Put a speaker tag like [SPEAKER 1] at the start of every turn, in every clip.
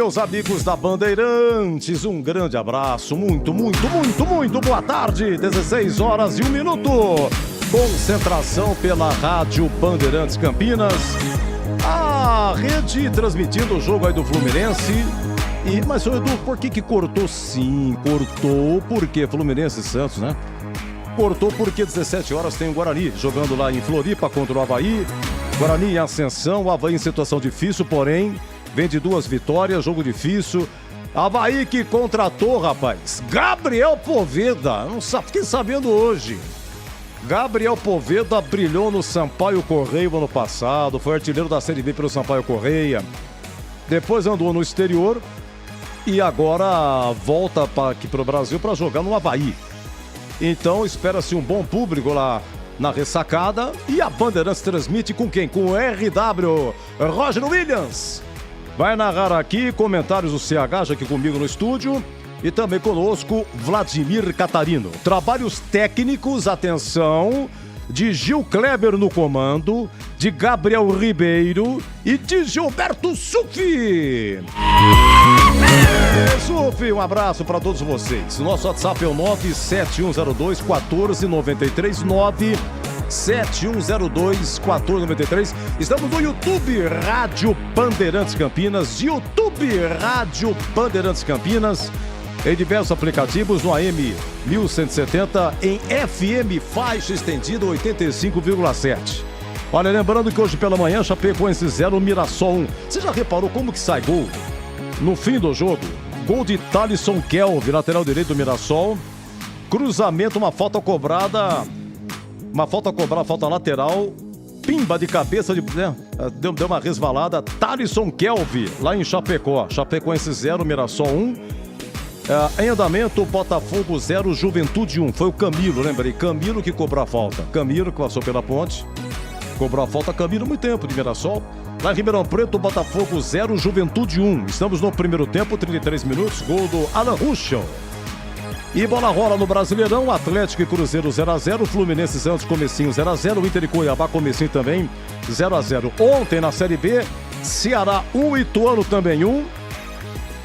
[SPEAKER 1] meus amigos da Bandeirantes, um grande abraço, muito boa tarde, 16 horas e 1 minuto, concentração pela Rádio Bandeirantes Campinas, a rede transmitindo o jogo aí do Fluminense. Mas, Edu, por que cortou? Sim, cortou porque Fluminense e Santos, né? Cortou porque 17 horas tem o Guarani jogando lá em Floripa contra o Avaí. Guarani em ascensão, o Avaí em situação difícil, porém, vem de 2 vitórias, jogo difícil. Avaí que contratou, rapaz, Gabriel Poveda, não fiquei sabendo hoje. Gabriel Poveda brilhou no Sampaio Correia ano passado, foi artilheiro da Série B pelo Sampaio Correia. Depois andou no exterior e agora volta aqui para o Brasil para jogar no Avaí. Então espera-se um bom público lá na ressacada. E a Bandeirantes transmite com quem? Com o RW Roger Williams. Vai narrar aqui, comentários do CH já aqui comigo no estúdio. E também conosco Vladimir Catarino. Trabalhos técnicos, atenção, de Gil Kleber no comando, de Gabriel Ribeiro e de Gilberto Sufi. Sufi, um abraço para todos vocês. Nosso WhatsApp é o 97102-1493, 97102-1493. Estamos no YouTube Rádio Bandeirantes Campinas, YouTube Rádio Bandeirantes Campinas, em diversos aplicativos, no AM 1170, em FM faixa estendida 85,7. Olha, lembrando que hoje pela manhã, Chapecoense 0, Mirassol 1. Você já reparou como que sai gol? No fim do jogo, gol de Thalisson Kelvin, lateral direito do Mirassol. Cruzamento, uma falta cobrada, falta lateral. Pimba de cabeça, deu uma resvalada. Thalisson Kelvin, lá em Chapecó. Chapecoense 0, Mirassol 1. Em andamento, Botafogo 0, Juventude 1. Foi o Camilo, lembrei. Camilo que cobrou a falta. Camilo que passou pela ponte. Cobrou a falta, Camilo, muito tempo de Mirassol. Lá em Ribeirão Preto, Botafogo 0, Juventude 1. Estamos no primeiro tempo, 33 minutos. Gol do Alan Ruschel. E bola rola no Brasileirão. Atlético e Cruzeiro 0x0. Fluminense e Santos, comecinho 0x0. Inter e Cuiabá, comecinho também 0x0. Ontem na Série B, Ceará 1, Ituano também 1.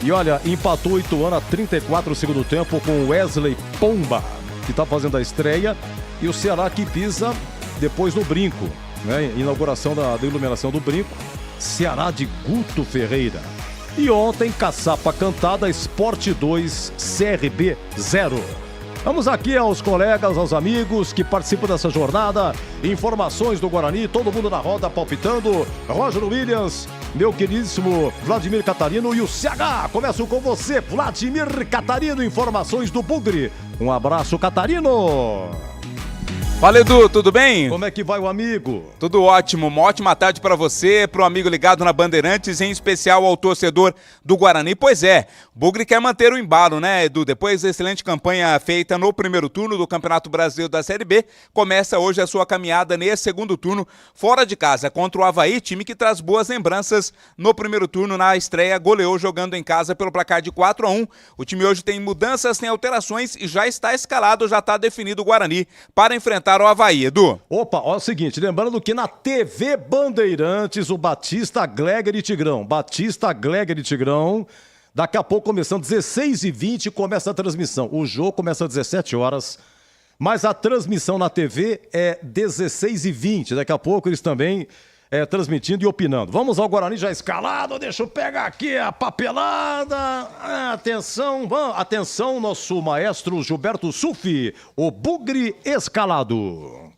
[SPEAKER 1] E olha, empatou o Ituano a 34 do segundo tempo com Wesley Pomba, que está fazendo a estreia. E o Ceará que pisa depois no Brinco, né? Inauguração da iluminação do Brinco. Ceará de Guto Ferreira. E ontem, caçapa cantada, Sport 2, CRB 0. Vamos aqui aos colegas, aos amigos que participam dessa jornada. Informações do Guarani, todo mundo na roda palpitando. Roger Williams, meu queridíssimo Vladimir Catarino e o CH. Começo com você, Vladimir Catarino, informações do Bugre. Um abraço, Catarino.
[SPEAKER 2] Fala, Edu, tudo bem?
[SPEAKER 1] Como é que vai o amigo?
[SPEAKER 2] Tudo ótimo, uma ótima tarde para você, para o amigo ligado na Bandeirantes, em especial ao torcedor do Guarani. Pois é, o Bugre quer manter o embalo, né, Edu? Depois da excelente campanha feita no primeiro turno do Campeonato Brasileiro da Série B, começa hoje a sua caminhada nesse segundo turno, fora de casa, contra o Avaí, time que traz boas lembranças no primeiro turno. Na estreia, goleou jogando em casa pelo placar de 4-1. O time hoje tem mudanças, tem alterações e já está escalado, já está definido o Guarani para enfrentar o Avaí, Edu.
[SPEAKER 1] Opa, olha o seguinte, lembrando que na TV Bandeirantes, o Batista, Gleger e Tigrão. Batista, Gleger e Tigrão. Daqui a pouco, começando 16h20, começa a transmissão. O jogo começa às 17 horas, mas a transmissão na TV é 16h20. Daqui a pouco eles também transmitindo e opinando. Vamos ao Guarani já escalado, deixa eu pegar aqui a papelada. Atenção, nosso maestro Gilberto Sufi, o Bugre escalado.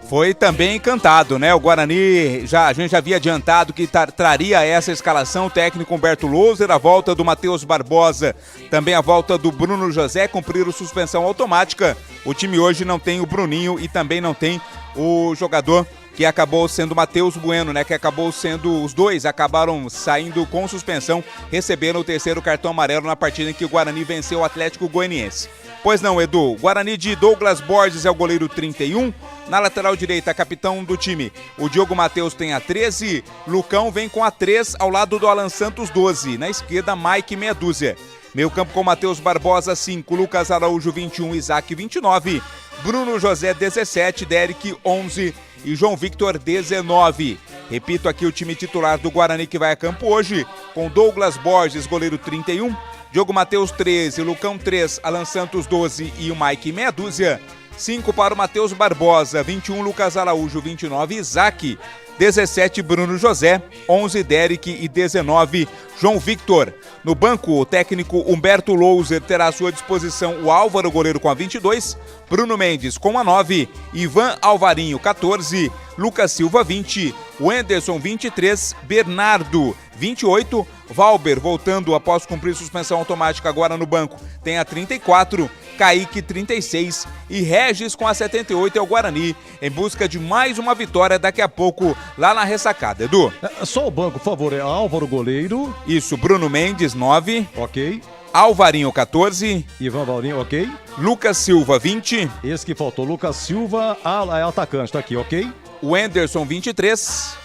[SPEAKER 2] Foi também cantado, né? O Guarani, a gente já havia adiantado que traria essa escalação, o técnico Humberto Louser, a volta do Matheus Barbosa, também a volta do Bruno José, cumpriram suspensão automática. O time hoje não tem o Bruninho e também não tem o jogador que acabou sendo o Matheus Bueno, né? Que acabou sendo, os dois acabaram saindo com suspensão, recebendo o terceiro cartão amarelo na partida em que o Guarani venceu o Atlético Goianiense. Pois não, Edu, Guarani de Douglas Borges é o goleiro 31, na lateral direita, capitão do time, o Diogo Matheus tem a 13, Lucão vem com a 3 ao lado do Alan Santos 12, na esquerda Mike meia dúzia. Meio campo com Matheus Barbosa 5, Lucas Araújo 21, Isaac 29, Bruno José 17, Derek 11 e João Victor 19. Repito aqui o time titular do Guarani que vai a campo hoje, com Douglas Borges, goleiro 31, Diogo Matheus 13, Lucão 3, Alan Santos 12 e o Mike meia dúzia. 5 para o Matheus Barbosa, 21 Lucas Araújo, 29 Isaac, 17 Bruno José, 11 Derek e 19 João Victor. No banco, o técnico Humberto Louser terá à sua disposição o Álvaro, goleiro com a 22, Bruno Mendes com a 9, Ivan Alvarinho 14, Lucas Silva 20, Wenderson 23, Bernardo 28, Valber voltando após cumprir suspensão automática agora no banco tem a 34, Kaique 36 e Regis com a 78 é o Guarani em busca de mais uma vitória daqui a pouco lá na ressacada. Edu?
[SPEAKER 1] Só o banco, por favor, é Álvaro goleiro.
[SPEAKER 2] Isso, Bruno Mendes 9.
[SPEAKER 1] Ok.
[SPEAKER 2] Alvarinho 14.
[SPEAKER 1] Ivan Valrinho, ok.
[SPEAKER 2] Lucas Silva 20.
[SPEAKER 1] Esse que faltou, Lucas Silva, é atacante, tá aqui, ok.
[SPEAKER 2] Wenderson 23.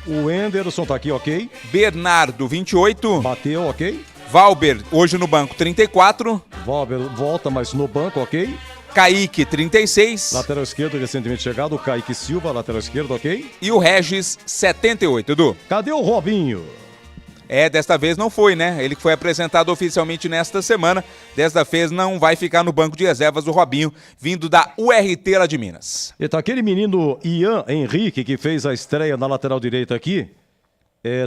[SPEAKER 1] O Enderson tá aqui, ok.
[SPEAKER 2] Bernardo 28.
[SPEAKER 1] Bateu, ok.
[SPEAKER 2] Valber, hoje no banco 34.
[SPEAKER 1] Valber volta, mas no banco, ok.
[SPEAKER 2] Kaique 36.
[SPEAKER 1] Lateral esquerdo recentemente chegado, o Kaique Silva, lateral esquerdo, ok.
[SPEAKER 2] E o Regis 78, Edu.
[SPEAKER 1] Cadê o Robinho?
[SPEAKER 2] Desta vez não foi, né? Ele que foi apresentado oficialmente nesta semana. Desta vez não vai ficar no banco de reservas o Robinho, vindo da URT lá de Minas.
[SPEAKER 1] E tá aquele menino Ian Henrique, que fez a estreia na lateral direita aqui,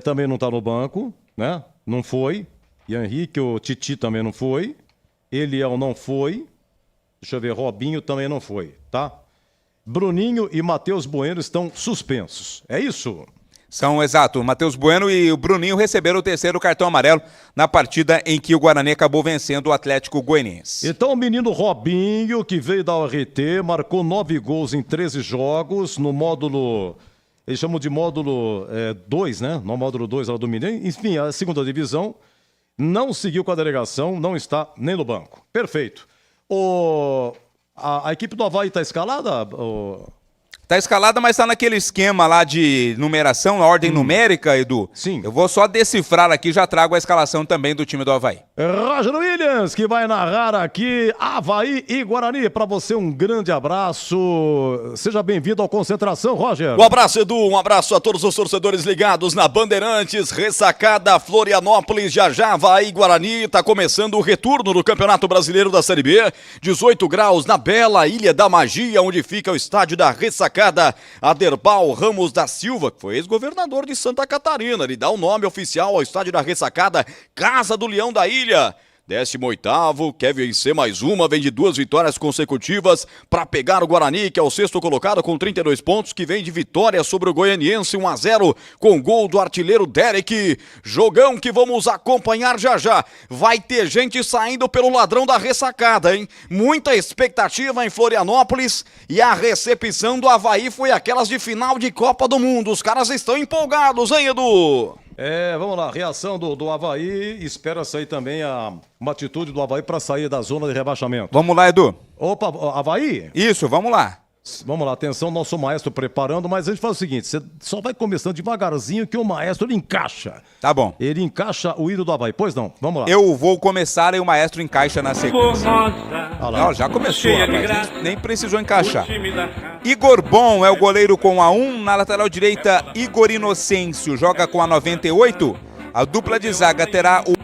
[SPEAKER 1] também não tá no banco, né? Não foi. Ian Henrique, o Titi também não foi. Eliel não foi. Deixa eu ver, Robinho também não foi, tá? Bruninho e Matheus Bueno estão suspensos. É isso?
[SPEAKER 2] São, exato, o Matheus Bueno e o Bruninho receberam o terceiro cartão amarelo na partida em que o Guarani acabou vencendo o Atlético Goianiense.
[SPEAKER 1] Então o menino Robinho, que veio da URT, marcou 9 gols em 13 jogos no módulo, eles chamam de módulo 2, né? No módulo 2 lá do Mineiro, enfim, a segunda divisão, não seguiu com a delegação, não está nem no banco. Perfeito. A equipe do Avaí está escalada?
[SPEAKER 2] Tá escalada, mas tá naquele esquema lá de numeração, na ordem numérica, Edu.
[SPEAKER 1] Sim.
[SPEAKER 2] Eu vou só decifrar aqui, já trago a escalação também do time do Avaí.
[SPEAKER 1] Roger Williams, que vai narrar aqui Avaí e Guarani. Para você, um grande abraço. Seja bem-vindo ao Concentração, Roger.
[SPEAKER 3] Um abraço, Edu. Um abraço a todos os torcedores ligados na Bandeirantes. Ressacada Florianópolis, já Avaí e Guarani. Tá começando o retorno do Campeonato Brasileiro da Série B. 18 graus na bela Ilha da Magia, onde fica o estádio da Ressacada. Aderbal Ramos da Silva, que foi ex-governador de Santa Catarina, ele dá o nome oficial ao estádio da Ressacada, Casa do Leão da Ilha. 18º, quer vencer mais uma, vem de 2 vitórias consecutivas para pegar o Guarani, que é o 6º colocado com 32 pontos, que vem de vitória sobre o Goianiense 1-0 com gol do artilheiro Derek. Jogão que vamos acompanhar já. Vai ter gente saindo pelo ladrão da Ressacada, hein? Muita expectativa em Florianópolis e a recepção do Avaí foi aquelas de final de Copa do Mundo. Os caras estão empolgados, hein, Edu?
[SPEAKER 1] Vamos lá, reação do Avaí, espera sair também uma atitude do Avaí para sair da zona de rebaixamento.
[SPEAKER 2] Vamos lá, Edu.
[SPEAKER 1] Opa, Avaí?
[SPEAKER 2] Isso, vamos lá.
[SPEAKER 1] Vamos lá, atenção, nosso maestro preparando, mas a gente faz o seguinte, você só vai começando devagarzinho que o maestro ele encaixa.
[SPEAKER 2] Tá bom.
[SPEAKER 1] Ele encaixa o hino do Avaí, pois não, vamos lá.
[SPEAKER 2] Eu vou começar e o maestro encaixa na sequência. Não, já começou, rapaz, nem precisou encaixar. Igor Bom é o goleiro com a 1, na lateral direita Igor Inocêncio joga com a 98, a dupla de zaga terá o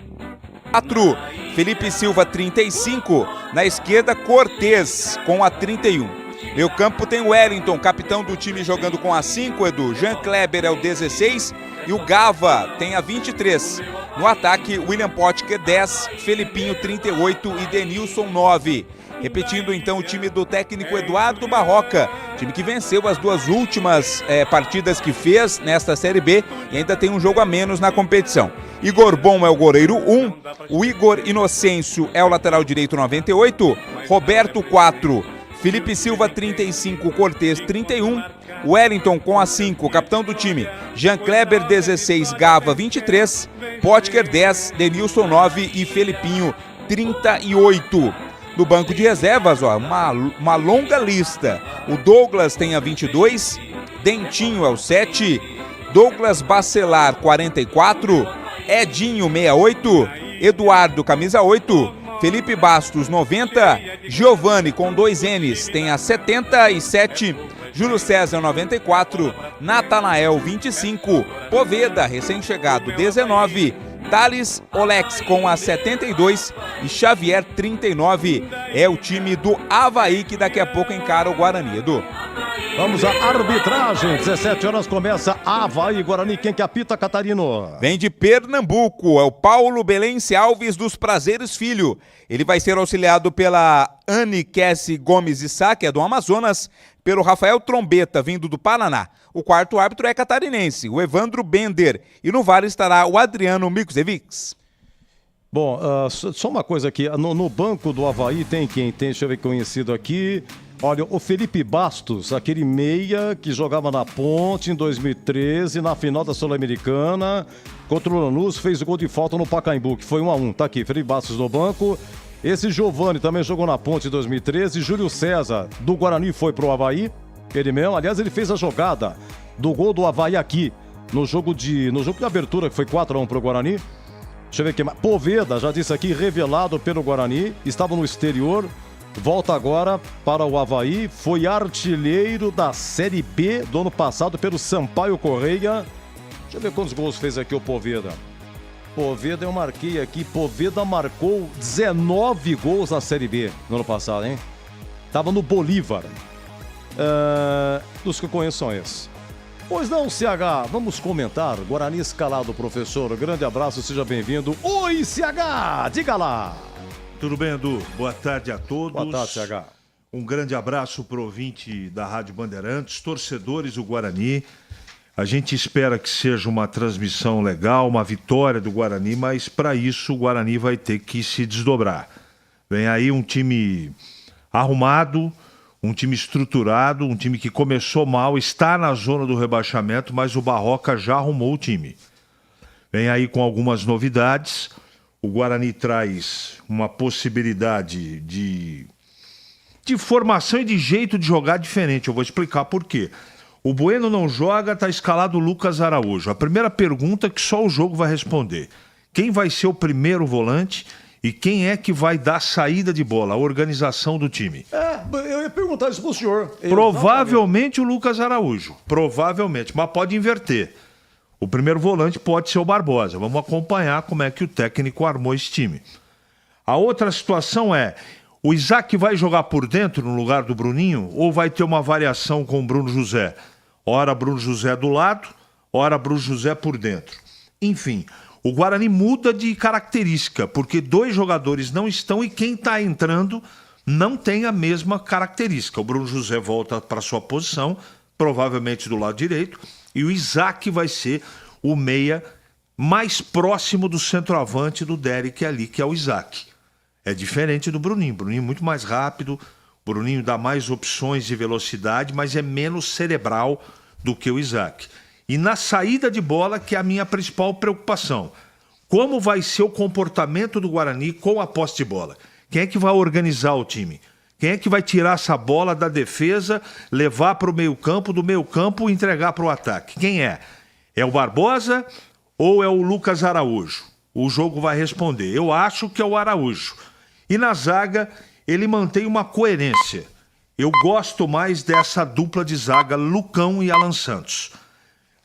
[SPEAKER 2] 4, Felipe Silva 35, na esquerda Cortez com a 31. Meio campo tem o Wellington, capitão do time, jogando com a 5, Edu. Jean Kleber é o 16 e o Gava tem a 23. No ataque, William Potker 10, Felipinho 38 e Denilson 9. Repetindo então o time do técnico Eduardo Barroca, time que venceu as 2 últimas partidas que fez nesta Série B e ainda tem um jogo a menos na competição. Igor Bom é o goleiro 1, o Igor Inocêncio é o lateral direito 98, Roberto 4, Felipe Silva 35, Cortez 31, Wellington com a 5, capitão do time, Jean Kleber 16, Gava 23, Potker 10, Denilson 9 e Felipinho 38. No banco de reservas, uma longa lista. O Douglas tem a 22, Dentinho é o 7, Douglas Bacelar 44, Edinho 68, Eduardo camisa 8, Felipe Bastos 90, Giovani com 2 N's tem a 77, Júlio César 94, Natanael 25, Poveda, recém-chegado 19, Thales Olex com a 72 e Xavier 39. É o time do Avaí que daqui a pouco encara o Guarani, Edu.
[SPEAKER 1] Vamos à arbitragem, 17 horas começa Avaí e Guarani, quem que apita, Catarino?
[SPEAKER 2] Vem de Pernambuco, é o Paulo Belense Alves dos Prazeres Filho. Ele vai ser auxiliado pela Anne Kessi Gomes Issa, que é do Amazonas, pelo Rafael Trombeta, vindo do Paraná. O quarto árbitro é catarinense, o Evandro Bender, e no VAR estará o Adriano Miksevics.
[SPEAKER 1] Bom, só uma coisa aqui, no banco do Avaí tem quem? Tem, deixa eu ver, conhecido aqui. Olha, o Felipe Bastos, aquele meia que jogava na Ponte em 2013, na final da Sul-Americana, contra o Lanús, fez o gol de falta no Pacaembu, que foi 1-1. Tá aqui, Felipe Bastos no banco. Esse Giovani também jogou na Ponte em 2013. Júlio César, do Guarani, foi pro Avaí. Ele mesmo, aliás, ele fez a jogada do gol do Avaí aqui, no jogo de abertura, que foi 4-1 pro Guarani. Deixa eu ver aqui. Poveda, já disse aqui, revelado pelo Guarani, estava no exterior. Volta agora para o Avaí, foi artilheiro da Série B do ano passado pelo Sampaio Correia. Deixa eu ver quantos gols fez aqui o Poveda. Poveda, eu marquei aqui, Poveda marcou 19 gols na Série B no ano passado, hein? Tava no Bolívar. Dos que eu conheço são esses. Pois não, CH, vamos comentar. Guarani escalado, professor. Grande abraço, seja bem-vindo. Oi, CH, diga lá.
[SPEAKER 4] Tudo bem, Edu? Boa tarde a todos.
[SPEAKER 1] Boa tarde, CH.
[SPEAKER 4] Um grande abraço para o ouvinte da Rádio Bandeirantes, torcedores do Guarani. A gente espera que seja uma transmissão legal, uma vitória do Guarani, mas para isso o Guarani vai ter que se desdobrar. Vem aí um time arrumado, um time estruturado, um time que começou mal, está na zona do rebaixamento, mas o Barroca já arrumou o time. Vem aí com algumas novidades. O Guarani traz uma possibilidade de formação e de jeito de jogar diferente. Eu vou explicar por quê. O Bueno não joga, está escalado o Lucas Araújo. A primeira pergunta que só o jogo vai responder. Quem vai ser o primeiro volante e quem é que vai dar saída de bola, a organização do time?
[SPEAKER 1] Eu ia perguntar isso pro senhor.
[SPEAKER 4] Provavelmente o Lucas Araújo. Provavelmente, mas pode inverter. O primeiro volante pode ser o Barbosa. Vamos acompanhar como é que o técnico armou esse time. A outra situação é, o Isaac vai jogar por dentro no lugar do Bruninho ou vai ter uma variação com o Bruno José? Ora Bruno José do lado, ora Bruno José por dentro. Enfim, o Guarani muda de característica, porque dois jogadores não estão e quem está entrando não tem a mesma característica. O Bruno José volta para sua posição, provavelmente do lado direito, e o Isaac vai ser o meia mais próximo do centroavante do Derek ali, que é o Isaac. É diferente do Bruninho. Bruninho é muito mais rápido, Bruninho dá mais opções de velocidade, mas é menos cerebral do que o Isaac. E na saída de bola, que é a minha principal preocupação. Como vai ser o comportamento do Guarani com a posse de bola? Quem é que vai organizar o time? Quem é que vai tirar essa bola da defesa, levar para o meio-campo, do meio-campo e entregar para o ataque? Quem é? É o Barbosa ou é o Lucas Araújo? O jogo vai responder. Eu acho que é o Araújo. E na zaga, ele mantém uma coerência. Eu gosto mais dessa dupla de zaga, Lucão e Alan Santos.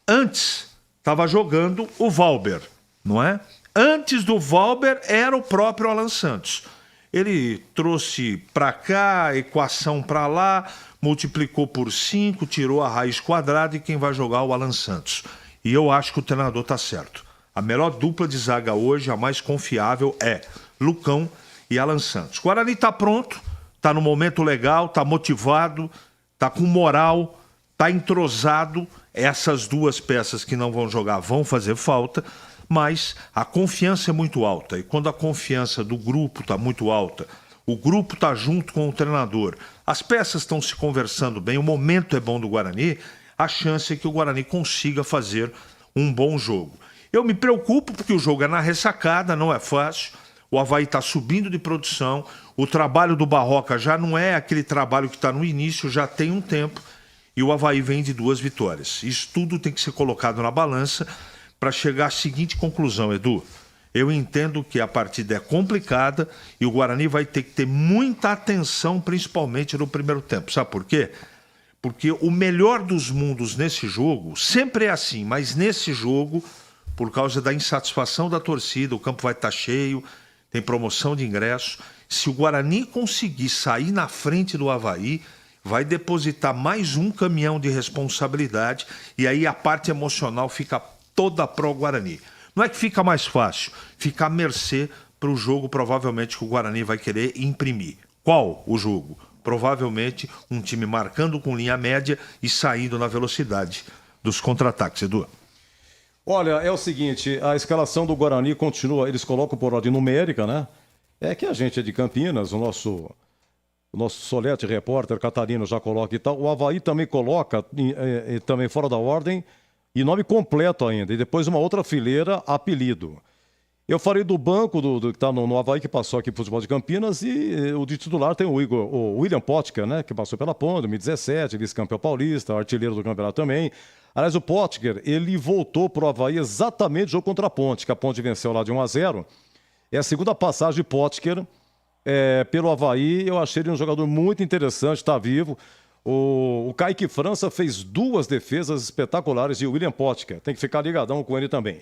[SPEAKER 4] Antes, estava jogando o Valber, não é? Antes do Valber, era o próprio Alan Santos. Ele trouxe para cá, equação para lá, multiplicou por 5, tirou a raiz quadrada e quem vai jogar é o Alan Santos. E eu acho que o treinador está certo. A melhor dupla de zaga hoje, a mais confiável, é Lucão e Alan Santos. O Guarani está pronto, está no momento legal, está motivado, está com moral, está entrosado. Essas duas peças que não vão jogar vão fazer falta. Mas a confiança é muito alta, e quando a confiança do grupo está muito alta, o grupo está junto com o treinador, as peças estão se conversando bem, o momento é bom do Guarani, a chance é que o Guarani consiga fazer um bom jogo. Eu me preocupo porque o jogo é na ressacada, não é fácil, o Avaí está subindo de produção, o trabalho do Barroca já não é aquele trabalho que está no início, já tem um tempo, e o Avaí vem de 2 vitórias. Isso tudo tem que ser colocado na balança, para chegar à seguinte conclusão, Edu. Eu entendo que a partida é complicada e o Guarani vai ter que ter muita atenção, principalmente no primeiro tempo. Sabe por quê? Porque o melhor dos mundos nesse jogo sempre é assim, mas nesse jogo, por causa da insatisfação da torcida, o campo vai estar cheio, tem promoção de ingresso. Se o Guarani conseguir sair na frente do Avaí, vai depositar mais um caminhão de responsabilidade e aí a parte emocional fica toda pró Guarani. Não é que fica mais fácil, fica à mercê para o jogo provavelmente que o Guarani vai querer imprimir. Qual o jogo? Provavelmente um time marcando com linha média e saindo na velocidade dos contra-ataques, Edu.
[SPEAKER 1] Olha, é o seguinte, a escalação do Guarani continua, eles colocam por ordem numérica, né? É que a gente é de Campinas, o nosso Solete repórter Catarino já coloca e tal. O Avaí também coloca, também fora da ordem, e nome completo ainda. E depois uma outra fileira, apelido. Eu falei do banco que está no Avaí, que passou aqui para o futebol de Campinas, e o de titular tem o William Potker, né, que passou pela Ponte, 2017, vice-campeão paulista, artilheiro do campeonato também. Aliás, o Potker, ele voltou para o Avaí exatamente no jogo contra a Ponte, que a Ponte venceu lá de 1-0. É a segunda passagem de Potker pelo Avaí. Eu achei ele um jogador muito interessante, está vivo. O Kaique França fez 2 defesas espetaculares de William Potker. Tem que ficar ligadão com ele também.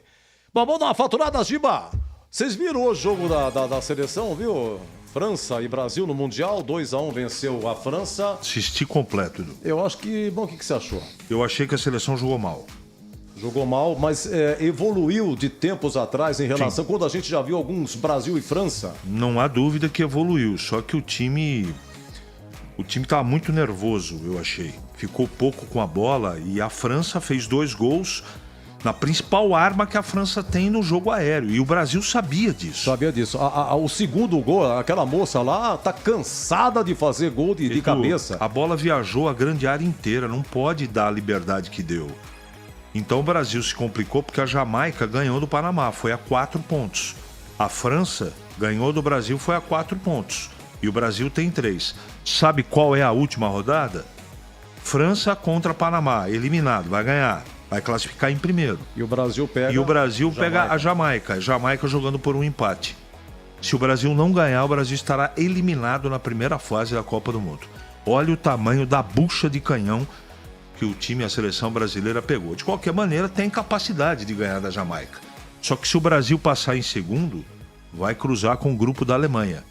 [SPEAKER 1] Bom, vamos dar uma faturada, Giba. Vocês viram o jogo da seleção, viu? França e Brasil no Mundial, 2-1 venceu a França.
[SPEAKER 4] Assisti completo, Edu.
[SPEAKER 1] Eu acho que... Bom, o que você achou?
[SPEAKER 4] Eu achei que a seleção jogou mal.
[SPEAKER 1] Jogou mal, mas evoluiu de tempos atrás em relação... Sim. Quando a gente já viu alguns Brasil e França.
[SPEAKER 4] Não há dúvida que evoluiu, só que o time estava muito nervoso, eu achei. Ficou pouco com a bola e a França fez 2 gols... na principal arma que a França tem no jogo aéreo. E o Brasil sabia disso.
[SPEAKER 1] Sabia disso. O segundo gol, aquela moça lá, tá cansada de fazer gol de cabeça.
[SPEAKER 4] A bola viajou a grande área inteira, não pode dar a liberdade que deu. Então o Brasil se complicou porque a Jamaica ganhou do Panamá, foi a 4 pontos. A França ganhou do Brasil, foi a 4 pontos. E o Brasil tem 3. Sabe qual é a última rodada? França contra Panamá, eliminado, vai ganhar. Vai classificar em primeiro.
[SPEAKER 1] E o Brasil pega...
[SPEAKER 4] E o Brasil pega a Jamaica. Jamaica jogando por um empate. Se o Brasil não ganhar, o Brasil estará eliminado na primeira fase da Copa do Mundo. Olha o tamanho da bucha de canhão que o time, a seleção brasileira pegou. De qualquer maneira, tem capacidade de ganhar da Jamaica. Só que se o Brasil passar em segundo, vai cruzar com o grupo da Alemanha.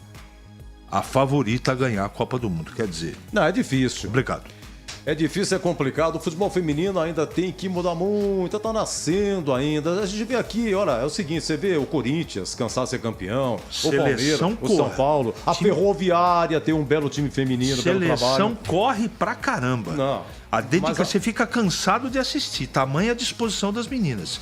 [SPEAKER 4] A favorita a ganhar a Copa do Mundo, quer dizer...
[SPEAKER 1] Não, é difícil.
[SPEAKER 4] Complicado.
[SPEAKER 1] É difícil, é complicado. O futebol feminino ainda tem que mudar muito, tá nascendo ainda. A gente vê aqui, olha, é o seguinte, você vê o Corinthians cansar de ser campeão, o Palmeiras, o São Paulo, a Ferroviária tem um belo time feminino, belo trabalho.
[SPEAKER 4] Seleção corre pra caramba.
[SPEAKER 1] Não.
[SPEAKER 4] A dedicação, você fica cansado de assistir, tamanha disposição das meninas.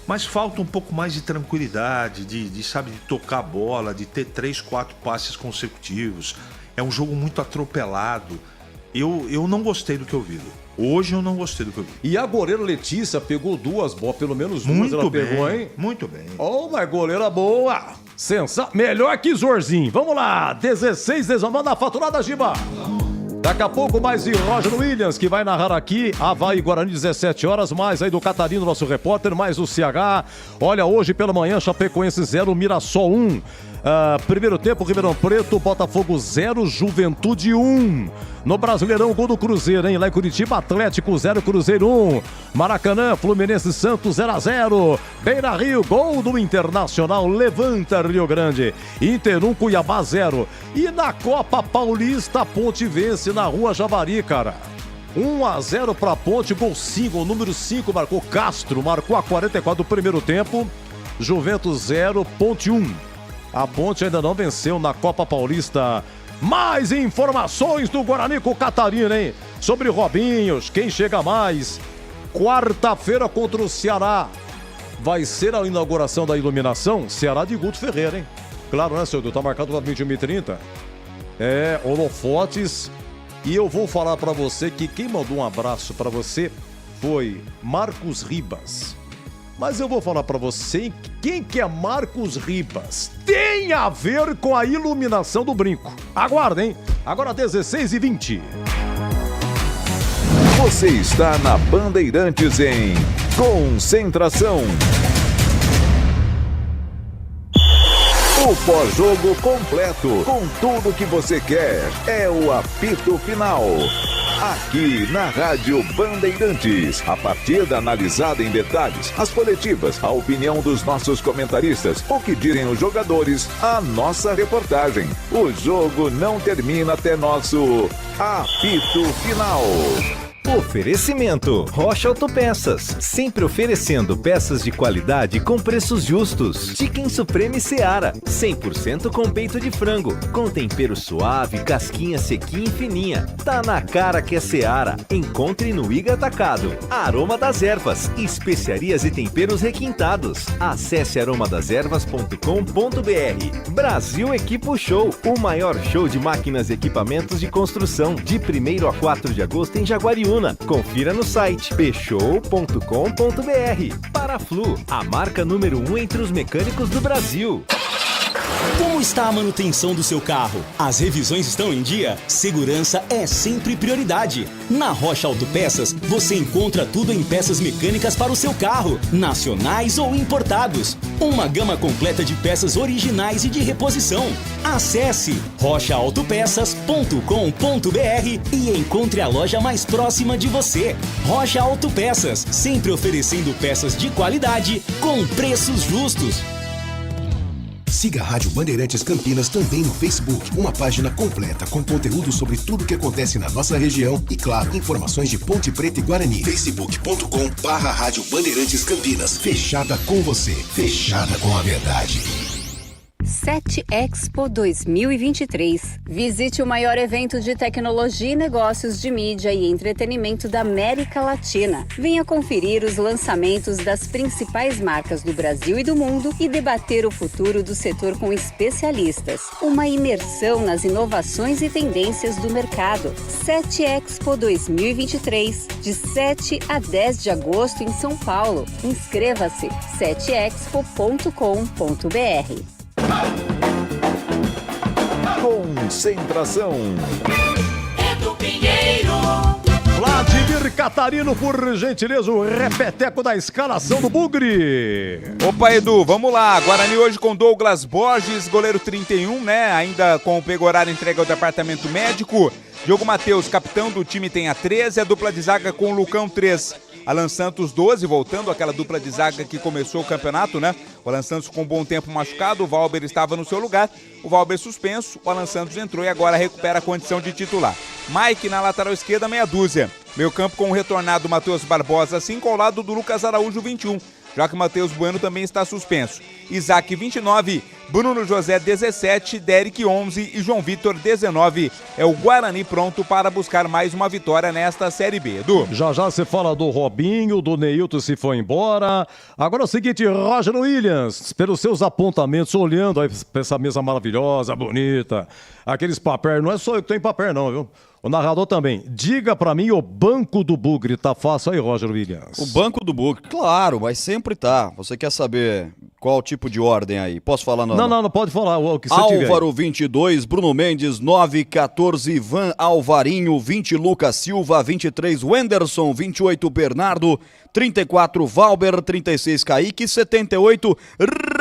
[SPEAKER 4] Mas falta um pouco mais de tranquilidade, de tocar a bola, de ter 3, 4 passes consecutivos. É um jogo muito atropelado. Eu não gostei do que eu vi. Hoje eu não gostei do que eu vi.
[SPEAKER 1] E a goleira Letícia pegou 2 bolas, pelo menos 2
[SPEAKER 4] muito
[SPEAKER 1] ela
[SPEAKER 4] bem,
[SPEAKER 1] pegou, hein?
[SPEAKER 4] Muito bem.
[SPEAKER 1] Oh, mas goleira boa! Melhor que Zorzinho. Vamos lá, 16, manda a faturada, Giba. Daqui a pouco mais de Roger Williams, que vai narrar aqui Avaí Guarani, 17 horas, mais aí do Catarino, nosso repórter, mais o CH. Olha, hoje pela manhã, Chapecoense 0, Mirassol 1. Primeiro tempo, Ribeirão Preto, Botafogo 0, Juventude 1. No Brasileirão, gol do Cruzeiro, hein? Lá em Curitiba, Atlético 0, Cruzeiro 1. Maracanã, Fluminense Santos 0-0. Beira Rio, gol do Internacional, levanta Rio Grande. Inter 1, Cuiabá 0. E na Copa Paulista, a Ponte vence na Rua Javari, cara. 1-0 pra Ponte, gol 5, o número 5 marcou Castro, marcou a 44 do primeiro tempo. Juventus 0, Ponte 1. A Ponte ainda não venceu na Copa Paulista. Mais informações do Guarani com o Catarina, hein? Sobre Robinhos, quem chega mais? Quarta-feira contra o Ceará. Vai ser a inauguração da iluminação? Ceará de Guto Ferreira, hein? Claro, né, seu Edu? Tá marcado para 21h30. Holofotes. E eu vou falar para você que quem mandou um abraço para você foi Marcos Ribas. Mas eu vou falar para você quem que é Marcos Ribas. Tem a ver com a iluminação do brinco. Aguardem. Agora 16h20.
[SPEAKER 5] Você está na Bandeirantes em Concentração. O pós-jogo completo, com tudo que você quer, é o apito final. aqui na Rádio Bandeirantes. A partida analisada em detalhes, as coletivas, a opinião dos nossos comentaristas, o que dizem os jogadores, a nossa reportagem. O jogo não termina até nosso apito final.
[SPEAKER 6] Oferecimento Rocha Autopeças, sempre oferecendo peças de qualidade com preços justos. Chicken Supreme Seara, 100% com peito de frango, com tempero suave, casquinha sequinha e fininha. Tá na cara que é Seara. Encontre no Iga Atacado. Aroma das Ervas, especiarias e temperos requintados. Acesse aromadeservas.com.br. Brasil Equipo Show, o maior show de máquinas e equipamentos de construção, de 1º a 4 de agosto em Jaguariúna. Confira no site pshow.com.br. Paraflu, a marca número 1 entre os mecânicos do Brasil.
[SPEAKER 7] Como está a manutenção do seu carro? As revisões estão em dia? Segurança é sempre prioridade. Na Rocha Autopeças, você encontra tudo em peças mecânicas para o seu carro, nacionais ou importados. Uma gama completa de peças originais e de reposição. Acesse rochaautopeças.com.br e encontre a loja mais próxima de você. Rocha Autopeças, sempre oferecendo peças de qualidade com preços justos.
[SPEAKER 8] Siga a Rádio Bandeirantes Campinas também no Facebook, uma página completa com conteúdo sobre tudo o que acontece na nossa região e, claro, informações de Ponte Preta e Guarani. facebook.com/Rádio Bandeirantes Campinas. Fechada com você, fechada com a verdade.
[SPEAKER 9] 7 Expo 2023. Visite o maior evento de tecnologia e negócios de mídia e entretenimento da América Latina. Venha conferir os lançamentos das principais marcas do Brasil e do mundo e debater o futuro do setor com especialistas. Uma imersão nas inovações e tendências do mercado. 7 Expo 2023, de 7 a 10 de agosto em São Paulo. Inscreva-se 7expo.com.br.
[SPEAKER 5] Concentração.
[SPEAKER 10] Edu Pinheiro.
[SPEAKER 1] Vladimir Catarino, por gentileza, o repeteco da escalação do Bugre.
[SPEAKER 2] Opa, Edu, vamos lá. Guarani hoje com Douglas Borges, goleiro 31, né? Ainda com o Pegoraro entregue ao departamento médico. Diogo Matheus, capitão do time, tem a 13. A dupla de zaga com o Lucão, 3. Alan Santos, 12, voltando àquela dupla de zaga que começou o campeonato, né? O Alan Santos com um bom tempo machucado, o Valber estava no seu lugar, o Valber suspenso, o Alan Santos entrou e agora recupera a condição de titular. Mike na lateral esquerda, meia dúzia. Meio campo com o retornado Matheus Barbosa, 5 ao lado do Lucas Araújo, 21. Já que o Matheus Bueno também está suspenso. Isaac, 29, Bruno José, 17, Derek, 11 e João Vitor, 19. É o Guarani pronto para buscar mais uma vitória nesta Série B, Edu.
[SPEAKER 1] Já você fala do Robinho, do Neilton se foi embora. Agora é o seguinte, Roger Williams, pelos seus apontamentos, olhando aí pra essa mesa maravilhosa, bonita, aqueles papéis, não é só eu que tenho papel não, viu? O narrador também. Diga pra mim, o banco do Bugre tá fácil aí, Roger Williams?
[SPEAKER 3] O banco do Bugre, claro, mas sempre tá. Você quer saber qual tipo de ordem aí? Posso falar?
[SPEAKER 1] Não, pode falar o que você
[SPEAKER 3] Álvaro, 22, Bruno Mendes, 9, 14, Ivan Alvarinho, 20, Lucas Silva, 23, Wenderson, 28, Bernardo, 34, Valber, 36, Kaique, 78,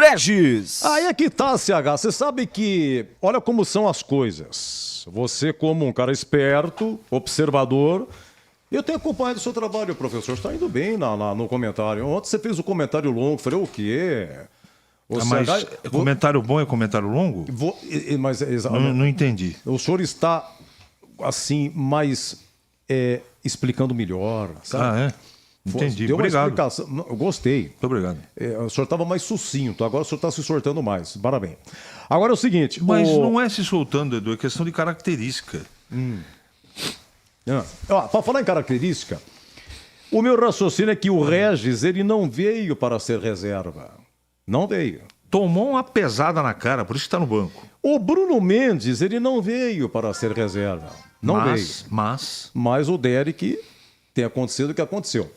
[SPEAKER 3] Regis.
[SPEAKER 1] Aí é que tá, CH, você sabe que, olha como são as coisas. Você como um cara esperto, observador, eu tenho acompanhado o seu trabalho, professor, está indo bem no comentário. Ontem você fez um comentário longo, falei, o quê?
[SPEAKER 4] Mas comentário bom é comentário longo? Não entendi.
[SPEAKER 1] O senhor está, assim, mais explicando melhor, sabe?
[SPEAKER 4] Ah, é? Entendi,
[SPEAKER 1] deu
[SPEAKER 4] obrigado.
[SPEAKER 1] Uma explicação. Não, eu gostei.
[SPEAKER 4] Muito obrigado.
[SPEAKER 1] O senhor estava mais sucinto, agora o senhor está se sortando mais. Parabéns. Agora é o seguinte...
[SPEAKER 4] Mas não é se soltando, Edu, é questão de característica.
[SPEAKER 1] Para falar em característica, o meu raciocínio é que o Regis, ele não veio para ser reserva. Não veio.
[SPEAKER 4] Tomou uma pesada na cara, por isso que está no banco.
[SPEAKER 1] O Bruno Mendes, ele não veio para ser reserva. Não veio.
[SPEAKER 4] Mas
[SPEAKER 1] o Derek tem acontecido o que aconteceu.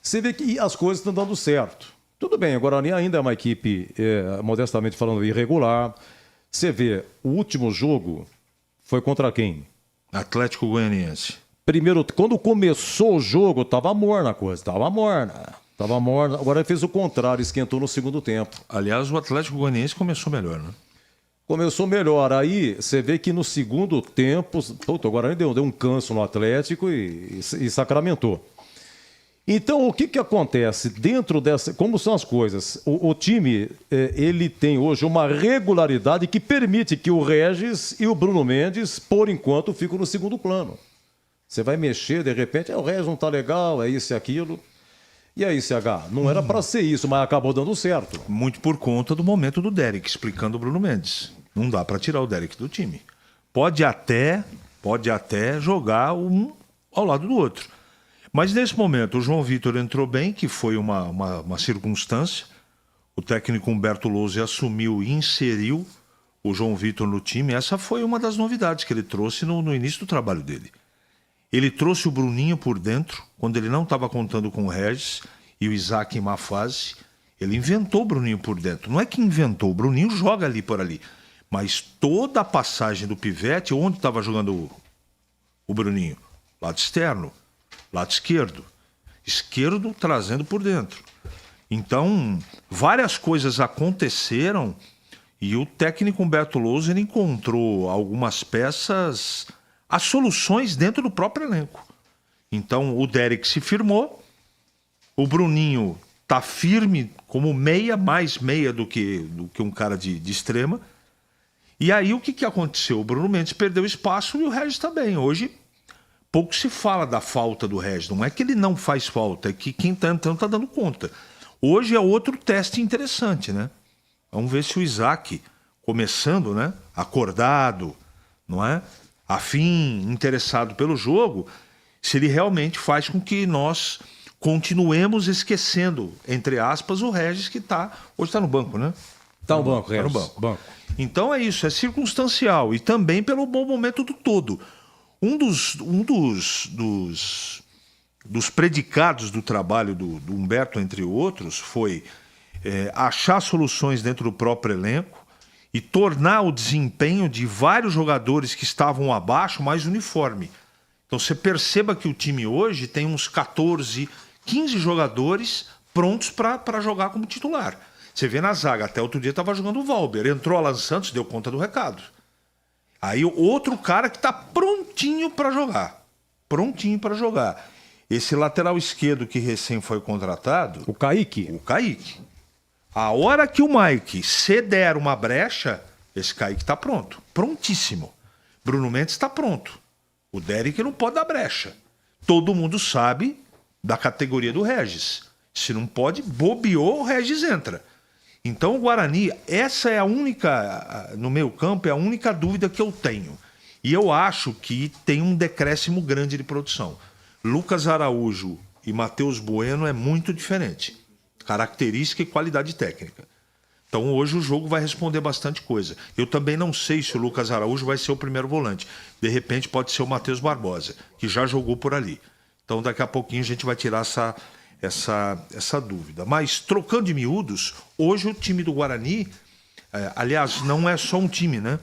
[SPEAKER 1] Você vê que as coisas estão dando certo. Tudo bem, o Guarani ainda é uma equipe, modestamente falando, irregular. Você vê, o último jogo foi contra quem?
[SPEAKER 4] Atlético Goianiense.
[SPEAKER 1] Primeiro, quando começou o jogo, estava morna a coisa, estava morna. Agora ele fez o contrário, esquentou no segundo tempo.
[SPEAKER 4] Aliás, o Atlético Goianiense começou melhor, né?
[SPEAKER 1] começou melhor. Aí você vê que no segundo tempo, puta, o Guarani deu um canso no Atlético e sacramentou. Então, o que acontece dentro dessa... Como são as coisas? O time, ele tem hoje uma regularidade que permite que o Regis e o Bruno Mendes, por enquanto, fiquem no segundo plano. Você vai mexer, de repente, o Regis não tá legal, é isso e aquilo. E aí, CH, não era para ser isso, mas acabou dando certo.
[SPEAKER 4] Muito por conta do momento do Derek, explicando o Bruno Mendes. Não dá para tirar o Derek do time. Pode até jogar um ao lado do outro. Mas nesse momento o João Vitor entrou bem, que foi uma circunstância. O técnico Humberto Louser assumiu e inseriu o João Vitor no time. Essa foi uma das novidades que ele trouxe no início do trabalho dele. Ele trouxe o Bruninho por dentro, quando ele não estava contando com o Regis e o Isaac em má fase. Ele inventou o Bruninho por dentro. Não é que inventou, o Bruninho joga ali por ali. Mas toda a passagem do pivete, onde estava jogando o Bruninho? Lado externo. Lado esquerdo. Esquerdo trazendo por dentro. Então, várias coisas aconteceram e o técnico Humberto Louser encontrou algumas peças, as soluções dentro do próprio elenco. Então, o Derek se firmou, o Bruninho tá firme como meia, mais meia do que um cara de extrema. E aí, o que aconteceu? O Bruno Mendes perdeu espaço e o Regis também. Hoje... pouco se fala da falta do Regis. Não é que ele não faz falta, é que quem está entrando está dando conta. Hoje é outro teste interessante, né? Vamos ver se o Isaac, começando, né? Acordado, não é? Afim, interessado pelo jogo, se ele realmente faz com que nós continuemos esquecendo, entre aspas, o Regis que hoje está no banco, né?
[SPEAKER 1] Está no banco, Regis.
[SPEAKER 4] Tá no banco. Então é isso, é circunstancial e também pelo bom momento do todo. Um dos predicados do trabalho do Humberto, entre outros, foi achar soluções dentro do próprio elenco e tornar o desempenho de vários jogadores que estavam abaixo mais uniforme. Então você perceba que o time hoje tem uns 14, 15 jogadores prontos para jogar como titular. Você vê na zaga, até outro dia estava jogando o Valber, entrou Alan Santos, deu conta do recado. Aí outro cara que está prontinho para jogar. Prontinho para jogar. Esse lateral esquerdo que recém foi contratado...
[SPEAKER 1] O Kaique.
[SPEAKER 4] O Kaique. A hora que o Mike ceder uma brecha, esse Kaique está pronto. Prontíssimo. Bruno Mendes está pronto. O Derek não pode dar brecha. Todo mundo sabe da categoria do Regis. Se não pode, bobeou, o Regis entra. Então o Guarani, essa é a única, no meio campo, é a única dúvida que eu tenho. E eu acho que tem um decréscimo grande de produção. Lucas Araújo e Matheus Bueno é muito diferente. Característica e qualidade técnica. Então hoje o jogo vai responder bastante coisa. Eu também não sei se o Lucas Araújo vai ser o primeiro volante. De repente pode ser o Matheus Barbosa, que já jogou por ali. Então daqui a pouquinho a gente vai tirar essa dúvida. Mas, trocando de miúdos, hoje o time do Guarani, aliás, não é só um time, né?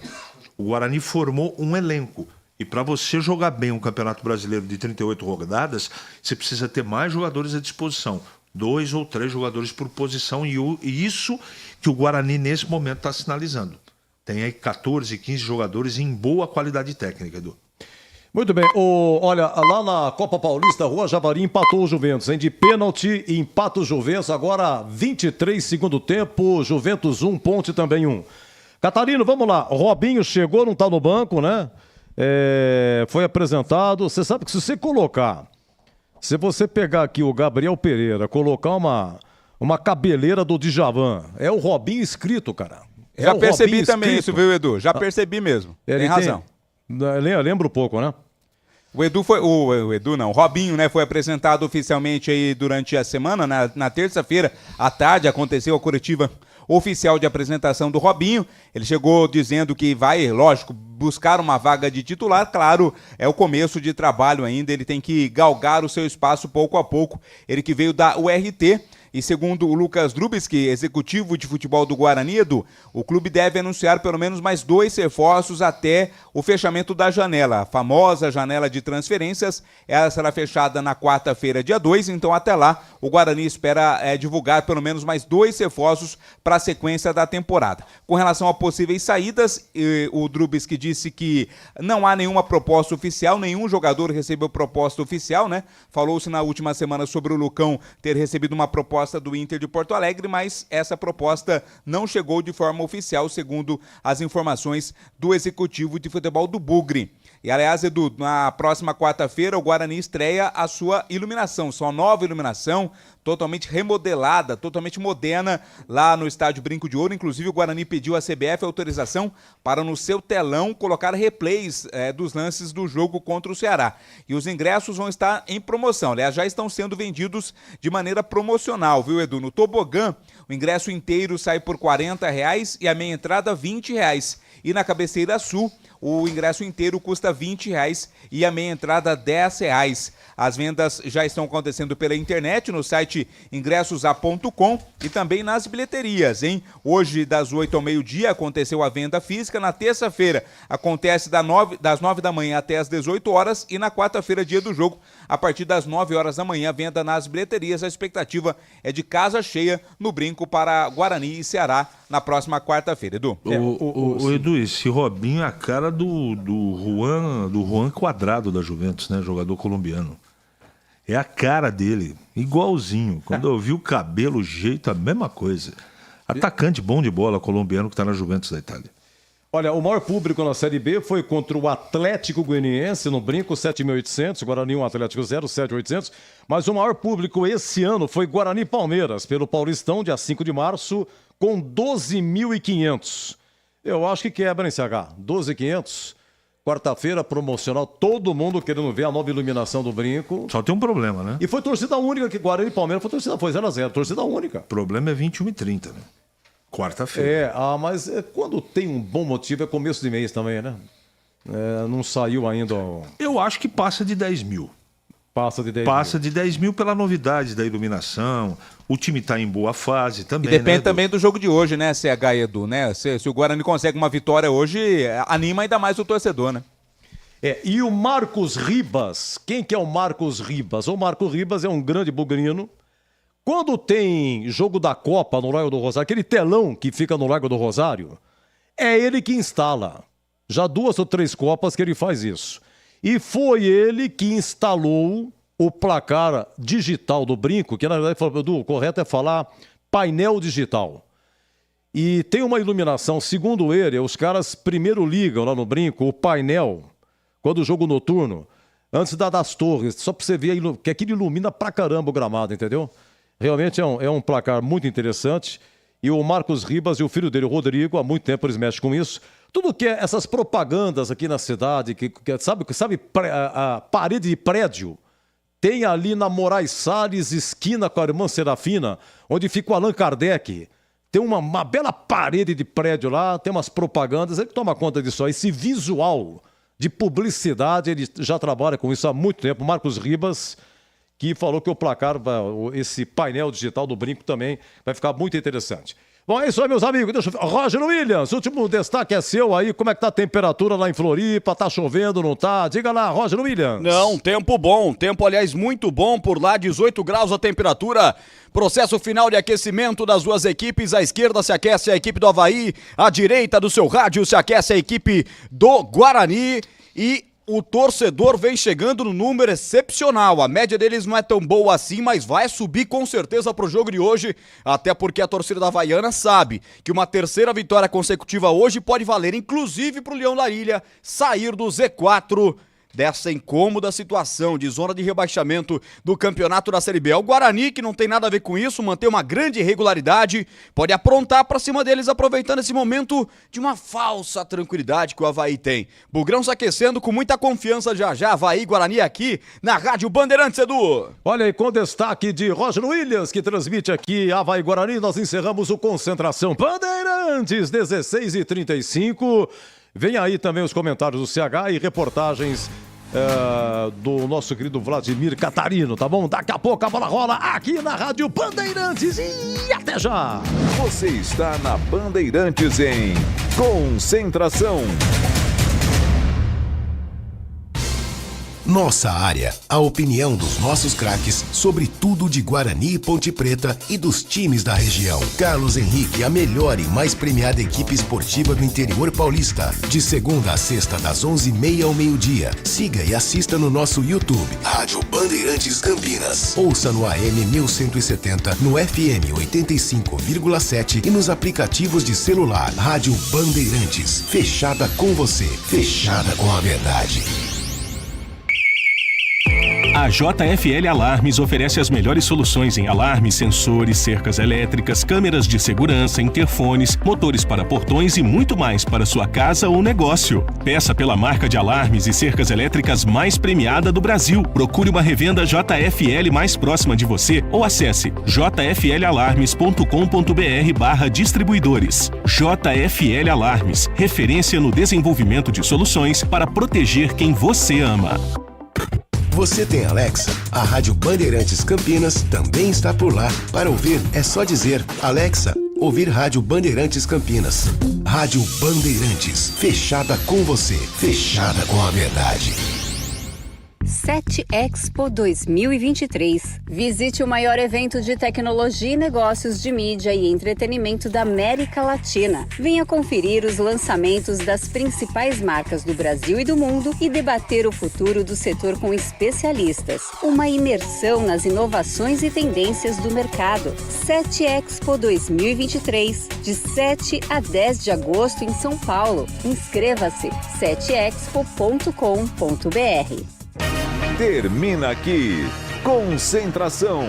[SPEAKER 4] O Guarani formou um elenco. E para você jogar bem um Campeonato Brasileiro de 38 rodadas, você precisa ter mais jogadores à disposição. 2 ou 3 jogadores por posição. E isso que o Guarani, nesse momento, está sinalizando. Tem aí 14, 15 jogadores em boa qualidade técnica, Edu.
[SPEAKER 1] Muito bem. Olha, lá na Copa Paulista, Rua Javari empatou o Juventus, hein? De pênalti, empata o Juventus. Agora 23 segundo tempo, Juventus 1, Ponte também 1. Catarino, vamos lá. Robinho chegou, não está no banco, né? Foi apresentado. Você sabe que se você colocar, se você pegar aqui o Gabriel Pereira, colocar uma cabeleira do Djavan, é o Robinho escrito, cara.
[SPEAKER 2] Já percebi também isso, viu, Edu? Já percebi mesmo. Tem razão.
[SPEAKER 1] Lembra um pouco, né?
[SPEAKER 2] O Robinho, né, foi apresentado oficialmente aí durante a semana, na terça-feira à tarde aconteceu a coletiva oficial de apresentação do Robinho. Ele chegou dizendo que vai, lógico, buscar uma vaga de titular. Claro, é o começo de trabalho ainda, ele tem que galgar o seu espaço pouco a pouco. Ele que veio da URT E segundo o Lucas Drubski, executivo de futebol do Guarani, Edu, o clube deve anunciar pelo menos mais 2 reforços até o fechamento da janela. A famosa janela de transferências, ela será fechada na quarta-feira, dia 2, então até lá o Guarani espera divulgar pelo menos mais 2 reforços para a sequência da temporada. Com relação a possíveis saídas, o Drubski disse que não há nenhuma proposta oficial, nenhum jogador recebeu proposta oficial, né? Falou-se na última semana sobre o Lucão ter recebido uma proposta do Inter de Porto Alegre, mas essa proposta não chegou de forma oficial, segundo as informações do executivo de futebol do Bugre. E aliás, Edu, na próxima quarta-feira o Guarani estreia a sua iluminação, sua nova iluminação, totalmente remodelada, totalmente moderna lá no estádio Brinco de Ouro. Inclusive o Guarani pediu à CBF autorização para no seu telão colocar replays dos lances do jogo contra o Ceará. E os ingressos vão estar em promoção, aliás, já estão sendo vendidos de maneira promocional, viu, Edu? No tobogã, o ingresso inteiro sai por R$40 e a meia entrada R$20. E na cabeceira sul, o ingresso inteiro custa R$20 e a meia entrada R$10. As vendas já estão acontecendo pela internet, no site ingressosa.com e também nas bilheterias, hein? Hoje, das 8 ao meio-dia, aconteceu a venda física. Na terça-feira, acontece das 9 da manhã até as 18 horas e na quarta-feira, dia do jogo, a partir das 9 horas da manhã, venda nas bilheterias. A expectativa é de casa cheia no Brinco para Guarani e Ceará na próxima quarta-feira, Edu.
[SPEAKER 4] Edu, esse Robinho é a cara do Juan Quadrado da Juventus, né? Jogador colombiano. É a cara dele, igualzinho. Quando eu vi o cabelo, o jeito, a mesma coisa. Atacante bom de bola colombiano que está na Juventus da Itália.
[SPEAKER 1] Olha, o maior público na Série B foi contra o Atlético Goianiense, no Brinco, 7.800, Guarani 1, Atlético 0, 7.800. Mas o maior público esse ano foi Guarani Palmeiras, pelo Paulistão, dia 5 de março, com 12.500. Eu acho que quebra, hein, CH? 12.500. Quarta-feira, promocional, todo mundo querendo ver a nova iluminação do Brinco.
[SPEAKER 4] Só tem um problema, né?
[SPEAKER 1] E foi torcida única, que Guarani e Palmeiras foi 0x0, torcida única.
[SPEAKER 4] O problema é 21h30, né? Quarta-feira.
[SPEAKER 1] Mas quando tem um bom motivo, é começo de mês também, né? Não saiu ainda.
[SPEAKER 4] Eu acho que passa de 10 mil.
[SPEAKER 1] Passa de 10
[SPEAKER 4] Passa de 10 mil pela novidade da iluminação. O time está em boa fase também.
[SPEAKER 2] E depende,
[SPEAKER 4] né,
[SPEAKER 2] também do jogo de hoje, né, CH e Edu, né? Se o Guarani consegue uma vitória hoje, anima ainda mais o torcedor, né?
[SPEAKER 1] E o Marcos Ribas, quem que é o Marcos Ribas? O Marcos Ribas é um grande bugrino. Quando tem jogo da Copa no Largo do Rosário, aquele telão que fica no Largo do Rosário, é ele que instala. Já 2 ou 3 Copas que ele faz isso. E foi ele que instalou o placar digital do Brinco, que na verdade, Edu, o correto é falar painel digital. E tem uma iluminação, segundo ele, os caras primeiro ligam lá no Brinco o painel, quando o jogo noturno, antes das torres, só pra você ver que aquilo ilumina pra caramba o gramado, entendeu? Realmente é um placar muito interessante. E o Marcos Ribas e o filho dele, o Rodrigo, há muito tempo eles mexem com isso. Tudo que é essas propagandas aqui na cidade, sabe a parede de prédio, tem ali na Moraes Salles, esquina com a irmã Serafina, onde fica o Allan Kardec. Tem uma bela parede de prédio lá, tem umas propagandas, ele toma conta disso aí. Esse visual de publicidade, ele já trabalha com isso há muito tempo. Marcos Ribas, que falou que o placar, esse painel digital do Brinco também vai ficar muito interessante. Bom, é isso aí, meus amigos. Deixa eu ver. Roger Williams, o último destaque é seu aí. Como é que tá a temperatura lá em Floripa? Tá chovendo, não tá? Diga lá, Roger Williams.
[SPEAKER 3] Não, tempo bom. Tempo, aliás, muito bom por lá. 18 graus a temperatura. Processo final de aquecimento das duas equipes. À esquerda se aquece a equipe do Avaí. À direita do seu rádio se aquece a equipe do Guarani. E o torcedor vem chegando no número excepcional. A média deles não é tão boa assim, mas vai subir com certeza pro jogo de hoje, até porque a torcida da Havaiana sabe que uma terceira vitória consecutiva hoje pode valer, inclusive pro Leão da Ilha sair do Z4 dessa incômoda situação de zona de rebaixamento do campeonato da Série B. O Guarani, que não tem nada a ver com isso, mantém uma grande irregularidade, pode aprontar pra cima deles, aproveitando esse momento de uma falsa tranquilidade que o Avaí tem. Bugrão se aquecendo com muita confiança já, Avaí Guarani aqui na Rádio Bandeirantes, Edu.
[SPEAKER 1] Olha aí, com destaque de Roger Williams, que transmite aqui Avaí Guarani, nós encerramos o Concentração Bandeirantes, 16h35. Vem aí também os comentários do CH e reportagens do nosso querido Vladimir Catarino, tá bom? Daqui a pouco a bola rola aqui na Rádio Bandeirantes e até já!
[SPEAKER 5] Você está na Bandeirantes em Concentração.
[SPEAKER 8] Nossa área, a opinião dos nossos craques sobre tudo de Guarani e Ponte Preta e dos times da região. Carlos Henrique, a melhor e mais premiada equipe esportiva do interior paulista. De segunda a sexta, das 11h30 ao meio-dia. Siga e assista no nosso YouTube, Rádio Bandeirantes Campinas. Ouça no AM 1170, no FM 85,7 e nos aplicativos de celular. Rádio Bandeirantes, fechada com você, fechada com a verdade.
[SPEAKER 11] A JFL Alarmes oferece as melhores soluções em alarmes, sensores, cercas elétricas, câmeras de segurança, interfones, motores para portões e muito mais para sua casa ou negócio. Peça pela marca de alarmes e cercas elétricas mais premiada do Brasil. Procure uma revenda JFL mais próxima de você ou acesse jflalarmes.com.br/distribuidores. JFL Alarmes, referência no desenvolvimento de soluções para proteger quem você ama.
[SPEAKER 8] Você tem Alexa? A Rádio Bandeirantes Campinas também está por lá. Para ouvir, é só dizer: Alexa, ouvir Rádio Bandeirantes Campinas. Rádio Bandeirantes, fechada com você, fechada com a verdade.
[SPEAKER 9] 7 Expo 2023. Visite o maior evento de tecnologia e negócios de mídia e entretenimento da América Latina. Venha conferir os lançamentos das principais marcas do Brasil e do mundo e debater o futuro do setor com especialistas. Uma imersão nas inovações e tendências do mercado. 7 Expo 2023, de 7 a 10 de agosto em São Paulo. Inscreva-se 7expo.com.br.
[SPEAKER 5] Termina aqui, Concentração,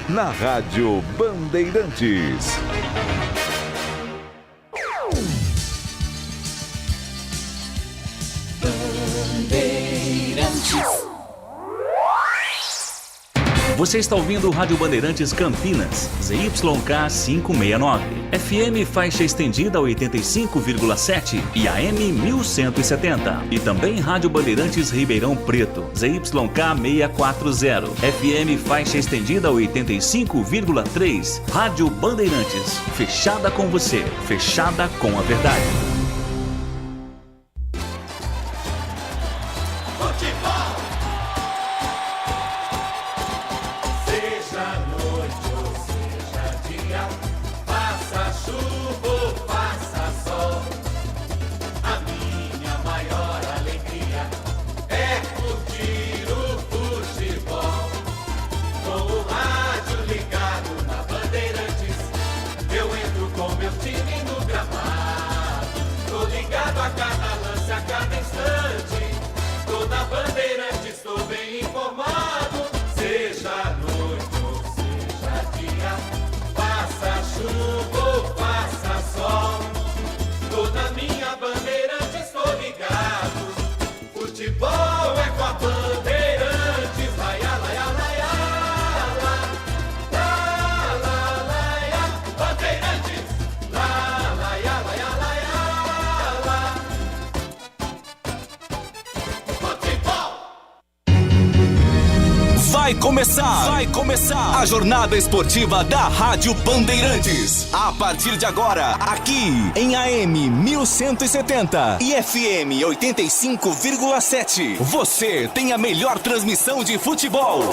[SPEAKER 5] na Rádio Bandeirantes.
[SPEAKER 12] Você está ouvindo o Rádio Bandeirantes Campinas, ZYK 569, FM faixa estendida 85,7 e AM 1170. E também Rádio Bandeirantes Ribeirão Preto, ZYK 640, FM faixa estendida 85,3. Rádio Bandeirantes, fechada com você, fechada com a verdade.
[SPEAKER 7] Vai começar a jornada esportiva da Rádio Bandeirantes. A partir de agora, aqui em AM 1170 e FM 85,7. Você tem a melhor transmissão de futebol.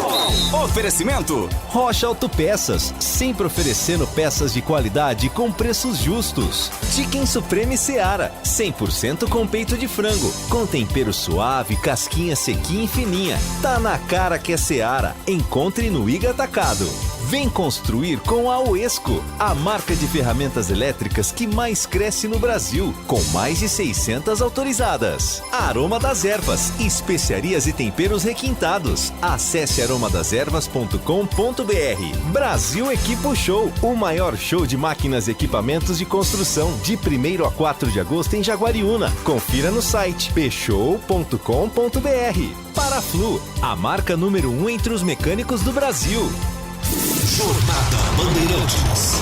[SPEAKER 7] Oferecimento
[SPEAKER 6] Rocha Autopeças, sempre oferecendo peças de qualidade com preços justos. Chicken Supreme Seara, 100% com peito de frango, com tempero suave, casquinha sequinha e fininha. Tá na cara que é Seara. Encontre no Iga Atacado. Vem construir com a Oesco, a marca de ferramentas elétricas que mais cresce no Brasil, com mais de 600 autorizadas. Aroma das Ervas, especiarias e temperos requintados. Acesse aromadeservas.com.br. Brasil Equipo Show, o maior show de máquinas e equipamentos de construção, de 1º a 4 de agosto em Jaguariúna. Confira no site pshow.com.br. Paraflu, a marca número 1 entre os mecânicos do Brasil.
[SPEAKER 8] Jornada Bandeirantes.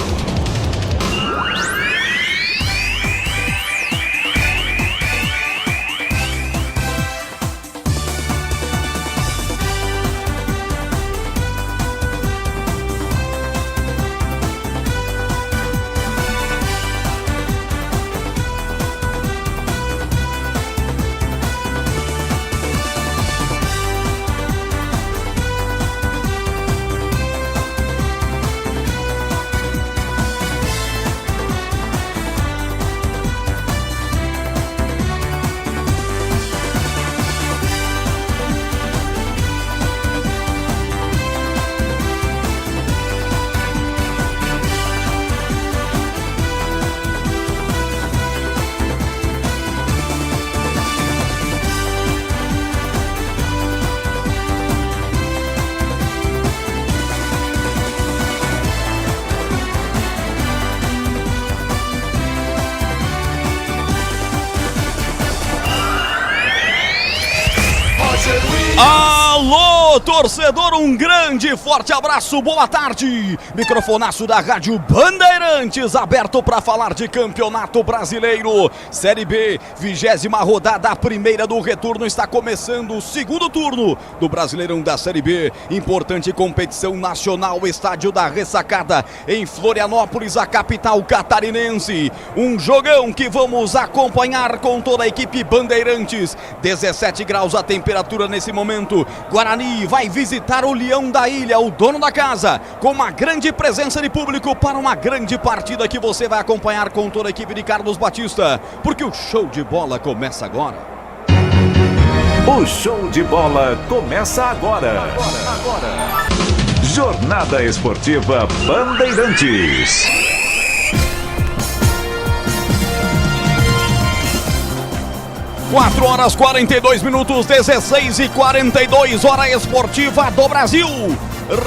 [SPEAKER 3] Alô, torcedor, um grande, forte abraço, boa tarde. Microfonaço da Rádio Bandeirantes, aberto para falar de Campeonato Brasileiro. Série B, 20ª rodada, a primeira do retorno. Está começando o segundo turno do Brasileirão da Série B. Importante competição nacional, estádio da Ressacada, em Florianópolis, a capital catarinense. Um jogão que vamos acompanhar com toda a equipe Bandeirantes. 17 graus a temperatura nesse momento. Guarani vai visitar o Leão da Ilha, o dono da casa, com uma grande presença de público para uma grande partida que você vai acompanhar com toda a equipe de Carlos Batista, porque o show de bola começa agora.
[SPEAKER 5] O show de bola começa agora. Jornada Esportiva Bandeirantes.
[SPEAKER 3] Quatro horas 42 minutos, 16h42, hora esportiva do Brasil.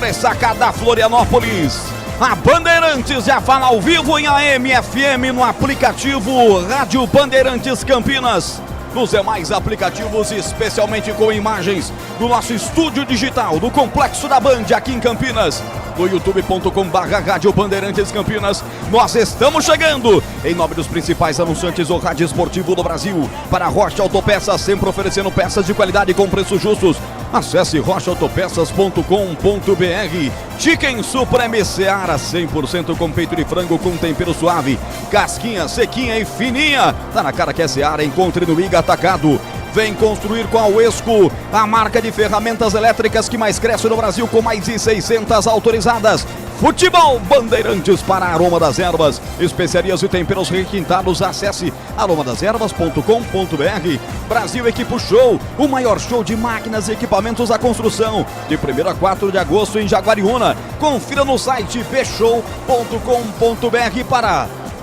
[SPEAKER 3] Ressacada Florianópolis. A Bandeirantes já fala ao vivo em AM, FM, no aplicativo Rádio Bandeirantes Campinas. Nos demais aplicativos, especialmente com imagens do nosso estúdio digital, do Complexo da Band, aqui em Campinas, no youtube.com/Rádio Bandeirantes Campinas. Nós estamos chegando em nome dos principais anunciantes do rádio esportivo do Brasil. Para Rocha Autopeças, sempre oferecendo peças de qualidade com preços justos. Acesse rochaautopeças.com.br. Chicken Supreme Seara, 100% com peito de frango com tempero suave, casquinha, sequinha e fininha. Tá na cara que é Seara, encontre no Iga Atacado. Vem construir com a Uesco, a marca de ferramentas elétricas que mais cresce no Brasil, com mais de 600 autorizadas. Futebol Bandeirantes para Aroma das Ervas, especiarias e temperos requintados. Acesse aromadeservas.com.br. Brasil Equipo Show, o maior show de máquinas e equipamentos da construção, de 1º a 4 de agosto em Jaguariúna. Confira no site pshow.com.br.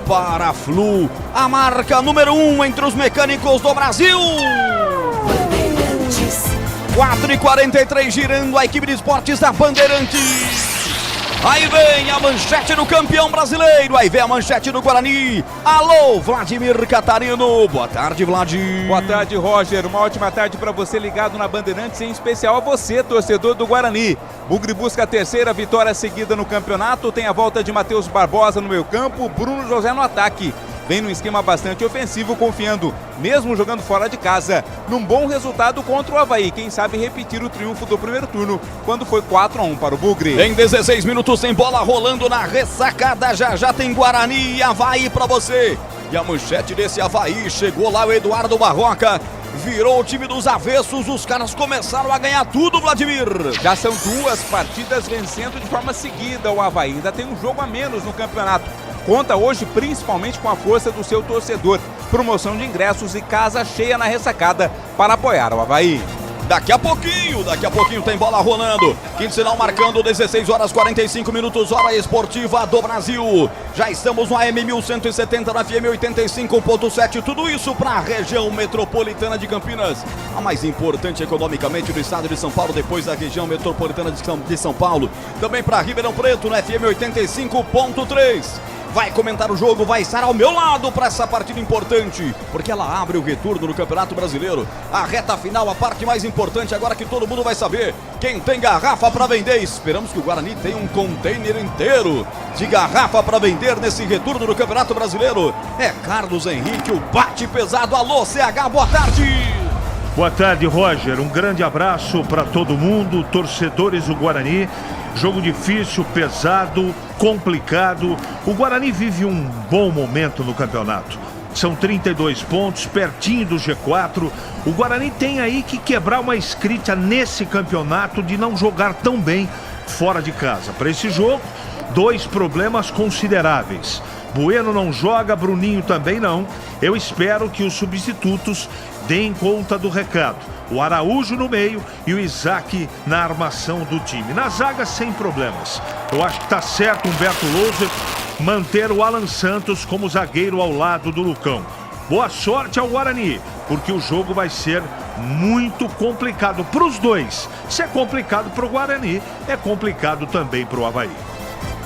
[SPEAKER 3] Para Flu, a marca número 1 entre os mecânicos do Brasil. 4h43, girando a equipe de esportes da Bandeirantes. Aí vem a manchete do campeão brasileiro, aí vem a manchete do Guarani. Alô, Vladimir Catarino. Boa tarde, Vlad.
[SPEAKER 2] Boa tarde, Roger. Uma ótima tarde para você ligado na Bandeirantes, em especial a você, torcedor do Guarani. Bugre busca a terceira vitória seguida no campeonato. Tem a volta de Matheus Barbosa no meio campo, Bruno José no ataque. Vem num esquema bastante ofensivo, confiando, mesmo jogando fora de casa, num bom resultado contra o Avaí. Quem sabe repetir o triunfo do primeiro turno, quando foi 4-1 para o Bugre.
[SPEAKER 3] Em 16 minutos, tem bola rolando na Ressacada. Já tem Guarani e Avaí para você. E a manchete desse Avaí, chegou lá o Eduardo Barroca, virou o time dos avessos. Os caras começaram a ganhar tudo, Vladimir.
[SPEAKER 2] Já são 2 partidas vencendo de forma seguida o Avaí. Ainda tem um jogo a menos no campeonato. Conta hoje principalmente com a força do seu torcedor. Promoção de ingressos e casa cheia na Ressacada para apoiar o Avaí.
[SPEAKER 3] Daqui a pouquinho tem bola rolando. Quinto sinal marcando 16 horas 45 minutos, hora esportiva do Brasil. Já estamos no AM 1170, na FM 85.7. Tudo isso para a região metropolitana de Campinas, a mais importante economicamente do estado de São Paulo, depois da região metropolitana de São Paulo. Também para Ribeirão Preto, na FM 85.3. Vai comentar o jogo, vai estar ao meu lado para essa partida importante, porque ela abre o retorno no Campeonato Brasileiro. A reta final, a parte mais importante, agora que todo mundo vai saber quem tem garrafa para vender. Esperamos que o Guarani tenha um container inteiro de garrafa para vender nesse retorno do Campeonato Brasileiro. É Carlos Henrique, o bate pesado. Alô, CH, boa tarde.
[SPEAKER 4] Boa tarde, Roger. Um grande abraço para todo mundo, torcedores do Guarani. Jogo difícil, pesado, complicado. O Guarani vive um bom momento no campeonato. São 32 pontos, pertinho do G4. O Guarani tem aí que quebrar uma escrita nesse campeonato de não jogar tão bem fora de casa. Para esse jogo, 2 problemas consideráveis. Bueno não joga, Bruninho também não. Eu espero que os substitutos deem conta do recado. O Araújo no meio e o Isaac na armação do time. Na zaga, sem problemas. Eu acho que tá certo Humberto Louser manter o Alan Santos como zagueiro ao lado do Lucão. Boa sorte ao Guarani, porque o jogo vai ser muito complicado para os dois. Se é complicado para o Guarani, é complicado também para o Avaí.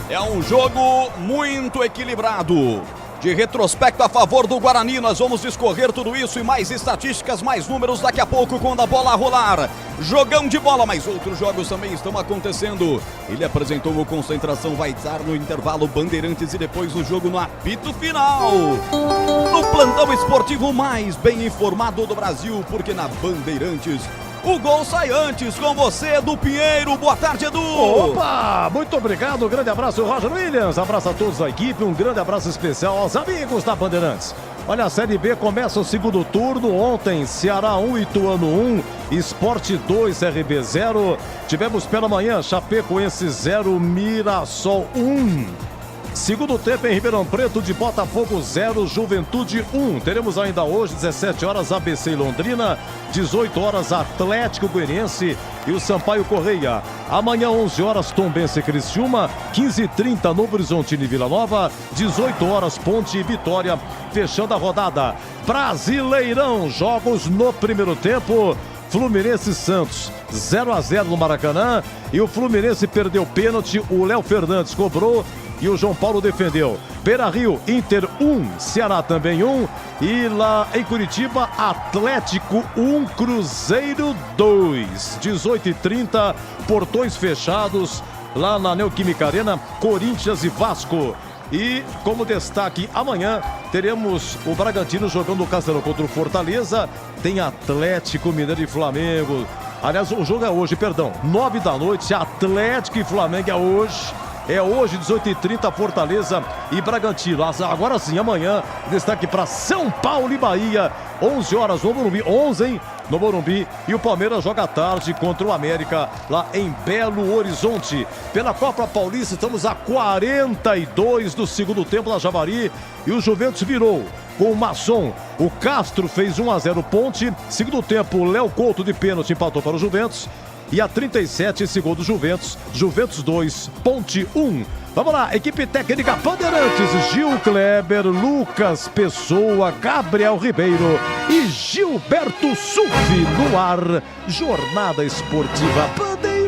[SPEAKER 3] É um jogo muito equilibrado. De retrospecto a favor do Guarani, nós vamos discorrer tudo isso e mais estatísticas, mais números daqui a pouco quando a bola rolar. Jogão de bola, mas outros jogos também estão acontecendo. Ele apresentou o Concentração, vai estar no intervalo Bandeirantes e depois o jogo no apito final. No plantão esportivo mais bem informado do Brasil, porque na Bandeirantes o gol sai antes. Com você, Edu Pinheiro. Boa tarde, Edu.
[SPEAKER 1] Opa, muito obrigado. Um grande abraço, Roger Williams. Abraço a todos da equipe. Um grande abraço especial aos amigos da Bandeirantes. Olha, a Série B começa o segundo turno. Ontem, Ceará 1, Ituano 1, Sport 2, CRB 0. Tivemos pela manhã, Chapecoense 0, Mirassol 1. Segundo tempo em Ribeirão Preto, de Botafogo 0, Juventude 1. Teremos ainda hoje, 17 horas, ABC e Londrina, 18 horas, Atlético Goianiense e o Sampaio Correia. Amanhã, 11 horas, Tombense e Criciúma, 15h30, Novo Horizontino e Vila Nova, 18 horas, Ponte e Vitória, fechando a rodada. Brasileirão, jogos no primeiro tempo. Fluminense e Santos, 0-0 no Maracanã, e o Fluminense perdeu pênalti, o Léo Fernandes cobrou e o João Paulo defendeu. Beira-Rio, Inter 1, Ceará também 1, e lá em Curitiba, Atlético 1, Cruzeiro 2. 18h30, portões fechados lá na Neoquímica Arena, Corinthians e Vasco. E como destaque, amanhã teremos o Bragantino jogando no Castelão contra o Fortaleza. Tem Atlético Mineiro e Flamengo. Aliás, o jogo é hoje, 9 da noite, Atlético e Flamengo é hoje. É hoje, 18h30, Fortaleza e Bragantino. Agora sim, amanhã, destaque para São Paulo e Bahia. 11 horas no Morumbi, 11, hein? No Morumbi, e o Palmeiras joga à tarde contra o América lá em Belo Horizonte. Pela Copa Paulista, estamos a 42 do segundo tempo na Javari e o Juventus virou com o Masson. O Castro fez 1-0 Ponte. Segundo tempo, Léo Couto de pênalti empatou para o Juventus. E a 37, segundo Juventus, Juventus 2, Ponte 1. Vamos lá, equipe técnica Bandeirantes, Gil Kleber, Lucas Pessoa, Gabriel Ribeiro e Gilberto Sulfi no ar. Jornada Esportiva Bandeirantes.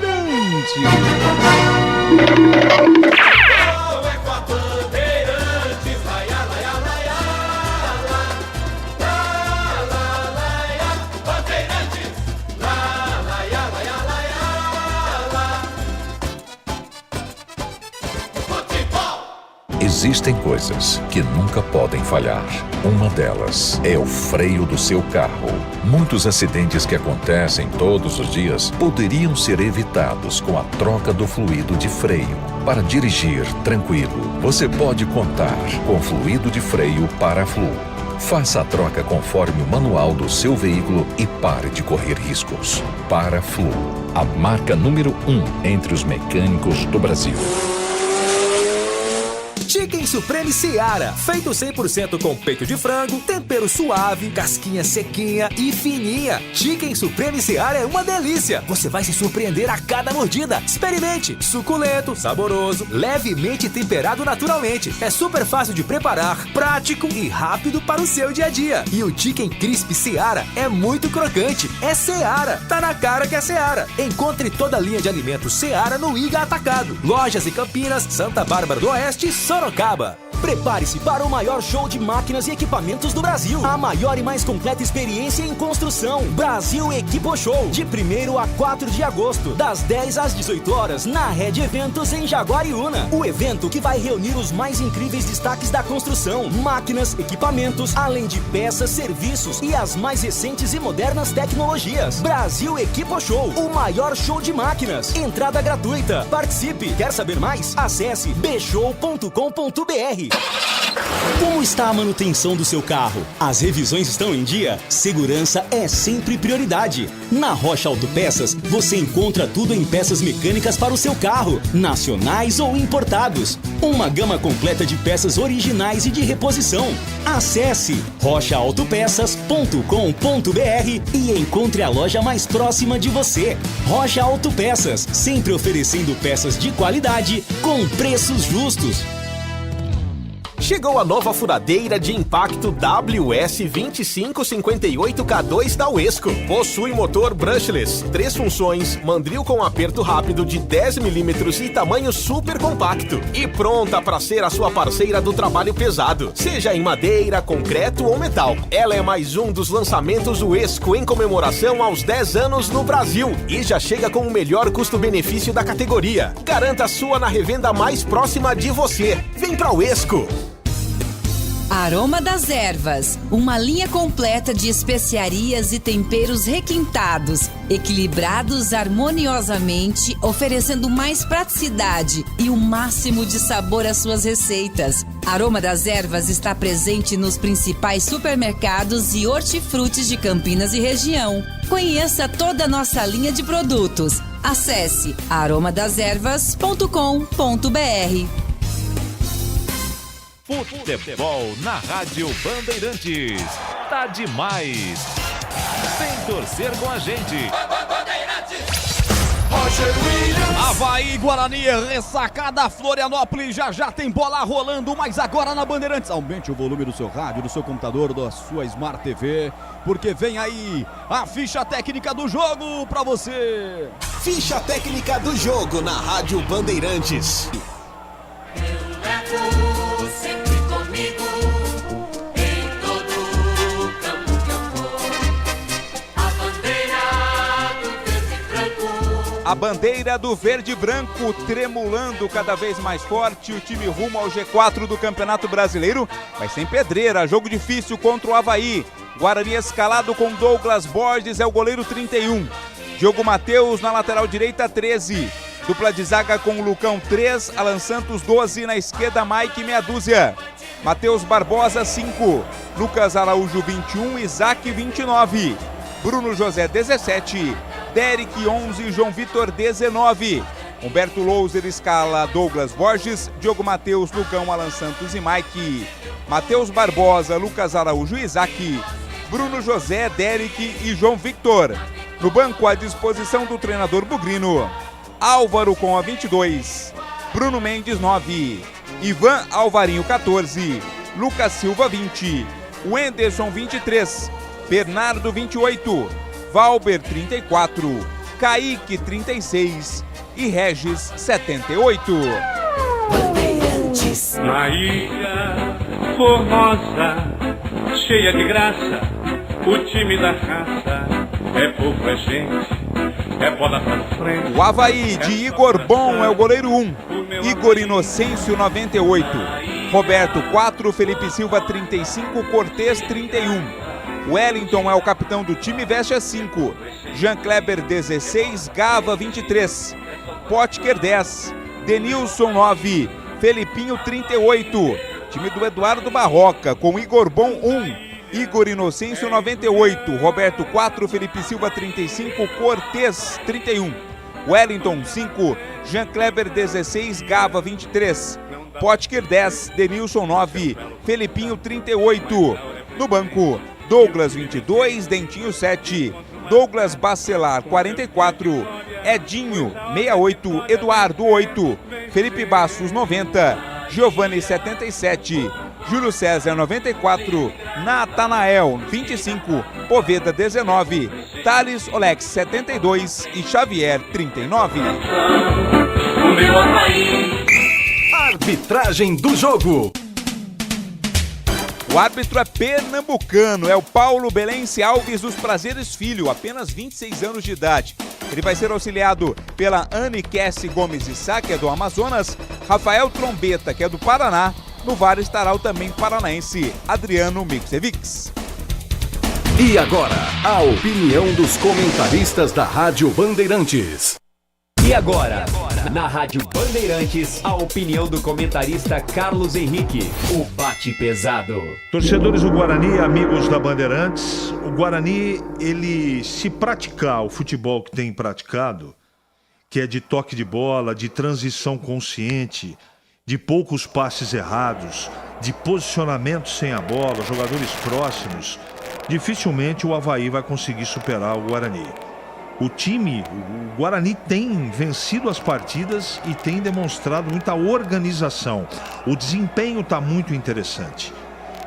[SPEAKER 13] Existem coisas que nunca podem falhar. Uma delas é o freio do seu carro. Muitos acidentes que acontecem todos os dias poderiam ser evitados com a troca do fluido de freio. Para dirigir tranquilo, você pode contar com fluido de freio Paraflu. Faça a troca conforme o manual do seu veículo e pare de correr riscos. Paraflu, a marca número 1 entre os mecânicos do Brasil.
[SPEAKER 14] Chicken Supreme Seara, feito 100% com peito de frango, tempero suave, casquinha sequinha e fininha. Chicken Supreme Seara é uma delícia. Você vai se surpreender a cada mordida. Experimente. Suculento, saboroso, levemente temperado naturalmente. É super fácil de preparar, prático e rápido para o seu dia a dia. E o Chicken Crisp Seara é muito crocante. É Seara. Tá na cara que é Seara. Encontre toda a linha de alimentos Seara no Iga Atacado. Lojas em Campinas, Santa Bárbara do Oeste e Sorocaba.
[SPEAKER 7] Prepare-se para o maior show de máquinas e equipamentos do Brasil. A maior e mais completa experiência em construção. Brasil Equipo Show. De 1º a 4 de agosto, das 10 às 18 horas, na Rede Eventos em Jaguariúna. O evento que vai reunir os mais incríveis destaques da construção. Máquinas, equipamentos, além de peças, serviços e as mais recentes e modernas tecnologias. Brasil Equipo Show. O maior show de máquinas. Entrada gratuita. Participe. Quer saber mais? Acesse bshow.com.br. Como está a manutenção do seu carro? As revisões estão em dia? Segurança é sempre prioridade. Na Rocha Autopeças, você encontra tudo em peças mecânicas para o seu carro, nacionais ou importados. Uma gama completa de peças originais e de reposição. Acesse rochaautopeças.com.br e encontre a loja mais próxima de você. Rocha Autopeças, sempre oferecendo peças de qualidade com preços justos.
[SPEAKER 14] Chegou a nova furadeira de impacto WS2558K2 da Uesco. Possui motor brushless, 3 funções, mandril com aperto rápido de 10 mm e tamanho super compacto. E pronta para ser a sua parceira do trabalho pesado, seja em madeira, concreto ou metal. Ela é mais um dos lançamentos Uesco em comemoração aos 10 anos no Brasil e já chega com o melhor custo-benefício da categoria. Garanta a sua na revenda mais próxima de você. Vem pra Uesco!
[SPEAKER 15] Aroma das Ervas, uma linha completa de especiarias e temperos requintados, equilibrados harmoniosamente, oferecendo mais praticidade e o máximo de sabor às suas receitas. Aroma das Ervas está presente nos principais supermercados e hortifrutis de Campinas e região. Conheça toda a nossa linha de produtos. Acesse aromadeservas.com.br.
[SPEAKER 16] Futebol na Rádio Bandeirantes. Tá demais. Vem torcer com a gente.
[SPEAKER 3] Avaí, Guarani, ressacada, Florianópolis, já tem bola rolando, mas agora na Bandeirantes. Aumente o volume do seu rádio, do seu computador, da sua Smart TV, porque vem aí a ficha técnica do jogo pra você.
[SPEAKER 14] Ficha técnica do jogo na Rádio Bandeirantes.
[SPEAKER 10] Sempre comigo, em todo campo que eu for. A bandeira do verde e branco.
[SPEAKER 2] A bandeira do verde e branco tremulando cada vez mais forte. O time rumo ao G4 do Campeonato Brasileiro, mas sem pedreira. Jogo difícil contra o Avaí. Guarani escalado com Douglas Borges, é o goleiro 31. Diogo Matheus na lateral direita, 13. Dupla de zaga com o Lucão 3, Alan Santos 12, na esquerda Mike meia dúzia. Matheus Barbosa 5, Lucas Araújo 21, Isaac 29, Bruno José 17, Derek 11, João Vitor 19. Humberto Louser escala Douglas Borges, Diogo Matheus, Lucão, Alan Santos e Mike. Matheus Barbosa, Lucas Araújo e Isaac, Bruno José, Derek e João Victor. No banco à disposição do treinador Bugrino. Álvaro com a 22, Bruno Mendes 9, Ivan Alvarinho 14, Lucas Silva 20, Wenderson 23, Bernardo 28, Valber 34, Kaique 36 e Regis 78.
[SPEAKER 10] Bandeirantes.
[SPEAKER 17] Na ilha formosa, cheia de graça, o time da raça é pouco, é gente. É bola pra frente.
[SPEAKER 2] O Avaí de Igor Bom é o goleiro 1, Igor Inocêncio 98, Roberto 4, Felipe Silva 35, Cortez 31. Wellington é o capitão do time, veste a 5, Jean Kleber 16, Gava 23, Potker 10, Denilson 9, Felipinho 38. Time do Eduardo Barroca com Igor Bom 1, Igor Inocêncio 98, Roberto 4, Felipe Silva 35, Cortez 31, Wellington 5, Jean Kleber 16, Gava 23, Potker 10, Denilson 9, Felipinho 38. No banco, Douglas 22, Dentinho 7, Douglas Bacelar 44, Edinho 68, Eduardo 8, Felipe Bastos 90, Giovanni 77, Júlio César 94, Natanael 25, Poveda 19, Thales Olex 72 e Xavier 39.
[SPEAKER 14] Arbitragem do jogo.
[SPEAKER 2] O árbitro é pernambucano, é o Paulo Belense Alves dos Prazeres Filho, apenas 26 anos de idade. Ele vai ser auxiliado pela Anne Kessi Gomes Issa, que é do Amazonas, Rafael Trombeta, que é do Paraná. No VAR estará o também paranaense Adriano Mixevics.
[SPEAKER 8] E agora, a opinião dos comentaristas da Rádio Bandeirantes.
[SPEAKER 18] E agora, na Rádio Bandeirantes, a opinião do comentarista Carlos Henrique, o bate pesado.
[SPEAKER 4] Torcedores do Guarani, amigos da Bandeirantes, o Guarani, ele se praticar o futebol que tem praticado, que é de toque de bola, de transição consciente, de poucos passes errados, de posicionamento sem a bola, jogadores próximos, dificilmente o Avaí vai conseguir superar o Guarani. o time, o Guarani tem vencido as partidas e tem demonstrado muita organização. O desempenho está muito interessante.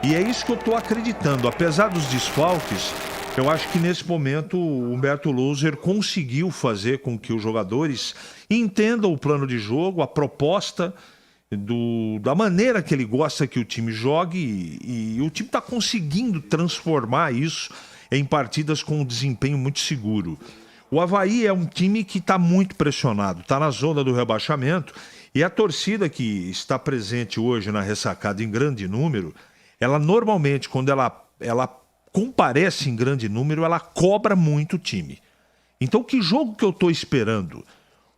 [SPEAKER 4] E é isso que eu estou acreditando. Apesar dos desfalques, eu acho que nesse momento o Humberto Louser conseguiu fazer com que os jogadores entendam o plano de jogo, a proposta da maneira que ele gosta que o time jogue, e o time está conseguindo transformar isso em partidas com um desempenho muito seguro. O Avaí é um time que está muito pressionado, está na zona do rebaixamento, e a torcida que está presente hoje na ressacada em grande número, ela normalmente, quando ela comparece em grande número, ela cobra muito o time. Então, que jogo que eu estou esperando?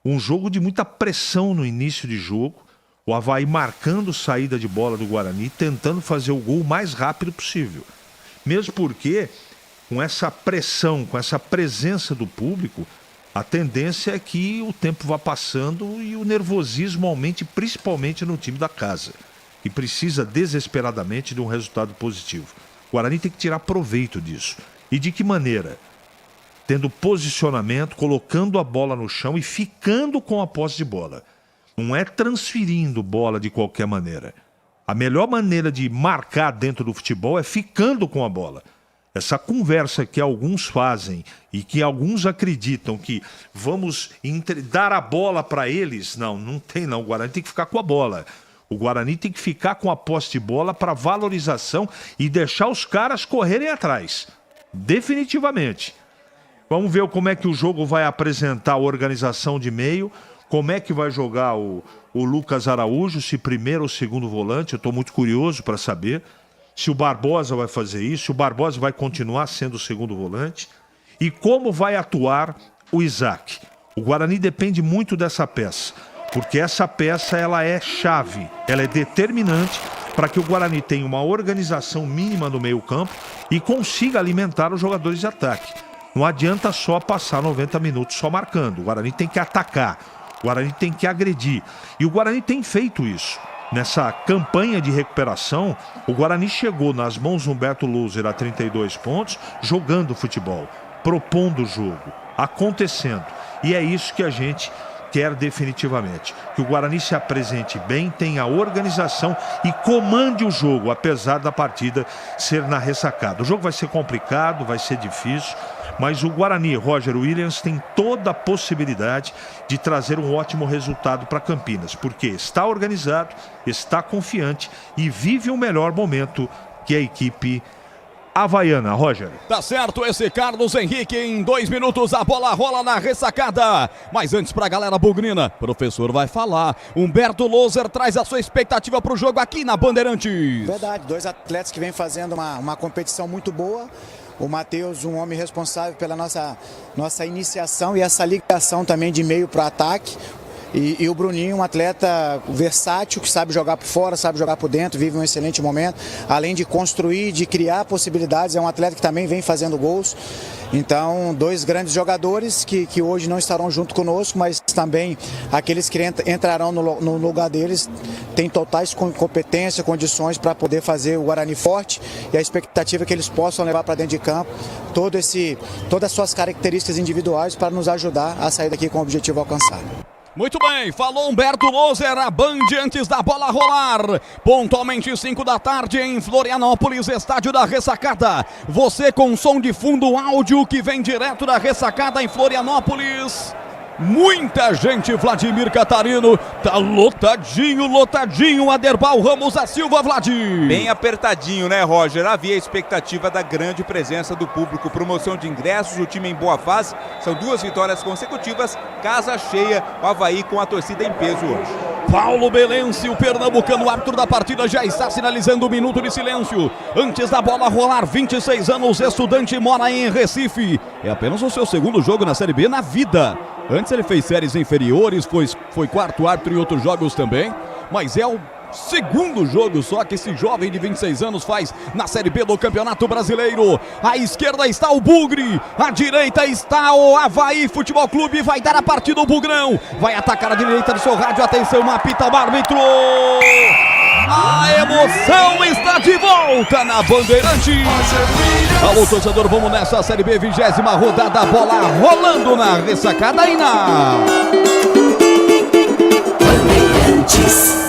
[SPEAKER 4] Um jogo de muita pressão no início de jogo, o Avaí marcando saída de bola do Guarani, tentando fazer o gol o mais rápido possível. Mesmo porque, com essa pressão, com essa presença do público, a tendência é que o tempo vá passando e o nervosismo aumente, principalmente no time da casa, que precisa desesperadamente de um resultado positivo. O Guarani tem que tirar proveito disso. E de que maneira? Tendo posicionamento, colocando a bola no chão e ficando com a posse de bola. Não é transferindo bola de qualquer maneira. A melhor maneira de marcar dentro do futebol é ficando com a bola. Essa conversa que alguns fazem e que alguns acreditam que vamos dar a bola para eles, não tem não. O Guarani tem que ficar com a bola. O Guarani tem que ficar com a posse de bola para valorização e deixar os caras correrem atrás. Definitivamente. Vamos ver como é que o jogo vai apresentar a organização de meio, como é que vai jogar o Lucas Araújo, se primeiro ou segundo volante. Eu estou muito curioso para saber se o Barbosa vai fazer isso, se o Barbosa vai continuar sendo o segundo volante e como vai atuar o Isaac. O Guarani depende muito dessa peça, porque essa peça ela é chave, ela é determinante para que o Guarani tenha uma organização mínima no meio-campo e consiga alimentar os jogadores de ataque. Não adianta só passar 90 minutos só marcando. O Guarani tem que atacar, o Guarani tem que agredir. E o Guarani tem feito isso. Nessa campanha de recuperação, o Guarani chegou nas mãos do Humberto Louser a 32 pontos, jogando futebol, propondo o jogo, acontecendo. E é isso que a gente quer definitivamente. Que o Guarani se apresente bem, tenha organização e comande o jogo, apesar da partida ser na ressacada. O jogo vai ser complicado, vai ser difícil, mas o Guarani, Roger Williams, tem toda a possibilidade de trazer um ótimo resultado para Campinas, porque está organizado, está confiante e vive o melhor momento que a equipe havaiana, Roger.
[SPEAKER 3] Tá certo, esse Carlos Henrique, em 2 minutos a bola rola na ressacada. Mas antes pra galera bugrina, professor vai falar. Humberto Louser traz a sua expectativa pro jogo aqui na Bandeirantes.
[SPEAKER 19] Verdade, 2 atletas que vêm fazendo uma competição muito boa. O Matheus, um homem responsável pela nossa iniciação e essa ligação também de meio para ataque. E o Bruninho, um atleta versátil, que sabe jogar por fora, sabe jogar por dentro, vive um excelente momento. Além de construir, de criar possibilidades, é um atleta que também vem fazendo gols. Então, 2 grandes jogadores que hoje não estarão junto conosco, mas também aqueles que entrarão no lugar deles têm totais competência, condições para poder fazer o Guarani forte, e a expectativa é que eles possam levar para dentro de campo todas as suas características individuais para nos ajudar a sair daqui com o objetivo alcançado.
[SPEAKER 3] Muito bem, falou Humberto Louser, a Band antes da bola rolar. Pontualmente 5 da tarde em Florianópolis, estádio da Ressacada. Você com som de fundo, áudio que vem direto da Ressacada em Florianópolis. Muita gente, Vladimir Catarino, tá lotadinho, Aderbal Ramos da Silva, Vladir.
[SPEAKER 2] Bem apertadinho, né, Roger? Havia a expectativa da grande presença do público, promoção de ingressos, o time em boa fase, são 2 vitórias consecutivas, casa cheia, o Avaí com a torcida em peso hoje.
[SPEAKER 3] Paulo Belense, o pernambucano, árbitro da partida, já está sinalizando um minuto de silêncio. Antes da bola rolar, 26 anos, estudante, mora em Recife. É apenas o seu segundo jogo na Série B na vida. Antes ele fez séries inferiores, foi quarto árbitro em outros jogos também, mas é o segundo jogo só que esse jovem de 26 anos faz na Série B do Campeonato Brasileiro. À esquerda está o Bugre, à direita está o Avaí Futebol Clube, vai dar a partida o Bugrão, vai atacar a direita do seu rádio, atenção, apita o árbitro. A emoção está de volta na Bandeirantes. Alô, torcedor, vamos nessa Série B, 20ª rodada, bola rolando na ressacada aí na Bandeirantes.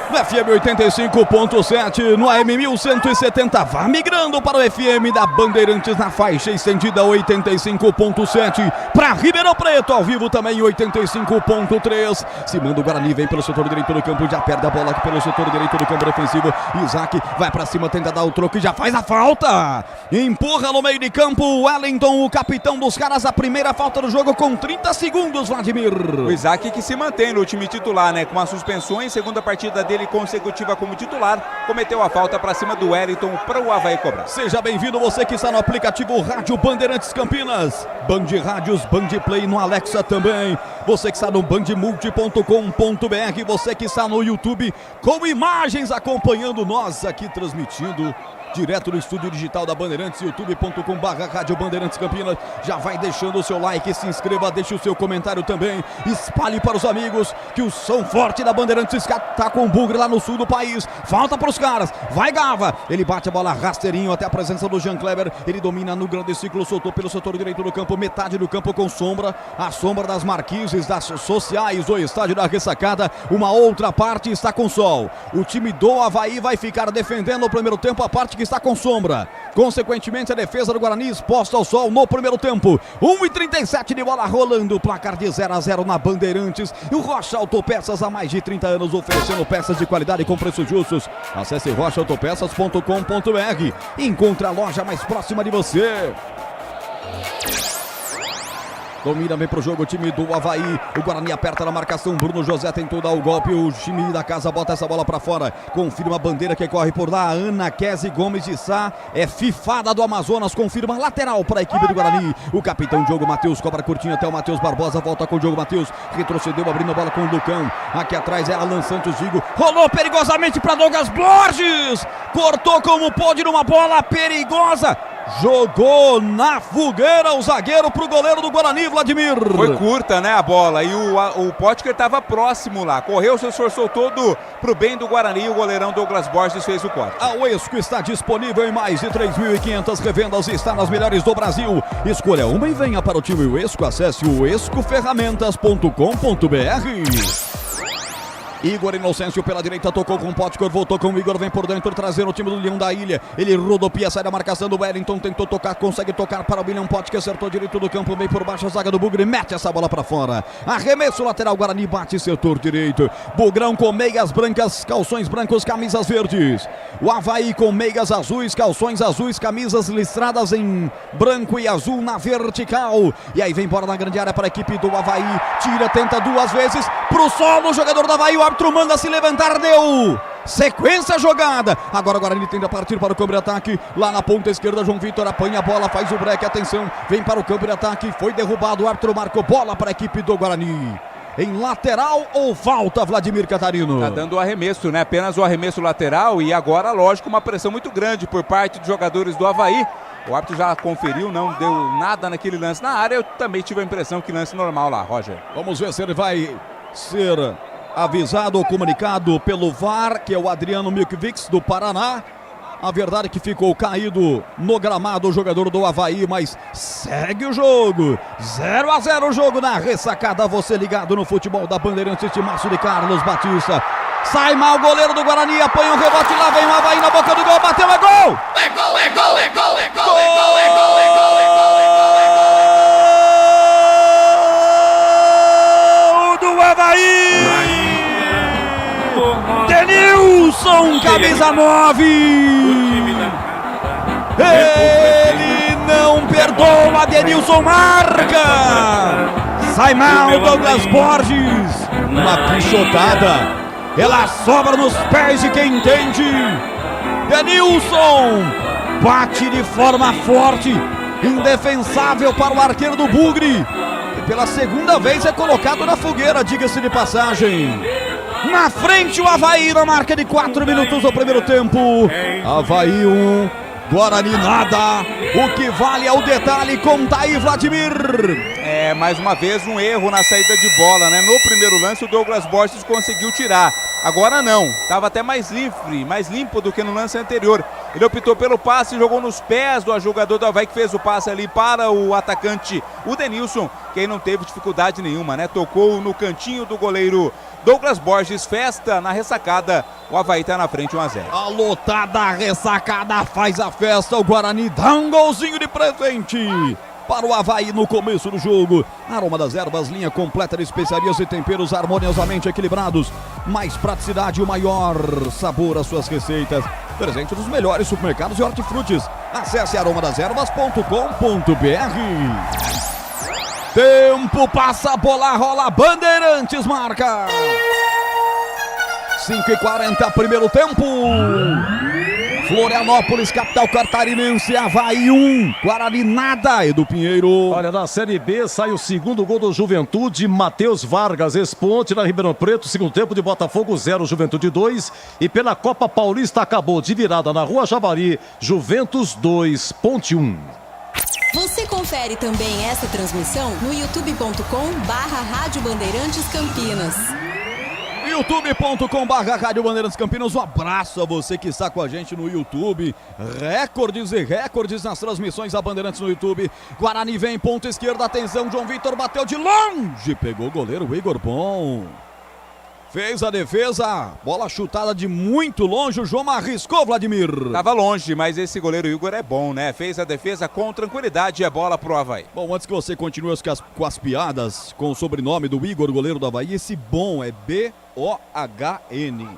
[SPEAKER 3] No FM 85.7, no AM 1170, vá migrando para o FM da Bandeirantes na faixa estendida 85.7, para Ribeirão Preto, ao vivo também 85.3. Se manda o Guarani, vem pelo setor direito do campo, já perde a bola aqui pelo setor direito do campo defensivo. Isaac vai para cima, tenta dar o troco e já faz a falta. Empurra no meio de campo, Wellington, o capitão dos caras, a primeira falta do jogo com 30 segundos, Vladimir.
[SPEAKER 2] O Isaac que se mantém no time titular, né? Com as suspensões, segunda partida dele consecutiva como titular, cometeu a falta para cima do Wellington para o Avaí cobrar.
[SPEAKER 3] Seja bem-vindo você que está no aplicativo Rádio Bandeirantes Campinas, Band Rádios, Band Play no Alexa também, você que está no bandmulti.com.br, você que está no YouTube com imagens acompanhando nós aqui transmitindo direto no estúdio digital da Bandeirantes, youtube.com/Rádio Bandeirantes Campinas. Já vai deixando o seu like, se inscreva, deixe o seu comentário também, espalhe para os amigos que o som forte da Bandeirantes tá com o bugre lá no sul do país. Falta para os caras, vai Gava, ele bate a bola rasteirinho até a presença do Jean Kleber, ele domina no grande ciclo, soltou pelo setor direito do campo, metade do campo com sombra, a sombra das marquises, das sociais do estádio da ressacada, uma outra parte está com sol. O time do Avaí vai ficar defendendo o primeiro tempo, a parte que está com sombra. Consequentemente, a defesa do Guarani exposta ao sol no primeiro tempo. 1:37 de bola rolando, placar de 0-0 na Bandeirantes. E o Rocha Autopeças, há mais de 30 anos, oferecendo peças de qualidade com preços justos. Acesse rochaautopeças.com.br e encontre a loja mais próxima de você. Domina bem pro jogo o time do Avaí. O Guarani aperta na marcação. Bruno José tentou dar o golpe. O time da casa bota essa bola pra fora. Confirma a bandeira que corre por lá. Ana Kese Gomes de Sá é fifada do Amazonas. Confirma lateral para a equipe do Guarani. O capitão Diogo Matheus cobra curtinho até o Matheus Barbosa. Volta com o Diogo Matheus. Retrocedeu abrindo a bola com o Lucão. Aqui atrás é Alan Santos Vigo. Rolou perigosamente para Douglas Borges. Cortou como pôde numa bola perigosa. Jogou na fogueira o zagueiro pro goleiro do Guarani, Vladimir.
[SPEAKER 2] Foi curta, né, a bola. E o Potker estava próximo lá. Correu, se esforçou todo pro bem do Guarani. O goleirão Douglas Borges fez o corte.
[SPEAKER 3] A Uesco está disponível em mais de 3.500 revendas e está nas melhores do Brasil. Escolha uma e venha para o time Uesco. Acesse uescoferramentas.com.br. Igor Inocêncio pela direita, tocou com o Potker, voltou com o Igor, vem por dentro, trazendo o time do Leão da Ilha. Ele rodopia, sai da marcação do Wellington, tentou tocar, consegue tocar para o William Potker, acertou direito do campo, vem por baixo a zaga do Bugre, mete essa bola para fora. Arremesso lateral, Guarani bate setor direito. Bugrão com meias brancas, calções brancos, camisas verdes. O Avaí com meias azuis, calções azuis, camisas listradas em branco e azul na vertical. E aí vem embora na grande área para a equipe do Avaí. Tira, tenta duas vezes pro solo, o jogador do Avaí, o árbitro manda se levantar, deu sequência jogada. Agora o Guarani tenta partir para o campo de ataque. Lá na ponta esquerda, João Vitor apanha a bola, faz o break, atenção, vem para o campo de ataque, foi derrubado, o árbitro marcou bola para a equipe do Guarani. Em lateral ou falta, Vladimir Catarino?
[SPEAKER 2] Tá dando o arremesso, né? Apenas o arremesso lateral e agora, lógico, uma pressão muito grande por parte dos jogadores do Avaí. O árbitro já conferiu, não deu nada naquele lance na área. Eu também tive a impressão que lance normal lá, Roger.
[SPEAKER 3] Vamos ver se ele vai ser avisado ou comunicado pelo VAR, que é o Adriano Milkovics do Paraná. A verdade é que ficou caído no gramado o jogador do Avaí, mas segue o jogo. 0-0 o jogo na ressacada. Você ligado no futebol da Bandeirantes, Timaço de Carlos Batista. Sai mal o goleiro do Guarani, apanha o rebote, lá vem o Avaí na boca do gol, bateu, é gol!
[SPEAKER 10] É gol, é gol, é gol, é gol,
[SPEAKER 3] é
[SPEAKER 10] gol, é gol, é gol, é
[SPEAKER 3] gol! Do Avaí! Denilson, camisa 9. Ele não perdoa, Denilson marca. Sai mal Douglas Borges. Uma pichotada. Ela sobra nos pés de quem entende. Denilson bate de forma forte, indefensável para o arqueiro do Bugre. E pela segunda vez é colocado na fogueira, diga-se de passagem. Na frente o Avaí na marca de 4 minutos do primeiro tempo. Avaí 1, Guarani nada. O que vale é o detalhe, conta aí, Vladimir.
[SPEAKER 2] É, mais uma vez um erro na saída de bola, né? No primeiro lance o Douglas Borges conseguiu tirar. Agora não, estava até mais limpo do que no lance anterior. Ele optou pelo passe, jogou nos pés do jogador do Avaí, que fez o passe ali para o atacante, o Denilson, que aí não teve dificuldade nenhuma, né? Tocou no cantinho do goleiro Douglas Borges. Festa na ressacada, o Avaí tá na frente 1-0.
[SPEAKER 3] A lotada ressacada faz a festa, o Guarani dá um golzinho de presente para o Avaí no começo do jogo. Aroma das Ervas, linha completa de especiarias e temperos harmoniosamente equilibrados. Mais praticidade e o maior sabor às suas receitas. Presente dos melhores supermercados e hortifrutis. Acesse aromadeservas.com.br. Tempo passa, bola rola, Bandeirantes marca. 5h40, primeiro tempo. Florianópolis, capital catarinense, Avaí 1, Guarani nada, Edu Pinheiro.
[SPEAKER 1] Olha, na Série B sai o segundo gol do Juventude, Matheus Vargas, ex-Ponte na Ribeirão Preto, segundo tempo de Botafogo 0, Juventude 2. E pela Copa Paulista acabou de virada na Rua Javari, Juventus 2, Ponte 1.
[SPEAKER 15] Você confere também essa transmissão no youtube.com/Rádio Bandeirantes Campinas.
[SPEAKER 3] youtube.com/Rádio Bandeirantes Campinas. Um abraço a você que está com a gente no YouTube. Recordes e recordes nas transmissões da Bandeirantes no YouTube. Guarani vem, ponta esquerda, atenção, João Vitor bateu de longe, pegou o goleiro Igor Bom. Fez a defesa, bola chutada de muito longe, o João arriscou, Vladimir.
[SPEAKER 2] Tava longe, mas esse goleiro Igor é bom, né? Fez a defesa com tranquilidade e é bola pro Avaí.
[SPEAKER 3] Bom, antes que você continue com as piadas com o sobrenome do Igor, goleiro do Avaí, esse bom é B-O-H-N.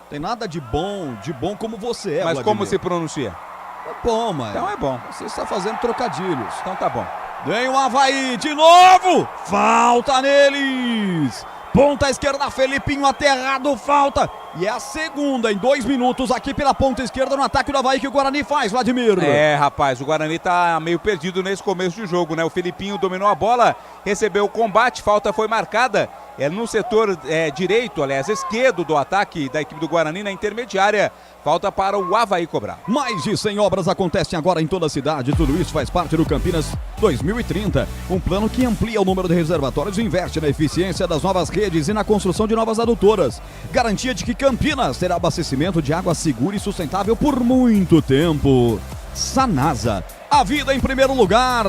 [SPEAKER 3] Tem nada de bom como você é,
[SPEAKER 2] mas
[SPEAKER 3] Vladimir.
[SPEAKER 2] como se pronuncia?
[SPEAKER 3] É bom, mas...
[SPEAKER 2] Então é bom.
[SPEAKER 3] Você está fazendo trocadilhos.
[SPEAKER 2] Então tá bom.
[SPEAKER 3] Vem o Avaí de novo, falta neles. Ponta esquerda, Felipinho aterrado, falta. E é a segunda em 2 minutos aqui pela ponta esquerda no ataque do Avaí que o Guarani faz, Vladimir.
[SPEAKER 2] É, rapaz, o Guarani tá meio perdido nesse começo de jogo, né? O Felipinho dominou a bola, recebeu o combate, falta foi marcada. É no setor direito, aliás, esquerdo do ataque da equipe do Guarani, na intermediária. Falta para o Avaí cobrar.
[SPEAKER 3] Mais de 100 obras acontecem agora em toda a cidade. Tudo isso faz parte do Campinas 2030. Um plano que amplia o número de reservatórios e investe na eficiência das novas redes e na construção de novas adutoras. Garantia de que Campinas terá abastecimento de água segura e sustentável por muito tempo. Sanasa, a vida em primeiro lugar.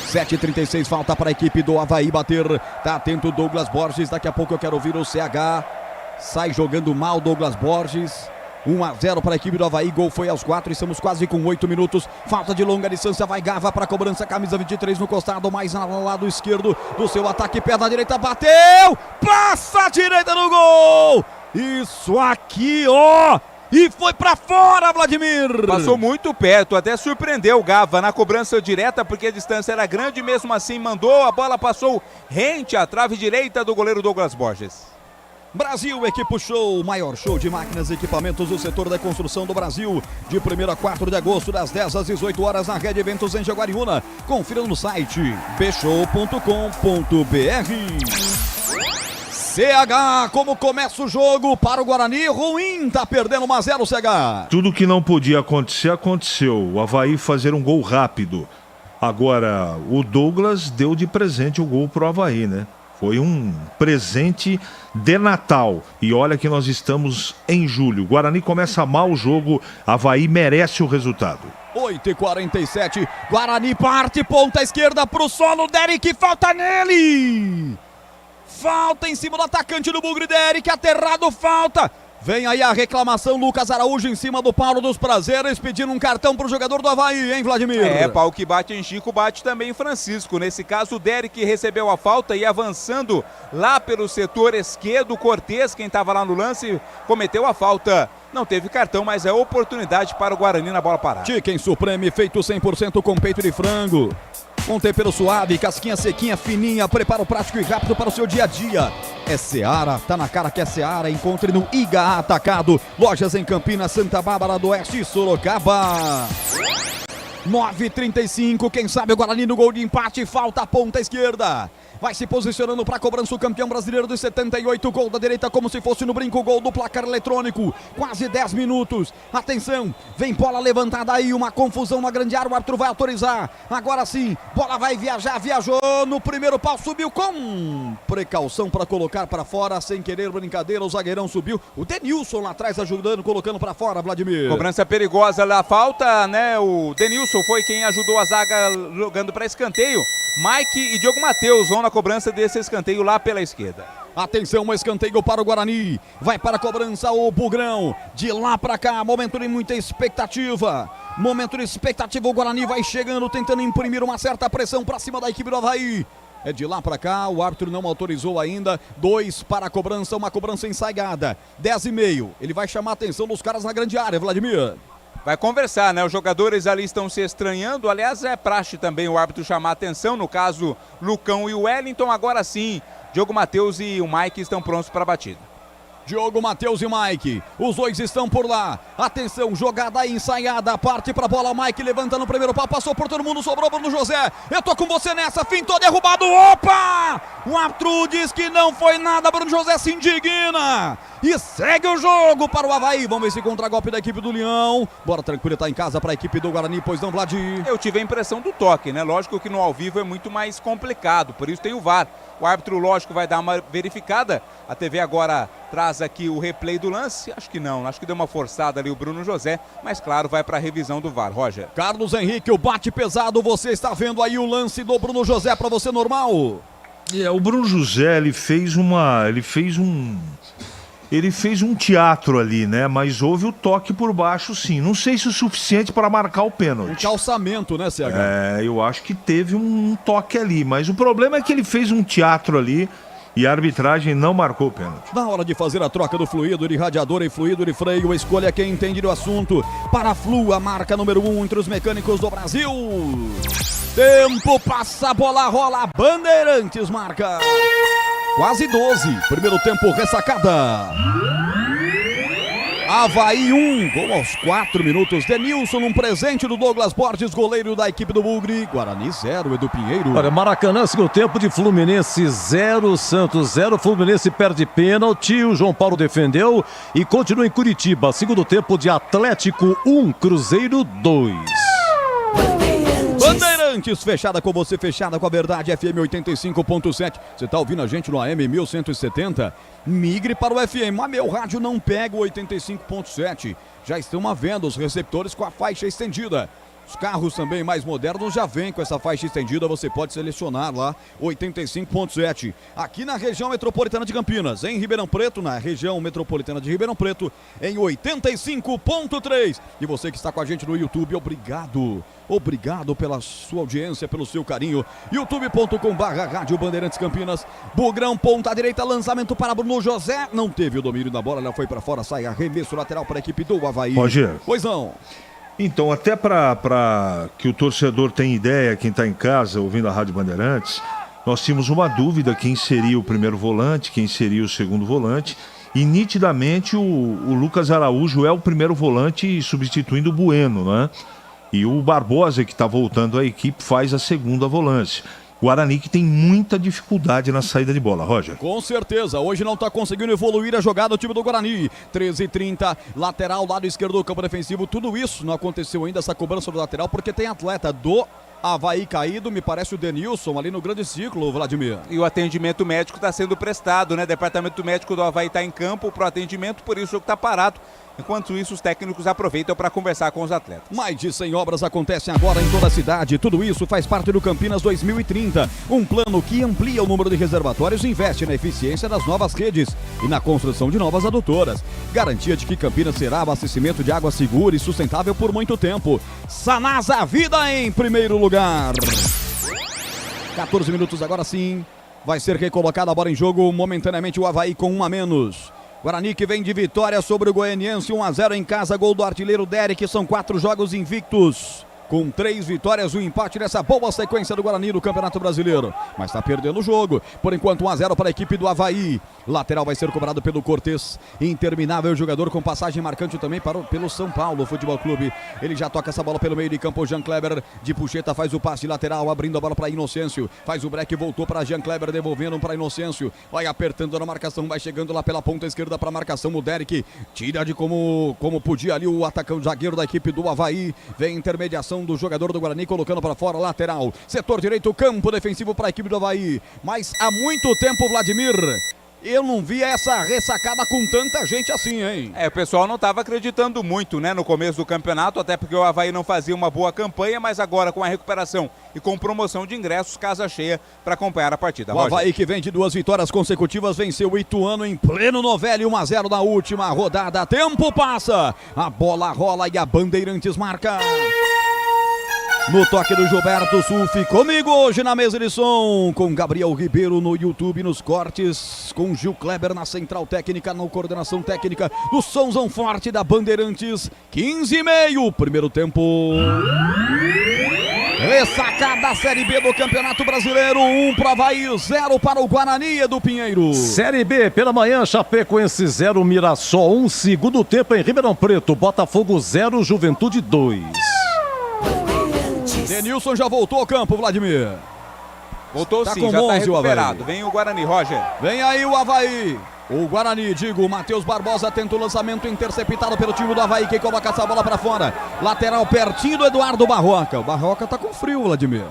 [SPEAKER 3] 7h36, falta para a equipe do Avaí bater. Tá atento Douglas Borges, daqui a pouco eu quero ouvir o CH. Sai jogando mal Douglas Borges. 1-0 para a equipe do Avaí, gol foi aos 4, estamos quase com 8 minutos, falta de longa distância, vai Gava para a cobrança, camisa 23 no costado, mais ao lado esquerdo do seu ataque, perna direita, bateu, passa a direita no gol, isso aqui, ó, e foi pra fora, Vladimir.
[SPEAKER 2] Passou muito perto, até surpreendeu o Gava na cobrança direta, porque a distância era grande, mesmo assim mandou, a bola passou rente à trave direita do goleiro Douglas Borges.
[SPEAKER 3] Brasil, Equipo Show, maior show de máquinas e equipamentos do setor da construção do Brasil. De 1º a 4 de agosto, das 10 às 18 horas, na Rede Eventos em Jaguariúna. Confira no site bshow.com.br. CH, como começa o jogo para o Guarani? Ruim, tá perdendo 1-0, CH.
[SPEAKER 4] Tudo que não podia acontecer, aconteceu. O Avaí fazer um gol rápido. Agora, o Douglas deu de presente o gol pro Avaí, né? Foi um presente de Natal. E olha que nós estamos em julho. O Guarani começa mal o jogo. Avaí merece o resultado.
[SPEAKER 3] 8h47. Guarani parte, ponta esquerda pro solo. Derek, falta nele. Falta em cima do atacante do Bugre. Derek, aterrado, falta. Vem aí a reclamação, Lucas Araújo em cima do Paulo dos Prazeres, pedindo um cartão pro jogador do Avaí, hein, Vladimir?
[SPEAKER 2] É, pau que bate em Chico, bate também em Francisco. Nesse caso, o Derek recebeu a falta e avançando lá pelo setor esquerdo, Cortez, quem estava lá no lance, cometeu a falta. Não teve cartão, mas é oportunidade para o Guarani na bola parada.
[SPEAKER 3] Chicken Supreme, feito 100% com peito de frango. Com tempero suave, casquinha sequinha, fininha, preparo prático e rápido para o seu dia a dia. É Seara, tá na cara que é Seara, encontre no IGA Atacado. Lojas em Campinas, Santa Bárbara do Oeste e Sorocaba. 9h35, quem sabe o Guarani no gol de empate, falta a ponta esquerda. vai se posicionando para a cobrança o campeão brasileiro de 78, gol da direita como se fosse no brinco, gol do placar eletrônico, quase 10 minutos, atenção, vem bola levantada aí, uma confusão na grande área, o árbitro vai autorizar, agora sim, bola vai viajar, viajou no primeiro pau, subiu com precaução para colocar para fora, sem querer brincadeira, o zagueirão subiu, o Denilson lá atrás ajudando, colocando para fora, Vladimir.
[SPEAKER 2] Cobrança perigosa lá, falta, né, o Denilson foi quem ajudou a zaga jogando para escanteio, Mike e Diogo Matheus vão na cobrança desse escanteio lá pela esquerda.
[SPEAKER 3] Atenção, um escanteio para o Guarani, vai para a cobrança o Bugrão, de lá para cá, momento de muita expectativa, o Guarani vai chegando, tentando imprimir uma certa pressão para cima da equipe do Avaí. É de lá para cá, o árbitro não autorizou ainda, 2 para a cobrança, uma cobrança ensaiada, 10,5, ele vai chamar a atenção dos caras na grande área, Vladimir.
[SPEAKER 2] Vai conversar, né? Os jogadores ali estão se estranhando, aliás é praxe também o árbitro chamar a atenção, no caso Lucão e o Wellington, agora sim, Diogo Matheus e o Mike estão prontos para a batida.
[SPEAKER 3] Diogo Matheus e Mike, os dois estão por lá, atenção, jogada ensaiada, parte pra bola, Mike levanta no primeiro pau, passou por todo mundo, sobrou Bruno José, eu tô com você nessa, fintou, derrubado, opa! O árbitro diz que não foi nada, Bruno José se indigna e segue o jogo para o Avaí, vamos ver esse contragolpe da equipe do Leão, bora tranquilo, tá em casa para a equipe do Guarani, pois não, Vladir?
[SPEAKER 2] Eu tive a impressão do toque, né? Lógico que no ao vivo é muito mais complicado, por isso tem o VAR. O árbitro, lógico, vai dar uma verificada. A TV agora traz aqui o replay do lance. Acho que não, acho que deu uma forçada ali o Bruno José. Mas, claro, vai para a revisão do VAR, Roger.
[SPEAKER 3] Henrique, o bate pesado. Você está vendo aí o lance do Bruno José, para você normal?
[SPEAKER 4] O Bruno José, ele fez um teatro ali, né? Mas houve o toque por baixo, sim. Não sei se o suficiente para marcar o pênalti.
[SPEAKER 3] Um calçamento, né, CH?
[SPEAKER 4] Eu acho que teve um toque ali. Mas o problema é que ele fez um teatro ali e a arbitragem não marcou o pênalti.
[SPEAKER 3] Na hora de fazer a troca do fluido de radiador e fluido de freio, escolha quem entende do assunto. Para a Flu, a marca número 1 entre os mecânicos do Brasil. Tempo passa, a bola rola, Bandeirantes marca. Quase 12, primeiro tempo, ressacada. Avaí 1, gol aos 4 minutos. Denilson, um presente do Douglas Borges, goleiro da equipe do Bugre. Guarani 0, Edu Pinheiro.
[SPEAKER 1] Olha, Maracanã, segundo tempo de Fluminense 0, Santos 0. Fluminense perde pênalti, o João Paulo defendeu e continua em Curitiba. Segundo tempo de Atlético 1, Cruzeiro 2.
[SPEAKER 3] Bandeirantes, fechada com você, fechada com a verdade, FM 85.7. Você tá ouvindo a gente no AM 1170? Migre para o FM, mas meu rádio não pega o 85.7. Já estão à venda os receptores com a faixa estendida. Os carros também mais modernos já vêm com essa faixa estendida, você pode selecionar lá 85.7. Aqui na região metropolitana de Campinas, em Ribeirão Preto, na região metropolitana de Ribeirão Preto, em 85.3. E você que está com a gente no YouTube, obrigado. Obrigado pela sua audiência, pelo seu carinho. youtube.com/Rádio Bandeirantes Campinas. Bugrão, ponta direita, lançamento para Bruno José. Não teve o domínio da bola, ela foi para fora, sai arremesso lateral para a equipe do Avaí.
[SPEAKER 4] Roger.
[SPEAKER 3] Pois não.
[SPEAKER 4] Então, até para que o torcedor tenha ideia, quem está em casa ouvindo a Rádio Bandeirantes, nós tínhamos uma dúvida, quem seria o primeiro volante, quem seria o segundo volante, e nitidamente o Lucas Araújo é o primeiro volante substituindo o Bueno, né? E o Barbosa, que está voltando à equipe, faz a segunda volância. Guarani que tem muita dificuldade na saída de bola, Roger.
[SPEAKER 3] Com certeza, hoje não está conseguindo evoluir a jogada do time do Guarani. 13h30, lateral, lado esquerdo do campo defensivo, tudo isso não aconteceu ainda, essa cobrança do lateral, porque tem atleta do Avaí caído, me parece o Denilson ali no grande ciclo, Vladimir.
[SPEAKER 2] E o atendimento médico está sendo prestado, né? Departamento médico do Avaí está em campo para o atendimento, por isso o jogo está parado. Enquanto isso, os técnicos aproveitam para conversar com os atletas.
[SPEAKER 3] Mais de 100 obras acontecem agora em toda a cidade. Tudo isso faz parte do Campinas 2030. Um plano que amplia o número de reservatórios e investe na eficiência das novas redes e na construção de novas adutoras. Garantia de que Campinas será abastecimento de água segura e sustentável por muito tempo. Sanasa, vida em primeiro lugar. 14 minutos agora sim. Vai ser recolocada a bola em jogo momentaneamente o Avaí com 1 a menos. Guarani que vem de vitória sobre o Goianiense, 1-0 em casa, gol do artilheiro Derek, são 4 jogos invictos. com 3 vitórias, um empate nessa boa sequência do Guarani no Campeonato Brasileiro. Mas está perdendo o jogo. Por enquanto, 1-0 para a equipe do Avaí. Lateral vai ser cobrado pelo Cortez. Interminável jogador com passagem marcante também pelo São Paulo Futebol Clube. Ele já toca essa bola pelo meio de campo. Jean Kleber de puxeta faz o passe lateral, abrindo a bola para Inocêncio. Faz o break, voltou para Jean Kleber, devolvendo para Inocêncio. Vai apertando na marcação, vai chegando lá pela ponta esquerda para a marcação. O Derek tira de como podia ali o atacante zagueiro da equipe do Avaí. Vem a intermediação do jogador do Guarani, colocando para fora, lateral. Setor direito, campo defensivo para a equipe do Avaí. Mas há muito tempo, Vladimir, eu não via essa ressacada com tanta gente assim, hein?
[SPEAKER 2] O pessoal não estava acreditando muito, né, no começo do campeonato, até porque o Avaí não fazia uma boa campanha, mas agora com a recuperação e com promoção de ingressos, casa cheia para acompanhar a partida.
[SPEAKER 3] O Avaí, que vem de 2 vitórias consecutivas, venceu o Ituano em pleno Novelli, 1-0 na última rodada. Tempo passa, a bola rola e a Bandeirantes marca. No toque do Gilberto Sulfi, comigo hoje na mesa de som, com Gabriel Ribeiro no YouTube, nos cortes, com Gil Kleber na central técnica, na coordenação técnica, do somzão forte da Bandeirantes, 15:30, primeiro tempo. Ressacada da Série B do Campeonato Brasileiro, 1 para o Avaí, 0 para o Guarani do Pinheiro.
[SPEAKER 1] Série B, pela manhã, Chapecoense 0, Mirassol 1, segundo tempo em Ribeirão Preto, Botafogo 0, Juventude 2.
[SPEAKER 3] Denilson já voltou ao campo, Vladimir.
[SPEAKER 2] Voltou
[SPEAKER 3] tá
[SPEAKER 2] sim,
[SPEAKER 3] com
[SPEAKER 2] já
[SPEAKER 3] 11
[SPEAKER 2] está recuperado. Vem o Guarani, Roger.
[SPEAKER 3] Vem aí o Avaí. O Guarani, o Matheus Barbosa tenta o lançamento interceptado pelo time do Avaí, que coloca essa bola para fora. Lateral pertinho do Eduardo Barroca. O Barroca tá com frio, Vladimir.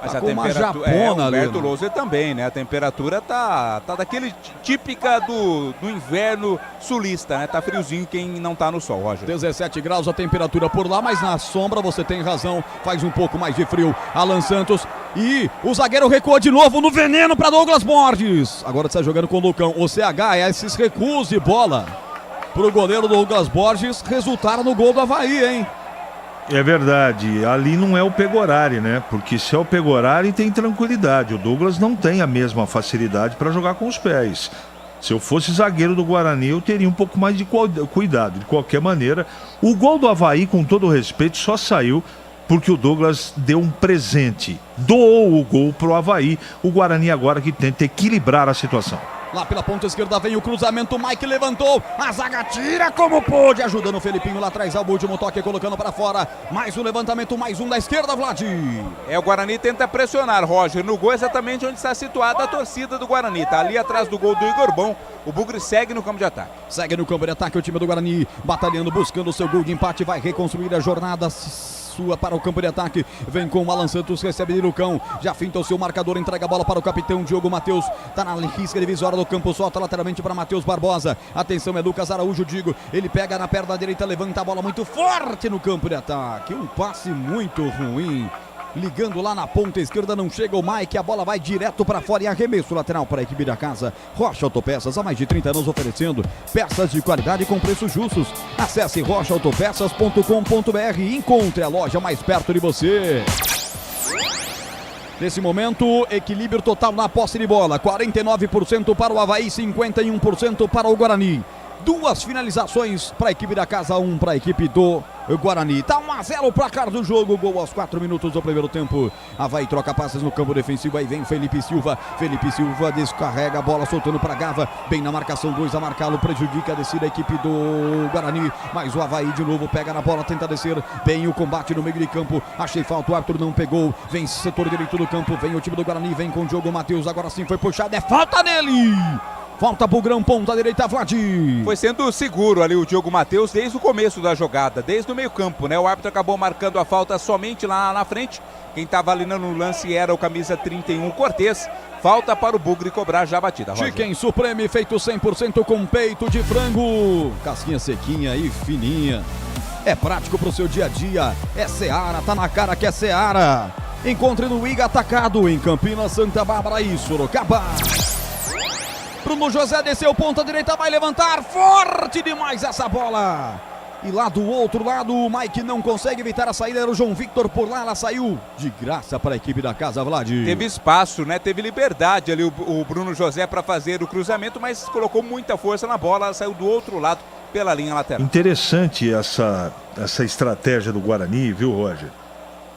[SPEAKER 2] Mas
[SPEAKER 3] tá
[SPEAKER 2] a
[SPEAKER 3] com uma
[SPEAKER 2] temperatura,
[SPEAKER 3] japona
[SPEAKER 2] o
[SPEAKER 3] ali.
[SPEAKER 2] Humberto Louser também, né? A temperatura tá daquele típica do inverno sulista, né? Tá friozinho quem não tá no sol, Roger.
[SPEAKER 3] 17 graus a temperatura por lá, mas na sombra você tem razão, faz um pouco mais de frio. Alan Santos e o zagueiro recuou de novo no veneno para Douglas Borges. Agora está jogando com o Lucão. O CH, esses recuos de bola pro goleiro Douglas Borges resultaram no gol do Avaí, hein?
[SPEAKER 4] É verdade, ali não é o Pegorari, né? Porque se é o Pegorari tem tranquilidade. O Douglas não tem a mesma facilidade para jogar com os pés. Se eu fosse zagueiro do Guarani, eu teria um pouco mais de cuidado. De qualquer maneira, o gol do Avaí, com todo respeito, só saiu porque o Douglas deu um presente. Doou o gol pro Avaí. O Guarani agora que tenta equilibrar a situação.
[SPEAKER 3] Lá pela ponta esquerda vem o cruzamento, o Mike levantou, a zaga tira como pôde, ajudando o Felipinho lá atrás, ao último toque, colocando para fora, mais um levantamento, mais um da esquerda, Vlad.
[SPEAKER 2] O Guarani tenta pressionar, Roger, no gol exatamente onde está situada a torcida do Guarani, tá ali atrás do gol do Igor Bom, o Bugre segue no campo de ataque.
[SPEAKER 3] Segue no campo de ataque o time do Guarani, batalhando, buscando o seu gol de empate, vai reconstruir a jornada sua para o campo de ataque, vem com o Alan Santos, recebe de Lucão, já finta o seu marcador, entrega a bola para o capitão Diogo Matheus, tá na risca divisória do campo, solta lateralmente para Matheus Barbosa, atenção, é Lucas Araújo, ele pega na perna direita, levanta a bola muito forte no campo de ataque, um passe muito ruim, ligando lá na ponta esquerda, não chega o Mike, a bola vai direto para fora e arremesso lateral para a equipe da casa. Rocha Autopeças, há mais de 30 anos oferecendo peças de qualidade com preços justos. Acesse rochaautopeças.com.br e encontre a loja mais perto de você. Nesse momento, equilíbrio total na posse de bola, 49% para o Avaí, 51% para o Guarani. 2 finalizações para a equipe da casa, 1 para a equipe do Guarani. Tá 1-0 o placar do jogo, gol aos 4 minutos do primeiro tempo. Avaí troca passes no campo defensivo, aí vem Felipe Silva descarrega a bola, soltando para Gava, bem na marcação, 2 a marcá-lo, prejudica a descida da equipe do Guarani, mas o Avaí de novo pega na bola, tenta descer, bem o combate no meio de campo, achei falta, o árbitro não pegou, vem setor direito do campo, vem o time do Guarani, vem com o Diogo Matheus, agora sim foi puxado, é falta nele! Falta pro grão, ponta direita, Vlad.
[SPEAKER 2] Foi sendo seguro ali o Diogo Matheus desde o começo da jogada, desde o meio campo, né? O árbitro acabou marcando a falta somente lá na frente. Quem estava ali no lance era o camisa 31, Cortez. Falta para o Bugre cobrar já a batida.
[SPEAKER 3] Chicken Supreme, feito 100% com peito de frango. Casquinha sequinha e fininha. É prático pro seu dia a dia. É Seara, tá na cara que é Seara. Encontre no Iga Atacado, em Campinas, Santa Bárbara e Sorocaba. Bruno José desceu, ponta direita, vai levantar, forte demais essa bola. E lá do outro lado, o Mike não consegue evitar a saída, era o João Victor por lá, ela saiu de graça para a equipe da casa, Vlad.
[SPEAKER 2] Teve espaço, né? Teve liberdade ali o Bruno José para fazer o cruzamento, mas colocou muita força na bola, ela saiu do outro lado pela linha lateral.
[SPEAKER 4] Interessante essa estratégia do Guarani, viu, Roger?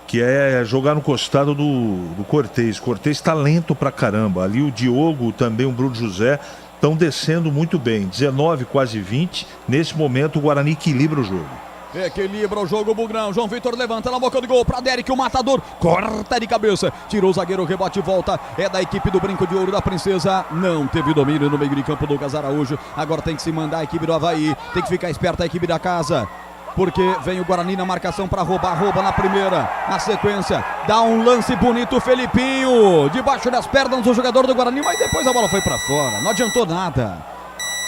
[SPEAKER 4] que é jogar no costado do Cortez. Cortez está lento pra caramba. Ali o Diogo, também o Bruno José, estão descendo muito bem. 19, quase 20. Nesse momento o Guarani equilibra o jogo.
[SPEAKER 3] Equilibra o jogo, Bugrão. João Vitor levanta na boca do gol pra Derek, o matador. Corta de cabeça. Tirou o zagueiro, rebote e volta. É da equipe do Brinco de Ouro da Princesa. Não teve domínio no meio de campo do Lucas Araújo. Agora tem que se mandar a equipe do Avaí. Tem que ficar esperta a equipe da casa. Porque vem o Guarani na marcação para roubar. Rouba na primeira. Na sequência, dá um lance bonito. Felipinho, debaixo das pernas do jogador do Guarani. Mas depois a bola foi para fora. Não adiantou nada.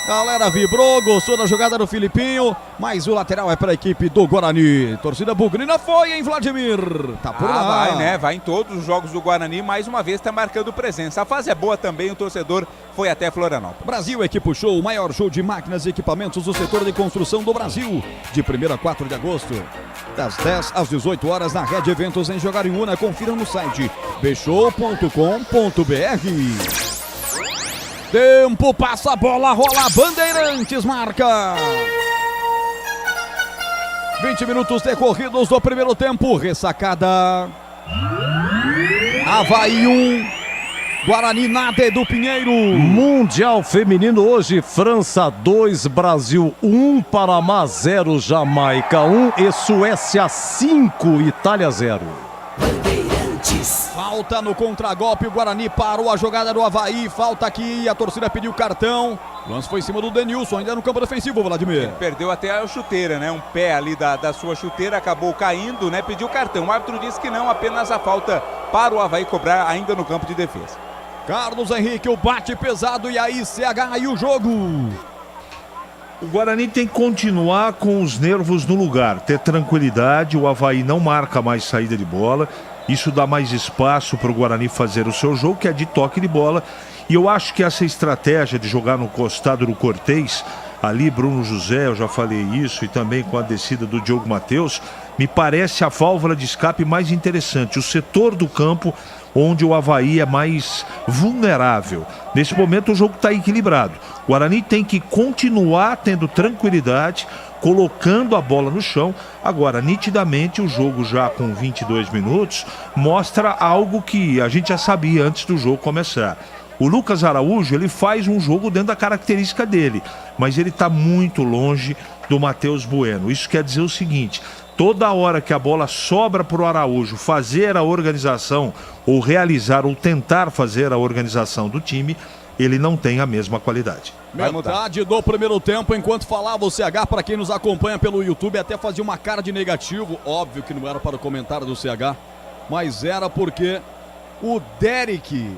[SPEAKER 3] Galera vibrou, gostou da jogada do Filipinho, mas o lateral é para a equipe do Guarani. Torcida bugrina foi, hein, Vladimir? Tá por lá.
[SPEAKER 2] Vai, né? Vai em todos os jogos do Guarani, mais uma vez está marcando presença. A fase é boa também, o torcedor foi até Florianópolis.
[SPEAKER 3] Brasil Equipo Show, o maior show de máquinas e equipamentos do setor de construção do Brasil. De 1º a 4 de agosto, das 10 às 18 horas na Rede Eventos em Jogarinhuna. Confira no site bshow.com.br. Tempo, passa a bola, rola, Bandeirantes marca. 20 minutos decorridos do primeiro tempo, ressacada. Avaí 1, Guarani nada do Pinheiro.
[SPEAKER 1] Mundial Feminino hoje, França 2, Brasil 1, Panamá 0, Jamaica 1 e Suécia 5, Itália 0.
[SPEAKER 3] Falta no contragolpe, o Guarani parou a jogada do Avaí, falta aqui, a torcida pediu cartão. O lance foi em cima do Denilson, ainda no campo defensivo, Vladimir.
[SPEAKER 2] Ele perdeu até a chuteira, né? Um pé ali da sua chuteira, acabou caindo, né? Pediu cartão. O árbitro disse que não, apenas a falta para o Avaí cobrar ainda no campo de defesa.
[SPEAKER 3] Carlos Henrique, o bate pesado e aí CH e o jogo.
[SPEAKER 4] O Guarani tem que continuar com os nervos no lugar, ter tranquilidade. O Avaí não marca mais saída de bola. Isso dá mais espaço para o Guarani fazer o seu jogo, que é de toque de bola. E eu acho que essa estratégia de jogar no costado do Cortez, ali Bruno José, eu já falei isso, e também com a descida do Diogo Matheus, me parece a válvula de escape mais interessante. O setor do campo onde o Avaí é mais vulnerável. Nesse momento o jogo está equilibrado. O Guarani tem que continuar tendo tranquilidade, colocando a bola no chão. Agora, nitidamente, o jogo já com 22 minutos mostra algo que a gente já sabia antes do jogo começar. O Lucas Araújo, ele faz um jogo dentro da característica dele, mas ele está muito longe do Matheus Bueno. Isso quer dizer o seguinte: toda hora que a bola sobra para o Araújo fazer a organização, ou realizar, ou tentar fazer a organização do time, ele não tem a mesma qualidade.
[SPEAKER 3] Metade do primeiro tempo, enquanto falava o CH, para quem nos acompanha pelo YouTube, até fazia uma cara de negativo. Óbvio que não era para o comentário do CH, mas era porque o Derek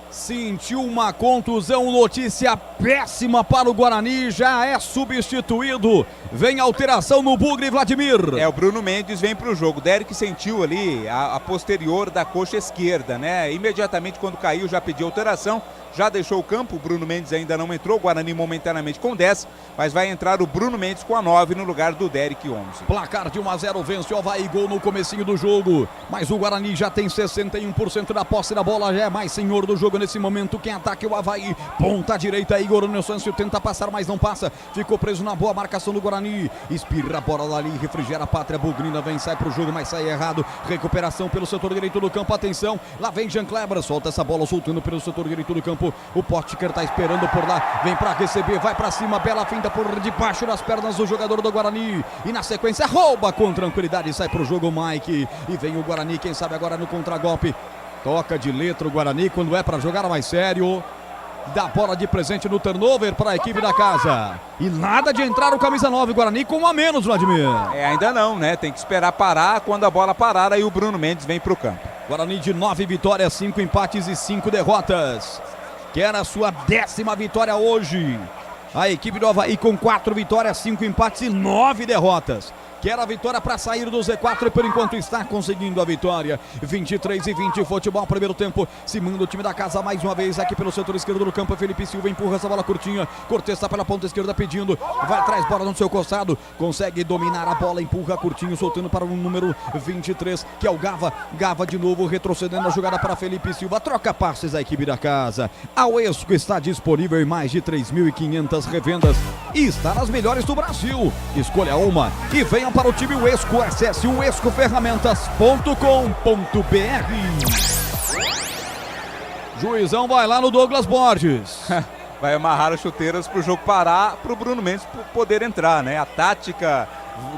[SPEAKER 3] sentiu uma contusão, notícia péssima para o Guarani, já é substituído. Vem alteração no Bugre, Vladimir.
[SPEAKER 2] O Bruno Mendes vem para o jogo. Derek sentiu ali a posterior da coxa esquerda, né? Imediatamente quando caiu já pediu alteração, já deixou o campo. O Bruno Mendes ainda não entrou, o Guarani momentaneamente com 10, mas vai entrar o Bruno Mendes com a 9 no lugar do Derek 11.
[SPEAKER 3] Placar de 1-0, vence o Avaí, gol no comecinho do jogo, mas o Guarani já tem 61% da posse da bola, já é mais senhor do jogo nesse momento. Quem ataca é o Avaí, ponta direita, Igor Nelsoncio tenta passar, mas não passa, ficou preso na boa marcação do Guarani, espirra a bola dali, refrigera a pátria bugrina, vem, sai pro jogo, mas sai errado, recuperação pelo setor direito do campo, atenção, lá vem Jean Kleber, solta essa bola, soltando pelo setor direito do campo, o Potker tá esperando por lá, vem pra receber, vai pra cima, bela finta por debaixo das pernas do jogador do Guarani, e na sequência rouba com tranquilidade, sai pro jogo Mike, e vem o Guarani, quem sabe agora no contragolpe, toca de letra o Guarani, quando é pra jogar mais sério, dá bola de presente no turnover para a equipe da casa, e nada de entrar o camisa 9, Guarani com um a menos, Vladimir.
[SPEAKER 2] Ainda não, né? Tem que esperar parar, quando a bola parar, aí o Bruno Mendes vem pro campo.
[SPEAKER 3] Guarani de 9 vitórias, 5 empates e 5 derrotas. Quer a sua 10ª vitória hoje. A equipe do Avaí com 4 vitórias, 5 empates e 9 derrotas. Quer a vitória para sair do Z4 e por enquanto está conseguindo a vitória. 23-20, futebol, primeiro tempo. Se manda o time da casa mais uma vez aqui pelo setor esquerdo do campo. Felipe Silva empurra essa bola curtinha. Cortez está pela ponta esquerda pedindo. Vai atrás, bola no seu costado. Consegue dominar a bola, empurra curtinho, soltando para o número 23, que é o Gava. Gava de novo, retrocedendo a jogada para Felipe Silva. Troca passes a equipe da casa. A Uesco está disponível em mais de 3.500
[SPEAKER 1] vendas, revendas e está nas melhores do Brasil. Escolha uma e venha para o time Uesco. Acesse o escoferramentas.com.br. Juizão vai lá no Douglas Borges.
[SPEAKER 2] Vai amarrar as chuteiras para o jogo parar, para o Bruno Mendes poder entrar, né? A tática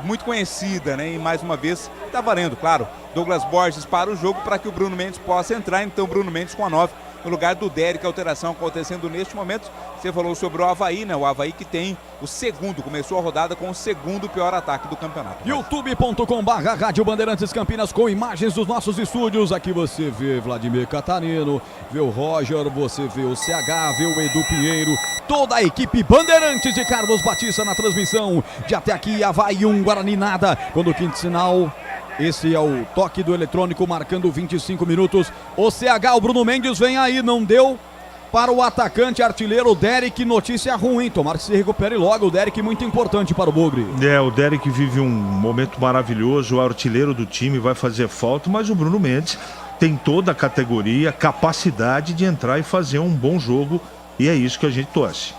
[SPEAKER 2] muito conhecida, né? E mais uma vez está valendo, claro. Douglas Borges para o jogo para que o Bruno Mendes possa entrar. Então Bruno Mendes com a 9 no lugar do Derek. Alteração acontecendo neste momento. Você falou sobre o Avaí, né? O Avaí que tem o segundo, começou a rodada com o segundo pior ataque do campeonato.
[SPEAKER 1] youtube.com/Rádio Bandeirantes Campinas com imagens dos nossos estúdios. Aqui você vê Vladimir Catarino, vê o Roger, você vê o CH, vê o Edu Pinheiro, toda a equipe Bandeirantes de Carlos Batista na transmissão de até aqui. Avaí 1, Guarani nada. Quando o quinto sinal, esse é o toque do eletrônico marcando 25 minutos. O CH, o Bruno Mendes vem aí, não deu para o atacante artilheiro Derek. Notícia ruim, tomara que se recupere logo. O Derek muito importante para o Bugre.
[SPEAKER 4] O Derek vive um momento maravilhoso, o artilheiro do time vai fazer falta, mas o Bruno Mendes tem toda a categoria, capacidade de entrar e fazer um bom jogo, e é isso que a gente torce.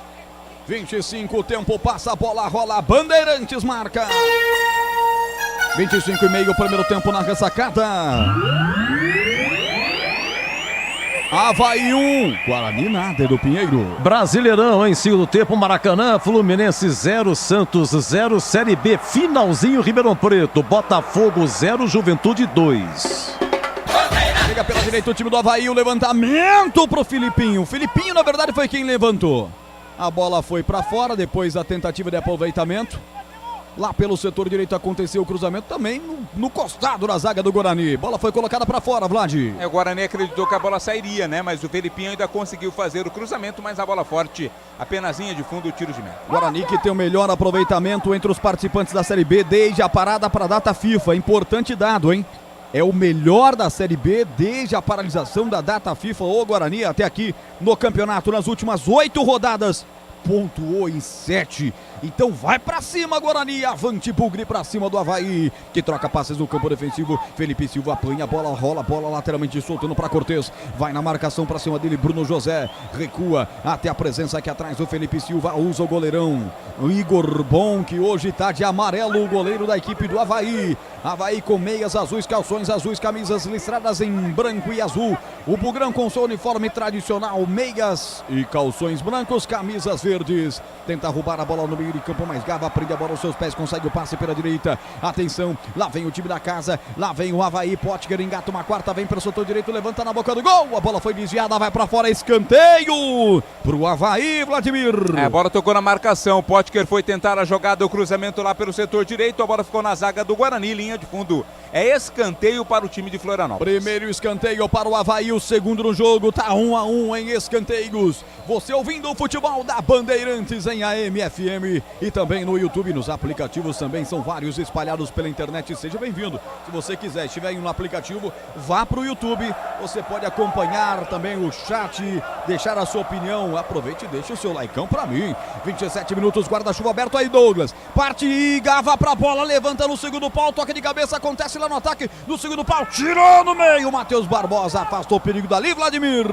[SPEAKER 1] 25, o tempo passa, a bola rola, Bandeirantes marca. 25,5, primeiro tempo na ressacada. Avaí 1, Guarani nada, Edu Pinheiro.
[SPEAKER 20] Brasileirão em segundo tempo, Maracanã, Fluminense 0, Santos 0, Série B, finalzinho Ribeirão Preto, Botafogo 0, Juventude 2.
[SPEAKER 1] Chega pela direita o time do Avaí, o levantamento pro Filipinho. O Filipinho, na verdade, foi quem levantou. A bola foi para fora, depois da tentativa de aproveitamento. Lá pelo setor direito aconteceu o cruzamento também no costado da zaga do Guarani. Bola foi colocada para fora, Vlad.
[SPEAKER 2] O Guarani acreditou que a bola sairia, né? Mas o Felipinho ainda conseguiu fazer o cruzamento, mas a bola forte, apenas linha de fundo, tiro de meta.
[SPEAKER 1] Guarani que tem o melhor aproveitamento entre os participantes da Série B desde a parada para a data FIFA. Importante dado, hein? É o melhor da Série B desde a paralisação da data FIFA. O Guarani até aqui no campeonato nas últimas 8 rodadas. Pontuou em 7. Então vai pra cima, Guarani. Avante, Bugre pra cima do Avaí, que troca passes no campo defensivo. Felipe Silva apanha a bola, rola a bola lateralmente soltando pra Cortez. Vai na marcação pra cima dele, Bruno José. Recua até a presença aqui atrás do Felipe Silva. Usa o goleirão o Igor Bom, que hoje tá de amarelo, o goleiro da equipe do Avaí. Avaí com meias azuis, calções azuis, camisas listradas em branco e azul. O Bugrão com seu uniforme tradicional, meias e calções brancos, camisas verdes. Tenta roubar a bola no meio de campo, mas Gava prende a bola aos seus pés, consegue o passe pela direita. Atenção, lá vem o time da casa, lá vem o Avaí. Potker engata uma quarta, vem para o setor direito, levanta na boca do gol. A bola foi desviada, vai para fora, escanteio pro Avaí, Vladimir.
[SPEAKER 2] A bola tocou na marcação, Potker foi tentar a jogada, o cruzamento lá pelo setor direito, a bola ficou na zaga do Guarani, linha de fundo. É escanteio para o time de Florianópolis.
[SPEAKER 1] Primeiro escanteio para o Avaí, o segundo no jogo, tá 1-1 em escanteios. Você ouvindo o futebol da Bandeirantes em AM, FM e também no YouTube, nos aplicativos também são vários espalhados pela internet. Seja bem-vindo. Se você quiser, estiver no aplicativo, vá para o YouTube. Você pode acompanhar também o chat, deixar a sua opinião. Aproveite e deixe o seu likeão para mim. 27 minutos, guarda-chuva aberto aí, Douglas. Parte e Gava pra bola, levanta no segundo pau, toque de cabeça, acontece lá no ataque, no segundo pau, tirou no meio. Matheus Barbosa afastou o perigo dali, Vladimir.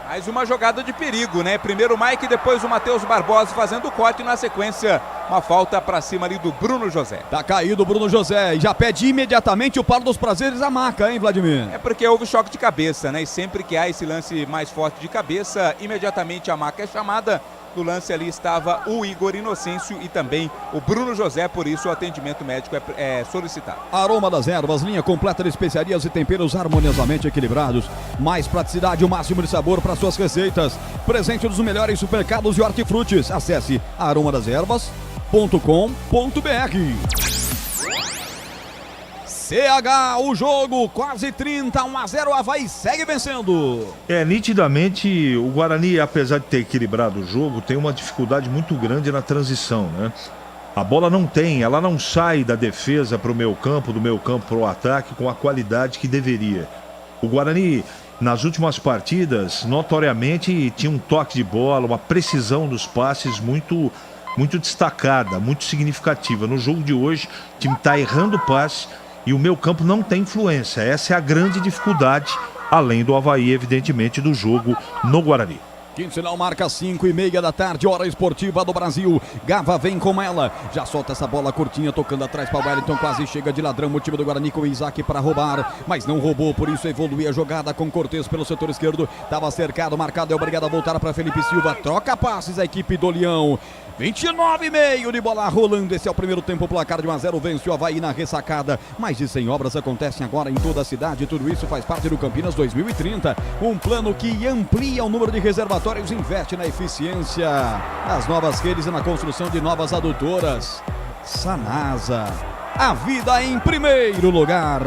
[SPEAKER 2] Mais uma jogada de perigo, né? Primeiro o Mike, depois o Matheus Barbosa fazendo o corte, na sequência uma falta pra cima ali do Bruno José.
[SPEAKER 1] Tá caído o Bruno José e já pede imediatamente o Paulo dos Prazeres a maca, hein, Vladimir?
[SPEAKER 2] É porque houve choque de cabeça, né? E sempre que há esse lance mais forte de cabeça, imediatamente a maca é chamada. No lance ali estava o Igor Inocêncio e também o Bruno José, por isso o atendimento médico é solicitado.
[SPEAKER 1] Aroma das Ervas, linha completa de especiarias e temperos harmoniosamente equilibrados. Mais praticidade, o máximo de sabor para suas receitas. Presente dos melhores supermercados de hortifrutis. Acesse aromadasерvas.com.br. CH, o jogo quase 30, 1-0, Avaí segue vencendo.
[SPEAKER 4] Nitidamente o Guarani, apesar de ter equilibrado o jogo, tem uma dificuldade muito grande na transição, né? A bola ela não sai da defesa para o meio campo, do meio campo para o ataque com a qualidade que deveria. O Guarani, nas últimas partidas, notoriamente tinha um toque de bola, uma precisão dos passes muito destacada, muito significativa. No jogo de hoje, o time está errando o passe e o meio campo não tem influência. Essa é a grande dificuldade, além do Avaí, evidentemente, do jogo no Guarani.
[SPEAKER 3] Quinto sinal marca 5:30 da tarde, hora esportiva do Brasil. Gava vem com ela, já solta essa bola curtinha, tocando atrás para o Wellington, quase chega de ladrão o time do Guarani com o Isaac para roubar, mas não roubou, por isso evolui a jogada com Cortez pelo setor esquerdo, estava cercado, marcado, é obrigado a voltar para Felipe Silva, troca passes a equipe do Leão. 29,5 de bola rolando, esse é o primeiro tempo, placar de 1-0, vence o Avaí na ressacada. Mais de 100 obras acontecem agora em toda a cidade, tudo isso faz parte do Campinas 2030, um plano que amplia o número de reservatórios, investe na eficiência das novas redes e na construção de novas adutoras. Sanasa, a vida em primeiro lugar.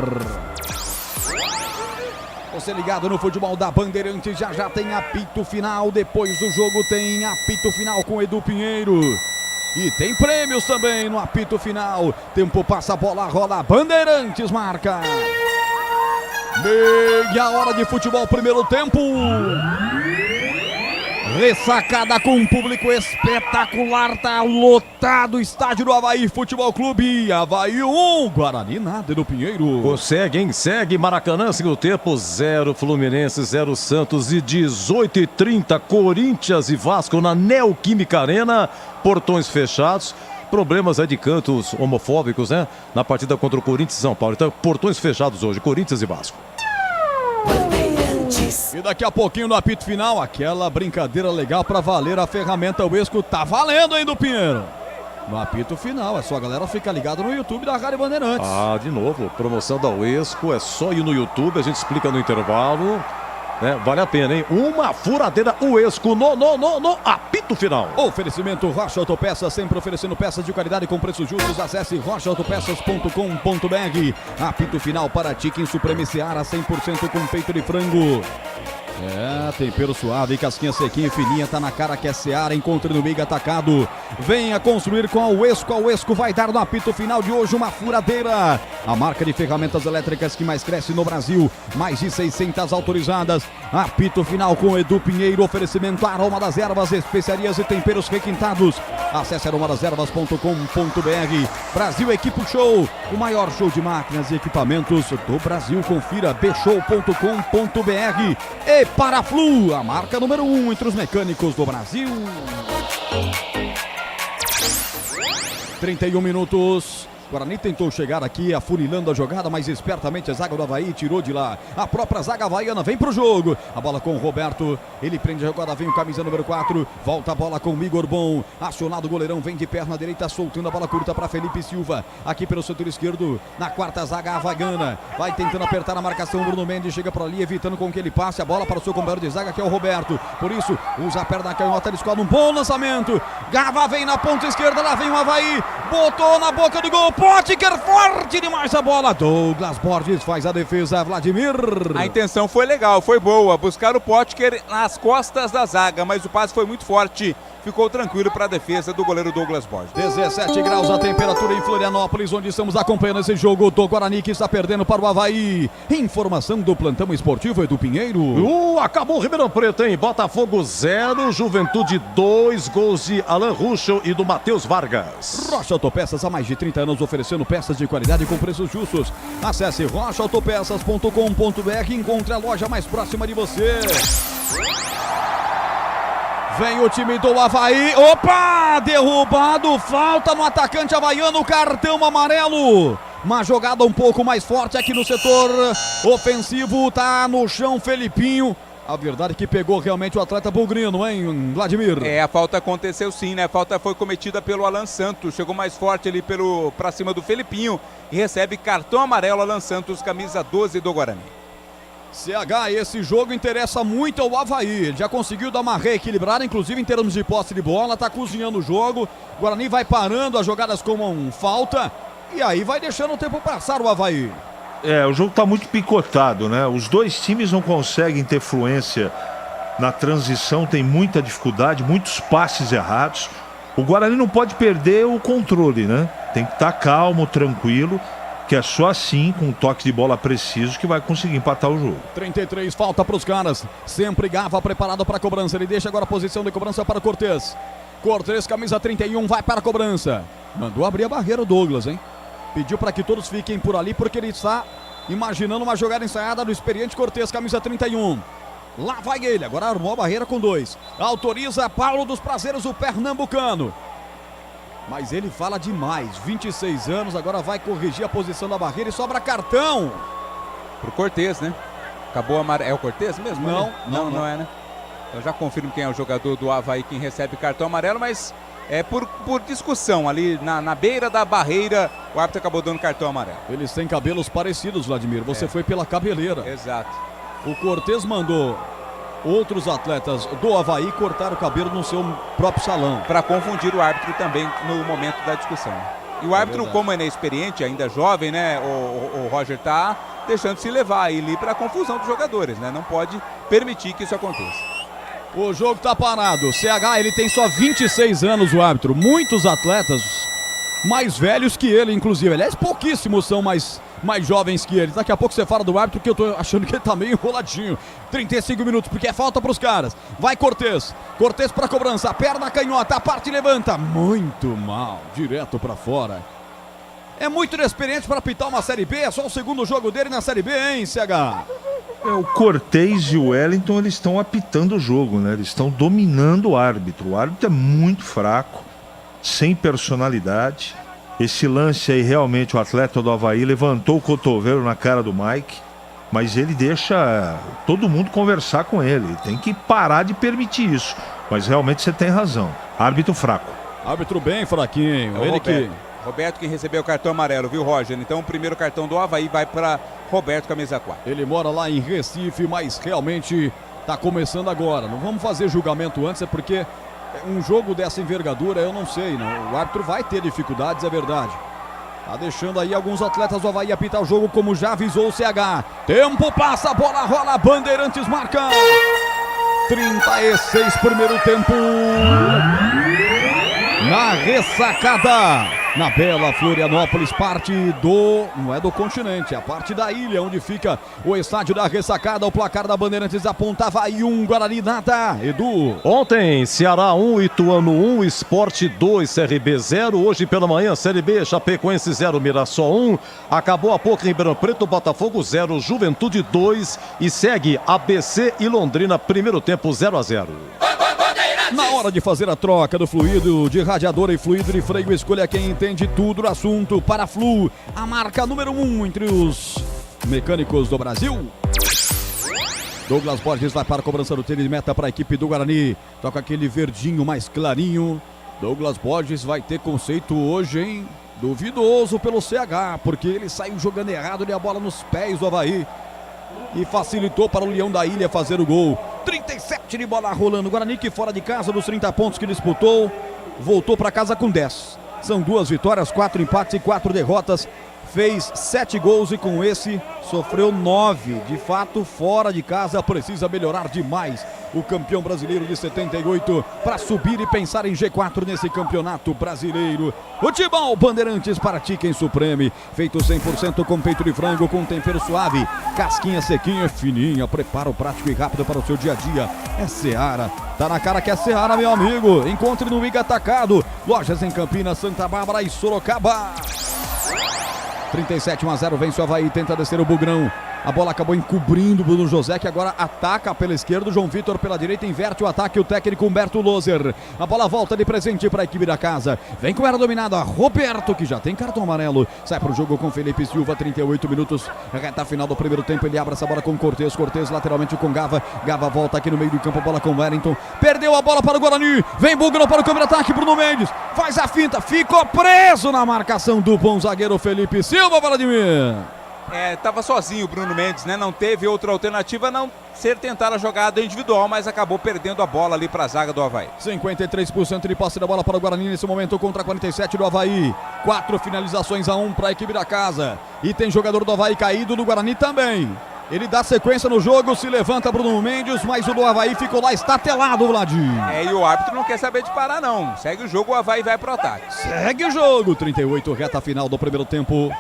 [SPEAKER 3] Você ligado no futebol da Bandeirantes, já tem apito final, depois do jogo tem apito final com Edu Pinheiro. E tem prêmios também no apito final. Tempo passa, a bola rola, Bandeirantes marca. Meia hora de futebol, primeiro tempo. Ressacada com um público espetacular, tá lotado o estádio do Avaí Futebol Clube. Avaí 1, Guarani nada do Pinheiro.
[SPEAKER 20] Consegue, hein? Segue Maracanã, segundo tempo, 0 Fluminense, 0 Santos e 18h30 Corinthians e Vasco na Neoquímica Arena, portões fechados. Problemas aí de cantos homofóbicos, né? Na partida contra o Corinthians e São Paulo. Então, portões fechados hoje, Corinthians e Vasco.
[SPEAKER 3] E daqui a pouquinho no apito final, aquela brincadeira legal pra valer a ferramenta Uesco. Tá valendo, hein, do Pinheiro? No apito final, é só a galera ficar ligada no YouTube da Rádio Bandeirantes.
[SPEAKER 20] Ah, de novo, promoção da Uesco, é só ir no YouTube, a gente explica no intervalo. Vale a pena, hein? Uma furadeira Uesco no apito final.
[SPEAKER 3] Oferecimento Rocha Autopeças, sempre oferecendo peças de qualidade com preços justos. Acesse rochaautopeças.com.br. Apito final para Chicken Supreme Seara, 100% com peito de frango. Tempero suave, casquinha sequinha e fininha, tá na cara que é Seara, encontre no Mega Atacado. Venha construir com a Uesco. A Uesco vai dar no apito final de hoje uma furadeira. A marca de ferramentas elétricas que mais cresce no Brasil, mais de 600 autorizadas. Apito final com Edu Pinheiro, oferecimento Aroma das Ervas, especiarias e temperos requintados. Acesse aromadeservas.com.br. Brasil Equipo Show, o maior show de máquinas e equipamentos do Brasil. Confira bshow.com.br. E Paraflu, a marca número 1 entre os mecânicos do Brasil. 31 minutos. Guarani tentou chegar aqui afunilando a jogada, mas espertamente a zaga do Avaí tirou de lá. A própria zaga havaiana vem pro jogo. A bola com o Roberto, ele prende a jogada, vem o camisa número 4. Volta a bola com o Igor Bom. Acionado o goleirão, vem de perna direita, soltando a bola curta para Felipe Silva. Aqui pelo setor esquerdo, na quarta zaga havaiana. Vai tentando apertar a marcação, Bruno Mendes chega por ali, evitando com que ele passe a bola para o seu companheiro de zaga, que é o Roberto. Por isso, usa a perna canhota, ele escolhe um bom lançamento. Gava vem na ponta esquerda, lá vem o Avaí. Botou na boca do gol. Potker, forte demais a bola. Douglas Borges faz a defesa, Vladimir.
[SPEAKER 2] A intenção foi legal, foi boa. Buscar o Potker nas costas da zaga, mas o passe foi muito forte. Ficou tranquilo para a defesa do goleiro Douglas Borges.
[SPEAKER 3] 17 graus a temperatura em Florianópolis, onde estamos acompanhando esse jogo do Guarani, que está perdendo para o Avaí. Informação do plantão esportivo Edu Pinheiro.
[SPEAKER 20] Acabou o Ribeirão Preto, hein? Botafogo 0, Juventude 2, gols de Alan Ruschel e do Matheus Vargas.
[SPEAKER 3] Rocha Autopeças, há mais de 30 anos oferecendo peças de qualidade com preços justos. Acesse rochaautopeças.com.br e encontre a loja mais próxima de você. Vem o time do Avaí. Opa! Derrubado. Falta no atacante havaiano. Cartão amarelo. Uma jogada um pouco mais forte aqui no setor ofensivo. Tá no chão Felipinho. A verdade é que pegou realmente o atleta bugrino, hein, Vladimir?
[SPEAKER 2] A falta aconteceu sim, né? A falta foi cometida pelo Alan Santos. Chegou mais forte ali pra cima do Felipinho. E recebe cartão amarelo Alan Santos, camisa 12 do Guarani.
[SPEAKER 3] CH, esse jogo interessa muito ao Avaí. Ele já conseguiu dar uma reequilibrada, inclusive em termos de posse de bola, tá cozinhando o jogo. O Guarani vai parando as jogadas como falta e aí vai deixando o tempo passar o Avaí.
[SPEAKER 4] O jogo tá muito picotado, né? Os dois times não conseguem ter fluência na transição, tem muita dificuldade, muitos passes errados. O Guarani não pode perder o controle, né? Tem que estar calmo, tranquilo, que é só assim, com um toque de bola preciso, que vai conseguir empatar o jogo.
[SPEAKER 3] 33, falta para os caras. Sempre Gava preparado para a cobrança. Ele deixa agora a posição de cobrança para Cortez. Cortez, camisa 31, vai para a cobrança. Mandou abrir a barreira o Douglas, hein? Pediu para que todos fiquem por ali, porque ele está imaginando uma jogada ensaiada do experiente Cortez, camisa 31. Lá vai ele, agora armou a barreira com 2. Autoriza Paulo dos Prazeres, o pernambucano. Mas ele fala demais, 26 anos, agora vai corrigir a posição da barreira e sobra cartão.
[SPEAKER 2] Pro Cortez, né? Acabou amarelo. É o Cortez mesmo?
[SPEAKER 3] Não
[SPEAKER 2] é, né? Eu já confirmo quem é o jogador do Avaí, quem recebe cartão amarelo, mas é por discussão ali na beira da barreira, o árbitro acabou dando cartão amarelo.
[SPEAKER 3] Eles têm cabelos parecidos, Vladimir, você foi pela cabeleira.
[SPEAKER 2] Exato.
[SPEAKER 3] O Cortez mandou outros atletas do Avaí cortar o cabelo no seu próprio salão.
[SPEAKER 2] Para confundir o árbitro também no momento da discussão. E o árbitro, como ele é experiente, ainda jovem, né, o Roger tá deixando se levar ali para a confusão dos jogadores, né? Não pode permitir que isso aconteça.
[SPEAKER 3] O jogo tá parado. CH, ele tem só 26 anos, o árbitro. Muitos atletas mais velhos que ele, inclusive. Aliás, pouquíssimos são mais jovens que ele. Daqui a pouco você fala do árbitro, que eu tô achando que ele tá meio enroladinho. 35 minutos, porque é falta pros caras. Vai Cortez. Cortez pra cobrança. Perna canhota, a parte levanta. Muito mal. Direto pra fora. É muito inexperiente para apitar uma Série B. É só o segundo jogo dele na Série B, hein, CH?
[SPEAKER 4] O Cortez e o Wellington, eles estão apitando o jogo, né? Eles estão dominando o árbitro. O árbitro é muito fraco, sem personalidade. Esse lance aí, realmente, o atleta do Avaí levantou o cotovelo na cara do Mike, mas ele deixa todo mundo conversar com ele. Ele tem que parar de permitir isso. Mas realmente você tem razão. Árbitro fraco.
[SPEAKER 3] Árbitro bem fraquinho.
[SPEAKER 2] É ele Roberto quem recebeu o cartão amarelo, viu, Roger? Então o primeiro cartão do Avaí vai para Roberto, camisa 4.
[SPEAKER 3] Ele mora lá em Recife, mas realmente está começando agora. Não vamos fazer julgamento antes, é porque um jogo dessa envergadura, eu não sei, não. O árbitro vai ter dificuldades, é verdade. Tá deixando aí alguns atletas do Avaí apitar o jogo, como já avisou o CH. Tempo passa, a bola rola, Bandeirantes marca. 36, primeiro tempo. Na ressacada. Na bela Florianópolis, parte do... não é do continente, é a parte da ilha, onde fica o estádio da ressacada. O placar da Bandeirantes apontava aí Guarani nada. Edu.
[SPEAKER 20] Ontem, Ceará 1, Ituano 1, Sport 2, CRB 0. Hoje pela manhã, Série B, Chapecoense 0, Mirassol 1. Acabou há pouco em Ribeirão Preto, Botafogo 0, Juventude 2. E segue ABC e Londrina, primeiro tempo 0-0.
[SPEAKER 3] Na hora de fazer a troca do fluido de radiador e fluido de freio, escolha quem entende tudo do assunto. Para Flu, a marca número 1 entre os mecânicos do Brasil. Douglas Borges vai para a cobrança do tiro de meta para a equipe do Guarani. Toca aquele verdinho mais clarinho. Douglas Borges vai ter conceito hoje, hein? Duvidoso pelo CH, porque ele saiu jogando errado e a bola nos pés do Avaí. E facilitou para o Leão da Ilha fazer o gol. 37 de bola rolando. Guarani que fora de casa dos 30 pontos que disputou, voltou para casa com 10. São 2 vitórias, 4 empates e 4 derrotas. Fez 7 gols e com esse sofreu 9. De fato, fora de casa precisa melhorar demais. O campeão brasileiro de 78 para subir e pensar em G4 nesse campeonato brasileiro. Futebol Bandeirantes para Chicken Supreme, feito 100% com peito de frango com tempero suave, casquinha sequinha, fininha, preparo prático e rápido para o seu dia a dia. É Seara, tá na cara que é Seara, meu amigo. Encontre no Iga Atacado, lojas em Campinas, Santa Bárbara e Sorocaba. 37-0, vence o Avaí, tenta descer o Bugrão. A bola acabou encobrindo o Bruno José, que agora ataca pela esquerda. O João Vitor pela direita, inverte o ataque. O técnico Humberto Loser. A bola volta de presente para a equipe da casa. Vem com ela dominada. Roberto, que já tem cartão amarelo. Sai para o jogo com Felipe Silva, 38 minutos. Reta final do primeiro tempo. Ele abre essa bola com Cortez. Cortez lateralmente com Gava. Gava volta aqui no meio do campo. Bola com Wellington. Perdeu a bola para o Guarani. Vem Bugrão para o câmbio de ataque. Bruno Mendes faz a finta. Ficou preso na marcação do bom zagueiro Felipe Silva, Vladimir.
[SPEAKER 2] Tava sozinho o Bruno Mendes, né? Não teve outra alternativa a não ser tentar a jogada individual, mas acabou perdendo a bola ali para a zaga do Avaí.
[SPEAKER 3] 53% de passe da bola para o Guarani nesse momento contra 47% do Avaí. 4 finalizações a 1 para a equipe da casa. E tem jogador do Avaí caído, do Guarani também. Ele dá sequência no jogo, se levanta Bruno Mendes, mas o do Avaí ficou lá estatelado, Vladimir.
[SPEAKER 2] E o árbitro não quer saber de parar, não. Segue o jogo, o Avaí vai pro ataque.
[SPEAKER 3] Segue o jogo, 38, reta final do primeiro tempo.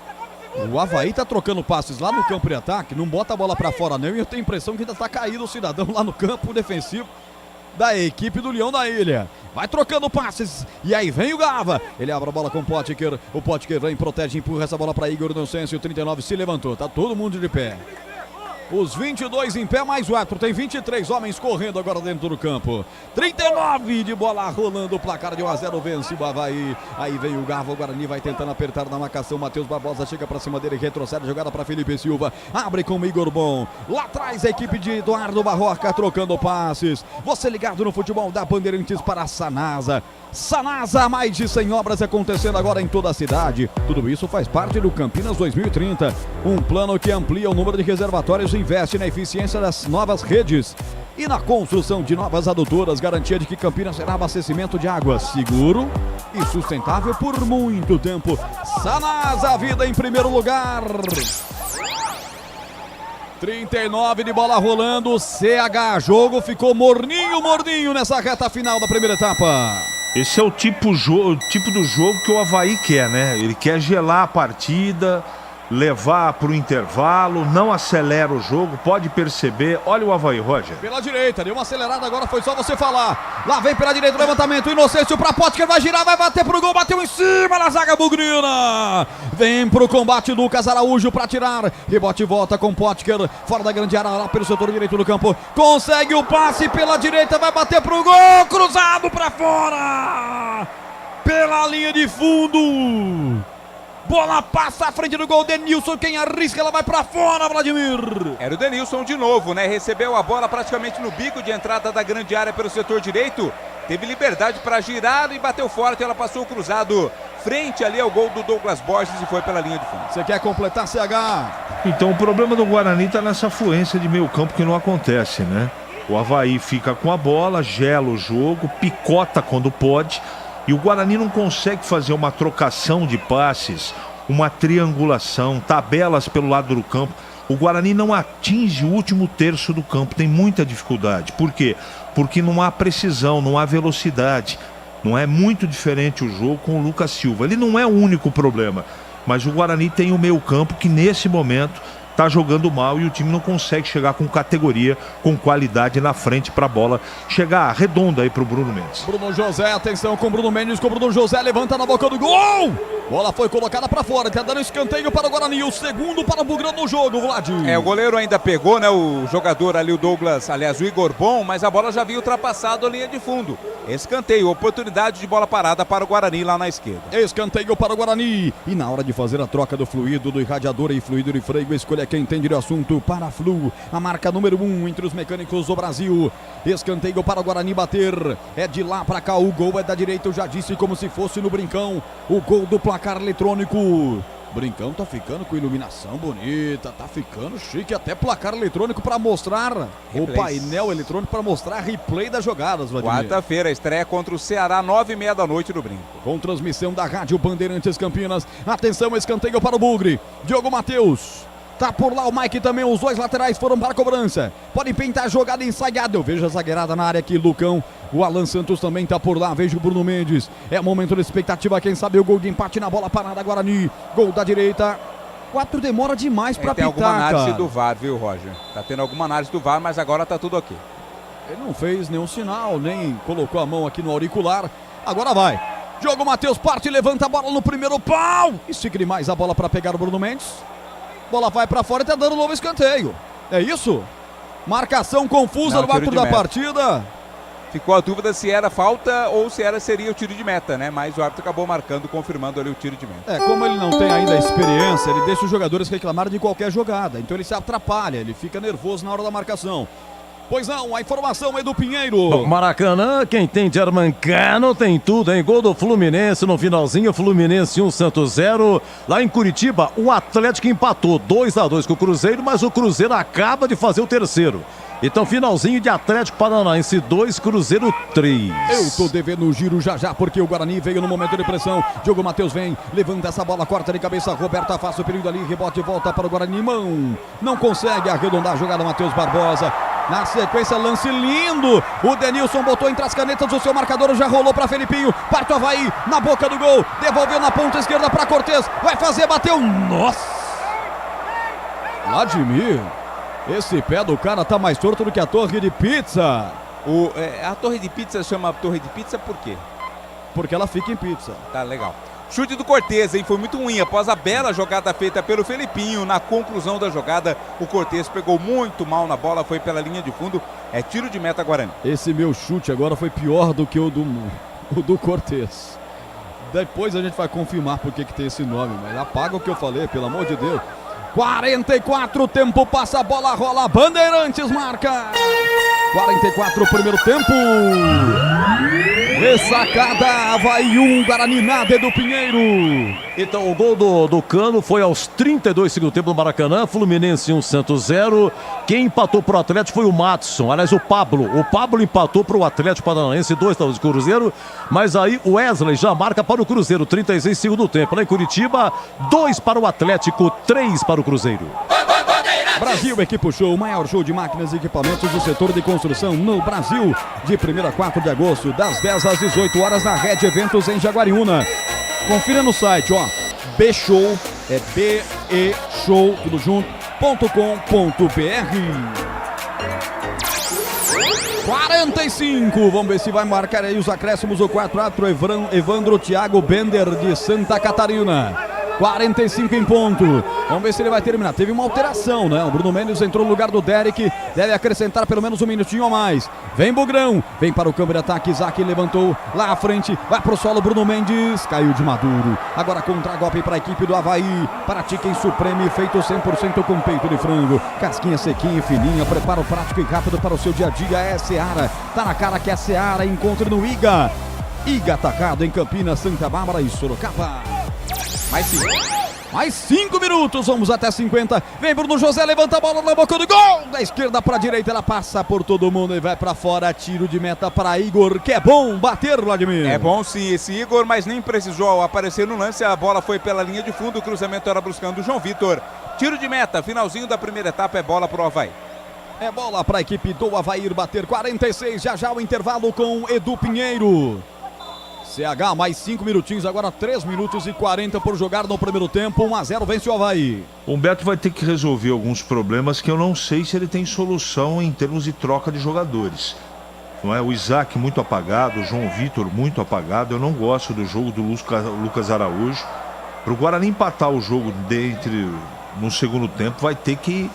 [SPEAKER 3] O Avaí tá trocando passes lá no campo de ataque, não bota a bola pra fora não, e eu tenho a impressão que ainda tá caído o cidadão lá no campo defensivo da equipe do Leão da Ilha. Vai trocando passes, e aí vem o Gava, ele abre a bola com o Potker vem, protege, empurra essa bola pra Igor Inocêncio, 39, se levantou, tá todo mundo de pé. Os 22 em pé, mais o árbitro. Tem 23 homens correndo agora dentro do campo. 39 de bola rolando. O placar de 1-0 vence o Avaí. Aí vem o Garva. O Guarani vai tentando apertar na marcação. Matheus Barbosa chega pra cima dele. Retrocede. Jogada pra Felipe Silva. Abre com o Igor Bom. Lá atrás a equipe de Eduardo Barroca trocando passes. Você ligado no futebol da Bandeirantes para a Sanasa. Sanasa, mais de 100 obras acontecendo agora em toda a cidade. Tudo isso faz parte do Campinas 2030. Um plano que amplia o número de reservatórios e investe na eficiência das novas redes e na construção de novas adutoras. Garantia de que Campinas será abastecimento de água seguro e sustentável por muito tempo. Sanasa, vida em primeiro lugar. 39 de bola rolando. CH, jogo ficou morninho nessa reta final da primeira etapa.
[SPEAKER 4] Esse é o tipo do jogo que o Avaí quer, né? Ele quer gelar a partida, levar para o intervalo, não acelera o jogo, pode perceber. Olha o Avaí, Roger.
[SPEAKER 3] Pela direita, deu uma acelerada agora, foi só você falar. Lá vem pela direita o levantamento, Inocêncio para Potker, vai girar, vai bater pro gol, bateu em cima na zaga bugrina. Vem pro combate Lucas Araújo para tirar. Rebote e volta com Potker, fora da grande área, lá pelo setor direito do campo. Consegue o passe pela direita, vai bater pro gol, cruzado para fora. Pela linha de fundo. Bola passa à frente do gol, Denilson, quem arrisca, ela vai pra fora, Vladimir.
[SPEAKER 2] Era o Denilson de novo, né? Recebeu a bola praticamente no bico de entrada da grande área pelo setor direito. Teve liberdade para girar e bateu forte, ela passou cruzado frente ali ao gol do Douglas Borges e foi pela linha de fundo.
[SPEAKER 3] Você quer completar, CH?
[SPEAKER 4] Então o problema do Guarani está nessa fluência de meio campo que não acontece, né? O Avaí fica com a bola, gela o jogo, picota quando pode. E o Guarani não consegue fazer uma trocação de passes, uma triangulação, tabelas pelo lado do campo. O Guarani não atinge o último terço do campo, tem muita dificuldade. Por quê? Porque não há precisão, não há velocidade. Não é muito diferente o jogo com o Lucas Silva. Ele não é o único problema, mas o Guarani tem o meio campo que nesse momento está jogando mal e o time não consegue chegar com categoria, com qualidade na frente para a bola chegar redonda aí para o Bruno Mendes.
[SPEAKER 3] Bruno José, atenção com o Bruno Mendes, com o Bruno José, levanta na boca do gol! Bola foi colocada para fora, tá dando escanteio para o Guarani, o segundo para o Bugrão no jogo, Vladimir.
[SPEAKER 2] O goleiro ainda pegou, né, o jogador ali, o Douglas, aliás, o Igor Bom, mas a bola já havia ultrapassado a linha de fundo. Escanteio, oportunidade de bola parada para o Guarani lá na esquerda.
[SPEAKER 3] Escanteio para o Guarani. E na hora de fazer a troca do fluido, do irradiador e fluido de freio, escolha quem entende do assunto. Para a Flu, a marca número 1 entre os mecânicos do Brasil. Escanteio para o Guarani bater. É de lá para cá, o gol é da direita, eu já disse, como se fosse no Brincão. O gol do placar eletrônico. Brincão tá ficando com iluminação bonita, tá ficando chique, até placar eletrônico para mostrar replays. O painel eletrônico para mostrar replay das jogadas, Vladimir.
[SPEAKER 2] Quarta-feira, estreia contra o Ceará, 9h30 da noite no Brinco.
[SPEAKER 3] Com transmissão da Rádio Bandeirantes Campinas. Atenção, escanteio para o Bugre. Diogo Matheus. Tá por lá o Mike também, os dois laterais foram para a cobrança. Podem pintar a jogada ensaiada. Eu vejo a zagueirada na área aqui, Lucão. O Alan Santos também tá por lá, vejo o Bruno Mendes. É momento de expectativa, quem sabe o gol de empate na bola parada, Guarani. Gol da direita. 4 demora demais para pitar,
[SPEAKER 2] tem alguma análise
[SPEAKER 3] cara.
[SPEAKER 2] do VAR, viu, Roger? Tá tendo alguma análise do VAR, mas agora tá tudo ok.
[SPEAKER 3] Ele não fez nenhum sinal, nem colocou a mão aqui no auricular. Agora vai. Diogo Matheus parte, levanta a bola no primeiro pau. Estique mais a bola para pegar o Bruno Mendes. Bola vai pra fora e tá dando um novo escanteio. É isso? Marcação confusa no árbitro da partida.
[SPEAKER 2] Ficou a dúvida se era falta ou se seria o tiro de meta, né? Mas o árbitro acabou marcando, confirmando ali o tiro de meta.
[SPEAKER 3] Como ele não tem ainda a experiência, ele deixa os jogadores reclamarem de qualquer jogada. Então ele se atrapalha, ele fica nervoso na hora da marcação. Pois não, a informação é do Pinheiro.
[SPEAKER 20] Maracanã, quem tem de Armancano tem tudo, hein? Gol do Fluminense no finalzinho, Fluminense 1, Santos 0. Lá em Curitiba, o Atlético empatou 2-2 com o Cruzeiro, mas o Cruzeiro acaba de fazer o terceiro. Então, finalzinho de Atlético Paranaense 2, Cruzeiro 3.
[SPEAKER 3] Eu tô devendo o giro já, porque o Guarani veio no momento de pressão. Diogo Matheus vem, levanta essa bola, corta de cabeça. Roberto afasta o período ali, rebote e volta para o Guarani. Mão, não consegue arredondar a jogada, Matheus Barbosa. Na sequência, lance lindo. O Denilson botou entre as canetas o seu marcador, já rolou para Felipinho. Parte o Avaí, na boca do gol. Devolveu na ponta esquerda para Cortez. Vai fazer, bateu. Nossa! Vladimir. Esse pé do cara tá mais torto do que a torre de pizza.
[SPEAKER 2] A torre de pizza chama torre de pizza por quê?
[SPEAKER 3] Porque ela fica em pizza.
[SPEAKER 2] Tá legal. Chute do Cortez, hein? Foi muito ruim. Após a bela jogada feita pelo Felipinho, na conclusão da jogada, o Cortez pegou muito mal na bola, foi pela linha de fundo. É tiro de meta Guarani.
[SPEAKER 1] Esse meu chute agora foi pior do que o do Cortez. Depois a gente vai confirmar por que tem esse nome, mas apaga o que eu falei, pelo amor de Deus. 44, tempo passa, a bola rola, Bandeirantes marca. 44, primeiro tempo. Ressacada, Avaí 1, Guarani nada, Edu Pinheiro. Então o gol do Cano foi aos 32 segundo tempo do Maracanã, Fluminense 1, Santos 0. Quem empatou pro Atlético foi o Matson, aliás o Pablo. O Pablo empatou pro Atlético Paranaense, 2 para o Cruzeiro. Mas aí o Wesley já marca para o Cruzeiro, 36 segundo tempo. Lá em Curitiba, 2 para o Atlético, 3 para o Cruzeiro. Brasil Equipo Show, o maior show de máquinas e equipamentos do setor de construção no Brasil. De 1º a 4 de agosto, das 10 às 18 horas na Rede Eventos em Jaguariúna. Confira no site, ó, B-Show, é B-E-Show, tudo junto, .com.br. 45, vamos ver se vai marcar aí os acréscimos, o 4-4, Evandro Thiago Bender de Santa Catarina. 45 em ponto. Vamos ver se ele vai terminar. Teve uma alteração, né? O Bruno Mendes entrou no lugar do Derek. Deve acrescentar pelo menos um minutinho a mais. Vem Bugrão. Vem para o campo de ataque. Isaac levantou lá à frente. Vai pro solo Bruno Mendes. Caiu de maduro. Agora contra-golpe para a equipe do Avaí. Pratiquem Supreme. Feito 100% com peito de frango. Casquinha sequinha e fininha. Preparo prático e rápido para o seu dia a dia. É Seara. Tá na cara que é Seara. Encontre no Iga. Iga Atacado em Campinas, Santa Bárbara e Sorocaba. Mais 5 minutos, vamos até 50. Vem Bruno José, levanta a bola na boca do gol. Da esquerda para a direita, ela passa por todo mundo e vai para fora. Tiro de meta para Igor, que é bom bater, Vladimir.
[SPEAKER 2] É bom sim esse Igor, mas nem precisou aparecer no lance. A bola foi pela linha de fundo, o cruzamento era buscando o João Vitor. Tiro de meta, finalzinho da primeira etapa, é bola pro Avaí.
[SPEAKER 1] É bola para a equipe do Avaí bater. 46, já o intervalo com Edu Pinheiro. CH, mais 5 minutinhos, agora 3 minutos e 40 por jogar no primeiro tempo. 1-0, vence o Avaí.
[SPEAKER 4] O Humberto vai ter que resolver alguns problemas que eu não sei se ele tem solução em termos de troca de jogadores. Não é? O Isaac muito apagado, o João Vitor muito apagado. Eu não gosto do jogo do Lucas Araújo. Para o Guarani empatar o jogo no segundo tempo, vai ter que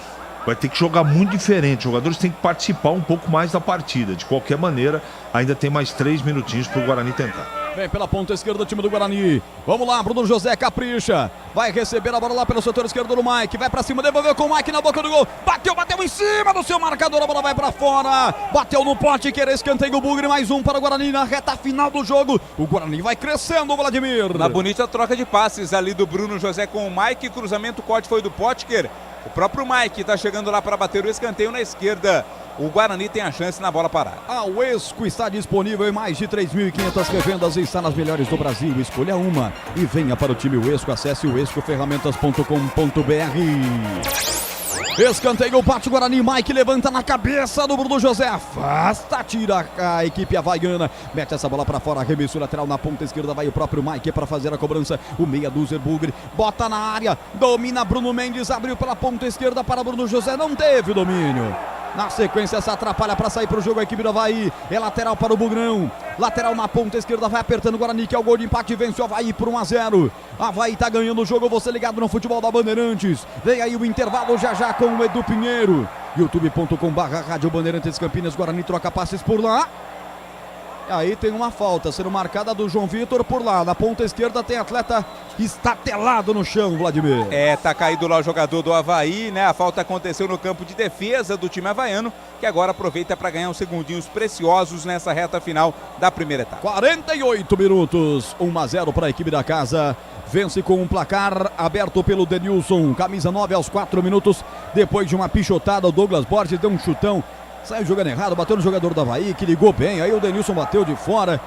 [SPEAKER 4] jogar muito diferente. Os jogadores têm que participar um pouco mais da partida. De qualquer maneira, ainda tem mais 3 minutinhos para o Guarani tentar.
[SPEAKER 1] Vem pela ponta esquerda do time do Guarani. Vamos lá, Bruno José capricha. Vai receber a bola lá pelo setor esquerdo do Mike. Vai pra cima, devolveu com o Mike na boca do gol. Bateu em cima do seu marcador. A bola vai pra fora. Bateu no pote, quer escanteio o Bugre. Mais um para o Guarani na reta final do jogo. O Guarani vai crescendo, Vladimir.
[SPEAKER 2] Na bonita troca de passes ali do Bruno José com o Mike. Cruzamento, o corte foi do Potker. O próprio Mike tá chegando lá para bater o escanteio na esquerda. O Guarani tem a chance na bola parada.
[SPEAKER 1] A Uesco está disponível em mais de 3.500 revendas e está nas melhores do Brasil. Escolha uma e venha para o time Uesco. Acesse uescoferramentas.com.br. Escanteio, bate Guarani, Mike levanta na cabeça do Bruno José, afasta, tira a equipe havaiana, mete essa bola pra fora, arremesso lateral na ponta esquerda, vai o próprio Mike para fazer a cobrança, o meia do Bugre, bota na área, domina Bruno Mendes, abriu pela ponta esquerda para Bruno José, não teve domínio. Na sequência, essa atrapalha para sair para o jogo a equipe do Avaí. É lateral para o Bugrão. Lateral na ponta esquerda, vai apertando o Guarani, que é o gol de empate, vence o Avaí por 1-0. Avaí tá ganhando o jogo, você ligado no futebol da Bandeirantes. Vem aí o intervalo já com o Edu Pinheiro. youtube.com/Rádio Bandeirantes Campinas. Guarani troca passes por lá. Aí tem uma falta sendo marcada do João Vitor por lá. Na ponta esquerda tem atleta estatelado no chão, Vladimir.
[SPEAKER 2] Tá caído lá o jogador do Avaí, né? A falta aconteceu no campo de defesa do time havaiano, que agora aproveita para ganhar uns segundinhos preciosos nessa reta final da primeira etapa.
[SPEAKER 1] 48 minutos, 1-0 para a equipe da casa. Vence com um placar aberto pelo Denilson. Camisa 9 aos 4 minutos. Depois de uma pichotada, o Douglas Borges deu um chutão. Saiu jogando errado, bateu no jogador do Avaí, que ligou bem. Aí o Denilson bateu de fora.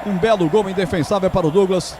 [SPEAKER 1] Um belo gol indefensável para o Douglas,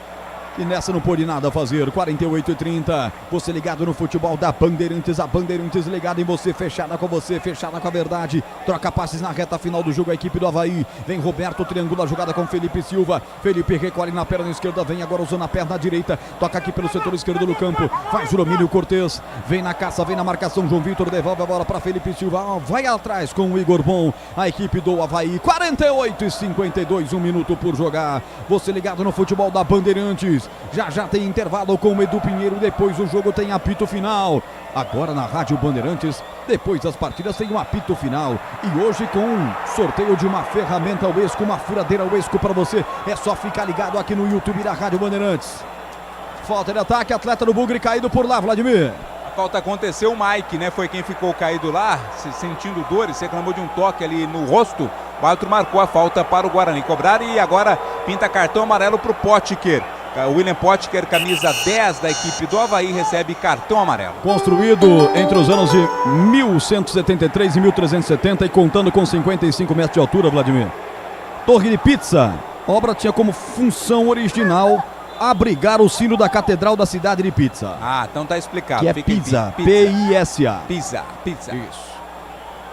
[SPEAKER 1] que nessa não pôde nada fazer. 48-30. Você ligado no futebol da Bandeirantes. A Bandeirantes ligada em você, fechada com a verdade. Troca passes na reta final do jogo a equipe do Avaí. Vem Roberto, triangula a jogada com Felipe Silva. Felipe recolhe na perna esquerda, vem agora usando a perna direita. Toca aqui pelo setor esquerdo do campo. Faz o domínio Cortez. Vem na caça, vem na marcação. João Vitor devolve a bola para Felipe Silva. Vai atrás com o Igor Bom. A equipe do Avaí. 48-52, 1 minuto por jogar. Você ligado no futebol da Bandeirantes.
[SPEAKER 21] Bandeirantes. Já já tem intervalo com o Edu Pinheiro, depois o jogo tem apito final. Agora na Rádio Bandeirantes, depois das partidas tem um apito final. E hoje com sorteio de uma ferramenta Uesco, uma furadeira Uesco para você. É só ficar ligado aqui no YouTube da Rádio Bandeirantes. Falta de ataque, atleta do Bugre caído por lá, Vladimir.
[SPEAKER 2] A falta aconteceu, o Mike, né? Foi quem ficou caído lá, sentindo dores, reclamou de um toque ali no rosto. O árbitro marcou a falta para o Guarani cobrar e agora pinta cartão amarelo para o Potker. O William Potker, camisa 10 da equipe do Avaí, recebe cartão amarelo.
[SPEAKER 21] Construído entre os anos de 1173 e 1370 e contando com 55 metros de altura, Vladimir. Torre de pizza. A obra tinha como função original abrigar o sino da Catedral da cidade de Pizza.
[SPEAKER 2] Ah, então tá explicado.
[SPEAKER 21] Que é Pizza, P-I-S-A.
[SPEAKER 2] Pizza.
[SPEAKER 21] Isso.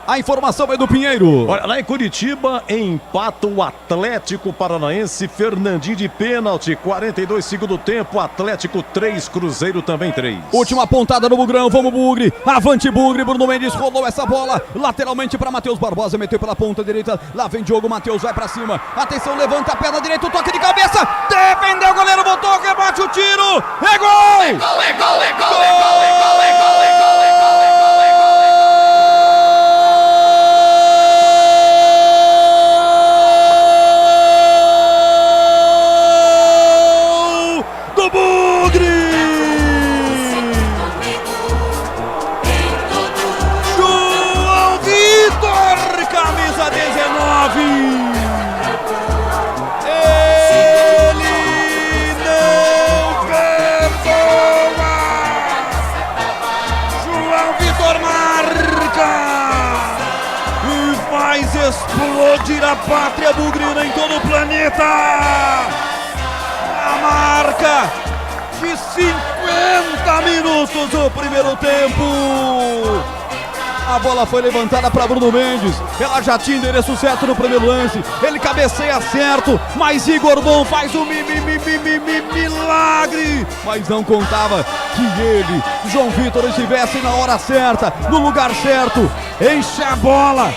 [SPEAKER 21] A informação é do Pinheiro.
[SPEAKER 20] Olha, lá em Curitiba, empata o Atlético Paranaense, Fernandinho de pênalti, 42 segundo tempo, Atlético 3, Cruzeiro também 3.
[SPEAKER 21] Última pontada no Bugrão, vamos Bugre, avante Bugre, Bruno Mendes rolou essa bola, lateralmente para Matheus Barbosa, meteu pela ponta direita, lá vem Diogo, Matheus vai para cima, atenção, levanta a perna direita, o toque de cabeça, defendeu o goleiro, botou, rebate o tiro, é gol!
[SPEAKER 10] É gol, é gol, é gol, é gol, é gol, é gol, é gol, é gol, é gol, é gol.
[SPEAKER 21] João Vitor, camisa 19. Ele não perdoa. João Vitor marca e faz explodir a pátria bugrina em todo o planeta. A marca de 50 minutos do primeiro tempo. A bola foi levantada para Bruno Mendes. Ela já tinha endereço certo no primeiro lance. Ele cabeceia certo, mas Igor Bom faz um milagre. Mas não contava que ele, João Vitor, estivesse na hora certa, no lugar certo. Enche a bola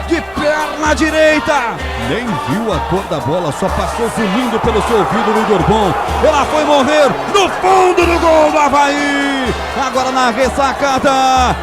[SPEAKER 21] de perna direita. Nem viu a cor da bola, só passou zunindo pelo seu ouvido no Igor Bom. Ela foi morrer no fundo do gol do Avaí. Agora na ressacada.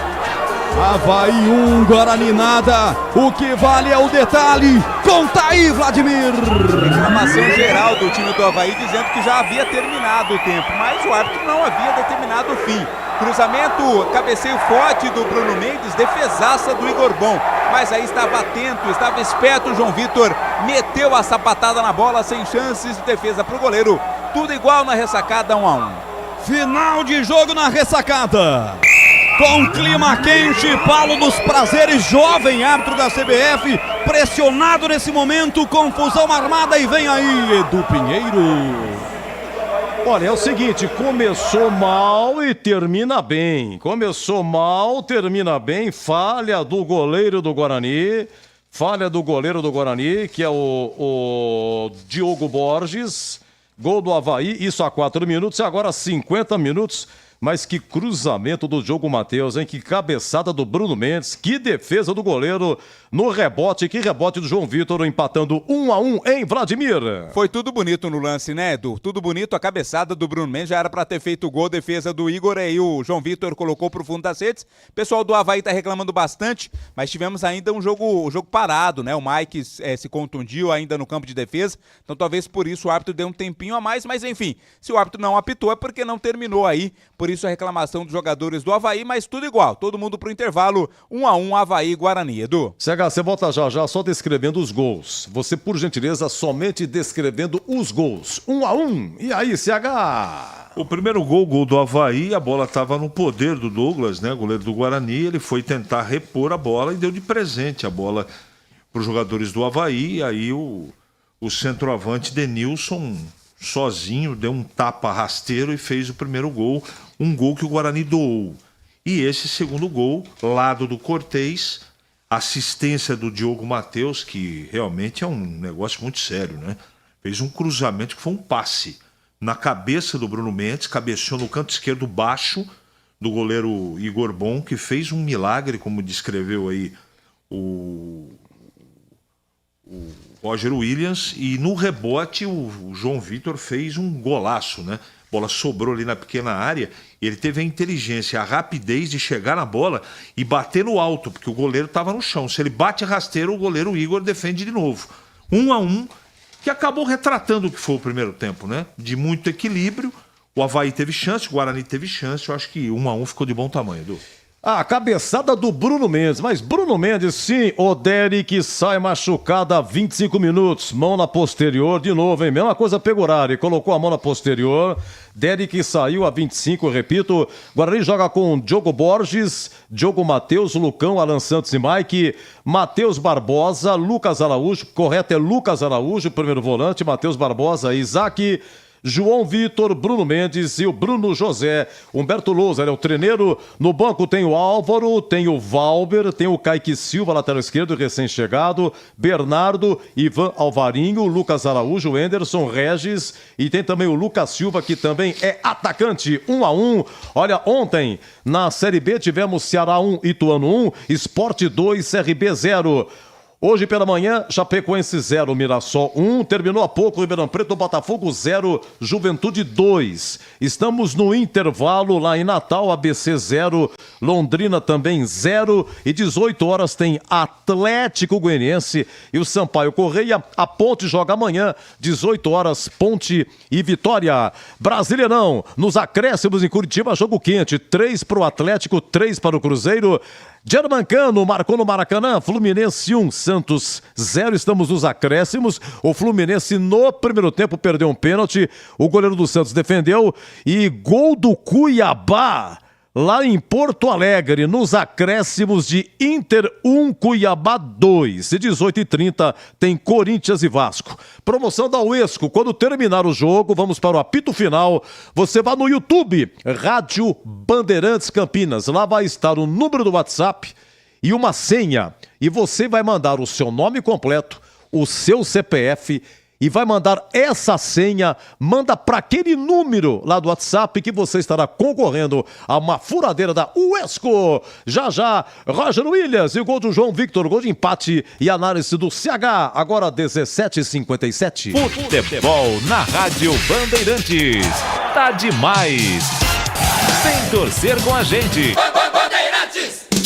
[SPEAKER 21] Avaí 1, Guarani nada. O que vale é o detalhe. Conta aí, Vladimir.
[SPEAKER 2] Reclamação geral do time do Avaí dizendo que já havia terminado o tempo, mas o árbitro não havia determinado o fim. Cruzamento, cabeceio forte do Bruno Mendes, defesaça do Igor Bom. Mas aí estava atento, estava esperto o João Vitor. Meteu a sapatada na bola sem chances de defesa para o goleiro. Tudo igual na ressacada 1-1.
[SPEAKER 21] Final de jogo na ressacada. Com clima quente, Paulo dos Prazeres, jovem árbitro da CBF, pressionado nesse momento, confusão armada e vem aí Edu Pinheiro.
[SPEAKER 20] Olha, é o seguinte, começou mal e termina bem. Começou mal, termina bem, falha do goleiro do Guarani, que é o Diogo Borges, gol do Avaí, isso há 4 minutos e agora 50 minutos. Mas que cruzamento do Diogo Matheus, hein? Que cabeçada do Bruno Mendes, que defesa do goleiro no rebote, que rebote do João Vitor, empatando 1-1 em Vladimir.
[SPEAKER 2] Foi tudo bonito no lance, né, Edu? Tudo bonito, a cabeçada do Bruno Mendes já era pra ter feito o gol, defesa do Igor, aí o João Vitor colocou pro fundo das redes. O pessoal do Avaí tá reclamando bastante, mas tivemos ainda um jogo parado, né? O Mike se contundiu ainda no campo de defesa, então talvez por isso o árbitro deu um tempinho a mais, mas enfim, se o árbitro não apitou é porque não terminou aí, por isso a reclamação dos jogadores do Avaí, mas tudo igual, todo mundo pro intervalo, 1-1 Avaí e Guarani, Edu.
[SPEAKER 20] CH, você volta já só descrevendo os gols. Você, por gentileza, somente descrevendo os gols. 1-1. E aí, CH?
[SPEAKER 4] O primeiro gol do Avaí, a bola estava no poder do Douglas, né, goleiro do Guarani. Ele foi tentar repor a bola e deu de presente a bola para os jogadores do Avaí. Aí o centroavante Denilson, sozinho, deu um tapa rasteiro e fez o primeiro gol. Um gol que o Guarani doou. E esse segundo gol, lado do Cortez, assistência do Diogo Matheus, que realmente é um negócio muito sério, né? Fez um cruzamento que foi um passe na cabeça do Bruno Mendes, cabeceou no canto esquerdo baixo do goleiro Igor Bom, que fez um milagre, como descreveu aí o Roger Williams, e no rebote o João Vitor fez um golaço, né? A bola sobrou ali na pequena área e ele teve a inteligência, a rapidez de chegar na bola e bater no alto, porque o goleiro estava no chão. Se ele bate rasteiro, o goleiro Igor defende de novo. 1-1, que acabou retratando o que foi o primeiro tempo, né? De muito equilíbrio. O Avaí teve chance, o Guarani teve chance. Eu acho que 1-1 ficou de bom tamanho, Edu.
[SPEAKER 20] A cabeçada do Bruno Mendes, mas Bruno Mendes, sim, o Derek sai machucado há 25 minutos, mão na posterior, de novo, hein? Mesma coisa Pegorari, colocou a mão na posterior, Derek saiu a 25, repito, Guarani joga com Diogo Borges, Diogo Matheus, Lucão, Alan Santos e Mike, Matheus Barbosa, Lucas Araújo, correto é Lucas Araújo, primeiro volante, Matheus Barbosa, Isaac, João Vitor, Bruno Mendes e o Bruno José. Humberto Louser é o treneiro. No banco tem o Álvaro, tem o Valber, tem o Kaique Silva, lateral esquerdo, recém-chegado, Bernardo, Ivan Alvarinho, Lucas Araújo, Anderson, Regis e tem também o Lucas Silva, que também é atacante. 1-1. Olha, ontem na Série B tivemos Ceará 1, Ituano 1, Sport 2, CRB 0. Hoje pela manhã, Chapecoense 0, Mirassol 1, terminou há pouco Ribeirão Preto, Botafogo 0, Juventude 2. Estamos no intervalo lá em Natal, ABC 0, Londrina também 0 e 18 horas tem Atlético Goianiense e o Sampaio Correia. A Ponte joga amanhã, 18 horas, Ponte e Vitória. Brasileirão, nos acréscimos em Curitiba, jogo quente, 3 para o Atlético, 3 para o Cruzeiro. Germancano marcou no Maracanã, Fluminense 1, Santos 0, estamos nos acréscimos. O Fluminense no primeiro tempo perdeu um pênalti, o goleiro do Santos defendeu e gol do Cuiabá. Lá em Porto Alegre, nos acréscimos de Inter 1, Cuiabá 2. E 18h30 tem Corinthians e Vasco. Promoção da Uesco. Quando terminar o jogo, vamos para o apito final. Você vai no YouTube, Rádio Bandeirantes Campinas. Lá vai estar o número do WhatsApp e uma senha. E você vai mandar o seu nome completo, o seu CPF e vai mandar essa senha, manda para aquele número lá do WhatsApp que você estará concorrendo a uma furadeira da Uesco. Já já, Roger Williams e o gol do João Victor, gol de empate e análise do CH, agora 17h57.
[SPEAKER 16] Futebol na Rádio Bandeirantes. Tá demais. Vem torcer com a gente.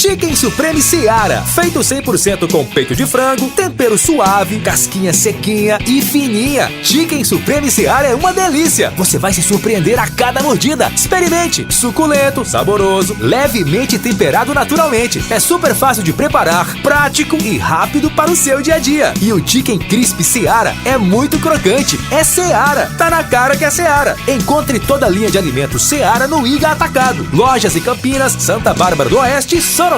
[SPEAKER 14] Chicken Supreme Seara, feito 100% com peito de frango, tempero suave, casquinha sequinha e fininha. Chicken Supreme Seara é uma delícia. Você vai se surpreender a cada mordida. Experimente. Suculento, saboroso, levemente temperado naturalmente. É super fácil de preparar, prático e rápido para o seu dia a dia. E o Chicken Crisp Seara é muito crocante. É Seara. Tá na cara que é Seara. Encontre toda a linha de alimentos Seara no Iga Atacado. Lojas em Campinas, Santa Bárbara do Oeste e Sorocaba.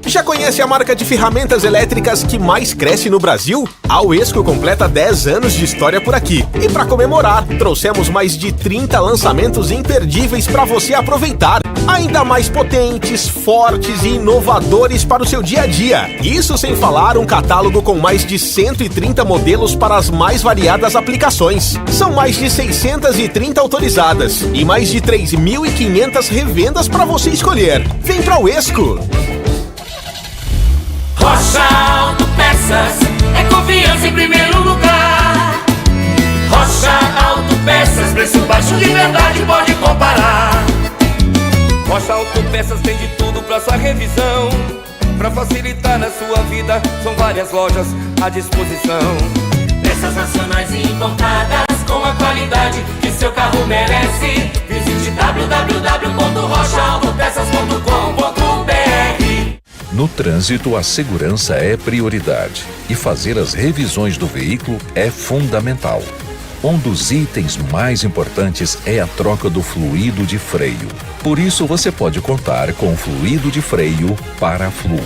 [SPEAKER 11] Já conhece a marca de ferramentas elétricas que mais cresce no Brasil? A Uesco completa 10 anos de história por aqui. E para comemorar, trouxemos mais de 30 lançamentos imperdíveis para você aproveitar. Ainda mais potentes, fortes e inovadores para o seu dia a dia. Isso sem falar um catálogo com mais de 130 modelos para as mais variadas aplicações. São mais de 630 autorizadas e mais de 3.500 revendas para você escolher. Vem pra Uesco!
[SPEAKER 10] Rocha Autopeças é confiança em primeiro lugar. Rocha Autopeças, preço baixo de verdade, pode comparar. Rocha Autopeças tem de tudo pra sua revisão. Pra facilitar na sua vida, são várias lojas à disposição. Peças nacionais e importadas com a qualidade que seu carro merece. Visite www.rochaautopeças.com.br.
[SPEAKER 13] No trânsito, a segurança é prioridade e fazer as revisões do veículo é fundamental. Um dos itens mais importantes é a troca do fluido de freio. Por isso, você pode contar com o fluido de freio Paraflu.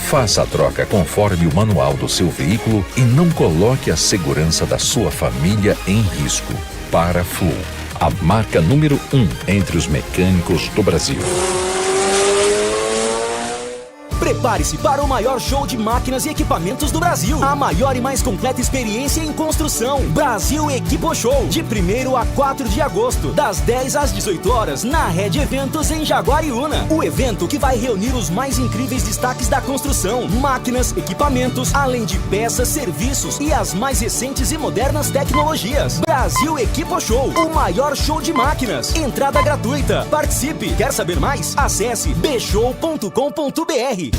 [SPEAKER 13] Faça a troca conforme o manual do seu veículo e não coloque a segurança da sua família em risco. Paraflu, a marca número 1 entre os mecânicos do Brasil.
[SPEAKER 7] Prepare-se para o maior show de máquinas e equipamentos do Brasil. A maior e mais completa experiência em construção. Brasil Equipo Show. De 1º a 4 de agosto, das 10 às 18 horas, na Rede Eventos em Jaguariúna. O evento que vai reunir os mais incríveis destaques da construção, máquinas, equipamentos, além de peças, serviços e as mais recentes e modernas tecnologias. Brasil Equipo Show, o maior show de máquinas. Entrada gratuita. Participe. Quer saber mais? Acesse bshow.com.br.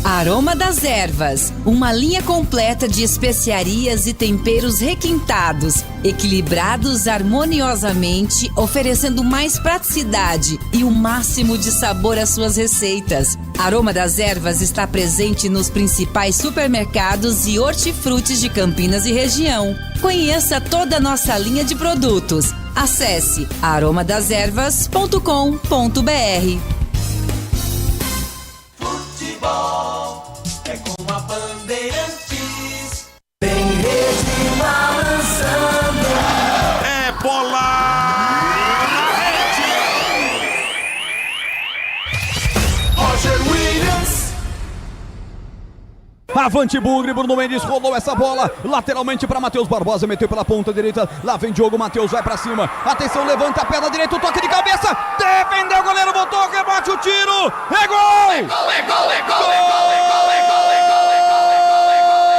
[SPEAKER 15] Aroma das Ervas, uma linha completa de especiarias e temperos requintados, equilibrados harmoniosamente, oferecendo mais praticidade e o máximo de sabor às suas receitas. Aroma das Ervas está presente nos principais supermercados e hortifrutis de Campinas e região. Conheça toda a nossa linha de produtos. Acesse aromadeservas.com.br.
[SPEAKER 10] Futebol é com a Bandeirantes. Tem rede balançando.
[SPEAKER 21] É bola na rede.
[SPEAKER 10] Roger Williams.
[SPEAKER 21] Avante Bugre, Bruno Mendes rolou essa bola lateralmente para Matheus Barbosa, meteu pela ponta direita, lá vem Diogo, Matheus vai para cima, atenção, levanta a perna direita, o toque de cabeça, defendeu o goleiro, botou, rebate o tiro, é gol!
[SPEAKER 10] É gol, é gol, é gol, é gol, é gol, é gol, é gol, é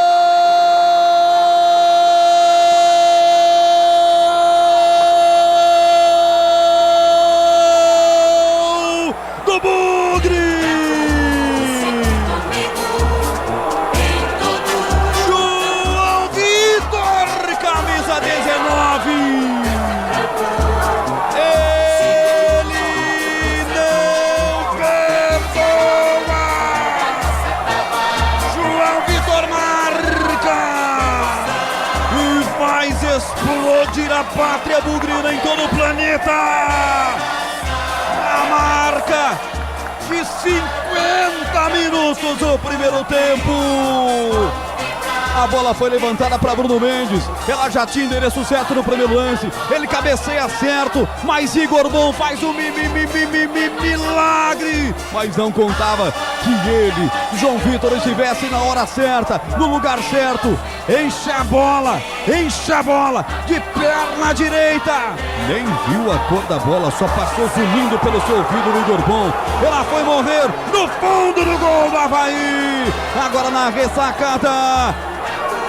[SPEAKER 21] gol! Do Bugre! Explodir a pátria bugrina em todo o planeta. A marca de 50 minutos do primeiro tempo. A bola foi levantada para Bruno Mendes. Ela já tinha endereço certo no primeiro lance. Ele cabeceia certo, mas Igor Bom faz um milagre. Mas não contava que ele, João Vitor, estivesse na hora certa, no lugar certo. Enche a bola, de perna direita. Nem viu a cor da bola, só passou zunindo pelo seu ouvido no Igor Bom. Ela foi morrer no fundo do gol do Avaí. Agora na ressacada.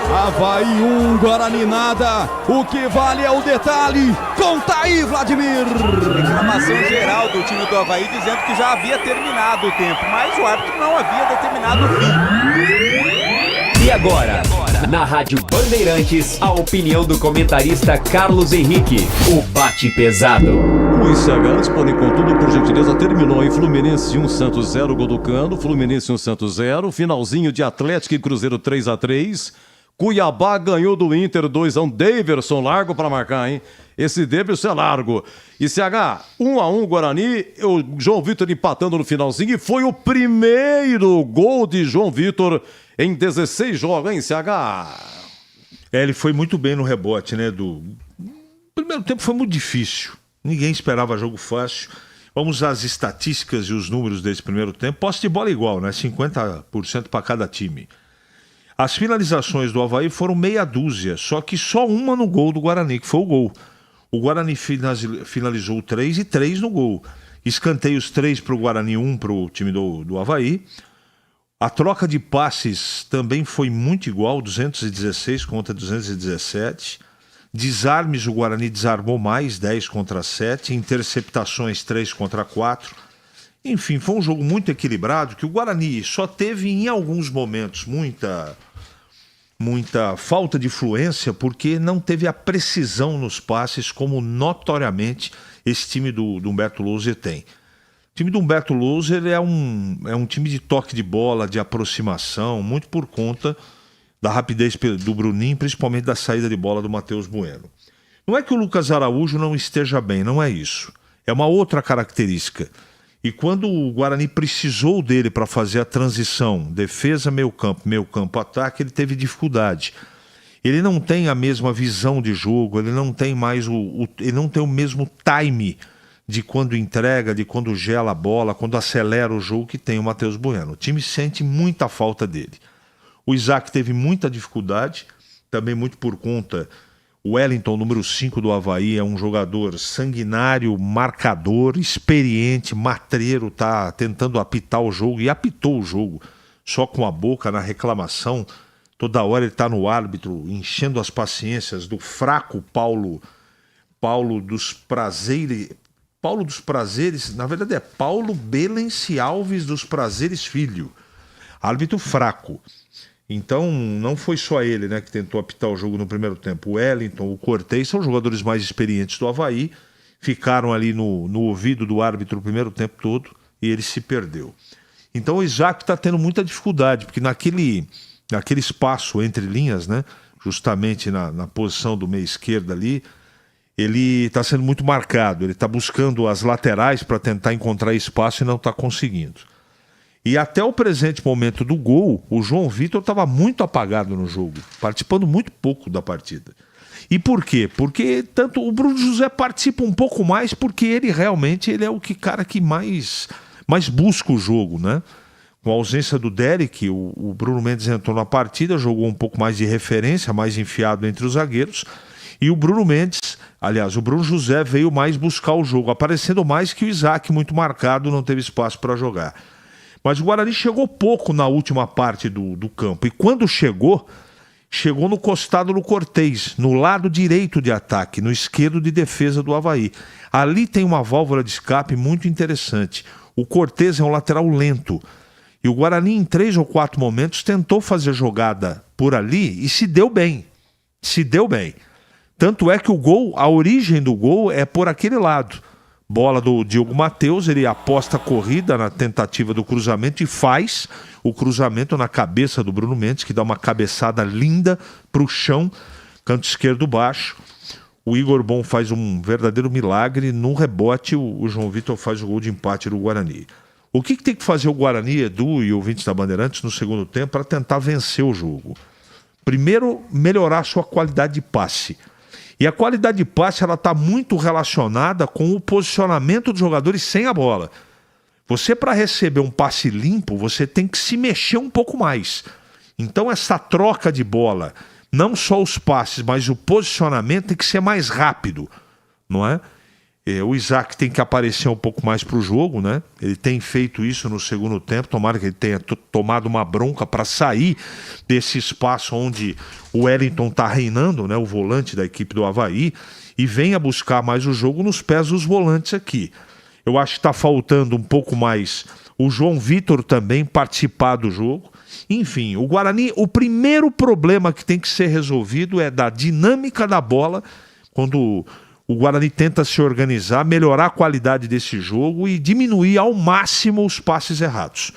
[SPEAKER 21] Avaí 1, Guarani nada. O que vale é o detalhe. Conta aí, Vladimir.
[SPEAKER 2] Reclamação geral do time do Avaí dizendo que já havia terminado o tempo, mas o árbitro não havia determinado o fim.
[SPEAKER 18] E agora, na Rádio Bandeirantes, a opinião do comentarista Carlos Henrique. O bate pesado.
[SPEAKER 20] O ICH dispõe com tudo, por gentileza, terminou em Fluminense 1, Santos 0, gol do Cano. Fluminense 1, Santos 0. Finalzinho de Atlético e Cruzeiro 3-3. Cuiabá ganhou do Inter 2-1. Daverson largo para marcar, hein? Esse Daverson é largo. ICH 1-1 Guarani. O João Vitor empatando no finalzinho. E foi o primeiro gol de João Vitor em 16 jogos, hein, ICH?
[SPEAKER 4] Ele foi muito bem no rebote, né? O primeiro tempo foi muito difícil. Ninguém esperava jogo fácil. Vamos às estatísticas e os números desse primeiro tempo. Posse de bola igual, né? 50% para cada time. As finalizações do Avaí foram meia dúzia, só que só uma no gol do Guarani, que foi o gol. O Guarani finalizou 3 e 3 no gol. Escanteios 3 para o Guarani, 1 para o time do Avaí. A troca de passes também foi muito igual, 216 contra 217. Desarmes, o Guarani desarmou mais, 10 contra 7. Interceptações, 3 contra 4. Enfim, foi um jogo muito equilibrado, que o Guarani só teve em alguns momentos muita falta de fluência, porque não teve a precisão nos passes como notoriamente esse time do Humberto Louser tem. O time do Humberto Louser é um time de toque de bola, de aproximação, muito por conta da rapidez do Bruninho, principalmente da saída de bola do Matheus Bueno. Não é que o Lucas Araújo não esteja bem, não é isso. É uma outra característica. E quando o Guarani precisou dele para fazer a transição, defesa, meio campo, ataque, ele teve dificuldade. Ele não tem a mesma visão de jogo, ele não tem mais ele não tem o mesmo time de quando entrega, de quando gela a bola, quando acelera o jogo que tem o Matheus Bueno. O time sente muita falta dele. O Isaac teve muita dificuldade, também muito por conta. O Wellington, número 5 do Avaí, é um jogador sanguinário, marcador, experiente, matreiro, tá tentando apitar o jogo e apitou o jogo só com a boca na reclamação. Toda hora ele está no árbitro, enchendo as paciências do fraco Paulo dos Prazeres. Paulo dos Prazeres, na verdade é Paulo Belenci Alves dos Prazeres Filho. Árbitro fraco. Então não foi só ele, né, que tentou apitar o jogo no primeiro tempo. O Wellington, o Cortez são jogadores mais experientes do Avaí. Ficaram ali no ouvido do árbitro o primeiro tempo todo e ele se perdeu. Então o Isaac está tendo muita dificuldade, porque naquele espaço entre linhas, né, justamente na posição do meia esquerda ali, ele está sendo muito marcado, ele está buscando as laterais para tentar encontrar espaço e não está conseguindo. E até o presente momento do gol, o João Vitor estava muito apagado no jogo, participando muito pouco da partida. E por quê? Porque tanto o Bruno José participa um pouco mais, porque ele realmente é o cara que mais busca o jogo, né? Com a ausência do Derek, o Bruno Mendes entrou na partida, jogou um pouco mais de referência, mais enfiado entre os zagueiros. E o Bruno José veio mais buscar o jogo, aparecendo mais que o Isaac, muito marcado, não teve espaço para jogar. Mas o Guarani chegou pouco na última parte do campo. E quando chegou no costado do Cortez, no lado direito de ataque, no esquerdo de defesa do Avaí. Ali tem uma válvula de escape muito interessante. O Cortez é um lateral lento. E o Guarani, em 3 ou 4 momentos, tentou fazer jogada por ali e se deu bem. Tanto é que a origem do gol é por aquele lado. Bola do Diogo Matheus, ele aposta a corrida na tentativa do cruzamento e faz o cruzamento na cabeça do Bruno Mendes, que dá uma cabeçada linda para o chão, canto esquerdo baixo. O Igor Bom faz um verdadeiro milagre. No rebote, o João Vitor faz o gol de empate do Guarani. O que tem que fazer o Guarani, Edu e ouvintes da Bandeirantes, no segundo tempo para tentar vencer o jogo? Primeiro, melhorar a sua qualidade de passe. E a qualidade de passe está muito relacionada com o posicionamento dos jogadores sem a bola. Você, para receber um passe limpo, você tem que se mexer um pouco mais. Então essa troca de bola, não só os passes, mas o posicionamento tem que ser mais rápido, não é? O Isaac tem que aparecer um pouco mais para o jogo, né? Ele tem feito isso no segundo tempo. Tomara que ele tenha tomado uma bronca para sair desse espaço onde o Wellington está reinando, né? O volante da equipe do Avaí, e venha buscar mais o jogo nos pés dos volantes aqui. Eu acho que está faltando um pouco mais o João Vitor também participar do jogo. Enfim, o Guarani, o primeiro problema que tem que ser resolvido é da dinâmica da bola, quando o Guarani tenta se organizar, melhorar a qualidade desse jogo e diminuir ao máximo os passes errados.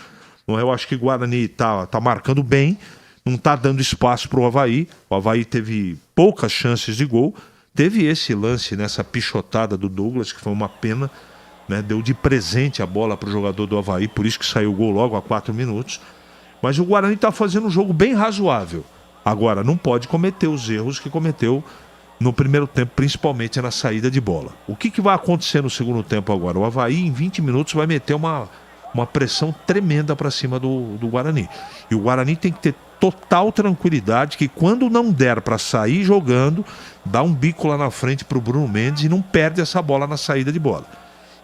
[SPEAKER 4] Eu acho que o Guarani está marcando bem, não está dando espaço para o Avaí. O Avaí teve poucas chances de gol. Teve esse lance nessa pichotada do Douglas, que foi uma pena, né? Deu de presente a bola para o jogador do Avaí, por isso que saiu o gol logo a 4 minutos. Mas o Guarani está fazendo um jogo bem razoável. Agora, não pode cometer os erros que cometeu no primeiro tempo, principalmente na saída de bola. O que vai acontecer no segundo tempo agora? O Avaí, em 20 minutos, vai meter uma pressão tremenda para cima do Guarani. E o Guarani tem que ter total tranquilidade que quando não der para sair jogando, dá um bico lá na frente para o Bruno Mendes e não perde essa bola na saída de bola.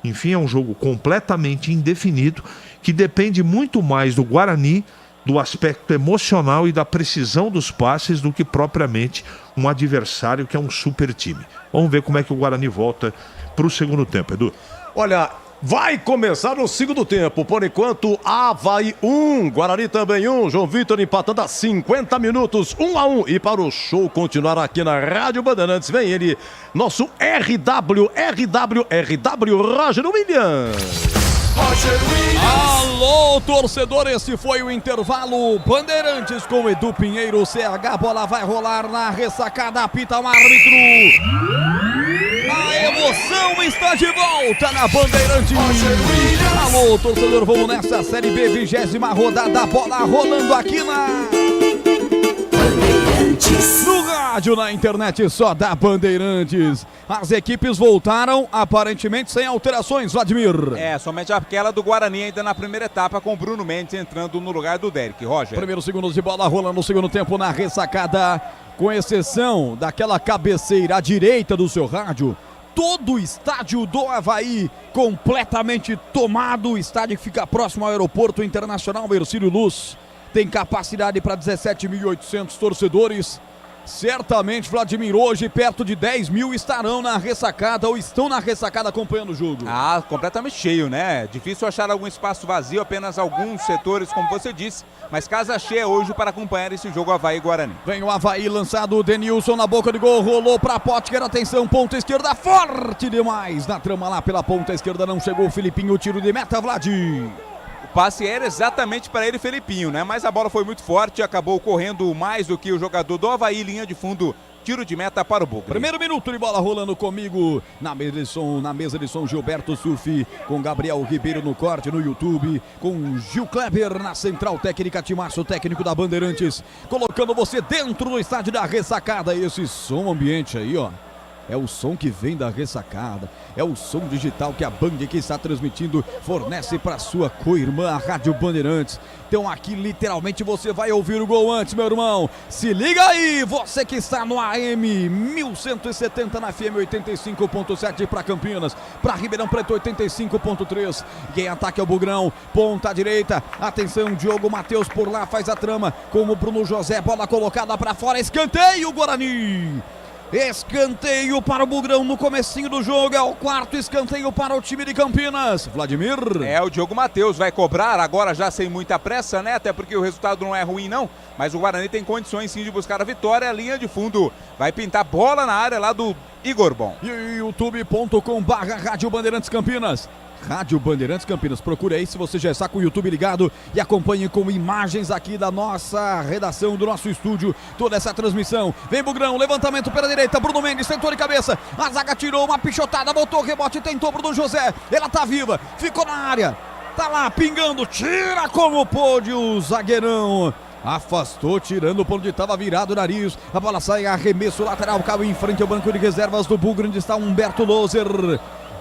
[SPEAKER 4] Enfim, é um jogo completamente indefinido, que depende muito mais do Guarani, do aspecto emocional e da precisão dos passes, do que propriamente um adversário que é um super time. Vamos ver como é que o Guarani volta para o segundo tempo, Edu.
[SPEAKER 1] Olha, vai começar o segundo tempo. Por enquanto, Avaí 1, Guarani também 1. João Vitor empatando a 50 minutos, 1-1. E para o show continuar aqui na Rádio Bandeirantes, vem ele, nosso RW Roger Williams.
[SPEAKER 21] Alô, torcedor, esse foi o intervalo. Bandeirantes com Edu Pinheiro, CH, bola vai rolar na ressacada, apita o árbitro. A emoção está de volta na Bandeirantes. Alô, torcedor, vamos nessa Série B, 20ª rodada, bola rolando aqui na
[SPEAKER 10] Bandeirantes.
[SPEAKER 21] No rádio, na internet, só da Bandeirantes. As equipes voltaram, aparentemente sem alterações, Vladimir.
[SPEAKER 2] Somente aquela do Guarani ainda na primeira etapa, com o Bruno Mendes entrando no lugar do Derek. Roger.
[SPEAKER 21] Primeiros segundos de bola rolando no segundo tempo na ressacada, com exceção daquela cabeceira à direita do seu rádio. Todo o estádio do Avaí completamente tomado. O estádio que fica próximo ao aeroporto internacional Hercílio Luz. Tem capacidade para 17.800 torcedores. Certamente, Vladimir, hoje perto de 10 mil estarão na ressacada ou estão na ressacada acompanhando o jogo.
[SPEAKER 2] Completamente cheio, né? Difícil achar algum espaço vazio, apenas alguns setores, como você disse. Mas casa cheia hoje para acompanhar esse jogo Avaí e Guarani.
[SPEAKER 21] Vem o Avaí lançado, o Denilson na boca de gol, rolou para Potker, atenção, ponta esquerda, forte demais. Na trama lá pela ponta esquerda, não chegou o Filipinho, o tiro de meta, Vladir.
[SPEAKER 2] Passe era exatamente para ele, Felipinho, né? Mas a bola foi muito forte, acabou correndo mais do que o jogador do Avaí, linha de fundo, tiro de meta para o Bugre.
[SPEAKER 21] Primeiro minuto de bola rolando comigo, na mesa de som Gilberto Surfi, com Gabriel Ribeiro no corte no YouTube, com Gil Kleber na central técnica, Timaço, técnico da Bandeirantes, colocando você dentro do estádio da ressacada. Esse som ambiente aí, ó. É o som que vem da ressacada, é o som digital que a Band que está transmitindo fornece para sua co-irmã, a Rádio Bandeirantes. Então aqui literalmente você vai ouvir o gol antes, meu irmão. Se liga aí, você que está no AM 1170 na FM 85.7 para Campinas, para Ribeirão Preto 85.3. Quem ataca é o Bugrão, ponta direita. Atenção, Diogo Matheus por lá faz a trama com o Bruno José, bola colocada para fora, escanteio Guarani. Escanteio para o Bugrão no comecinho do jogo, é o quarto escanteio para o time de Campinas. Vladimir.
[SPEAKER 2] O Diogo Matheus vai cobrar agora já sem muita pressa, né? Até porque o resultado não é ruim não, mas o Guarani tem condições sim de buscar a vitória. A linha de fundo vai pintar bola na área lá do Igor Bom.
[SPEAKER 21] youtube.com/Rádio Bandeirantes Campinas. Rádio Bandeirantes Campinas, procure aí se você já está com o YouTube ligado e acompanhe com imagens aqui da nossa redação, do nosso estúdio, toda essa transmissão. Vem Bugrão, levantamento pela direita, Bruno Mendes tentou de cabeça, a zaga tirou uma pichotada, botou o rebote, tentou Bruno José, ela tá viva, ficou na área, tá lá pingando, tira como pôde o zagueirão. Afastou, tirando o ponto de estava virado o nariz. A bola sai, arremesso lateral, caiu em frente ao banco de reservas do Bugre, onde está Humberto Loser.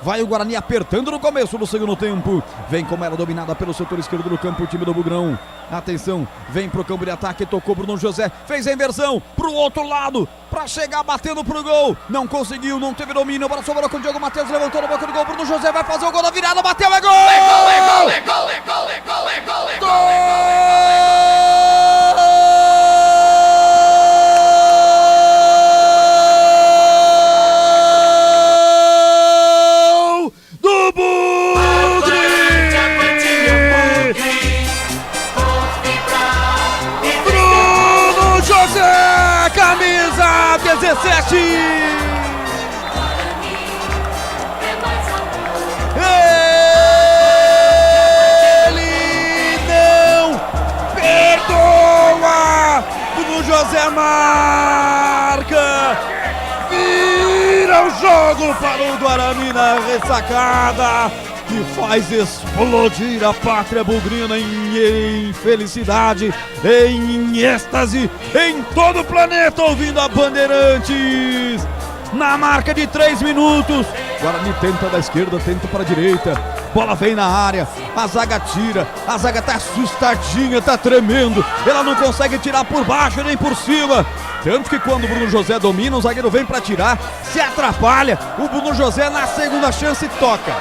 [SPEAKER 21] Vai o Guarani apertando no começo do segundo tempo. Vem como ela dominada pelo setor esquerdo do campo, o time do Bugrão. Atenção, vem pro campo de ataque, tocou Bruno José, fez a inversão pro outro lado, pra chegar batendo pro gol. Não conseguiu, não teve domínio, a bola sobrou com o Diogo Matheus, levantou na boca do gol, Bruno José vai fazer o gol da virada, bateu, é gol! É gol, é gol, é gol, é gol, é gol, é gol, é gol, camisa 17. Ele não perdoa. Bruno José marca. Vira o jogo para o Guarani na ressacada, que faz explodir a pátria bugrina em felicidade, em êxtase, em todo o planeta, ouvindo a Bandeirantes. Na marca de 3 minutos, Guarani tenta da esquerda, tenta para a direita, bola vem na área, a zaga tira, a zaga tá assustadinha, tá tremendo, ela não consegue tirar por baixo nem por cima. Tanto que quando o Bruno José domina, o zagueiro vem para tirar, se atrapalha, o Bruno José na segunda chance toca.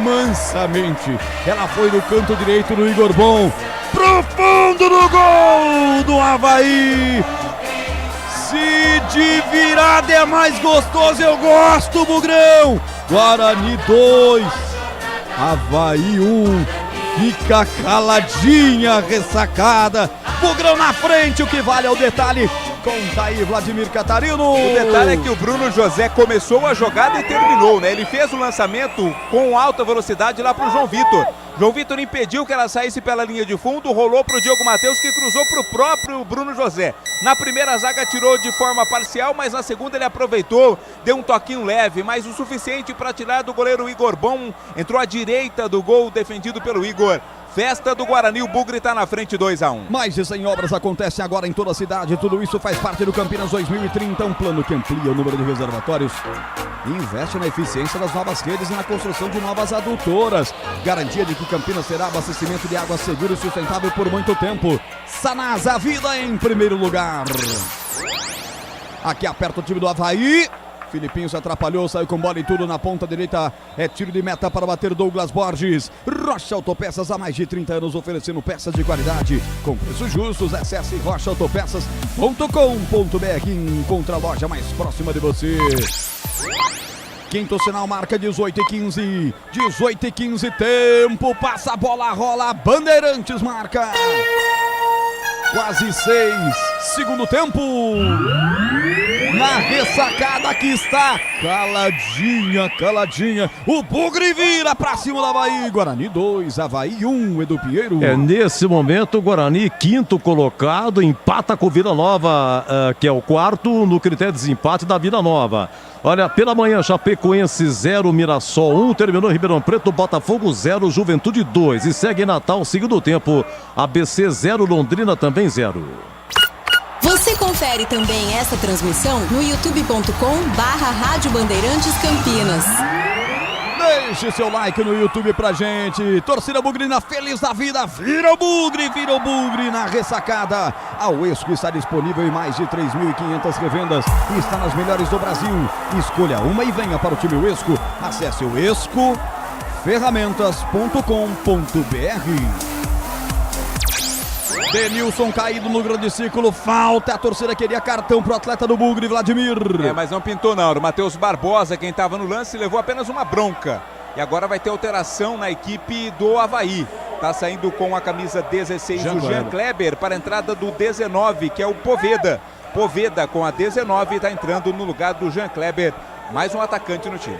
[SPEAKER 21] Mansamente, ela foi no canto direito do Igor Bom, pro fundo do gol do Avaí. Se de virada é mais gostoso, eu gosto, Bugrão. Guarani 2, Avaí 1, fica caladinha, ressacada. Bugrão na frente, o que vale é o detalhe. Conta aí, Vladimir Catarino.
[SPEAKER 2] O detalhe é que o Bruno José começou a jogada e terminou, né? Ele fez o lançamento com alta velocidade lá pro João Vitor. João Vitor impediu que ela saísse pela linha de fundo, rolou pro Diogo Matheus, que cruzou pro próprio Bruno José. Na primeira, a zaga tirou de forma parcial, mas na segunda ele aproveitou, deu um toquinho leve, mas o suficiente para tirar do goleiro Igor Bom. Entrou à direita do gol defendido pelo Igor. Festa do Guarani, o Bugre tá na frente 2-1.
[SPEAKER 21] Mais de 100 obras acontecem agora em toda a cidade. Tudo isso faz parte do Campinas 2030, um plano que amplia o número de reservatórios e investe na eficiência das novas redes e na construção de novas adutoras. Garantia de que Campinas terá abastecimento de água seguro e sustentável por muito tempo. Sanasa, a vida em primeiro lugar. Aqui aperta o time do Avaí. Filipinho se atrapalhou, saiu com bola e tudo na ponta direita. É tiro de meta para bater Douglas Borges. Rocha Autopeças, há mais de 30 anos oferecendo peças de qualidade com preços justos. Acesse rochaautopeças.com.br e encontre a loja mais próxima de você. Quinto sinal marca 18:15. 18:15, tempo, passa a bola, rola, Bandeirantes marca. Quase 6, segundo tempo. Na ressacada aqui está, caladinha. O Bugre vira pra cima do Avaí. Guarani 2, Avaí 1, Edu Pinheiro.
[SPEAKER 20] Nesse momento o Guarani, quinto colocado, empata com o Vila Nova, que é o quarto no critério de desempate da Vila Nova. Olha, pela manhã, Chapecoense 0, Mirassol 1, terminou Ribeirão Preto, Botafogo 0, Juventude 2. E segue Natal, segundo tempo, ABC 0, Londrina também 0.
[SPEAKER 15] Você confere também essa transmissão no youtube.com/Rádio Bandeirantes Campinas.
[SPEAKER 21] Deixe seu like no YouTube pra gente. Torcida bugrina feliz da vida. Vira o Bugre na ressacada. A Uesco está disponível em mais de 3.500 revendas e está nas melhores do Brasil. Escolha uma e venha para o time Uesco. Acesse o escoferramentas.com.br. Denilson caído no grande círculo, falta, a torcida queria cartão pro atleta do Bugre, Vladimir.
[SPEAKER 2] Mas não pintou não, o Matheus Barbosa, quem estava no lance, levou apenas uma bronca. E agora vai ter alteração na equipe do Avaí. Tá saindo com a camisa 16 o Jean Kleber para a entrada do 19, que é o Poveda. Poveda com a 19 está entrando no lugar do Jean Kleber, mais um atacante no time.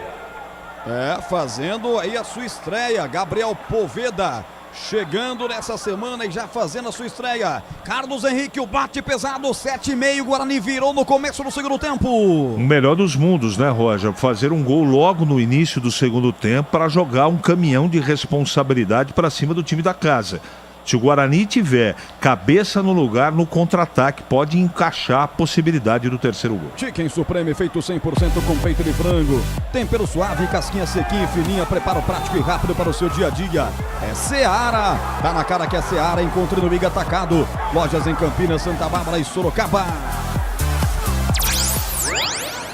[SPEAKER 21] Fazendo aí a sua estreia, Gabriel Poveda. Chegando nessa semana e já fazendo a sua estreia. Carlos Henrique, o bate pesado, 7,5. Guarani virou no começo do segundo tempo.
[SPEAKER 4] O melhor dos mundos, né, Roger? Fazer um gol logo no início do segundo tempo para jogar um caminhão de responsabilidade para cima do time da casa. Se o Guarani tiver cabeça no lugar, no contra-ataque, pode encaixar a possibilidade do terceiro gol.
[SPEAKER 21] Chicken Supreme, feito 100% com peito de frango. Tempero suave, casquinha sequinha e fininha. Preparo prático e rápido para o seu dia a dia. É Seara. Tá na cara que é Seara. Encontre no Miga Atacado. Lojas em Campinas, Santa Bárbara e Sorocaba.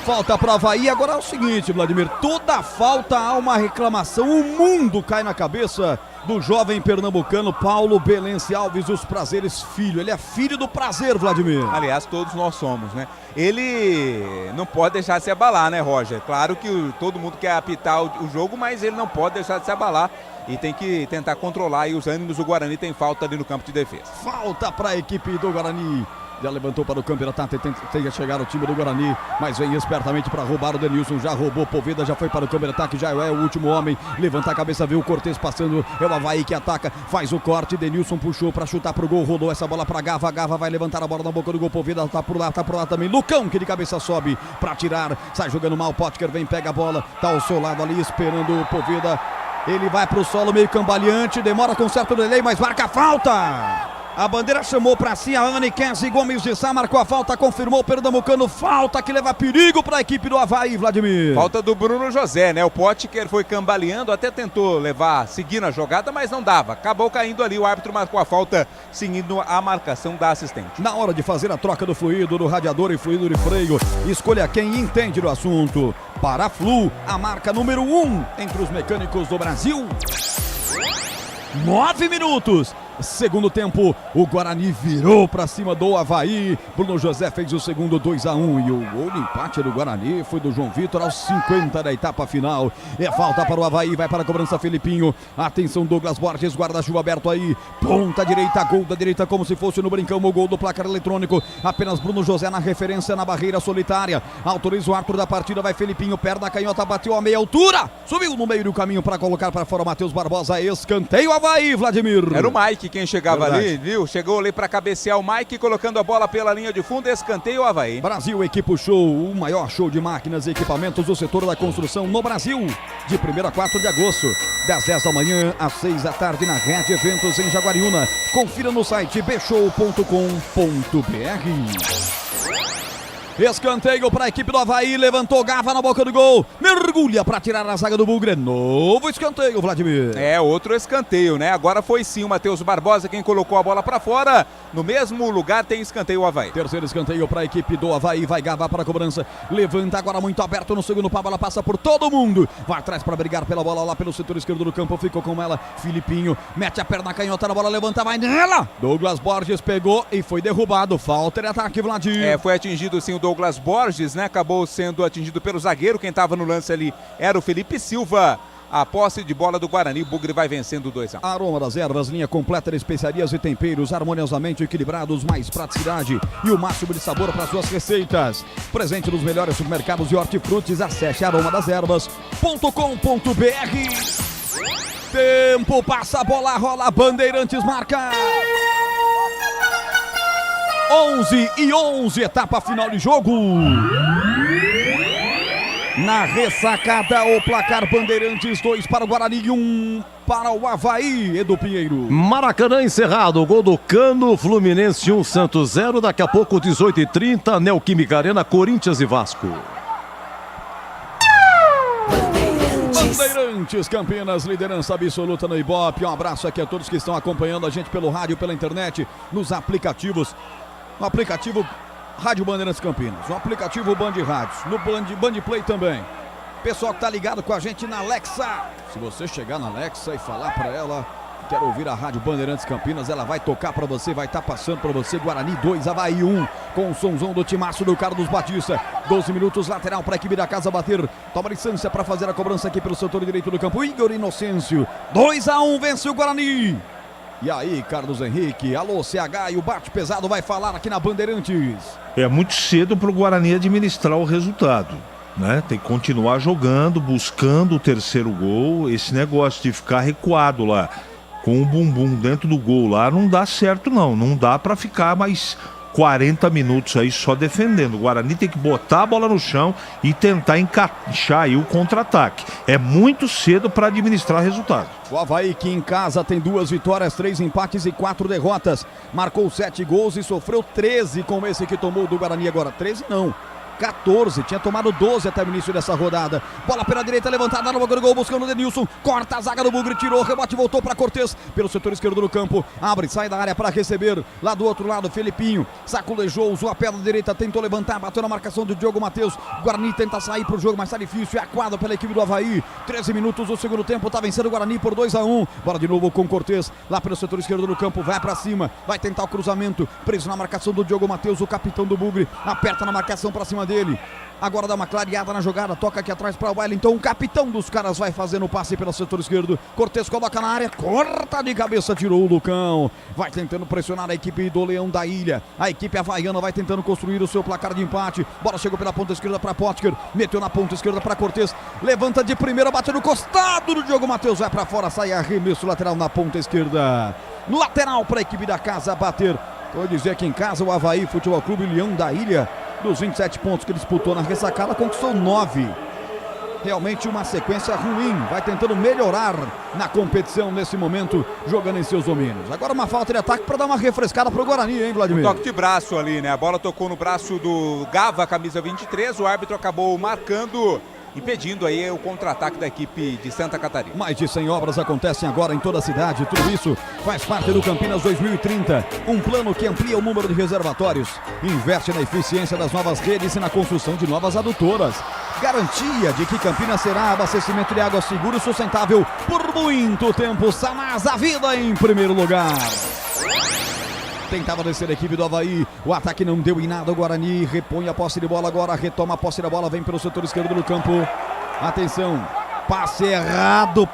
[SPEAKER 21] Falta para o Avaí. Agora é o seguinte, Vladimir. Toda falta há uma reclamação. O mundo cai na cabeça do jovem pernambucano Paulo Belense Alves, os Prazeres Filho. Ele é filho do prazer, Vladimir.
[SPEAKER 2] Aliás, todos nós somos, né? Ele não pode deixar de se abalar, né, Roger? Claro que todo mundo quer apitar o jogo, mas ele não pode deixar de se abalar e tem que tentar controlar aí os ânimos. O Guarani tem falta ali no campo de defesa.
[SPEAKER 21] Falta para a equipe do Guarani. Já levantou para o campo, ela tenta chegar o time do Guarani, mas vem espertamente para roubar o Denilson, já roubou Poveda, já foi para o campo de ataque, já é o último homem, levanta a cabeça, viu o Cortez passando, é o Avaí que ataca, faz o corte, Denilson puxou para chutar pro gol, rodou essa bola para Gava, Gava vai levantar a bola na boca do gol, Poveda tá por lá também, Lucão que de cabeça sobe para tirar, sai jogando mal, Potker vem, pega a bola, tá ao seu lado ali esperando o Poveda, ele vai pro solo meio cambaleante, demora com certo delay, mas marca a falta! A bandeira chamou pra si a Anne Kessi Gomes de Sá, marcou a falta, confirmou o pernambucano, falta que leva perigo pra equipe do Avaí, Vladimir.
[SPEAKER 2] Falta do Bruno José, né? O Potker foi cambaleando, até tentou seguir na jogada, mas não dava. Acabou caindo ali, o árbitro marcou a falta, seguindo a marcação da assistente.
[SPEAKER 21] Na hora de fazer a troca do fluido, do radiador e fluido de freio, escolha quem entende do assunto. Paraflu, a marca número 1 entre os mecânicos do Brasil. 9 minutos. Segundo tempo, o Guarani virou para cima do Avaí. Bruno José fez o segundo 2-1 e o gol de empate do Guarani foi do João Vitor aos 50 da etapa final. É falta para o Avaí, vai para a cobrança Felipinho. Atenção Douglas Borges, guarda-chuva aberto aí. Ponta direita, gol da direita como se fosse no brincão, o gol do placar eletrônico. Apenas Bruno José na referência na barreira solitária. Autoriza o árbitro da partida, vai Felipinho, perna canhota, bateu a meia altura. Subiu no meio do caminho para colocar para fora o Matheus Barbosa. Escanteio Avaí, Vladimir.
[SPEAKER 2] Era o Mike quem chegava ali, viu? Chegou ali para cabecear o Mike, colocando a bola pela linha de fundo, escanteio Avaí.
[SPEAKER 21] Brasil Equipo Show, o maior show de máquinas e equipamentos do setor da construção no Brasil. De 1º a 4 de agosto, das 10 da manhã às 6 da tarde na Rede Eventos em Jaguariúna. Confira no site bshow.com.br. Escanteio para a equipe do Avaí, levantou Gava na boca do gol, mergulha para tirar a zaga do Bugre, novo escanteio, Vladimir.
[SPEAKER 2] É, outro escanteio, né? Agora foi sim o Matheus Barbosa quem colocou a bola para fora, no mesmo lugar tem escanteio o Avaí.
[SPEAKER 21] Terceiro escanteio para a equipe do Avaí, vai Gava para a cobrança, levanta agora muito aberto no segundo pau, a bola passa por todo mundo, vai atrás para brigar pela bola lá pelo setor esquerdo do campo, ficou com ela, Filipinho, mete a perna canhota na bola, levanta, vai nela, Douglas Borges pegou e foi derrubado, falta de ataque, Vladimir.
[SPEAKER 2] É, foi atingido sim o Douglas Borges, né? Acabou sendo atingido pelo zagueiro. Quem estava no lance ali era o Felipe Silva. A posse de bola do Guarani, o Bugre vai vencendo 2-1.
[SPEAKER 21] Aroma das Ervas, linha completa de especiarias e temperos harmoniosamente equilibrados, mais praticidade e o máximo de sabor para suas receitas. Presente nos melhores supermercados de hortifrutis, acesse aromadasерvas.com.br. Tempo passa, a bola rola, Bandeirantes marca. 11-11, etapa final de jogo. Na ressacada, o placar Bandeirantes 2 para o Guarani e 1 para o Avaí, Edu Pinheiro.
[SPEAKER 20] Maracanã encerrado, gol do Cano, Fluminense 1, Santos 0. Daqui a pouco, 18h30, Neoquímica Arena, Corinthians e Vasco.
[SPEAKER 21] Bandeirantes Campinas, liderança absoluta no Ibope. Um abraço aqui a todos que estão acompanhando a gente pelo rádio, pela internet, nos aplicativos. No aplicativo Rádio Bandeirantes Campinas, no aplicativo Band Rádios, no Band Play também. Pessoal que tá ligado com a gente na Alexa. Se você chegar na Alexa e falar para ela, quero ouvir a Rádio Bandeirantes Campinas, ela vai tocar para você, vai estar passando para você. Guarani 2, Avaí 1, com o somzão do timaço do Carlos Batista. 12 minutos, lateral para a equipe da casa bater. Toma distância para fazer a cobrança aqui pelo setor direito do campo. Igor Inocêncio, 2-1, vence o Guarani. E aí, Carlos Henrique, alô CH, e o bate pesado vai falar aqui na Bandeirantes.
[SPEAKER 4] É muito cedo para o Guarani administrar o resultado, né? Tem que continuar jogando, buscando o terceiro gol. Esse negócio de ficar recuado lá, com o bumbum dentro do gol lá, não dá certo não. Não dá para ficar mais 40 minutos aí só defendendo. O Guarani tem que botar a bola no chão e tentar encaixar aí o contra-ataque. É muito cedo para administrar resultado.
[SPEAKER 21] O Avaí, que em casa tem 2 vitórias, 3 empates e 4 derrotas. Marcou 7 gols e sofreu 13 com esse que tomou do Guarani agora. 13 não, 14, tinha tomado 12 até o início dessa rodada. Bola pela direita, levantada no gol, buscando o Denilson, corta a zaga do Bugre, tirou, rebote, voltou para Cortez, pelo setor esquerdo do campo, abre, sai da área para receber, lá do outro lado, Felipinho, saculejou, usou a perna direita, tentou levantar, bateu na marcação do Diogo Matheus, Guarani tenta sair pro jogo, mas tá difícil, é a quadra pela equipe do Avaí, 13 minutos do segundo tempo, tá vencendo o Guarani por 2-1, bola de novo com Cortez, lá pelo setor esquerdo do campo, vai para cima, vai tentar o cruzamento, preso na marcação do Diogo Matheus, o capitão do Bugre, aperta na marcação para cima dele. Agora dá uma clareada na jogada, toca aqui atrás para o Wellington, o capitão dos caras vai fazendo o passe pelo setor esquerdo, Cortez coloca na área, corta de cabeça, tirou o Lucão, vai tentando pressionar a equipe do Leão da Ilha, a equipe havaiana vai tentando construir o seu placar de empate, bola chegou pela ponta esquerda para Potker, meteu na ponta esquerda para Cortez, levanta de primeira, bate no costado do Diogo Matheus, vai para fora, sai arremesso lateral na ponta esquerda, lateral para a equipe da casa bater. Vou dizer que em casa o Avaí Futebol Clube Leão da Ilha, dos 27 pontos que disputou na ressacada, conquistou 9. Realmente uma sequência ruim, vai tentando melhorar na competição nesse momento, jogando em seus domínios. Agora uma falta de ataque para dar uma refrescada para o Guarani, hein, Vladimir?
[SPEAKER 2] Um toque de braço ali, né? A bola tocou no braço do Gava, camisa 23, o árbitro acabou marcando, impedindo aí o contra-ataque da equipe de Santa Catarina.
[SPEAKER 21] Mais de 100 obras acontecem agora em toda a cidade. Tudo isso faz parte do Campinas 2030. Um plano que amplia o número de reservatórios, investe na eficiência das novas redes e na construção de novas adutoras. Garantia de que Campinas será abastecimento de água seguro e sustentável por muito tempo. Sanasa, a vida em primeiro lugar. Tentava descer a equipe do Avaí, o ataque não deu em nada, o Guarani repõe a posse de bola agora, retoma a posse da bola, vem pelo setor esquerdo do campo, atenção, passe errado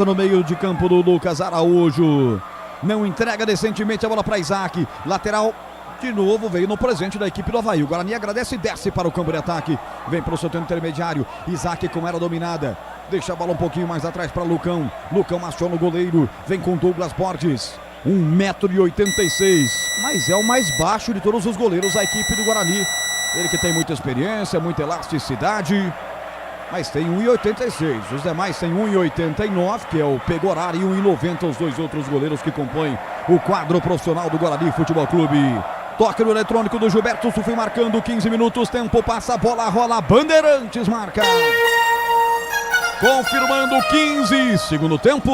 [SPEAKER 21] no meio de campo do Lucas Araújo, não entrega decentemente a bola para Isaac, lateral, de novo veio no presente da equipe do Avaí, o Guarani agradece e desce para o campo de ataque, vem pelo setor intermediário, Isaac com era dominada, deixa a bola um pouquinho mais atrás para Lucão, Lucão aciona o goleiro, vem com Douglas Borges, 1,86 m, mas é o mais baixo de todos os goleiros da equipe do Guarani. Ele que tem muita experiência, muita elasticidade. mas tem 1,86. Os demais têm 1,89, que é o Pegorari, e 1,90 os dois outros goleiros que compõem o quadro profissional do Guarani Futebol Clube. Toque no eletrônico do Gilberto Sufi, marcando 15 minutos, tempo passa, bola rola, Bandeirantes marca. Confirmando 15, segundo tempo.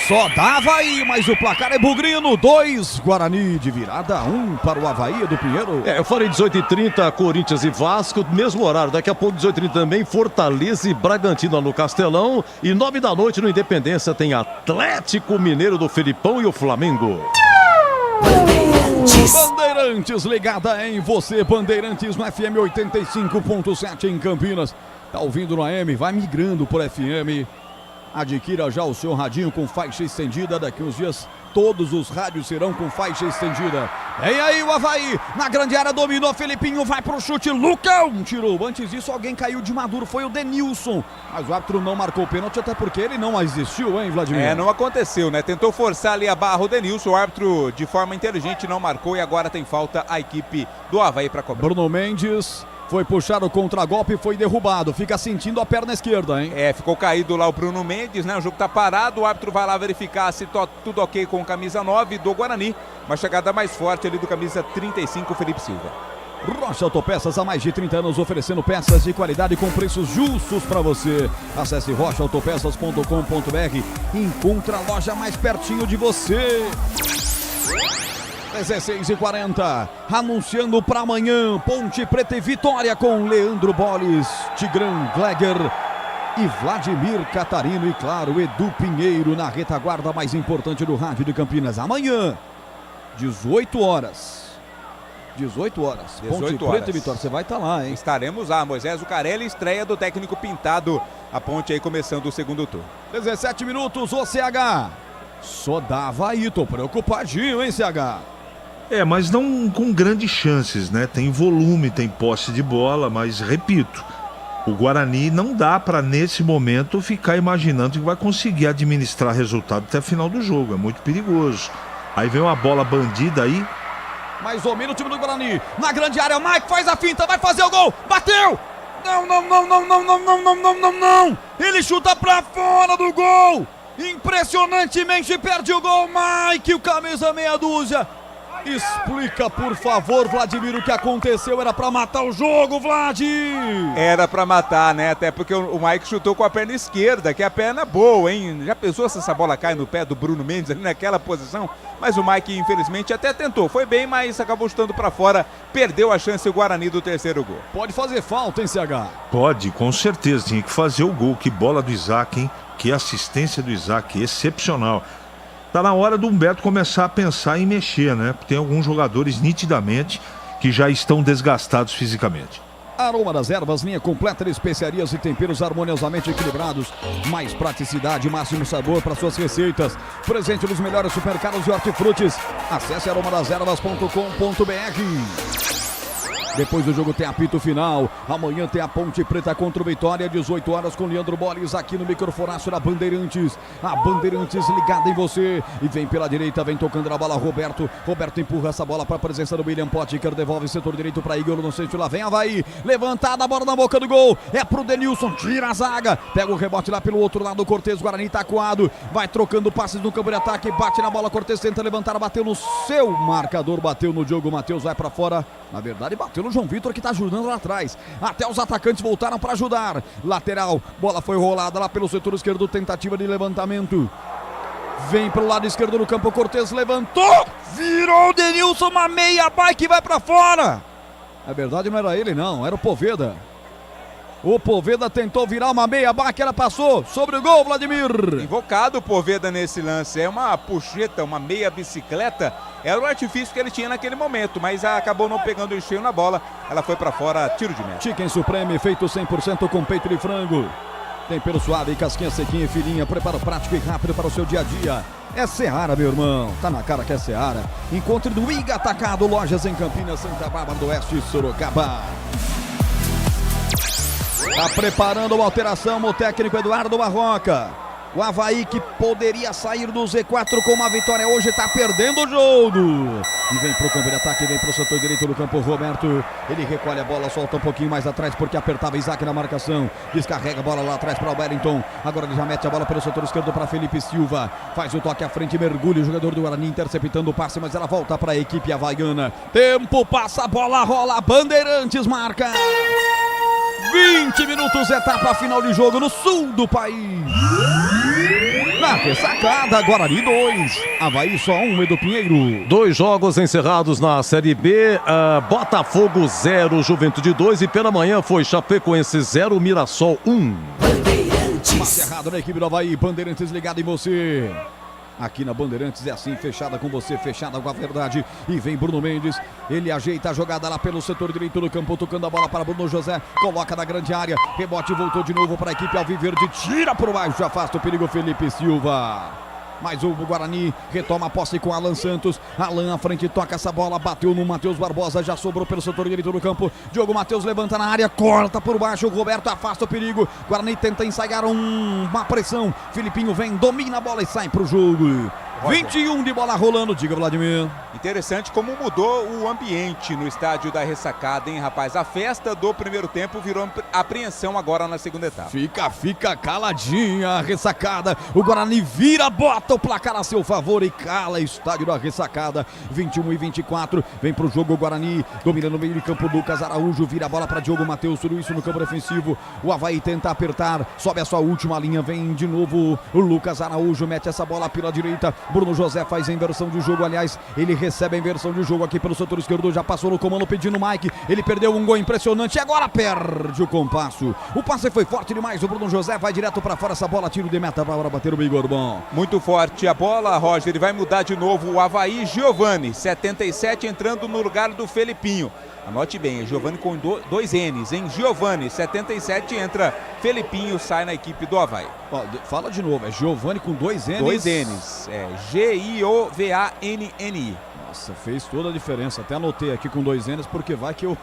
[SPEAKER 21] Só dá Avaí, mas o placar é bugrino. 2, Guarani de virada, 1 para o Avaí do Pinheiro.
[SPEAKER 20] Eu falei 18h30, Corinthians e Vasco, mesmo horário. Daqui a pouco, 18h30 também, Fortaleza e Bragantino no Castelão. E 9 da noite no Independência tem Atlético Mineiro do Felipão e o Flamengo.
[SPEAKER 21] Bandeirantes ligada em você, Bandeirantes no FM 85.7 em Campinas. Tá ouvindo no AM? Vai migrando por FM. Adquira já o seu radinho com faixa estendida. Daqui uns dias todos os rádios serão com faixa estendida. Vem aí o Avaí, na grande área dominou, Felipinho vai pro chute, Lucão tirou. Antes disso alguém caiu de maduro, foi o Denilson. Mas o árbitro não marcou o pênalti, até porque ele não existiu, hein, Vladimir?
[SPEAKER 2] Não aconteceu, né? Tentou forçar ali a barra o Denilson, o árbitro de forma inteligente não marcou e agora tem falta a equipe do Avaí para cobrar.
[SPEAKER 21] Bruno Mendes foi puxar o contragolpe e foi derrubado. Fica sentindo a perna esquerda, hein?
[SPEAKER 2] Ficou caído lá o Bruno Mendes, né? O jogo tá parado, o árbitro vai lá verificar se tudo ok com camisa 9 do Guarani. Uma chegada mais forte ali do camisa 35, Felipe Silva.
[SPEAKER 21] Rocha Autopeças, há mais de 30 anos oferecendo peças de qualidade com preços justos para você. Acesse rochaautopeças.com.br e encontre a loja mais pertinho de você. 16h40, anunciando para amanhã, Ponte Preta e Vitória com Leandro Boles, Tigrão Gleger e Vladimir Catarino e, claro, Edu Pinheiro na retaguarda mais importante do rádio de Campinas. Amanhã, 18 horas. 18 horas. Ponte Preta e Vitória, você vai estar lá, hein?
[SPEAKER 2] Estaremos lá, Moisés Zucarelli, estreia do técnico Pintado, a Ponte aí começando o segundo turno.
[SPEAKER 21] 17 minutos, o CH. Só dava aí, tô preocupadinho, hein, CH?
[SPEAKER 4] Mas não com grandes chances, né? Tem volume, tem posse de bola, mas repito, o Guarani não dá para nesse momento ficar imaginando que vai conseguir administrar resultado até o final do jogo, é muito perigoso. Aí vem uma bola bandida aí.
[SPEAKER 21] Mais domina o time do Guarani, na grande área, o Mike faz a finta, vai fazer o gol, bateu! Não! Ele chuta pra fora do gol! Impressionantemente perde o gol, Mike, o camisa meia dúzia. Explica, por favor, Vladimir, o que aconteceu. Era pra matar o jogo, Vlad!
[SPEAKER 2] Era pra matar, né? Até porque o Mike chutou com a perna esquerda, que é a perna boa, hein? Já pensou se essa bola cai no pé do Bruno Mendes ali naquela posição? Mas o Mike, infelizmente, até tentou. Foi bem, mas acabou chutando pra fora. Perdeu a chance o Guarani do terceiro gol.
[SPEAKER 21] Pode fazer falta, hein, CH?
[SPEAKER 4] Pode, com certeza. Tinha que fazer o gol. Que bola do Isaac, hein? Que assistência do Isaac, excepcional. Tá na hora do Humberto começar a pensar em mexer, né? Tem alguns jogadores nitidamente que já estão desgastados fisicamente.
[SPEAKER 21] Aroma das Ervas, linha completa de especiarias e temperos harmoniosamente equilibrados. Mais praticidade, máximo sabor para suas receitas. Presente nos melhores supermercados de hortifrutis. Acesse aromadas-ervas.com.br. Depois do jogo tem apito final. Amanhã tem a Ponte Preta contra o Vitória, 18 horas com Leandro Boles aqui no microfonaço da Bandeirantes. A Bandeirantes ligada em você. E vem pela direita, vem tocando na bola Roberto. Roberto empurra essa bola para a presença do William Potker. Devolve setor direito para Igor no centro. Lá vem Avaí. Levantada a bola na boca do gol. É pro Denilson. Tira a zaga. Pega o rebote lá pelo outro lado. Cortez, Guarani tá acuado. Vai trocando passes no campo de ataque. Bate na bola. Cortez tenta levantar. Bateu no seu marcador. Bateu no Diogo Matheus. Vai para fora. Na verdade, bateu no João Vitor, que tá ajudando lá atrás. Até os atacantes voltaram para ajudar. Lateral, bola foi rolada lá pelo setor esquerdo, tentativa de levantamento. Vem pelo lado esquerdo do campo, Cortez levantou, virou o Denilson, uma meia bike, vai para fora. Na verdade não era ele não, era o Poveda. O Poveda tentou virar uma meia bike, ela passou sobre o gol, Vladimir.
[SPEAKER 2] Invocado o Poveda nesse lance, é uma puxeta, uma meia bicicleta. Era o artifício que ele tinha naquele momento, mas acabou não pegando o cheio na bola. Ela foi pra fora, tiro de meta.
[SPEAKER 21] Chicken Supreme, feito 100% com peito de frango. Tempero suave, casquinha sequinha e fininha. Preparo prático e rápido para o seu dia a dia. É Seara, meu irmão. Tá na cara que é Seara. Encontre do Iga Atacado, lojas em Campinas, Santa Bárbara do Oeste e Sorocaba. Tá preparando uma alteração o técnico Eduardo Barroca. O Avaí, que poderia sair do Z4 com uma vitória hoje, está perdendo o jogo. E vem pro campo de ataque, vem pro setor direito do campo, Roberto. Ele recolhe a bola, solta um pouquinho mais atrás porque apertava Isaac na marcação. Descarrega a bola lá atrás para o Wellington. Agora ele já mete a bola pelo setor esquerdo para Felipe Silva. Faz o toque à frente, mergulha o jogador do Guarani, interceptando o passe, mas ela volta para a equipe havaiana. Tempo passa, a bola rola, Bandeirantes marca. 20 minutos, etapa final de jogo no sul do país. Na ressacada, Guarani 2, Avaí só 1, Edu Pinheiro.
[SPEAKER 20] 2 jogos encerrados na Série B, Botafogo 0, Juventude 2 e pela manhã foi Chapecoense 0, Mirassol 1.
[SPEAKER 21] Passe errado na equipe do Avaí, Bandeirantes ligado em você. Aqui na Bandeirantes é assim, fechada com você, fechada com a verdade. E vem Bruno Mendes, ele ajeita a jogada lá pelo setor direito do campo, tocando a bola para Bruno José, coloca na grande área, rebote, voltou de novo para a equipe Alviverde, tira por baixo, afasta o perigo Felipe Silva. Mas o Guarani retoma a posse com Alan Santos. Alan à frente, toca essa bola, bateu no Matheus Barbosa, já sobrou pelo setor direito do campo. Diogo Matheus levanta na área, corta por baixo, o Roberto afasta o perigo. Guarani tenta ensaiar uma pressão. Filipinho vem, domina a bola e sai pro jogo. 21 de bola rolando, diga Vladimir.
[SPEAKER 2] Interessante como mudou o ambiente no estádio da ressacada, hein, rapaz? A festa do primeiro tempo virou apreensão agora na segunda etapa.
[SPEAKER 21] Fica caladinha a ressacada. O Guarani vira, bota o placar a seu favor e cala o estádio da ressacada. 21 e 24, vem pro jogo o Guarani, dominando no meio de campo Lucas Araújo, vira a bola para Diogo Matheus, tudo isso no campo defensivo. O Avaí tenta apertar, sobe a sua última linha, vem de novo o Lucas Araújo, mete essa bola pela direita. Bruno José faz a inversão de jogo, aliás, ele recebe a inversão de jogo aqui pelo setor esquerdo, já passou no comando pedindo Mike, ele perdeu um gol impressionante e agora perde o compasso. O passe foi forte demais, o Bruno José vai direto para fora, essa bola, tiro de meta para bater o Bigorbão.
[SPEAKER 2] Muito forte a bola, Roger, ele vai mudar de novo o Avaí, Giovani, 77 entrando no lugar do Felipinho. Anote bem, é Giovani com 2 N's, hein? Giovani, 77, entra Felipinho, sai na equipe do Avaí.
[SPEAKER 21] Fala de novo, é Giovani com 2 N's.
[SPEAKER 2] 2 N's, é Giovanni.
[SPEAKER 21] Nossa, fez toda a diferença, até anotei aqui com 2 N's, porque vai que eu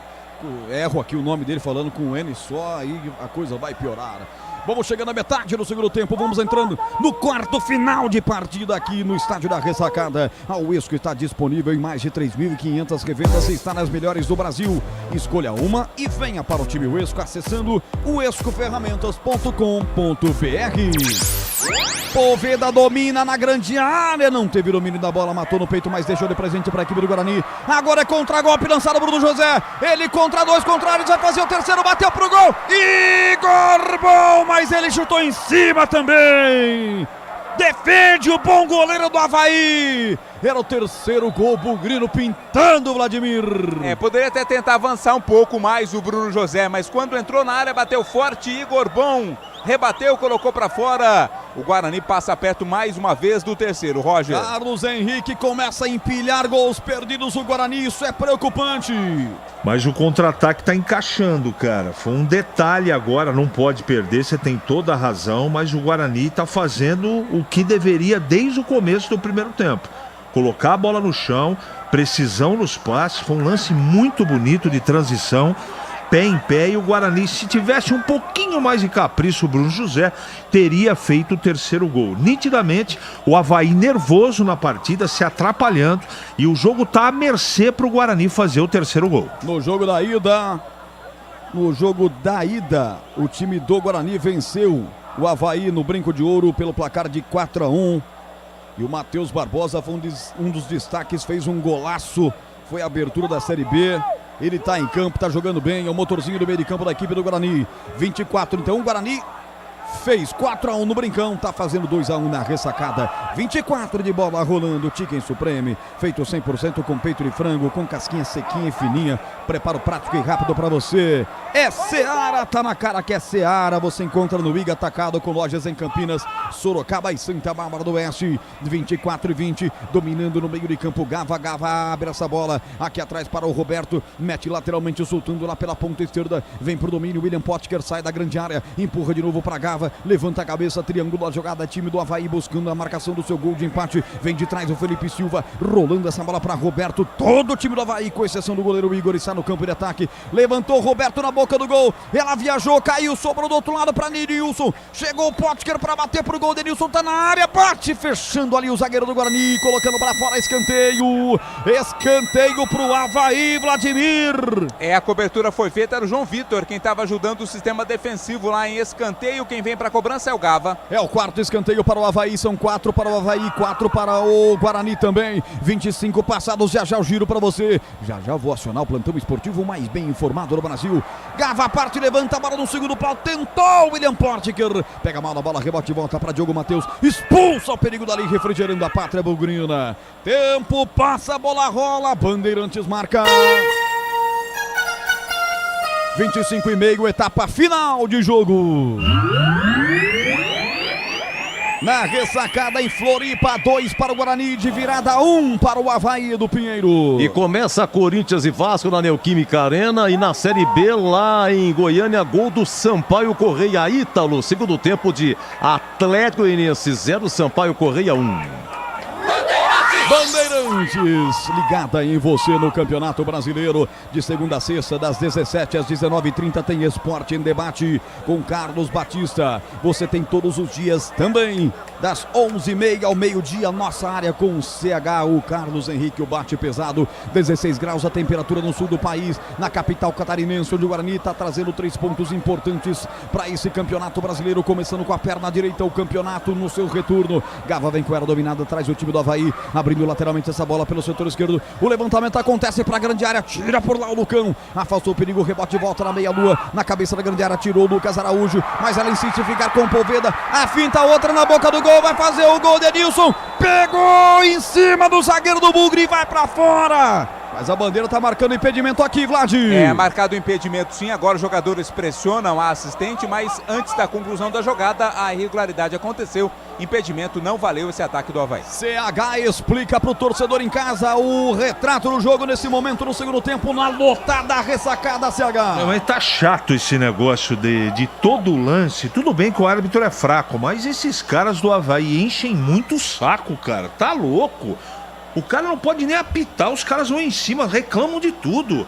[SPEAKER 21] erro aqui o nome dele falando com um N só, aí a coisa vai piorar. Vamos chegando à metade do segundo tempo, vamos entrando no quarto final de partida aqui no estádio da ressacada. A Uesco está disponível em mais de 3.500 revendas e está nas melhores do Brasil. Escolha uma e venha para o time Uesco acessando uescoferramentas.com.br. Poveda domina na grande área, não teve domínio da bola, matou no peito, mas deixou de presente para a equipe do Guarani. Agora é contra-golpe lançado Bruno José, ele contra 2 contrários, vai fazer o terceiro, bateu pro gol, Igor Bom, mas ele chutou em cima também. Defende o bom goleiro do Avaí. Era o terceiro gol, Bugrino pintando, Vladimir.
[SPEAKER 2] Poderia até tentar avançar um pouco mais o Bruno José, mas quando entrou na área, bateu forte, Igor Bom. Rebateu, colocou pra fora. O Guarani passa perto mais uma vez do terceiro, Roger.
[SPEAKER 21] Carlos Henrique começa a empilhar gols perdidos o Guarani, isso é preocupante.
[SPEAKER 4] Mas o contra-ataque tá encaixando, cara. Foi um detalhe agora, não pode perder, você tem toda a razão, mas o Guarani tá fazendo o que deveria desde o começo do primeiro tempo. Colocar a bola no chão, precisão nos passes, foi um lance muito bonito de transição. Pé em pé, e o Guarani, se tivesse um pouquinho mais de capricho, o Bruno José teria feito o terceiro gol. Nitidamente, o Avaí nervoso na partida, se atrapalhando, e o jogo tá à mercê pro Guarani fazer o terceiro gol.
[SPEAKER 21] No jogo da ida, o time do Guarani venceu o Avaí no Brinco de Ouro pelo placar de 4-1. E o Matheus Barbosa foi um dos destaques, fez um golaço, foi a abertura da Série B. Ele tá em campo, tá jogando bem, é o motorzinho do meio de campo da equipe do Guarani. 24, então o Guarani fez 4-1 no Brincão, tá fazendo 2-1 na ressacada. 24 de bola rolando, Chicken Supreme, feito 100% com peito de frango, com casquinha sequinha e fininha. Preparo prático e rápido pra você. É Seara, tá na cara que é Seara. Você encontra no IG Atacado com lojas em Campinas, Sorocaba e Santa Bárbara do Oeste. 24 e 20, dominando no meio de campo. Gava abre essa bola aqui atrás para o Roberto, mete lateralmente, soltando lá pela ponta esquerda. Vem pro domínio, William Potker sai da grande área, empurra de novo pra Gava. Gava, levanta a cabeça, triangula a jogada, time do Avaí buscando a marcação do seu gol de empate. Vem de trás o Felipe Silva, rolando essa bola para Roberto. Todo o time do Avaí, com exceção do goleiro Igor, está no campo de ataque. Levantou Roberto na boca do gol. Ela viajou, caiu, sobrou do outro lado para Nilson. Chegou o Potker para bater pro gol. Denilson tá na área, bate, fechando ali o zagueiro do Guarani, colocando para fora, escanteio. Escanteio pro Avaí, Vladimir.
[SPEAKER 2] A cobertura foi feita, era o João Vitor quem estava ajudando o sistema defensivo lá em escanteio. Quem vem para a cobrança é o Gava.
[SPEAKER 21] É o quarto escanteio para o Avaí, são 4 para o Avaí, 4 para o Guarani também. 25 passados, já o giro para você. Já vou acionar o plantão esportivo mais bem informado do Brasil. Gava parte, levanta a bola no segundo pau, tentou William Potker. Pega mal na bola, rebote e volta para Diogo Matheus. Expulsa o perigo dali, refrigerando a pátria bugrina. Tempo passa, a bola rola, Bandeirantes marca. 25,5, etapa final de jogo. Na ressacada em Floripa, 2 para o Guarani, de virada 1 para o Avaí do Pinheiro.
[SPEAKER 20] E começa Corinthians e Vasco na Neoquímica Arena, e na Série B lá em Goiânia, gol do Sampaio Correia. Ítalo, segundo tempo de Atlético Goianiense 0, Sampaio Correia 1.
[SPEAKER 21] Bandeirantes, ligada em você no Campeonato Brasileiro. De segunda a sexta, das 17 às 19h30, tem Esporte em Debate com Carlos Batista. Você tem todos os dias também, das 11h30 ao meio-dia, nossa área com o CH, o Carlos Henrique, o bate pesado. 16 graus a temperatura no sul do país, na capital catarinense, onde o Guarani está trazendo 3 pontos importantes para esse Campeonato Brasileiro, começando com a perna direita, o campeonato no seu retorno. Gava vem com ela dominada, traz o time do Avaí, abrindo lateralmente essa bola pelo setor esquerdo. O levantamento acontece para a grande área, tira por lá o Lucão, afastou o perigo, rebote de volta na meia-lua, na cabeça da grande área, tirou o Lucas Araújo, mas ela insiste em ficar com o Poveda, a finta, outra na boca do gol, vai fazer o gol, Denilson, pegou em cima do zagueiro do Bugre e vai para fora. Mas a bandeira tá marcando impedimento aqui, Vlad.
[SPEAKER 2] Marcado o impedimento sim, agora os jogadores pressionam a assistente, mas antes da conclusão da jogada, a irregularidade aconteceu, impedimento, não valeu esse ataque do Avaí.
[SPEAKER 21] CH explica pro torcedor em casa o retrato do jogo nesse momento no segundo tempo, na lotada ressacada, CH.
[SPEAKER 4] Mas tá chato esse negócio de todo lance, tudo bem que o árbitro é fraco, mas esses caras do Avaí enchem muito o saco, cara, tá louco. O cara não pode nem apitar, os caras vão em cima, reclamam de tudo.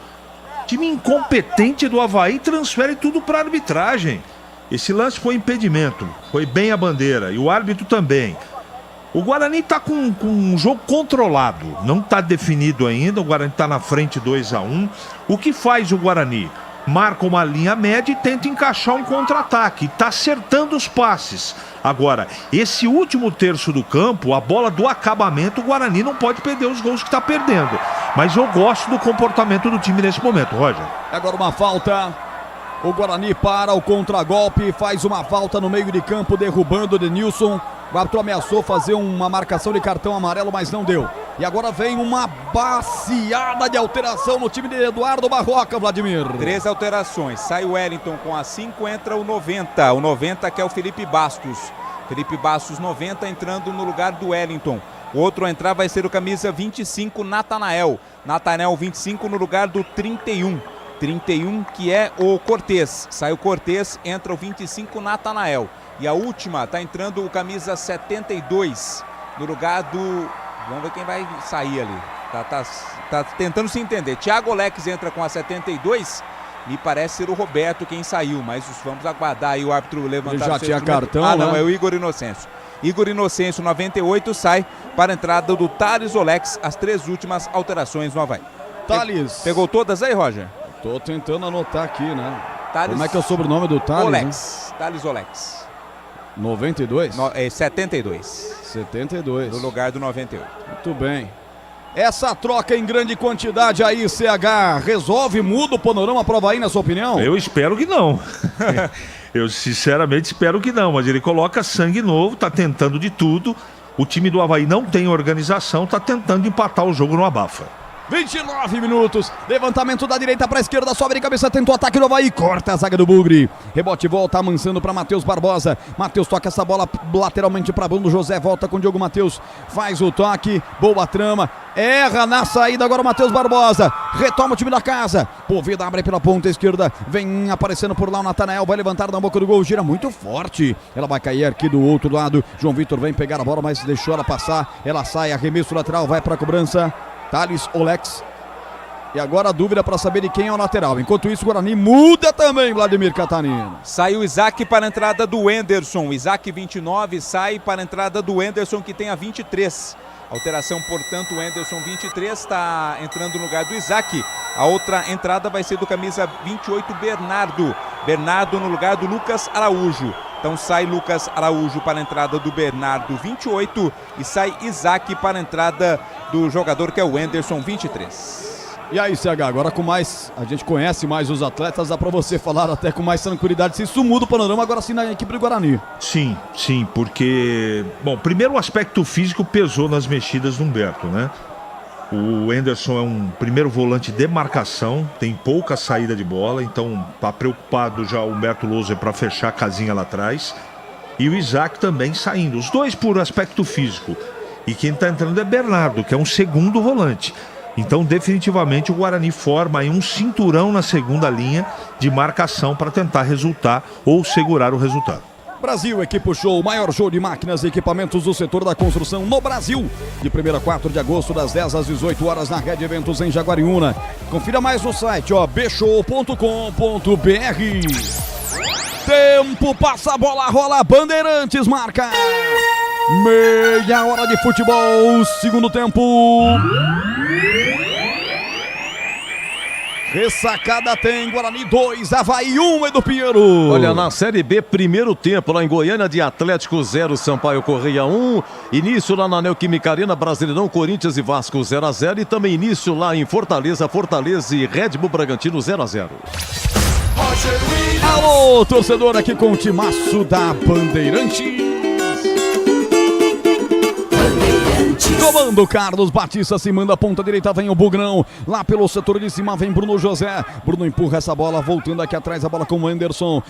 [SPEAKER 4] Time incompetente do Avaí transfere tudo para arbitragem. Esse lance foi impedimento, foi bem a bandeira, e o árbitro também. O Guarani tá com um jogo controlado, não tá definido ainda, o Guarani tá na frente 2-1. O que faz o Guarani? Marca uma linha média e tenta encaixar um contra-ataque, tá acertando os passes. Agora, esse último terço do campo, a bola do acabamento, o Guarani não pode perder os gols que está perdendo. Mas eu gosto do comportamento do time nesse momento, Roger.
[SPEAKER 21] Agora uma falta. O Guarani para o contragolpe, faz uma falta no meio de campo, derrubando o Denilson. O árbitro ameaçou fazer uma marcação de cartão amarelo, mas não deu. E agora vem uma baciada de alteração no time de Eduardo Barroca, Vladimir.
[SPEAKER 2] 3 alterações. Sai o Wellington com a 5, entra o 90. O 90 que é o Felipe Bastos. Felipe Bastos, 90, entrando no lugar do Wellington. O outro a entrar vai ser o camisa 25, Natanael. Natanael, 25, no lugar do 31. 31 que é o Cortez. Sai o Cortez, entra o 25, Natanael. E a última, tá entrando o camisa 72, no lugar do... Vamos ver quem vai sair ali. Tá tentando se entender. Thiago Lex entra com a 72, me parece ser o Roberto quem saiu, mas vamos aguardar aí o árbitro levantar.
[SPEAKER 21] Ele já tinha cartão,
[SPEAKER 2] Ah, não,
[SPEAKER 21] né?
[SPEAKER 2] é o Igor Inocêncio. Igor Inocêncio, 98, sai para a entrada do Thales Olex, as 3 últimas alterações no Avaí.
[SPEAKER 21] Thales.
[SPEAKER 2] Pegou todas aí, Roger?
[SPEAKER 21] Tô tentando anotar aqui, né?
[SPEAKER 2] Thales...
[SPEAKER 21] Como é que é o sobrenome do Thales?
[SPEAKER 2] Olex.
[SPEAKER 21] Né?
[SPEAKER 2] Thales Olex.
[SPEAKER 21] 92?
[SPEAKER 2] 72.
[SPEAKER 21] 72.
[SPEAKER 2] No lugar do 98.
[SPEAKER 21] Muito bem. Essa troca em grande quantidade aí, CH, resolve, muda o panorama pro Avaí, na sua opinião?
[SPEAKER 4] Eu espero que não. Eu sinceramente espero que não, mas ele coloca sangue novo, tá tentando de tudo. O time do Avaí não tem organização, tá tentando empatar o jogo no abafa.
[SPEAKER 21] 29 minutos, levantamento da direita para a esquerda, sobe de cabeça, tentou o ataque do Avaí, corta a zaga do Bugre, rebote volta, amansando para Matheus Barbosa, Matheus toca essa bola lateralmente para Bruno José, volta com o Diogo Matheus, faz o toque, boa trama, erra na saída agora o Matheus Barbosa, retoma o time da casa, Poveda abre pela ponta esquerda, vem aparecendo por lá o Natanael, vai levantar na boca do gol, gira muito forte, ela vai cair aqui do outro lado, João Vitor vem pegar a bola, mas deixou ela passar, ela sai, arremesso lateral, vai para a cobrança, Thales Olex. E agora a dúvida para saber de quem é o lateral. Enquanto isso, o Guarani muda também, Vladimir Catarino.
[SPEAKER 2] Sai o Isaac para a entrada do Wenderson. Isaac 29 sai para a entrada do Wenderson, que tem a 23. Alteração, portanto, o Wenderson 23 está entrando no lugar do Isaac. A outra entrada vai ser do camisa 28, Bernardo. Bernardo no lugar do Lucas Araújo. Então sai Lucas Araújo para a entrada do Bernardo 28 e sai Isaac para a entrada do jogador que é o Wenderson 23.
[SPEAKER 21] E aí, CH, agora com mais, a gente conhece mais os atletas, dá para você falar até com mais tranquilidade se isso muda o panorama agora sim na equipe do Guarani.
[SPEAKER 4] Sim, porque, bom, primeiro o aspecto físico pesou nas mexidas do Humberto, né? O Wenderson é um primeiro volante de marcação, tem pouca saída de bola, então tá preocupado já o Humberto Louser para fechar a casinha lá atrás. E o Isaac também saindo, os dois por aspecto físico. E quem tá entrando é Bernardo, que é um segundo volante. Então definitivamente o Guarani forma aí um cinturão na segunda linha de marcação para tentar resultar ou segurar o resultado.
[SPEAKER 21] Brasil, Equipe Show, o maior show de máquinas e equipamentos do setor da construção no Brasil. De 1º a 4 de agosto, das 10 às 18 horas na Rede Eventos em Jaguariúna. Confira mais no site, bshow.com.br. Tempo, passa a bola, rola, Bandeirantes, marca. Meia hora de futebol, segundo tempo. Ressacada tem Guarani 2, Avaí 1, Edu Pinheiro.
[SPEAKER 20] Olha, na Série B, primeiro tempo lá em Goiânia, de Atlético 0, Sampaio Correia 1. Início lá na Neoquímica Arena, Brasileirão, Corinthians e Vasco 0-0. E também início lá em Fortaleza e Red Bull Bragantino 0-0.
[SPEAKER 21] Alô, torcedor, aqui com o timaço da Bandeirantes. Comando Carlos Batista, se manda a ponta direita, vem o Bugrão, lá pelo setor de cima vem Bruno José, Bruno empurra essa bola, voltando aqui atrás a bola com o Wenderson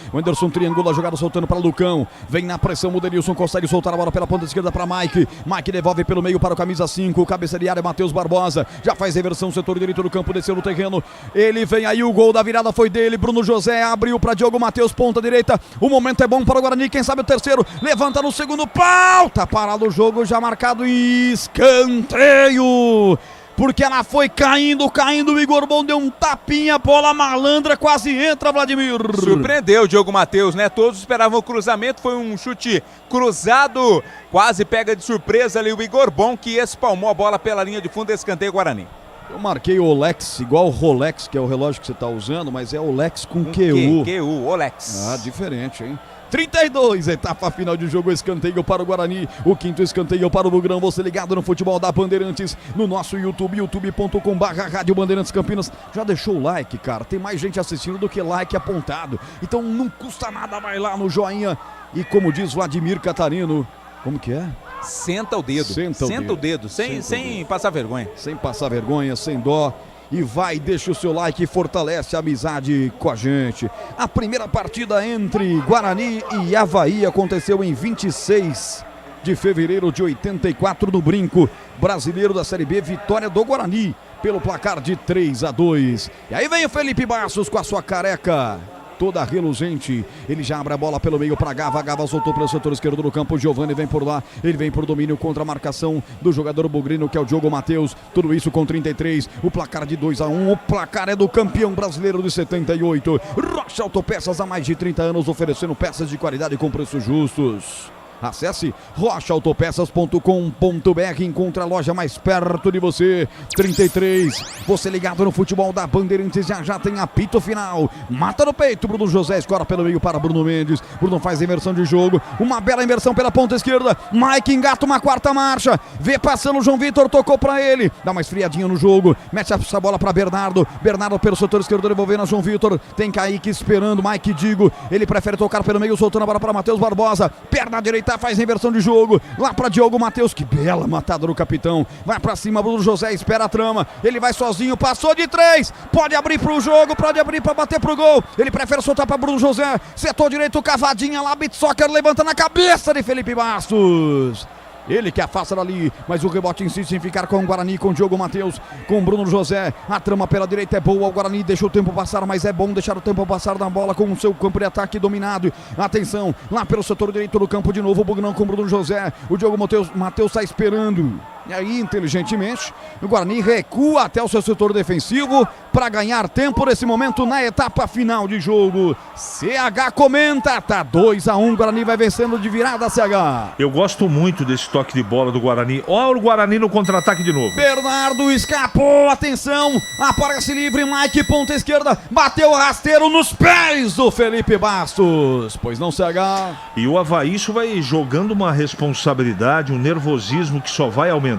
[SPEAKER 21] triangula a jogada, soltando para Lucão, vem na pressão o Denilson, consegue soltar a bola pela ponta esquerda para Mike devolve pelo meio para o camisa 5, cabeça de área, Matheus Barbosa, já faz reversão, setor direito do campo, desceu no terreno, ele vem aí, o gol da virada foi dele, Bruno José abriu para Diogo Matheus, ponta direita, o momento é bom para o Guarani, quem sabe o terceiro, levanta no segundo pau, tá parado o jogo, já marcado e escanteio, porque ela foi caindo, o Igor Bom deu um tapinha, bola malandra, quase entra, Vladimir.
[SPEAKER 2] Surpreendeu o Diogo Matheus, né? Todos esperavam o cruzamento, foi um chute cruzado, quase pega de surpresa ali o Igor Bom, que espalmou a bola pela linha de fundo, escanteio Guarani.
[SPEAKER 21] Eu marquei o Olex, igual o Rolex, que é o relógio que você está usando, mas é Olex com QU.
[SPEAKER 2] QU, Olex.
[SPEAKER 21] Ah, diferente, hein? 32, etapa final de jogo, escanteio para o Guarani, o quinto escanteio para o Bugrão, você ligado no futebol da Bandeirantes, no nosso YouTube, youtube.com/Rádio Bandeirantes Campinas, já deixou o like, cara, tem mais gente assistindo do que like apontado, então não custa nada, vai lá no joinha, e como diz Vladimir Catarino, como que é?
[SPEAKER 2] Senta o dedo, senta o dedo, sem passar vergonha.
[SPEAKER 21] Sem passar vergonha, sem dó. E vai, deixa o seu like e fortalece a amizade com a gente. A primeira partida entre Guarani e Avaí aconteceu em 26 de fevereiro de 84 no Brinco. Brasileiro da Série B, vitória do Guarani pelo placar de 3-2. E aí vem o Felipe Bastos com a sua careca toda reluzente, ele já abre a bola pelo meio para Gava, Gava soltou pelo setor esquerdo do campo, Giovani vem por lá, ele vem por domínio contra a marcação do jogador bugrino, que é o Diogo Matheus, tudo isso com 33, o placar de 2-1, o placar é do campeão brasileiro de 78, Rocha Autopeças, há mais de 30 anos, oferecendo peças de qualidade com preços justos. Acesse rochaautopeças.com.br, encontre a loja mais perto de você. 33, você ligado no futebol da Bandeirantes, já tem apito final. Mata no peito, Bruno José escora pelo meio para Bruno Mendes. Bruno faz inversão de jogo, uma bela inversão pela ponta esquerda. Mike engata uma quarta marcha, vê passando o João Vitor, tocou para ele, dá uma esfriadinha no jogo, mete essa bola para Bernardo. Bernardo pelo setor esquerdo, devolvendo a João Vitor. Tem Kaique esperando, Mike Digo, ele prefere tocar pelo meio, soltando a bola para Matheus Barbosa. Perna direita tentar, faz inversão de jogo. Lá pra Diogo Matheus, que bela matada do capitão. Vai pra cima, Bruno José, espera a trama. Ele vai sozinho, passou de 3. Pode abrir pro jogo, pode abrir pra bater pro gol. Ele prefere soltar pra Bruno José. Setor direito, cavadinha lá, beat soccer, levanta na cabeça de Felipe Bastos. Ele que afasta dali, mas o rebote insiste em ficar com o Guarani, com o Diogo Matheus, com o Bruno José. A trama pela direita é boa, o Guarani deixa o tempo passar, mas é bom deixar o tempo passar na bola com o seu campo de ataque dominado. Atenção, lá pelo setor direito do campo de novo, o Bugnão com o Bruno José. O Diogo Matheus está esperando. E aí, inteligentemente, o Guarani recua até o seu setor defensivo para ganhar tempo nesse momento na etapa final de jogo. CH comenta, tá 2-1, Guarani vai vencendo de virada, CH.
[SPEAKER 4] Eu gosto muito desse toque de bola do Guarani. Olha o Guarani no contra-ataque de novo.
[SPEAKER 21] Bernardo escapou, atenção, aparece livre, Mike, ponta esquerda, bateu o rasteiro nos pés do Felipe Bastos. Pois não, CH.
[SPEAKER 4] E o Avaí isso vai jogando uma responsabilidade, um nervosismo que só vai aumentando.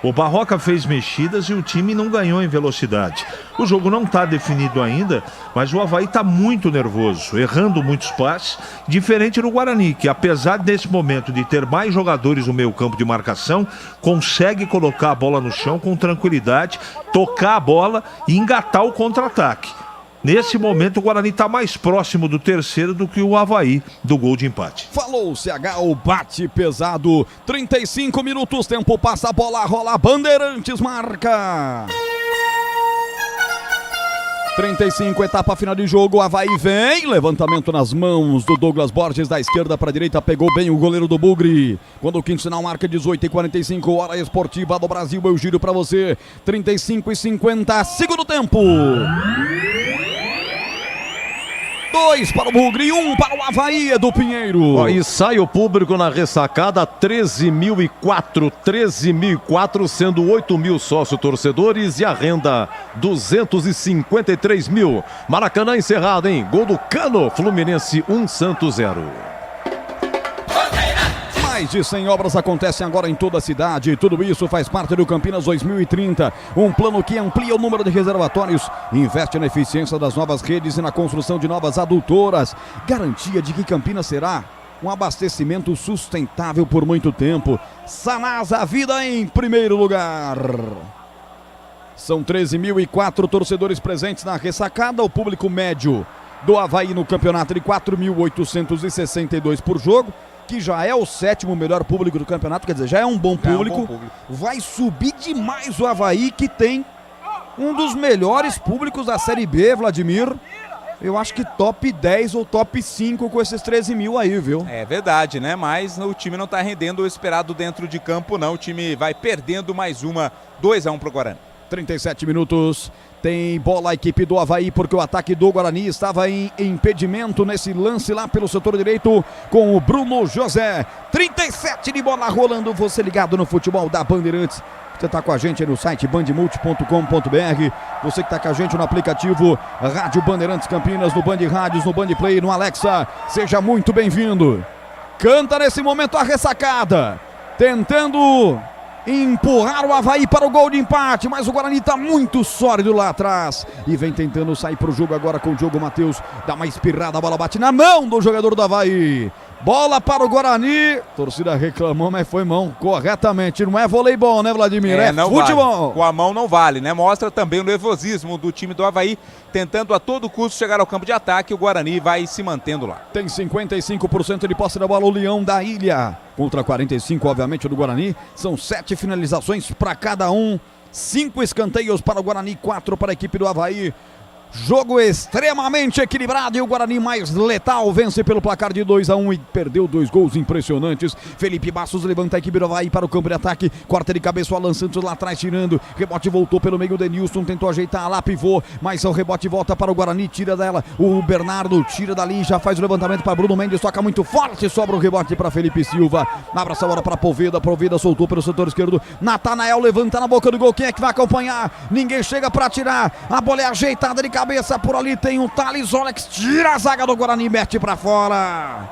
[SPEAKER 4] O Barroca fez mexidas e o time não ganhou em velocidade. O jogo não está definido ainda, mas o Avaí está muito nervoso, errando muitos passes, diferente do Guarani, que apesar desse momento de ter mais jogadores no meio campo de marcação, consegue colocar a bola no chão com tranquilidade, tocar a bola e engatar o contra-ataque. Nesse momento o Guarani está mais próximo do terceiro do que o Avaí do gol de empate.
[SPEAKER 21] Falou CH, o bate pesado. 35 minutos, tempo passa, a bola rola, Bandeirantes marca. 35, etapa final de jogo, Avaí vem, levantamento nas mãos do Douglas Borges, da esquerda para a direita, pegou bem o goleiro do Bugre. Quando o quinto sinal marca 18h45, hora esportiva do Brasil, eu giro para você. 35h50, segundo tempo. 2 para o Bugre, 1 para o Avaí, do Pinheiro.
[SPEAKER 20] E sai o público na ressacada, 13.004, sendo 8.000 sócio-torcedores e a renda 253 mil. Maracanã encerrado, hein? Gol do Cano, Fluminense 1, Santos 0.
[SPEAKER 21] Mais de 100 obras acontecem agora em toda a cidade. Tudo isso faz parte do Campinas 2030. Um plano que amplia o número de reservatórios, investe na eficiência das novas redes e na construção de novas adutoras. Garantia de que Campinas será um abastecimento sustentável por muito tempo. Sanasa, vida em primeiro lugar. São 13.004 torcedores presentes na ressacada. O público médio do Avaí no campeonato de 4.862 por jogo, que já é o 7º melhor público do campeonato, quer dizer, já é um bom público. Vai subir demais o Avaí, que tem um dos melhores públicos da Série B, Vladimir. Eu acho que top 10 ou top 5 com esses 13 mil aí, viu?
[SPEAKER 2] É verdade, né? Mas o time não tá rendendo o esperado dentro de campo, não. O time vai perdendo mais uma, 2-1 pro Guarani.
[SPEAKER 21] 37 minutos, tem bola a equipe do Avaí, porque o ataque do Guarani estava em impedimento nesse lance lá pelo setor direito com o Bruno José. 37 de bola rolando, você ligado no futebol da Bandeirantes. Você está com a gente aí no site bandmulti.com.br, você que está com a gente no aplicativo Rádio Bandeirantes Campinas, no Band Rádios, no Band Play, no Alexa, seja muito bem-vindo. Canta nesse momento a ressacada, tentando empurrar o Avaí para o gol de empate, mas o Guarani está muito sólido lá atrás e vem tentando sair para o jogo agora com o Diogo Matheus. Dá uma espirrada, a bola bate na mão do jogador do Avaí. Bola para o Guarani, torcida reclamou, mas foi mão corretamente. Não é voleibol, né, Vladimir? É futebol.
[SPEAKER 2] Vale. Com a mão não vale, né? Mostra também o nervosismo do time do Avaí, tentando a todo custo chegar ao campo de ataque. O Guarani vai se mantendo lá.
[SPEAKER 21] Tem 55% de posse da bola o Leão da Ilha, contra 45%, obviamente, do Guarani. São 7 finalizações para cada um, 5 escanteios para o Guarani, 4 para a equipe do Avaí. Jogo extremamente equilibrado e o Guarani mais letal vence pelo placar de 2-1 e perdeu 2 gols impressionantes. Felipe Bastos levanta a equipe do Avaí para o campo de ataque, corta de cabeça o Alan Santos lá atrás tirando, rebote voltou pelo meio, o Denilson tentou ajeitar lá, pivô, mas o rebote volta para o Guarani, tira dela, o Bernardo tira dali, já faz o levantamento para Bruno Mendes, toca muito forte, sobra o rebote para Felipe Silva, abre essa hora para Poveda, soltou pelo setor esquerdo, Natanael levanta na boca do gol, quem é que vai acompanhar? Ninguém chega para tirar, a bola é ajeitada de cabeça, por ali tem o Thales Olex, tira a zaga do Guarani, mete pra fora.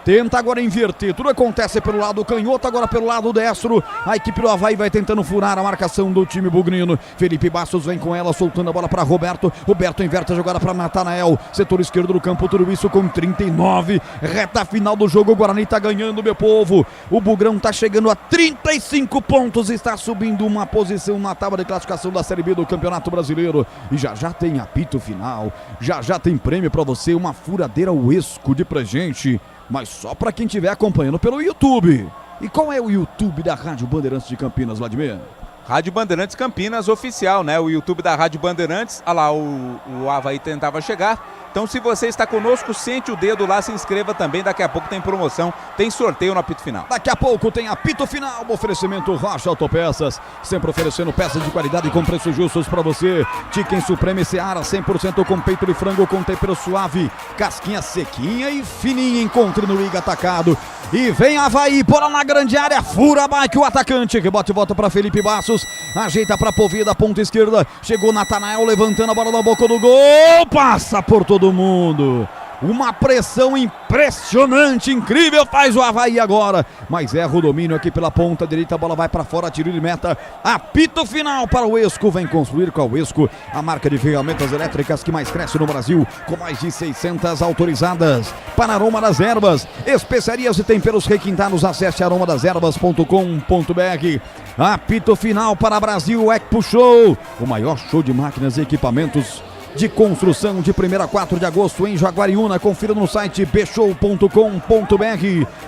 [SPEAKER 21] Tenta agora inverter, tudo acontece pelo lado canhoto, agora pelo lado destro. A equipe do Avaí vai tentando furar a marcação do time bugrino. Felipe Bastos vem com ela, soltando a bola para Roberto. Roberto inverte a jogada para Natanael. Setor esquerdo do campo, tudo isso com 39. Reta final do jogo, o Guarani tá ganhando, meu povo. O Bugrão tá chegando a 35 pontos, está subindo uma posição na tábua de classificação da Série B do Campeonato Brasileiro. E já tem apito final, já tem prêmio para você, uma furadeira Uesco de presente. Mas só para quem estiver acompanhando pelo YouTube. E qual é o YouTube da Rádio Bandeirantes de Campinas, Vladimir?
[SPEAKER 2] Rádio Bandeirantes Campinas oficial, né? O YouTube da Rádio Bandeirantes. Olha lá, o Avaí tentava chegar. Então, se você está conosco, sente o dedo lá, se inscreva também. Daqui a pouco tem promoção, tem sorteio no apito final.
[SPEAKER 21] Daqui a pouco tem apito final, oferecimento Rocha Autopeças, sempre oferecendo peças de qualidade com preços justos para você. Chicken Supreme Seara, 100% com peito de frango com tempero suave, casquinha sequinha e fininha. Encontre no Liga Atacado. E vem Avaí, bola na grande área, fura a bike, o atacante, rebote e volta para Felipe Bastos, ajeita para Poveda, ponta esquerda, chegou Natanael levantando a bola na boca do gol, passa por todo mundo. Uma pressão impressionante, incrível, faz o Avaí agora, mas erra o domínio aqui pela ponta direita, a bola vai para fora, tiro de meta, apito final para o Uesco, vem construir com a Uesco, a marca de ferramentas elétricas que mais cresce no Brasil, com mais de 600 autorizadas. Para Aroma das Ervas, especiarias e temperos requintados, acesse aromadaservas.com.br. Apito final para Brasil Expo Show, o maior show de máquinas e equipamentos de construção de 1º a 4 de agosto em Jaguariúna. Confira no site bshow.com.br.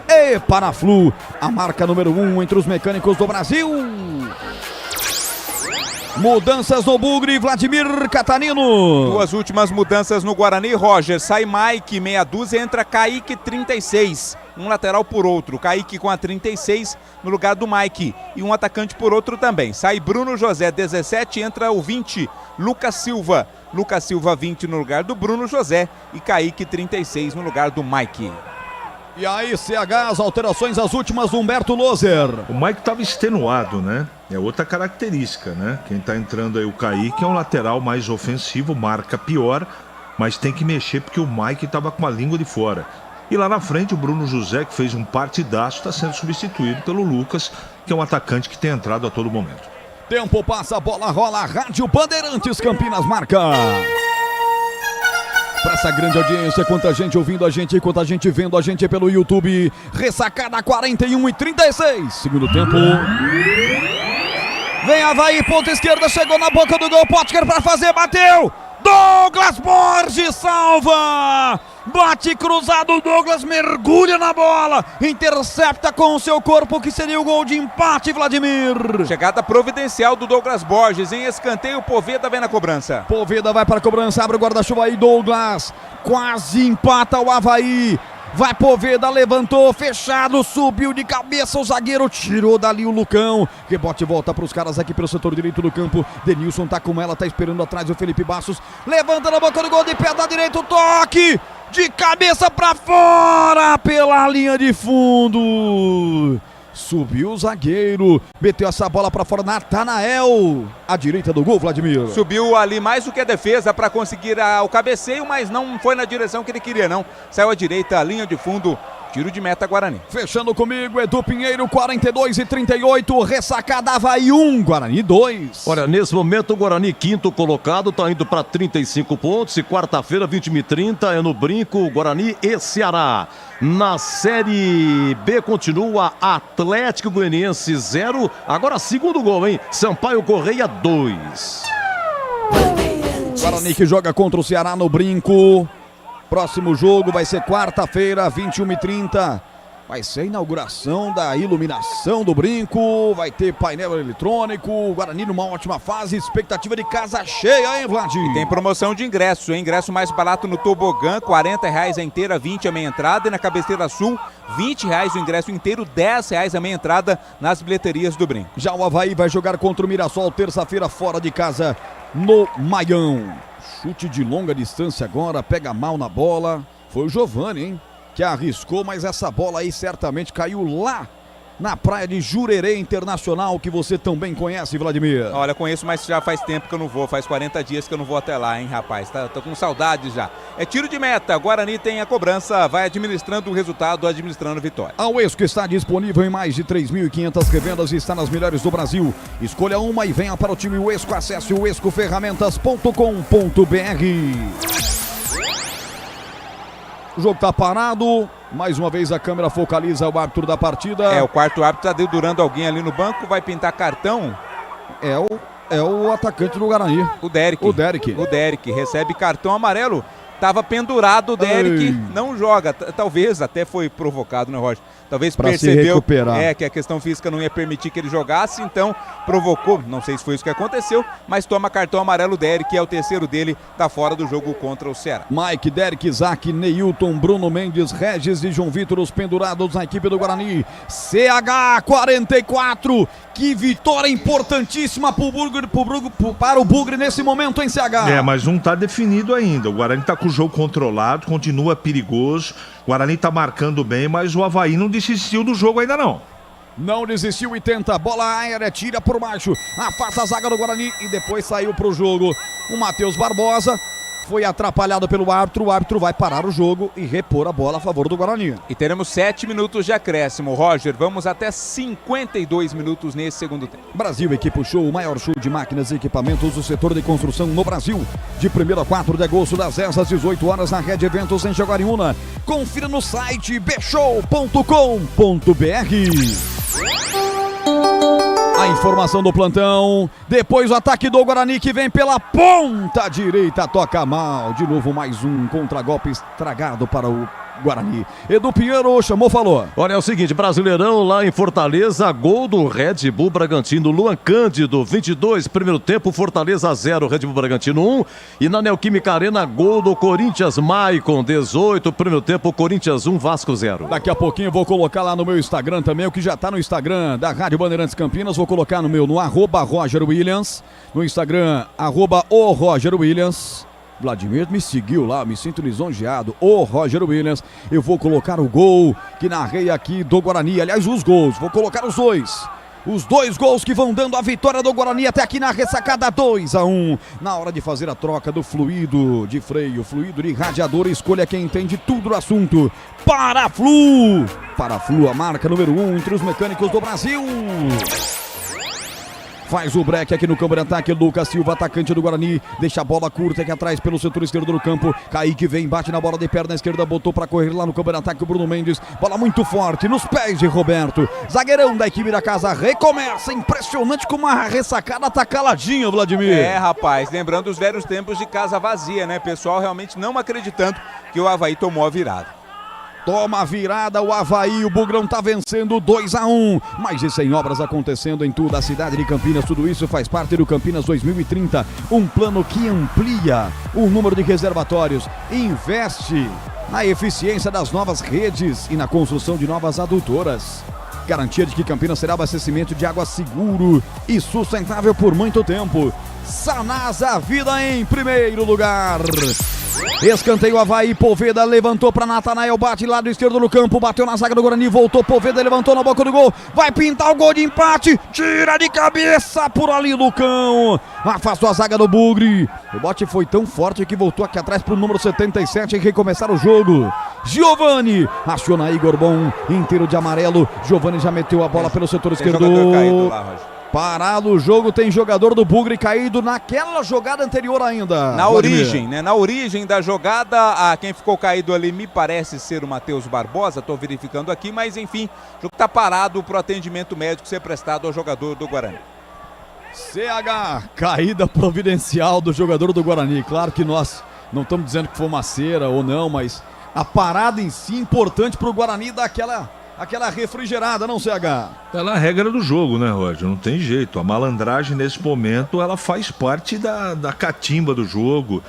[SPEAKER 21] E para a Flu, a marca número 1 entre os mecânicos do Brasil. Mudanças no Bugre, Vladimir Catarino.
[SPEAKER 2] Duas últimas mudanças no Guarani, Roger. Sai Mike, meia dúzia, entra Kaique, 36. Um lateral por outro. Kaique com a 36 no lugar do Mike. E um atacante por outro também. Sai Bruno José, 17, entra o 20, Lucas Silva. Lucas Silva, 20 no lugar do Bruno José. E Kaique, 36 no lugar do Mike.
[SPEAKER 21] E aí, CH, as alterações, as últimas do Humberto Loser.
[SPEAKER 4] O Mike estava extenuado, né? É outra característica, né? Quem tá entrando aí, o Kaique, é um lateral mais ofensivo, marca pior, mas tem que mexer porque o Mike estava com a língua de fora. E lá na frente, o Bruno José, que fez um partidaço, está sendo substituído pelo Lucas, que é um atacante que tem entrado a todo momento.
[SPEAKER 21] Tempo passa, a bola rola, Rádio Bandeirantes Campinas marca. Para essa grande audiência, quanta gente ouvindo a gente, quanta gente vendo a gente pelo YouTube. Ressacada 41:36, segundo tempo. Vem Avaí, ponta esquerda, chegou na boca do gol, Potker para fazer, bateu. Douglas Borges salva. Bate cruzado, Douglas mergulha na bola, intercepta com o seu corpo, que seria o gol de empate, Vladimir.
[SPEAKER 2] Chegada providencial do Douglas Borges, em escanteio, Poveda vem na cobrança.
[SPEAKER 21] Poveda vai para a cobrança, abre o guarda-chuva aí, Douglas, quase empata o Avaí. Vai Poveda, levantou, fechado, subiu de cabeça, o zagueiro tirou dali o Lucão. Rebote volta para os caras aqui pelo setor direito do campo. Denilson tá com ela, tá esperando atrás o Felipe Bastos. Levanta na boca do gol, de pé da direita, o toque de cabeça para fora pela linha de fundo. Subiu o zagueiro, meteu essa bola para fora, Natanael, à direita do gol, Vladimir.
[SPEAKER 2] Subiu ali mais do que a defesa para conseguir o cabeceio, mas não foi na direção que ele queria não. Saiu à direita, linha de fundo, tiro de meta Guarani.
[SPEAKER 21] Fechando comigo, Edu Pinheiro, 42:38, ressacada Avaí 1, Guarani 2.
[SPEAKER 20] Olha, nesse momento o Guarani, quinto colocado, tá indo para 35 pontos e quarta-feira, 20h30, é no Brinco, Guarani e Ceará. Na Série B continua Atlético Goianiense 0, agora segundo gol, hein? Sampaio Correia 2.
[SPEAKER 21] Guarani que joga contra o Ceará no Brinco. Próximo jogo vai ser quarta-feira, 21h30. Vai ser a inauguração da iluminação do Brinco. Vai ter painel eletrônico. O Guarani numa ótima fase. Expectativa de casa cheia, hein, Vlad?
[SPEAKER 2] E tem promoção de ingresso, hein? Ingresso mais barato no Tobogã, R$40 a inteira, 20 a meia entrada. E na Cabeceira Sul, R$20 o ingresso inteiro, R$10 a meia entrada nas bilheterias do Brinco.
[SPEAKER 21] Já o Avaí vai jogar contra o Mirassol terça-feira fora de casa no Maião. Chute de longa distância agora, pega mal na bola. Foi o Giovani, hein? Que arriscou, mas essa bola aí certamente caiu lá na praia de Jurerê Internacional, que você também conhece, Vladimir.
[SPEAKER 2] Olha, conheço, mas já faz tempo que eu não vou, faz 40 dias que eu não vou até lá, hein, rapaz, tô com saudades já. É tiro de meta, Guarani tem a cobrança, vai administrando o resultado, administrando a vitória.
[SPEAKER 21] A Uesco está disponível em mais de 3.500 revendas e está nas melhores do Brasil. Escolha uma e venha para o time Uesco, acesse o uescoferramentas.com.br. O jogo está parado. Mais uma vez a câmera focaliza o árbitro da partida.
[SPEAKER 2] O quarto árbitro está dedurando alguém ali no banco, vai pintar cartão.
[SPEAKER 21] É o atacante do Guarani.
[SPEAKER 2] O Derek.
[SPEAKER 21] O Derek
[SPEAKER 2] recebe cartão amarelo. Tava pendurado o Derek, não joga. Talvez até foi provocado, né, Roger? Talvez
[SPEAKER 21] pra
[SPEAKER 2] percebeu
[SPEAKER 21] que
[SPEAKER 2] a questão física não ia permitir que ele jogasse, então provocou. Não sei se foi isso que aconteceu, mas toma cartão amarelo o Derek, é o terceiro dele, tá fora do jogo contra o Ceará.
[SPEAKER 21] Mike, Derek, Isaac, Neilton, Bruno Mendes, Regis e João Vitor, os pendurados na equipe do Guarani. CH 44, que vitória importantíssima para o Bugre nesse momento, hein, CH?
[SPEAKER 4] Mas não tá definido ainda. O Guarani tá com o jogo controlado, continua perigoso. O Guarani tá marcando bem, mas o Avaí não desistiu do jogo ainda não.
[SPEAKER 21] Não desistiu e tenta, bola aérea, tira por baixo, afasta a zaga do Guarani e depois saiu pro jogo. O Matheus Barbosa foi atrapalhado pelo árbitro, o árbitro vai parar o jogo e repor a bola a favor do Guarani.
[SPEAKER 2] E teremos 7 minutos de acréscimo, Roger, vamos até 52 minutos nesse segundo tempo.
[SPEAKER 21] Brasil Equipe Show, o maior show de máquinas e equipamentos do setor de construção no Brasil. De 1º a 4 de agosto, das 10 às 18 horas na Rede Eventos em Jaguariúna. Confira no site bshow.com.br. A informação do plantão, depois o ataque do Guarani que vem pela ponta direita, toca mal, de novo mais um contragolpe estragado para o Guarani. Edu Pinheiro chamou, falou.
[SPEAKER 20] Olha, é o seguinte, Brasileirão lá em Fortaleza, gol do Red Bull Bragantino, Luan Cândido, 22, primeiro tempo, Fortaleza 0, Red Bull Bragantino 1, e na Neoquímica Arena, gol do Corinthians, Maicon, 18, primeiro tempo, Corinthians 1, Vasco 0.
[SPEAKER 21] Daqui a pouquinho eu vou colocar lá no meu Instagram também, o que já tá no Instagram da Rádio Bandeirantes Campinas, vou colocar no meu, no @RogerWilliams, no Instagram, @ORogerWilliams. Vladimir me seguiu lá, me sinto lisonjeado. O Roger Williams, eu vou colocar o gol que narrei aqui do Guarani. Aliás, os gols, vou colocar os dois. Os dois gols que vão dando a vitória do Guarani até aqui na ressacada 2-1. Na hora de fazer a troca do fluido de freio, fluido de radiador, escolha quem entende tudo do assunto. Paraflu! Paraflu, a marca número 1 entre os mecânicos do Brasil. Faz o break aqui no campo de ataque, Lucas Silva, atacante do Guarani, deixa a bola curta aqui atrás pelo setor esquerdo do campo, Kaique vem, bate na bola de perna esquerda, botou para correr lá no campo de ataque o Bruno Mendes, bola muito forte nos pés de Roberto, zagueirão da equipe da casa, recomeça, impressionante como a ressacada tá caladinha, Vladimir.
[SPEAKER 2] Rapaz, lembrando os velhos tempos de casa vazia, né, pessoal realmente não acreditando que o Avaí tomou a virada.
[SPEAKER 21] Toma a virada, o Avaí, o Bugrão tá vencendo 2-1. Mais de 100 obras acontecendo em toda a cidade de Campinas. Tudo isso faz parte do Campinas 2030. Um plano que amplia o número de reservatórios. Investe na eficiência das novas redes e na construção de novas adutoras. Garantia de que Campinas será abastecimento de água seguro e sustentável por muito tempo. Sanasa, vida em primeiro lugar. Escanteio Avaí, Poveda levantou para Natanael, bate lado esquerdo no campo, bateu na zaga do Guarani, voltou Poveda, levantou na boca do gol, vai pintar o gol de empate, tira de cabeça por ali Lucão, afastou a zaga do Bugre, o bote foi tão forte que voltou aqui atrás para o número 77 e recomeçar o jogo. Giovani, aciona Igor Bom, inteiro de amarelo, Giovani já meteu a bola pelo setor esquerdo. Parado o jogo, tem jogador do Bugre caído naquela jogada anterior ainda.
[SPEAKER 2] Na origem, né? Na origem da jogada, quem ficou caído ali me parece ser o Matheus Barbosa, tô verificando aqui, mas enfim, o jogo tá parado pro atendimento médico ser prestado ao jogador do Guarani.
[SPEAKER 21] CH, caída providencial do jogador do Guarani. Claro que nós não estamos dizendo que foi uma cera ou não, mas a parada em si importante pro Guarani dar aquela refrigerada, não, CH?
[SPEAKER 4] Ela é a regra do jogo, né, Roger? Não tem jeito. A malandragem, nesse momento, ela faz parte da catimba do jogo.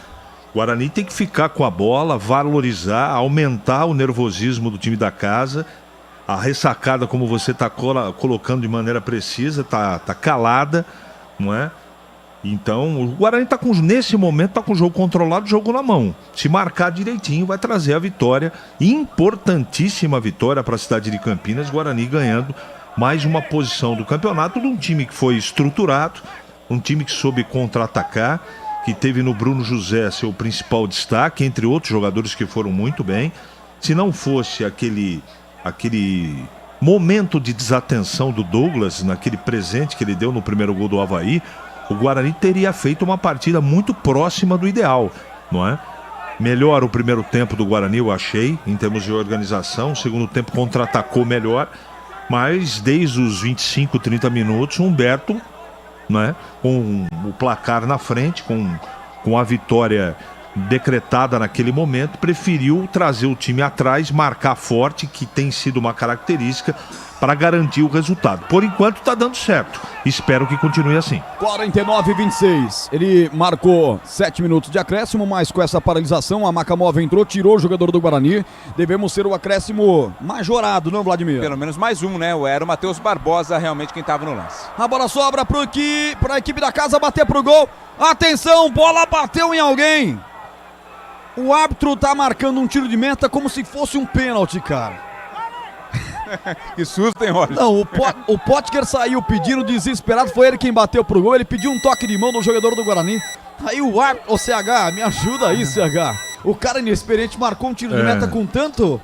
[SPEAKER 4] O Guarani tem que ficar com a bola, valorizar, aumentar o nervosismo do time da casa. A ressacada, como você está colocando de maneira precisa, tá calada, não é? Então, o Guarani nesse momento está com o jogo controlado, o jogo na mão. Se marcar direitinho, vai trazer a vitória. Importantíssima vitória para a cidade de Campinas. Guarani ganhando mais uma posição do campeonato de um time que foi estruturado, um time que soube contra-atacar, que teve no Bruno José seu principal destaque, entre outros jogadores que foram muito bem. Se não fosse aquele momento de desatenção do Douglas, naquele presente que ele deu no primeiro gol do Avaí, o Guarani teria feito uma partida muito próxima do ideal, não é? Melhor o primeiro tempo do Guarani, eu achei, em termos de organização. O segundo tempo contra-atacou melhor, mas desde os 25, 30 minutos, o Humberto, né, com o placar na frente, com a vitória decretada naquele momento, preferiu trazer o time atrás, marcar forte, que tem sido uma característica, para garantir o resultado. Por enquanto está dando certo. Espero que continue assim.
[SPEAKER 21] 49-26. Ele marcou 7 minutos de acréscimo, mas com essa paralisação, a Macamova entrou, tirou o jogador do Guarani. Devemos ser o acréscimo majorado, não, Vladimir?
[SPEAKER 2] Pelo menos mais um, né? Era o Matheus Barbosa realmente quem estava no lance.
[SPEAKER 21] A bola sobra para a equipe da casa bater pro gol. Atenção, bola bateu em alguém. O árbitro tá marcando um tiro de meta como se fosse um pênalti, cara.
[SPEAKER 2] Que susto, hein, Roger?
[SPEAKER 21] Não, o Potker saiu pedindo desesperado, foi ele quem bateu pro gol, ele pediu um toque de mão do jogador do Guarani. Aí o árbitro, o CH, me ajuda aí, CH. O cara inexperiente marcou um tiro de meta com tanto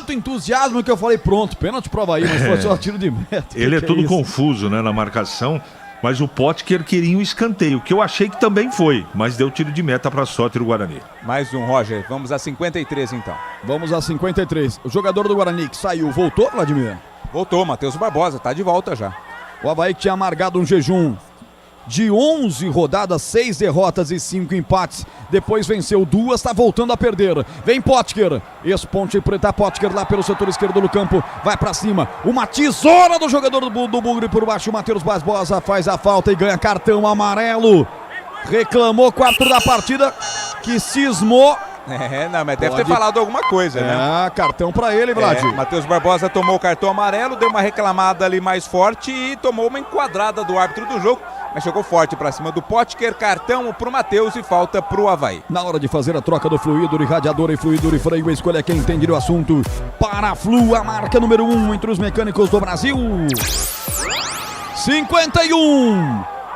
[SPEAKER 21] entusiasmo que eu falei, pronto, pênalti pro Avaí, mas foi só tiro de meta.
[SPEAKER 4] Ele é todo confuso, né, na marcação. Mas o Potker queria um escanteio, que eu achei que também foi, mas deu tiro de meta para a sorte do Guarani.
[SPEAKER 2] Mais um, Roger. Vamos a 53 então.
[SPEAKER 21] Vamos a 53. O jogador do Guarani que saiu, voltou, Vladimir?
[SPEAKER 2] Voltou, Matheus Barbosa, tá de volta já.
[SPEAKER 21] O Avaí que tinha amargado um jejum de 11 rodadas, 6 derrotas e 5 empates. Depois venceu 2, está voltando a perder. Vem Potker, ex-ponte preta, Potker lá pelo setor esquerdo do campo, vai pra cima. Uma tesoura do jogador do Bugre por baixo. O Matheus Barbosa faz a falta e ganha cartão amarelo. Reclamou 4 da partida, que cismou.
[SPEAKER 2] Não, mas deve ter falado alguma coisa, né?
[SPEAKER 21] Cartão pra ele, Vlad.
[SPEAKER 2] Matheus Barbosa tomou o cartão amarelo, deu uma reclamada ali mais forte e tomou uma enquadrada do árbitro do jogo, mas chegou forte pra cima do Potker, cartão pro Matheus e falta pro Avaí.
[SPEAKER 21] Na hora de fazer a troca do fluido, radiador e fluido e freio, escolha quem entende do assunto. Para a Flu, a marca número 1 entre os mecânicos do Brasil.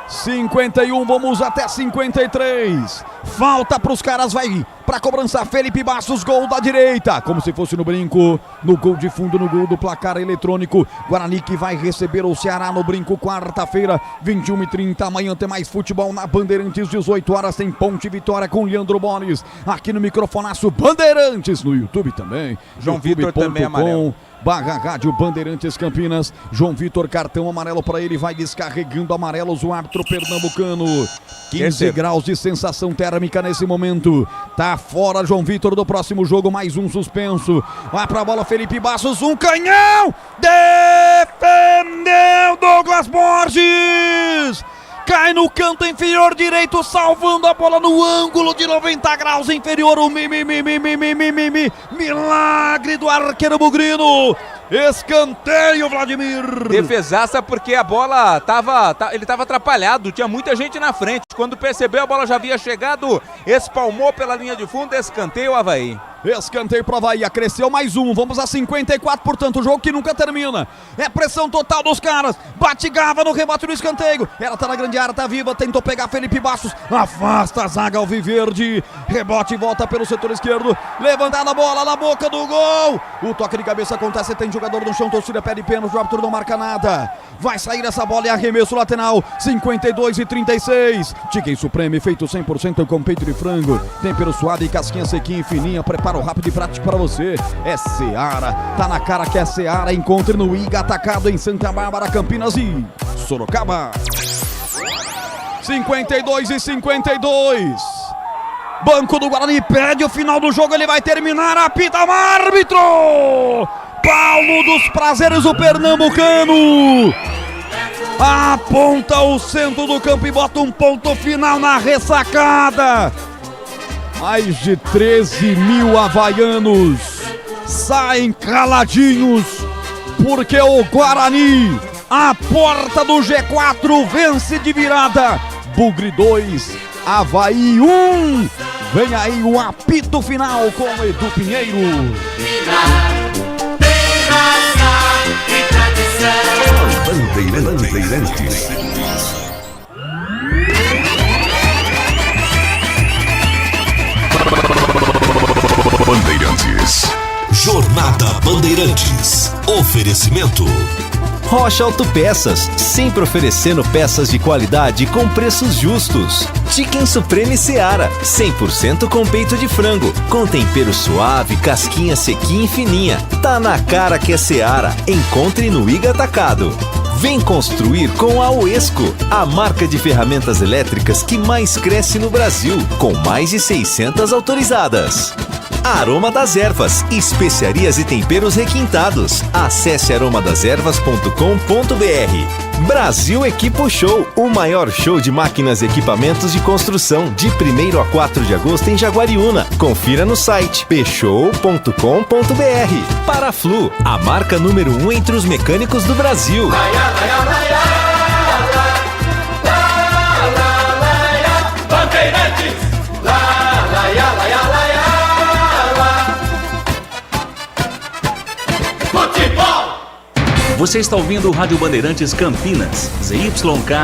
[SPEAKER 21] 51, vamos até 53. Falta pros caras, vai pra cobrança Felipe Bastos, gol da direita, como se fosse no brinco, no gol de fundo, no gol do placar eletrônico. Guarani que vai receber o Ceará no brinco, quarta-feira, 21h30. Amanhã tem mais futebol na Bandeirantes, 18 horas tem Ponte Vitória com Leandro Bones, aqui no microfonaço Bandeirantes, no YouTube também.
[SPEAKER 2] João Vitor também amarelo.
[SPEAKER 21] Rádio Bandeirantes Campinas. João Vitor, cartão amarelo para ele, vai descarregando amarelos o árbitro pernambucano. 15 graus de sensação térmica nesse momento. Tá fora João Vitor do próximo jogo, mais um suspenso. Vai pra bola Felipe Bastos, um canhão! Defendeu Douglas Borges! Cai no canto inferior direito, salvando a bola no ângulo de 90 graus inferior. O milagre do arqueiro bugrino. Escanteio, Vladimir.
[SPEAKER 2] Defesaça porque a bola ele estava atrapalhado, tinha muita gente na frente. Quando percebeu, a bola já havia chegado, espalmou pela linha de fundo, escanteio Avaí.
[SPEAKER 21] Escanteio pro Avaí, cresceu mais um, vamos a 54, portanto o jogo que nunca termina. É pressão total dos caras, Batigava no rebate do escanteio. Ela tá na grande área, tá viva, tentou pegar Felipe Bastos, afasta a zaga alviverde. Rebote e volta pelo setor esquerdo, levantada a bola na boca do gol. O toque de cabeça acontece, tem jogador no chão, torcida pede pênalti, o árbitro não marca nada. Vai sair essa bola e arremesso lateral, 52-36. Chicken Supreme, feito 100% com peito de frango, tempero suave e casquinha sequinha e fininha, preparo rápido e prático para você. É Seara, tá na cara que é Seara. Encontre no Iga Atacado em Santa Bárbara, Campinas e Sorocaba. 52-52. Banco do Guarani pede o final do jogo, ele vai terminar, apita o árbitro Paulo dos Prazeres, o pernambucano, aponta o centro do campo e bota um ponto final na ressacada. Mais de 13 mil havaianos saem caladinhos, porque o Guarani, a porta do G4, vence de virada. Bugre 2, Avaí 1. Vem aí o apito final com Edu Pinheiro.
[SPEAKER 10] Tem raça e tradição.
[SPEAKER 8] Bandeirantes.
[SPEAKER 9] Bandeirantes.
[SPEAKER 8] Jornada Bandeirantes. Oferecimento.
[SPEAKER 6] Rocha Autopeças, sempre oferecendo peças de qualidade com preços justos. Chicken Supreme Seara, 100% com peito de frango, com tempero suave, casquinha sequinha e fininha. Tá na cara que é Seara. Encontre no Iga Atacado. Vem construir com a Oesco, a marca de ferramentas elétricas que mais cresce no Brasil, com mais de 600 autorizadas. Aroma das Ervas, especiarias e temperos requintados. Acesse aromadeservas.com.br. Brasil Equipo Show, o maior show de máquinas e equipamentos de construção, de 1º a 4 de agosto em Jaguariúna. Confira no site pshow.com.br. Paraflu, a marca número 1 entre os mecânicos do Brasil.
[SPEAKER 12] Você está ouvindo o Rádio Bandeirantes Campinas, ZYK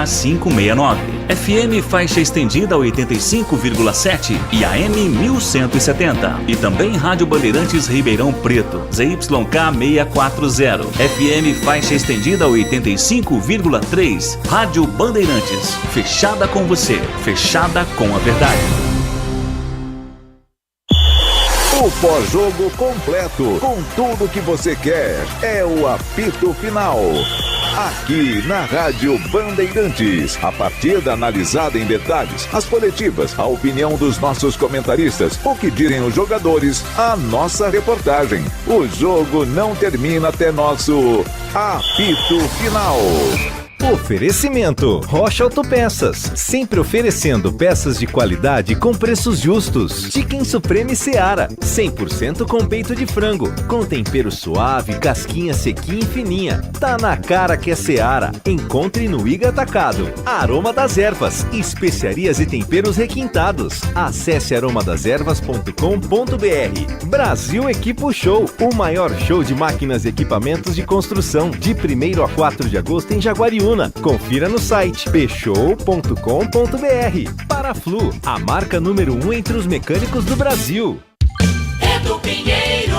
[SPEAKER 12] 569, FM faixa estendida 85,7 e AM 1170. E também Rádio Bandeirantes Ribeirão Preto, ZYK 640, FM faixa estendida 85,3. Rádio Bandeirantes, fechada com você, fechada com a verdade.
[SPEAKER 5] O pós-jogo completo, com tudo que você quer, é o apito final. Aqui na Rádio Bandeirantes, a partida analisada em detalhes, as coletivas, a opinião dos nossos comentaristas, o que direm os jogadores, a nossa reportagem. O jogo não termina até nosso apito final.
[SPEAKER 6] Oferecimento Rocha Autopeças, sempre oferecendo peças de qualidade com preços justos. Chicken Supreme Seara, 100% com peito de frango, com tempero suave, casquinha sequinha e fininha. Tá na cara que é Seara. Encontre no Iga Atacado. Aroma das Ervas, especiarias e temperos requintados. Acesse aromadeservas.com.br. Brasil Equipo Show, o maior show de máquinas e equipamentos de construção, de 1º a 4 de agosto em Jaguariúna. Confira no site pshow.com.br. Paraflu, a marca número 1 entre os mecânicos do Brasil.
[SPEAKER 10] Edu Pinheiro.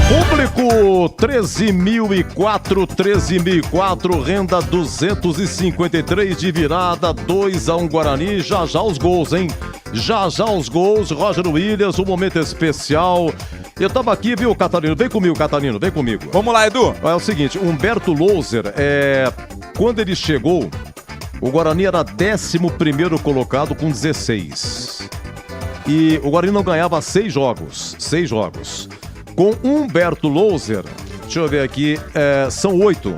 [SPEAKER 20] Público 13.004, renda 253 de virada, 2-1 Guarani. Já já os gols, hein? Já os gols. Roger Williams, um momento especial. Eu tava aqui, viu, Catarino? Vem comigo, Catarino, vem comigo.
[SPEAKER 2] Vamos lá, Edu.
[SPEAKER 20] É o seguinte, Humberto Louser, quando ele chegou, o Guarani era 11º colocado com 16. E o Guarani não ganhava 6 jogos. Com Humberto Louser, deixa eu ver aqui, são 8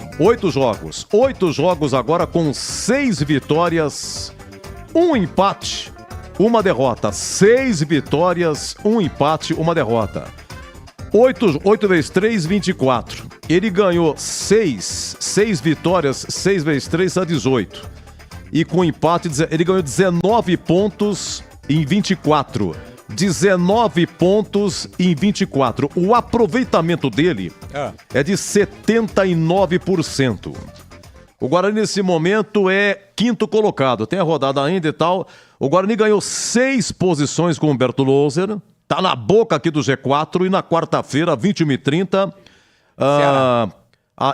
[SPEAKER 20] jogos. 8 jogos agora com 6 vitórias, 1 empate, 1 derrota. 6 vitórias, 1 empate, 1 derrota. 8 vezes 3, 24. Ele ganhou 6 vitórias, 6 vezes 3 dá 18. E com empate, ele ganhou 19 pontos em 24. 19 pontos em 24. O aproveitamento dele é de 79%. O Guarani, nesse momento, é 5º colocado. Tem a rodada ainda e tal. O Guarani ganhou 6 posições com o Humberto Louser. Tá na boca aqui do G4. E na quarta-feira, 21h30, a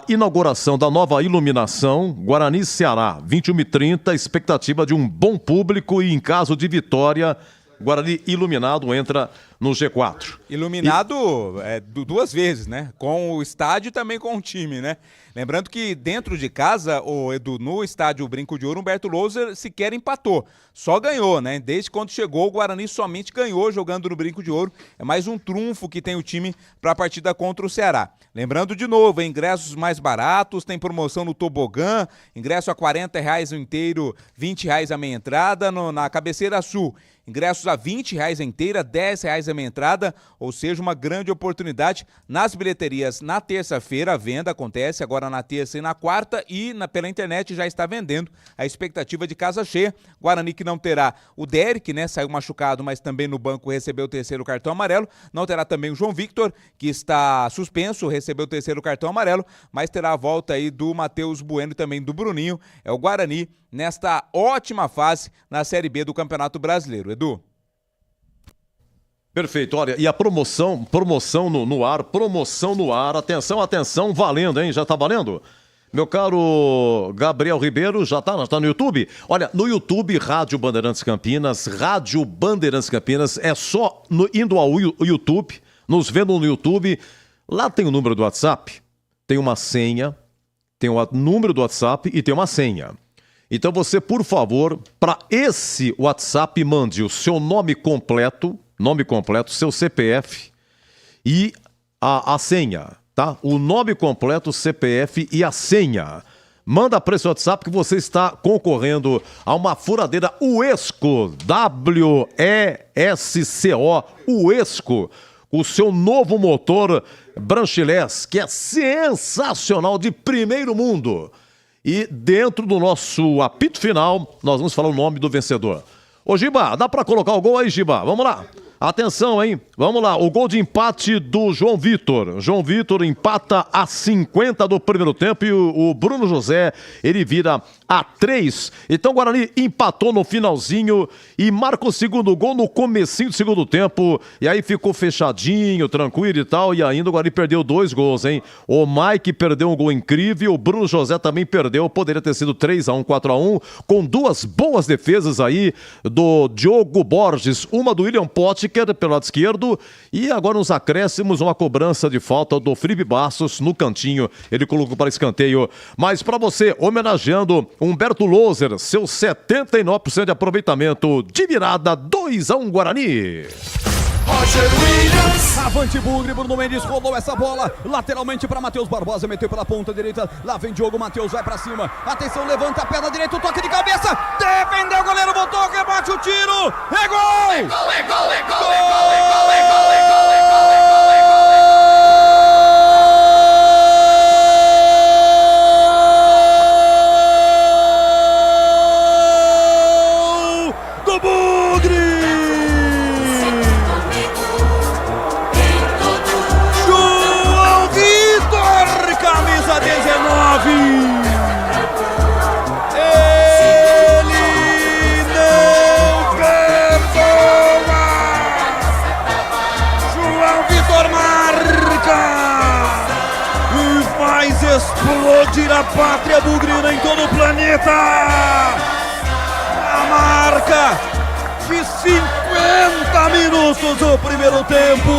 [SPEAKER 20] inauguração da nova iluminação, Guarani Ceará, 21h30, expectativa de um bom público e, em caso de vitória, Guarani iluminado entra no G4.
[SPEAKER 2] Iluminado duas vezes, né? Com o estádio e também com o time, né? Lembrando que dentro de casa, Edu, no estádio Brinco de Ouro, Humberto Louser sequer empatou. Só ganhou, né? Desde quando chegou, o Guarani somente ganhou jogando no Brinco de Ouro. É mais um trunfo que tem o time para a partida contra o Ceará. Lembrando de novo, ingressos mais baratos, tem promoção no Tobogã, ingresso a R$40 o inteiro, R$20 a meia entrada, na Cabeceira Sul. Ingressos a R$20 a inteira, R$10 R$20 a meia entrada, ou seja, uma grande oportunidade nas bilheterias. Na terça-feira a venda acontece, agora na terça e na quarta, e pela internet já está vendendo. A expectativa de casa cheia. Guarani que não terá o Derek, né? Saiu machucado, mas também no banco recebeu o terceiro cartão amarelo. Não terá também o João Victor, que está suspenso, recebeu o terceiro cartão amarelo, mas terá a volta aí do Matheus Bueno e também do Bruninho. É o Guarani nesta ótima fase na Série B do Campeonato Brasileiro. Edu?
[SPEAKER 20] Perfeito, olha, e a promoção no ar, atenção, valendo, hein? Já tá valendo? Meu caro Gabriel Ribeiro, já tá no YouTube? Olha, no YouTube, Rádio Bandeirantes Campinas, é só indo ao YouTube, nos vendo no YouTube, lá tem o número do WhatsApp, tem uma senha, tem o número do WhatsApp e tem uma senha. Então você, por favor, para esse WhatsApp, mande o seu nome completo, seu CPF e a senha, tá? O nome completo, o CPF e a senha. Manda para esse WhatsApp que você está concorrendo a uma furadeira Uesco, W-E-S-C-O, Uesco, o seu novo motor Branchless, que é sensacional, de primeiro mundo. E dentro do nosso apito final, nós vamos falar o nome do vencedor. Ô Giba, dá para colocar o gol aí, Giba? Vamos lá. Atenção, hein? Vamos lá, o gol de empate do João Vitor. João Vitor empata a 50 do primeiro tempo e o Bruno José, ele vira a 3. Então o Guarani empatou no finalzinho e marca o segundo gol no comecinho do segundo tempo. E aí ficou fechadinho, tranquilo e tal. E ainda o Guarani perdeu 2 gols, hein? O Mike perdeu um gol incrível, o Bruno José também perdeu. Poderia ter sido 3-1, 4-1, com 2 boas defesas aí do Diogo Borges. Uma do William Potker pelo lado esquerdo, e agora nos acréscimos uma cobrança de falta do Felipe Bastos no cantinho, ele colocou para escanteio. Mas para você, homenageando Humberto Loser, seu 79% de aproveitamento, de virada, 2-1 Guarani.
[SPEAKER 21] Roger Williams. Avante Bugre, Bruno Mendes rolou essa bola lateralmente para Matheus Barbosa, meteu pela ponta direita, lá vem Diogo, Matheus vai para cima, atenção, levanta a perna direita, o toque de cabeça, defendeu o goleiro, botou, rebate o tiro, é gol! É gol, é gol, é gol, é gol, é gol, é gol, é gol, é gol, é gol, é gol, é gol. Do Bugre! Camisa 19, ele não perdoa, João Vitor marca e faz explodir a pátria bugrina em todo o planeta, a marca de 50 minutos do primeiro tempo.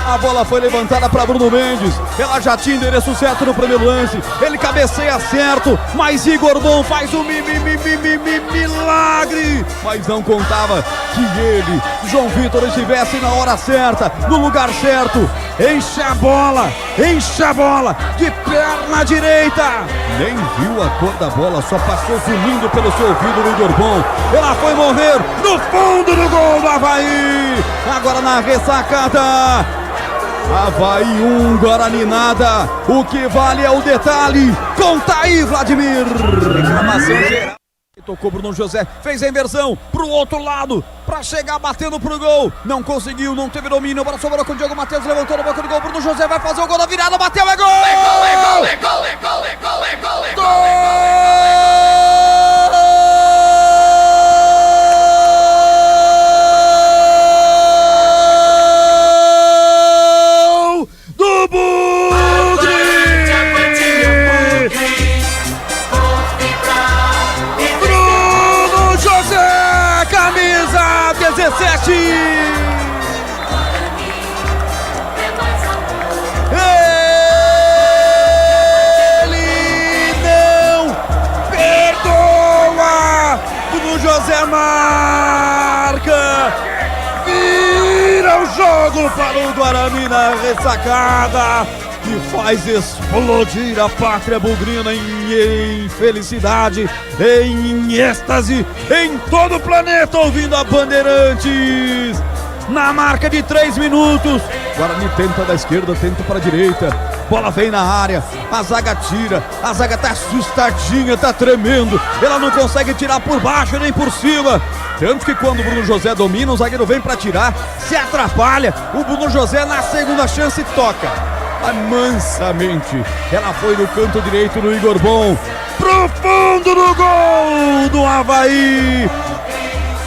[SPEAKER 21] A bola foi levantada para Bruno Mendes. Ela já tinha endereço certo no primeiro lance. Ele cabeceia certo, mas Igor Bom faz um milagre. Mas não contava que ele, João Vitor, estivesse na hora certa, no lugar certo. Enche a bola, de perna direita. Nem viu a cor da bola, só passou zunindo pelo seu ouvido no Igor Bom. Ela foi morrer no fundo do gol do Avaí. Agora na ressacada. Avaí 1, Guarani nada. O que vale é o detalhe. Conta aí, Vladimir. Reclamação geral. Tocou Bruno José, fez a inversão pro outro lado, pra chegar batendo pro gol. Não conseguiu, não teve domínio. A bola sobrou com o Diogo Matheus, levantou na boca do gol. Bruno José vai fazer o gol da virada, bateu, é gol! É gol, é gol, é gol, é gol, é gol, é gol, é gol, do Bugre! Bruno José, camisa 17. Ele não perdoa. Bruno José marca. Vira o jogo para o Guarani na ressacada e faz explodir a pátria bugrina em felicidade, em êxtase, em todo o planeta ouvindo a Bandeirantes. na marca de 3 minutos. Guarani tenta da esquerda, tenta para a direita. Bola vem na área, a zaga tira, a zaga tá assustadinha, tá tremendo. Ela não consegue tirar por baixo nem por cima. Tanto que quando o Bruno José domina, o zagueiro vem para tirar, se atrapalha. O Bruno José na segunda chance toca. Mas mansamente, ela foi no canto direito no Igor Bom. Profundo no gol do Avaí.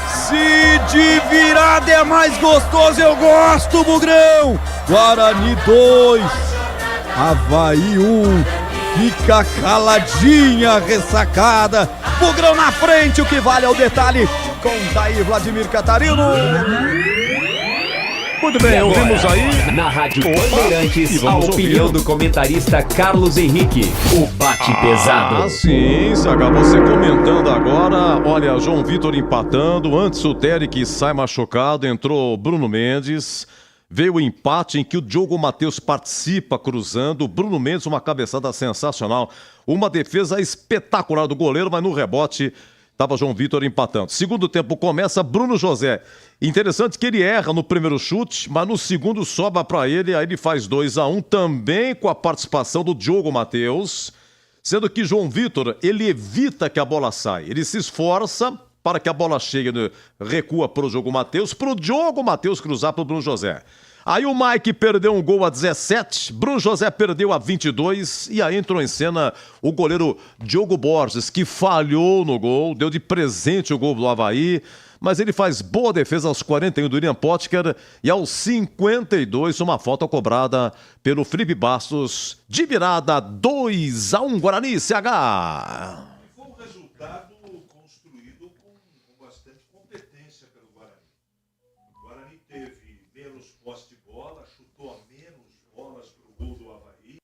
[SPEAKER 21] Se de virada é mais gostoso, eu gosto, Bugrão. Guarani 2, Avaí 1. Fica caladinha, ressacada. Bugrão na frente, o que vale é o detalhe. Com Daí Vladimir Catarino.
[SPEAKER 1] Muito bem, ouvimos aí
[SPEAKER 18] na Rádio Bandeirantes a opinião do comentarista Carlos Henrique, o bate pesado.
[SPEAKER 20] Sim, Saga, você comentando agora, olha, João Vitor empatando, antes o Derek sai machucado, entrou Bruno Mendes, veio o empate em que o Diogo Matheus participa cruzando, Bruno Mendes uma cabeçada sensacional, uma defesa espetacular do goleiro, mas no rebote estava João Vitor empatando. Segundo tempo começa Bruno José. Interessante que ele erra no primeiro chute, mas no segundo sobra para ele, aí ele faz 2-1, também com a participação do Diogo Matheus, sendo que João Vitor, ele evita que a bola saia, ele se esforça para que a bola chegue, recua para o Diogo Matheus cruzar para o Bruno José. Aí o Mike perdeu um gol a 17, Bruno José perdeu a 22 e aí entrou em cena o goleiro Diogo Borges, que falhou no gol, deu de presente o gol do Avaí, mas ele faz boa defesa aos 41 do William Potker e aos 52 uma falta cobrada pelo Felipe Bastos, de virada 2-1 Guarani CH.
[SPEAKER 4] Foi um resultado construído com bastante competência pelo Guarani. O Guarani teve menos posse de bola, chutou a menos bolas para o gol do Avaí.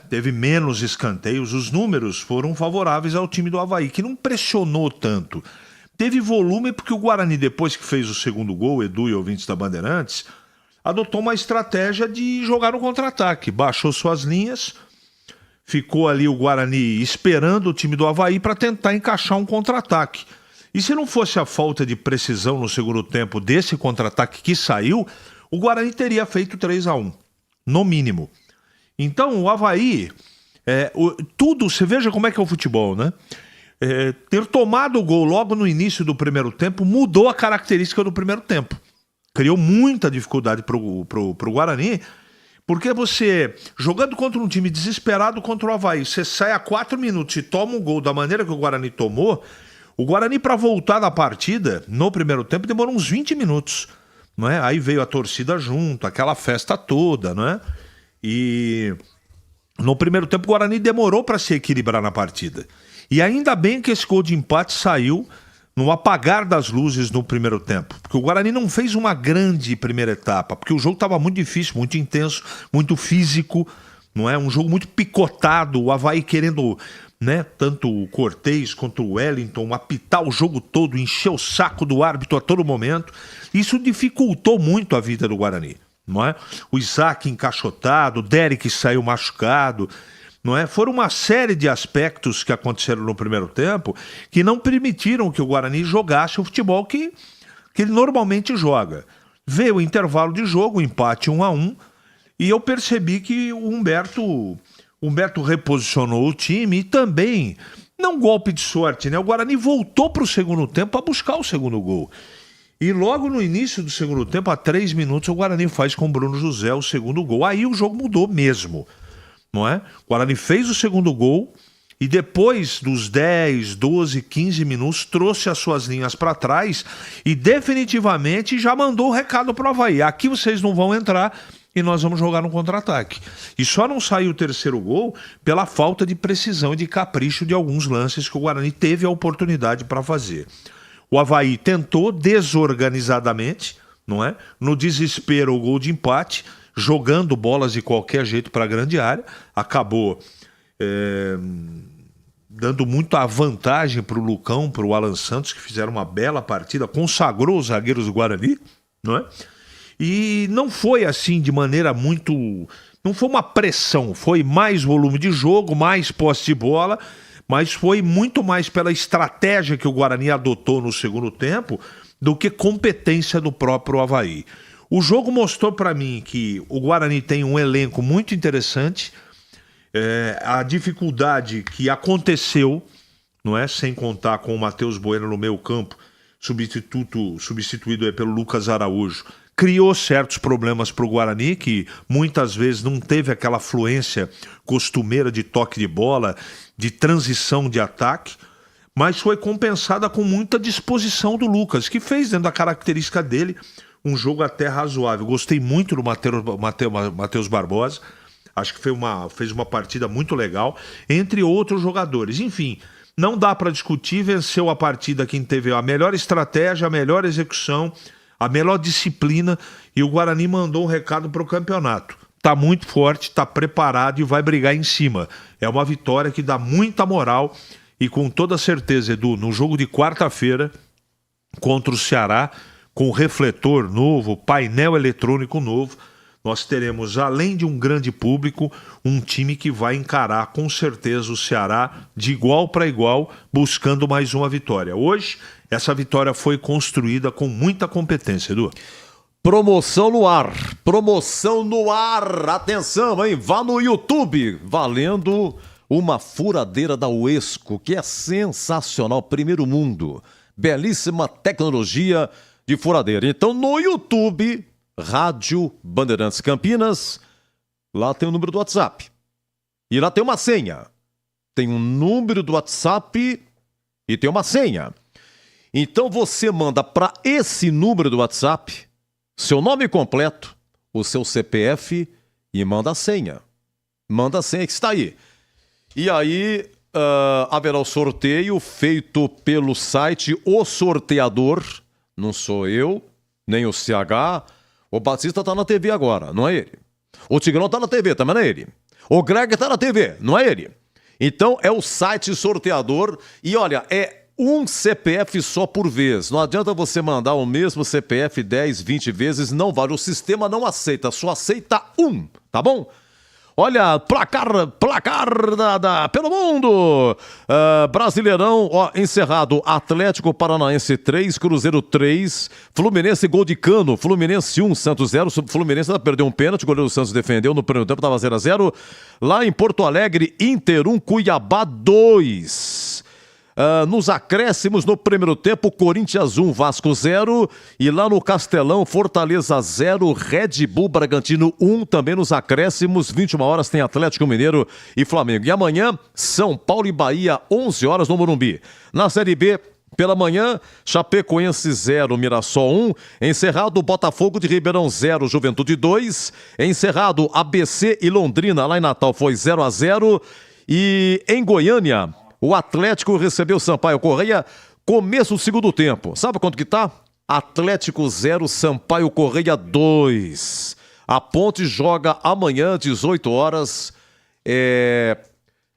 [SPEAKER 4] Teve menos escanteios, os números foram favoráveis ao time do Avaí, que não pressionou tanto. Teve volume porque o Guarani, depois que fez o segundo gol, Edu e ouvintes da Bandeirantes, adotou uma estratégia de jogar no contra-ataque. Baixou suas linhas, ficou ali o Guarani esperando o time do Avaí para tentar encaixar um contra-ataque. E se não fosse a falta de precisão no segundo tempo desse contra-ataque que saiu, o Guarani teria feito 3-1, no mínimo. Então o Avaí, tudo, você veja como é que é o futebol, né? Ter tomado o gol logo no início do primeiro tempo mudou a característica do primeiro tempo. Criou muita dificuldade pro Guarani, porque você, jogando contra um time desesperado contra o Avaí, você sai a 4 minutos e toma um gol da maneira que o Guarani tomou, o Guarani para voltar da partida, no primeiro tempo, demorou uns 20 minutos. Não é? Aí veio a torcida junto, aquela festa toda, não é? E no primeiro tempo o Guarani demorou para se equilibrar na partida. E ainda bem que esse gol de empate saiu no apagar das luzes no primeiro tempo. Porque o Guarani não fez uma grande primeira etapa, porque o jogo estava muito difícil, muito intenso, muito físico, não é? Um jogo muito picotado, o Avaí querendo, né, tanto o Cortez quanto o Wellington apitar o jogo todo, encher o saco do árbitro a todo momento. Isso dificultou muito a vida do Guarani, não é? O Isaac encaixotado, o Derek saiu machucado, não é? Foram uma série de aspectos que aconteceram no primeiro tempo que não permitiram que o Guarani jogasse o futebol que ele normalmente joga. Veio o intervalo de jogo, o empate 1-1, e eu percebi que o Humberto reposicionou o time e também, não golpe de sorte, né? O Guarani voltou para o segundo tempo para buscar o segundo gol. E logo no início do segundo tempo, a 3 minutos, o Guarani faz com o Bruno José o segundo gol. Aí o jogo mudou mesmo. Não é? O Guarani fez o segundo gol e depois dos 10, 12, 15 minutos trouxe as suas linhas para trás e definitivamente já mandou o recado para o Avaí. Aqui vocês não vão entrar e nós vamos jogar no contra-ataque. E só não saiu o terceiro gol pela falta de precisão e de capricho de alguns lances que o Guarani teve a oportunidade para fazer. O Avaí tentou desorganizadamente, não é? No desespero o gol de empate, jogando bolas de qualquer jeito para a grande área, acabou dando muita vantagem para o Lucão, para o Alan Santos, que fizeram uma bela partida, consagrou os zagueiros do Guarani, não é? E não foi assim de maneira muito... Não foi uma pressão, foi mais volume de jogo, mais posse de bola, mas foi muito mais pela estratégia que o Guarani adotou no segundo tempo do que competência do próprio Avaí. O jogo mostrou para mim que o Guarani tem um elenco muito interessante, a dificuldade que aconteceu, não é, sem contar com o Matheus Bueno no meio campo, substituído pelo Lucas Araújo, criou certos problemas para o Guarani, que muitas vezes não teve aquela fluência costumeira de toque de bola, de transição de ataque, mas foi compensada com muita disposição do Lucas, que fez, dentro da característica dele, um jogo até razoável. Gostei muito do Matheus Barbosa, acho que fez uma partida muito legal, entre outros jogadores. Enfim, não dá para discutir, venceu a partida quem teve a melhor estratégia, a melhor execução, a melhor disciplina, e o Guarani mandou um recado para o campeonato. Está muito forte, está preparado e vai brigar em cima. É uma vitória que dá muita moral e com toda certeza, Edu, no jogo de quarta-feira contra o Ceará, com refletor novo, painel eletrônico novo, nós teremos, além de um grande público, um time que vai encarar com certeza o Ceará de igual para igual, buscando mais uma vitória. Hoje, essa vitória foi construída com muita competência, Edu.
[SPEAKER 20] Promoção no ar, atenção, hein? Vá no YouTube, valendo uma furadeira da Uesco, que é sensacional, primeiro mundo, belíssima tecnologia de furadeira. Então no YouTube, Rádio Bandeirantes Campinas, lá tem o número do WhatsApp, e lá tem uma senha, tem um número do WhatsApp e tem uma senha. Então você manda para esse número do WhatsApp seu nome completo, o seu CPF e manda a senha. Manda a senha que está aí. E aí haverá o sorteio feito pelo site O Sorteador. Não sou eu, nem o CH. O Batista está na TV agora, não é ele. O Tigrão está na TV, também não é ele. O Greg está na TV, não é ele. Então é o site Sorteador. E olha, é um CPF só por vez. Não adianta você mandar o mesmo CPF 10, 20 vezes, não vale. O sistema não aceita, só aceita um, tá bom? Olha, placar pelo mundo. Brasileirão, encerrado. Atlético Paranaense 3, Cruzeiro 3, Fluminense gol de Cano, Fluminense 1, Santos 0. Fluminense perdeu um pênalti, o goleiro Santos defendeu no primeiro tempo, estava 0-0. Lá em Porto Alegre, Inter 1, Cuiabá 2. Nos acréscimos no primeiro tempo, Corinthians 1, Vasco 0, e lá no Castelão, Fortaleza 0, Red Bull Bragantino 1, também nos acréscimos, 21 horas tem Atlético Mineiro e Flamengo. E amanhã, São Paulo e Bahia, 11 horas no Morumbi. Na Série B, pela manhã, Chapecoense 0, Mirassol 1, encerrado Botafogo de Ribeirão 0, Juventude 2, encerrado ABC e Londrina, lá em Natal foi 0-0, e em Goiânia, o Atlético recebeu o Sampaio Correia, começo do segundo tempo. Sabe quanto que tá? Atlético 0, Sampaio Correia 2. A Ponte joga amanhã, 18 horas.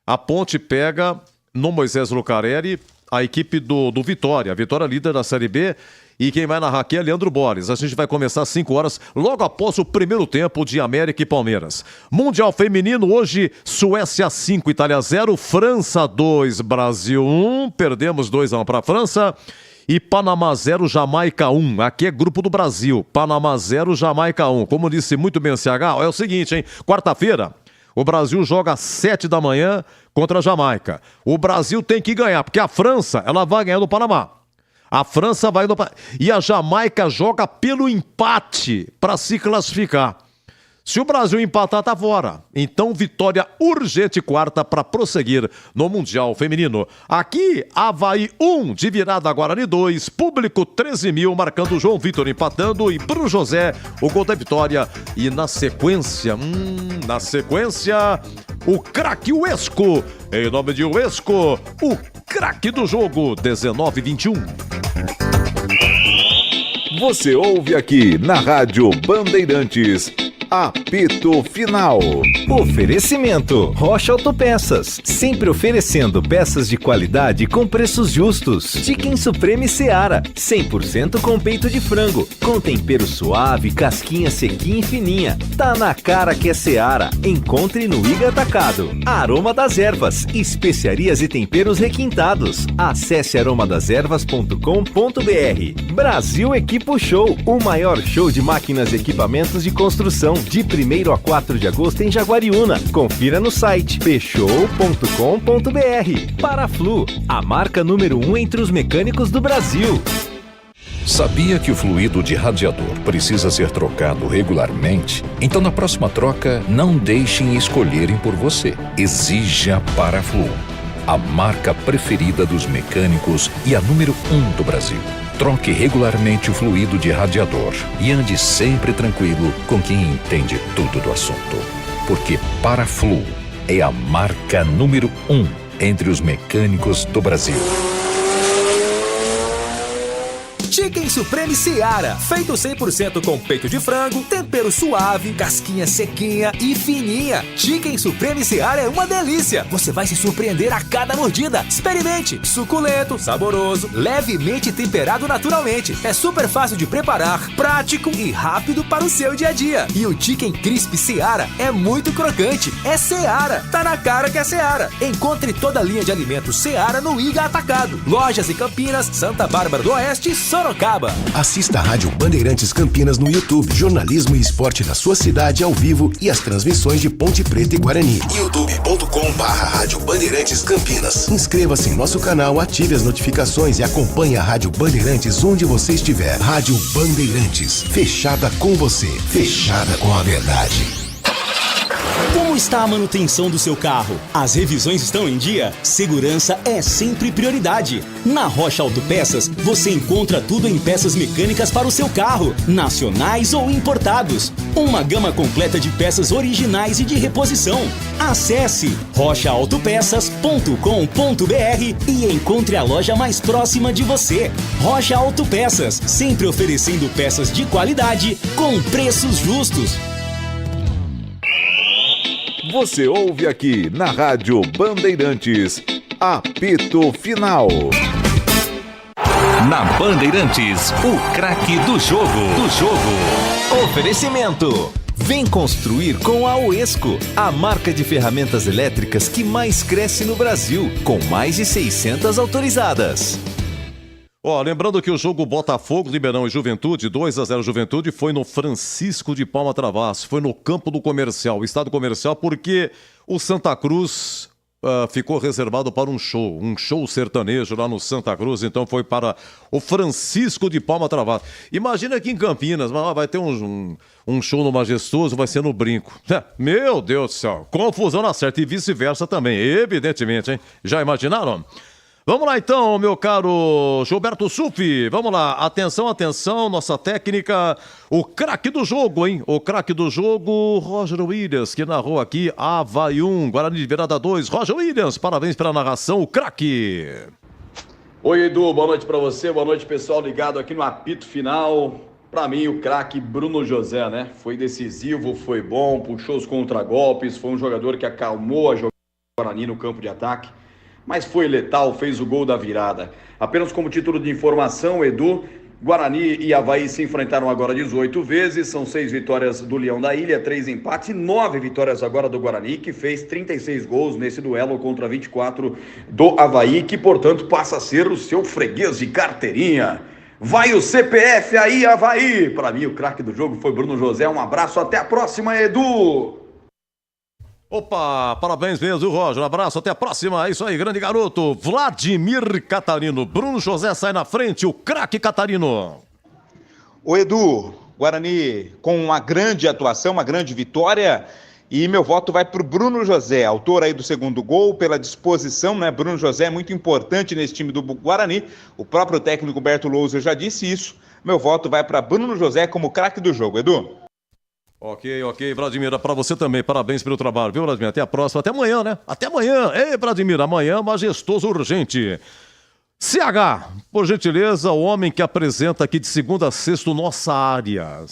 [SPEAKER 20] A Ponte pega no Moisés Lucarelli a equipe do Vitória. A Vitória líder da Série B. E quem vai narrar aqui é Leandro Borges. A gente vai começar às 5 horas, logo após o primeiro tempo de América e Palmeiras. Mundial Feminino, hoje, Suécia 5, Itália 0, França 2, Brasil 1. Perdemos 2-1 para a França. E Panamá 0, Jamaica 1. Aqui é grupo do Brasil. Panamá 0, Jamaica 1. Como disse muito bem o CH, é o seguinte, hein? Quarta-feira, o Brasil joga às 7 da manhã contra a Jamaica. O Brasil tem que ganhar, porque a França, ela vai ganhar do Panamá. A França vai no... E a Jamaica joga pelo empate para se classificar. Se o Brasil empatar, tá fora. Então, vitória urgente quarta para prosseguir no Mundial Feminino. Aqui, Avaí 1, de virada Guarani 2, público 13 mil, marcando João Vitor empatando e pro José o gol da vitória. E na sequência, o craque Uesco. Em nome de Uesco, o craque do jogo, 19-21.
[SPEAKER 5] Você ouve aqui na Rádio Bandeirantes, apito Apito Final.
[SPEAKER 6] Oferecimento Rocha Autopeças, sempre oferecendo peças de qualidade com preços justos. Chicken Supreme Seara, 100% com peito de frango, com tempero suave, casquinha sequinha e fininha. Tá na cara que é Seara. Encontre no Iga Atacado. Aroma das Ervas, especiarias e temperos requintados. Acesse aromadeservas.com.br. Brasil Equipo Show, o maior show de máquinas e equipamentos de construção, de 1º a 4 de agosto em Jaguariúna. Confira no site pshow.com.br. Paraflu, a marca número 1 entre os mecânicos do Brasil.
[SPEAKER 13] Sabia que o fluido de radiador precisa ser trocado regularmente? Então, na próxima troca, não deixem escolherem por você. Exija Paraflu, a marca preferida dos mecânicos e a número 1 do Brasil. Troque regularmente o fluido de radiador e ande sempre tranquilo com quem entende tudo do assunto. Porque Paraflu é a marca número 1 entre os mecânicos do Brasil.
[SPEAKER 14] Chicken Supreme Seara, feito 100% com peito de frango, tempero suave, casquinha sequinha e fininha. Chicken Supreme Seara é uma delícia. Você vai se surpreender a cada mordida. Experimente. Suculento, saboroso, levemente temperado naturalmente. É super fácil de preparar, prático e rápido para o seu dia a dia. E o Chicken Crisp Seara é muito crocante. É Seara. Tá na cara que é Seara. Encontre toda a linha de alimentos Seara no Iga Atacado. Lojas em Campinas, Santa Bárbara do Oeste e Sorocaba.
[SPEAKER 8] Assista a Rádio Bandeirantes Campinas no YouTube. Jornalismo e esporte da sua cidade ao vivo e as transmissões de Ponte Preta e Guarani. youtube.com/Rádio Bandeirantes Campinas. Inscreva-se em nosso canal, ative as notificações e acompanhe a Rádio Bandeirantes onde você estiver. Rádio Bandeirantes, fechada com você, fechada com a verdade.
[SPEAKER 7] Como está a manutenção do seu carro? As revisões estão em dia? Segurança é sempre prioridade. Na Rocha Autopeças, você encontra tudo em peças mecânicas para o seu carro, nacionais ou importados. Uma gama completa de peças originais e de reposição. Acesse rochaautopeças.com.br e encontre a loja mais próxima de você. Rocha Autopeças, sempre oferecendo peças de qualidade com preços justos.
[SPEAKER 5] Você ouve aqui na Rádio Bandeirantes, Apito Final.
[SPEAKER 16] Na Bandeirantes, o craque do jogo.
[SPEAKER 6] Oferecimento. Vem construir com a Oesco, a marca de ferramentas elétricas que mais cresce no Brasil, com mais de 600 autorizadas.
[SPEAKER 20] Lembrando que o jogo Botafogo, Ribeirão e Juventude, 2-0 Juventude, foi no Francisco de Palma Travasso, foi no campo do Comercial, Estado Comercial, porque o Santa Cruz ficou reservado para um show sertanejo lá no Santa Cruz, então foi para o Francisco de Palma Travasso. Imagina aqui em Campinas, vai ter um show no Majestoso, vai ser no Brinco. Meu Deus do céu, confusão na certa e vice-versa também, evidentemente, hein? Já imaginaram? Vamos lá então, meu caro Gilberto Sufi, vamos lá, atenção, nossa técnica, o craque do jogo, hein? O craque do jogo, Roger Williams, que narrou aqui Avaí 1, Guarani de Virada 2. Roger Williams, parabéns pela narração, o craque.
[SPEAKER 3] Oi, Edu, boa noite pra você, boa noite pessoal ligado aqui no Apito Final. Pra mim, o craque Bruno José, né? Foi decisivo, foi bom, puxou os contragolpes, foi um jogador que acalmou a Guarani no campo de ataque. Mas foi letal, fez o gol da virada. Apenas como título de informação, Edu, Guarani e Avaí se enfrentaram agora 18 vezes, são 6 vitórias do Leão da Ilha, 3 empates e 9 vitórias agora do Guarani, que fez 36 gols nesse duelo contra 24 do Avaí, que portanto passa a ser o seu freguês de carteirinha. Vai o CPF aí, Avaí! Para mim, o craque do jogo foi Bruno José. Um abraço, até a próxima, Edu!
[SPEAKER 20] Opa, parabéns mesmo, Roger. Um abraço, até a próxima. É isso aí, grande garoto. Vladimir Catarino. Bruno José sai na frente, o craque Catarino.
[SPEAKER 2] O Edu, Guarani com uma grande atuação, uma grande vitória. E meu voto vai para o Bruno José, autor aí do segundo gol, pela disposição, né? Bruno José é muito importante nesse time do Guarani. O próprio técnico Humberto Louser já disse isso. Meu voto vai para Bruno José como craque do jogo, Edu.
[SPEAKER 20] Ok, Vladimir, para você também, parabéns pelo trabalho, viu, Vladimir? Até a próxima, até amanhã, né? Até amanhã, ei, Vladimir, amanhã majestoso urgente. CH, por gentileza, o homem que apresenta aqui de segunda a sexta nossa área,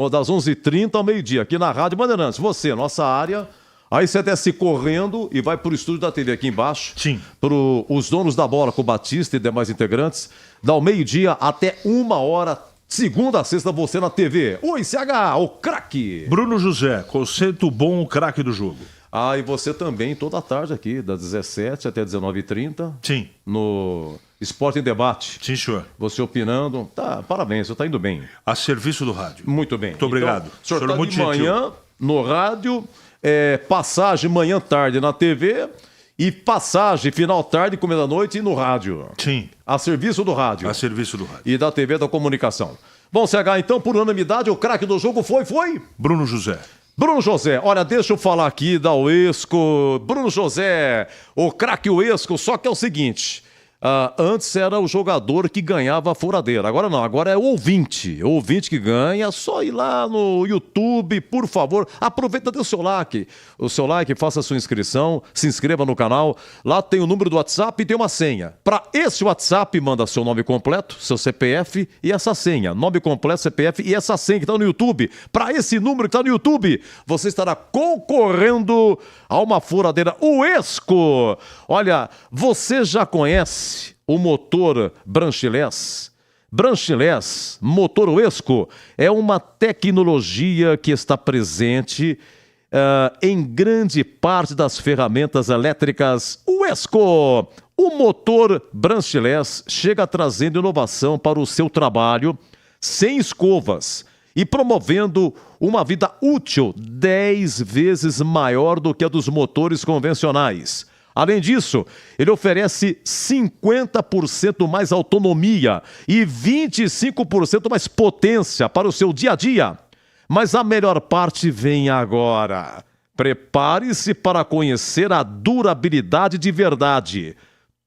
[SPEAKER 20] das 11h30 ao meio-dia, aqui na Rádio Bandeirantes. Você, nossa área, aí você desce correndo e vai pro estúdio da TV aqui embaixo.
[SPEAKER 4] Sim.
[SPEAKER 20] Pro os donos da bola, com o Batista e demais integrantes, dá o meio-dia até 1h, segunda a sexta, você na TV. Oi, CH, o craque.
[SPEAKER 4] Bruno José, conceito bom, o craque do jogo.
[SPEAKER 20] Ah, e você também toda tarde aqui, das 17 até 19h30.
[SPEAKER 4] Sim.
[SPEAKER 20] No Esporte em Debate.
[SPEAKER 4] Sim, senhor.
[SPEAKER 20] Você opinando. Tá, parabéns, você tá indo bem.
[SPEAKER 4] A serviço do rádio.
[SPEAKER 20] Muito bem.
[SPEAKER 4] Muito obrigado.
[SPEAKER 20] Então, o senhor tá
[SPEAKER 4] muito
[SPEAKER 20] de manhã no rádio, passagem manhã-tarde na TV e passagem final-tarde, começo da noite e no rádio.
[SPEAKER 4] Sim.
[SPEAKER 20] A serviço do rádio.
[SPEAKER 4] A serviço do rádio.
[SPEAKER 20] E da TV da comunicação. Bom, CH, então, por unanimidade, o craque do jogo foi?
[SPEAKER 4] Bruno José.
[SPEAKER 20] Bruno José, olha, deixa eu falar aqui da Uesco. Bruno José, o craque Uesco, só que é o seguinte, antes era o jogador que ganhava a furadeira, agora não, agora é o ouvinte que ganha, só ir lá no YouTube, por favor, aproveita dê o seu like, faça a sua inscrição, se inscreva no canal, lá tem o número do WhatsApp e tem uma senha. Para esse WhatsApp, manda seu nome completo, seu CPF e essa senha, nome completo, CPF e essa senha que está no YouTube. Para esse número que está no YouTube, você estará concorrendo a uma furadeira Uesco. Olha, você já conhece o motor Branchilés? Branchilés, motor Uesco, é uma tecnologia que está presente em grande parte das ferramentas elétricas Uesco. O motor Branchilés chega trazendo inovação para o seu trabalho sem escovas e promovendo uma vida útil 10 vezes maior do que a dos motores convencionais. Além disso, ele oferece 50% mais autonomia e 25% mais potência para o seu dia a dia. Mas a melhor parte vem agora. Prepare-se para conhecer a durabilidade de verdade.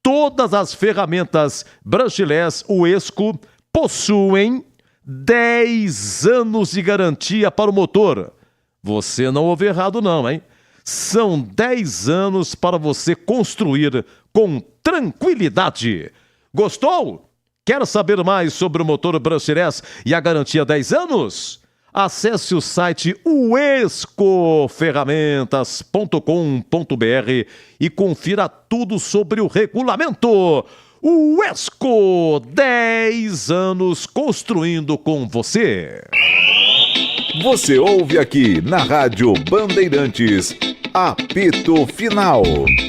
[SPEAKER 20] Todas as ferramentas Branchilés Uesco possuem 10 anos de garantia para o motor. Você não ouviu errado não, hein? São 10 anos para você construir com tranquilidade. Gostou? Quer saber mais sobre o motor Branchilés e a garantia 10 anos? Acesse o site uescoferramentas.com.br e confira tudo sobre o regulamento. Uesco, 10 anos construindo com você.
[SPEAKER 5] Você ouve aqui na Rádio Bandeirantes, apito final.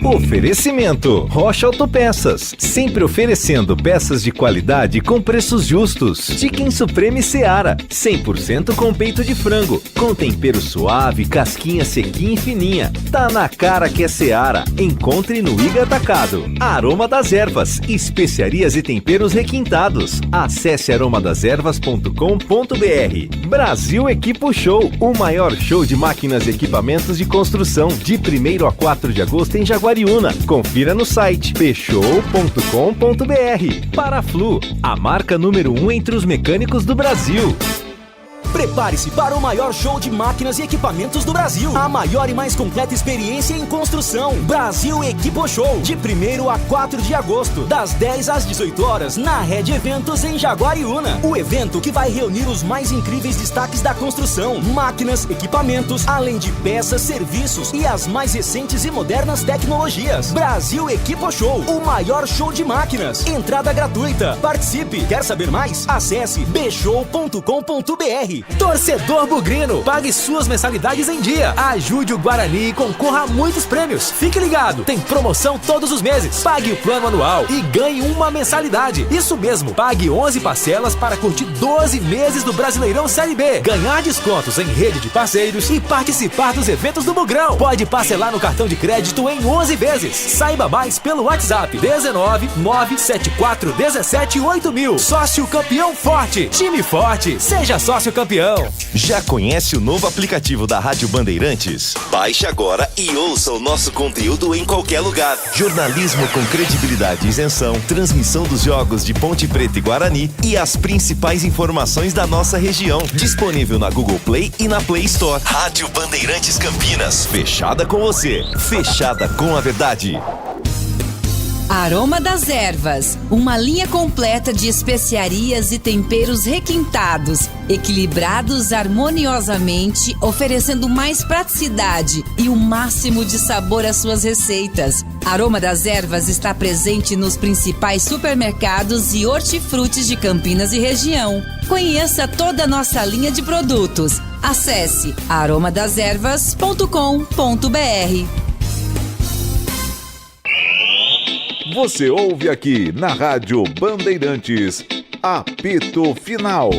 [SPEAKER 6] Oferecimento Rocha Autopeças, sempre oferecendo peças de qualidade com preços justos. Chicken Supreme Seara, 100% com peito de frango, com tempero suave, casquinha sequinha e fininha. Tá na cara que é Seara. Encontre no Iga Atacado. Aroma das Ervas, especiarias e temperos requintados. Acesse aromadeservas.com.br. Brasil Equipo Show, o maior show de máquinas e equipamentos de construção, de 1º a 4 de agosto em Jaguariúna. Confira no site pshow.com.br. Paraflu, a marca número 1 entre os mecânicos do Brasil.
[SPEAKER 7] Prepare-se para o maior show de máquinas e equipamentos do Brasil. A maior e mais completa experiência em construção. Brasil Equipo Show. De 1º a 4 de agosto, das 10 às 18 horas, na Rede Eventos em Jaguariúna. O evento que vai reunir os mais incríveis destaques da construção. Máquinas, equipamentos, além de peças, serviços e as mais recentes e modernas tecnologias. Brasil Equipo Show. O maior show de máquinas. Entrada gratuita. Participe. Quer saber mais? Acesse bshow.com.br. Torcedor bugrino, pague suas mensalidades em dia. Ajude o Guarani e concorra a muitos prêmios. Fique ligado, tem promoção todos os meses. Pague o plano anual e ganhe uma mensalidade. Isso mesmo, pague 11 parcelas para curtir 12 meses do Brasileirão Série B. Ganhar descontos em rede de parceiros e participar dos eventos do Bugrão. Pode parcelar no cartão de crédito em 11 vezes. Saiba mais pelo WhatsApp 19 974 17 8000. Sócio campeão forte, time forte, seja sócio campeão.
[SPEAKER 9] Já conhece o novo aplicativo da Rádio Bandeirantes? Baixe agora e ouça o nosso conteúdo em qualquer lugar. Jornalismo com credibilidade e isenção, transmissão dos jogos de Ponte Preta e Guarani e as principais informações da nossa região. Disponível na Google Play e na Play Store. Rádio Bandeirantes Campinas. Fechada com você. Fechada com a verdade.
[SPEAKER 15] Aroma das Ervas, uma linha completa de especiarias e temperos requintados, equilibrados harmoniosamente, oferecendo mais praticidade e o máximo de sabor às suas receitas. Aroma das Ervas está presente nos principais supermercados e hortifrutis de Campinas e região. Conheça toda a nossa linha de produtos. Acesse aromadeservas.com.br.
[SPEAKER 5] Você ouve aqui na Rádio Bandeirantes, apito final.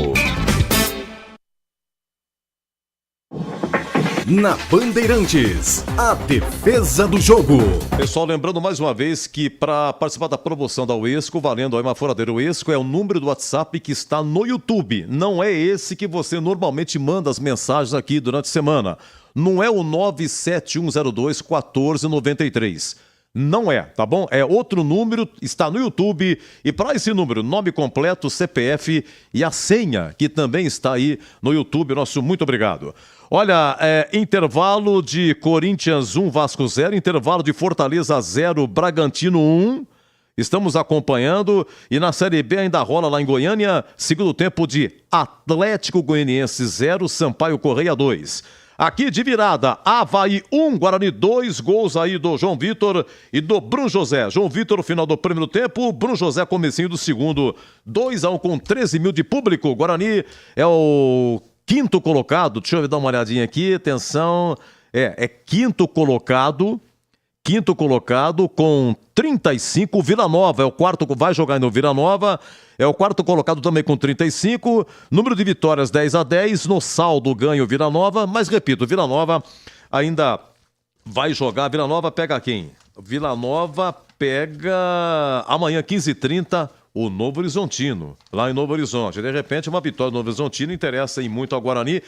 [SPEAKER 11] Na Bandeirantes, a defesa do jogo.
[SPEAKER 20] Pessoal, lembrando mais uma vez que para participar da promoção da Uesco, valendo aí uma furadeira Uesco, é o número do WhatsApp que está no YouTube. Não é esse que você normalmente manda as mensagens aqui durante a semana. Não é o 971021493. Não é, tá bom? É outro número, está no YouTube. E para esse número, nome completo, CPF e a senha, que também está aí no YouTube. Nosso muito obrigado. Olha, intervalo de Corinthians 1, Vasco 0, intervalo de Fortaleza 0, Bragantino 1. Estamos acompanhando e na Série B ainda rola lá em Goiânia, segundo tempo de Atlético Goianiense 0, Sampaio Correia 2. Aqui de virada, Avaí 1, Guarani 2, gols aí do João Vitor e do Bruno José. João Vitor, final do primeiro tempo, Bruno José, comecinho do segundo. 2-1 com 13 mil de público. Guarani é o quinto colocado, deixa eu dar uma olhadinha aqui, atenção. É quinto colocado com 35, Vila Nova é o quarto, vai jogar no Vila Nova, é o quarto colocado também com 35, número de vitórias 10-10, no saldo ganha o Vila Nova, mas repito, Vila Nova ainda vai jogar, Vila Nova pega quem? Vila Nova pega amanhã 15h30 o Novo Horizontino, lá em Novo Horizonte, de repente uma vitória do Novo Horizontino interessa em muito ao Guarani,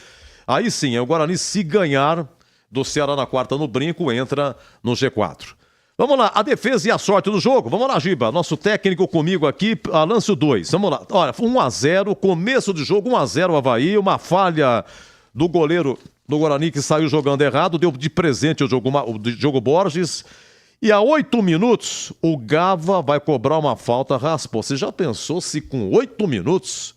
[SPEAKER 20] aí sim, é o Guarani se ganhar do Ceará na quarta no brinco, entra no G4. Vamos lá, a defesa e a sorte do jogo. Vamos lá, Giba, nosso técnico comigo aqui, Alâncio 2. Vamos lá, olha, 1-0, começo de jogo, 1-0 o Avaí, uma falha do goleiro do Guarani que saiu jogando errado, deu de presente o Diogo Borges. E a 8 minutos, o Gava vai cobrar uma falta, raspou. Você já pensou se com 8 minutos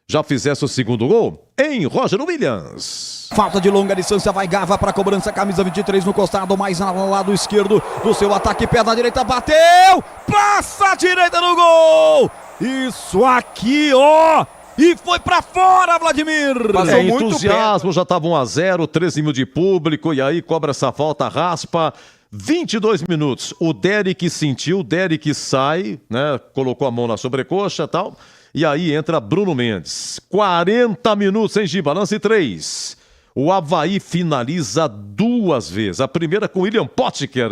[SPEAKER 20] já fizesse o segundo gol? Em Roger Williams.
[SPEAKER 21] Falta de longa distância, vai Gava para cobrança, camisa 23 no costado, mais ao lado esquerdo do seu ataque, perna direita, bateu, passa a direita no gol. Isso aqui, ó. E foi pra fora, Vladimir!
[SPEAKER 20] Passou muito entusiasmo, já estava 1-0, 13 mil de público, e aí cobra essa falta, raspa. 22 minutos, o Derek sentiu, o Derek sai, né? Colocou a mão na sobrecoxa e tal. E aí entra Bruno Mendes. 40 minutos, hein, Giba? Lance 3. O Avaí finaliza 2 vezes. A primeira com William Potker.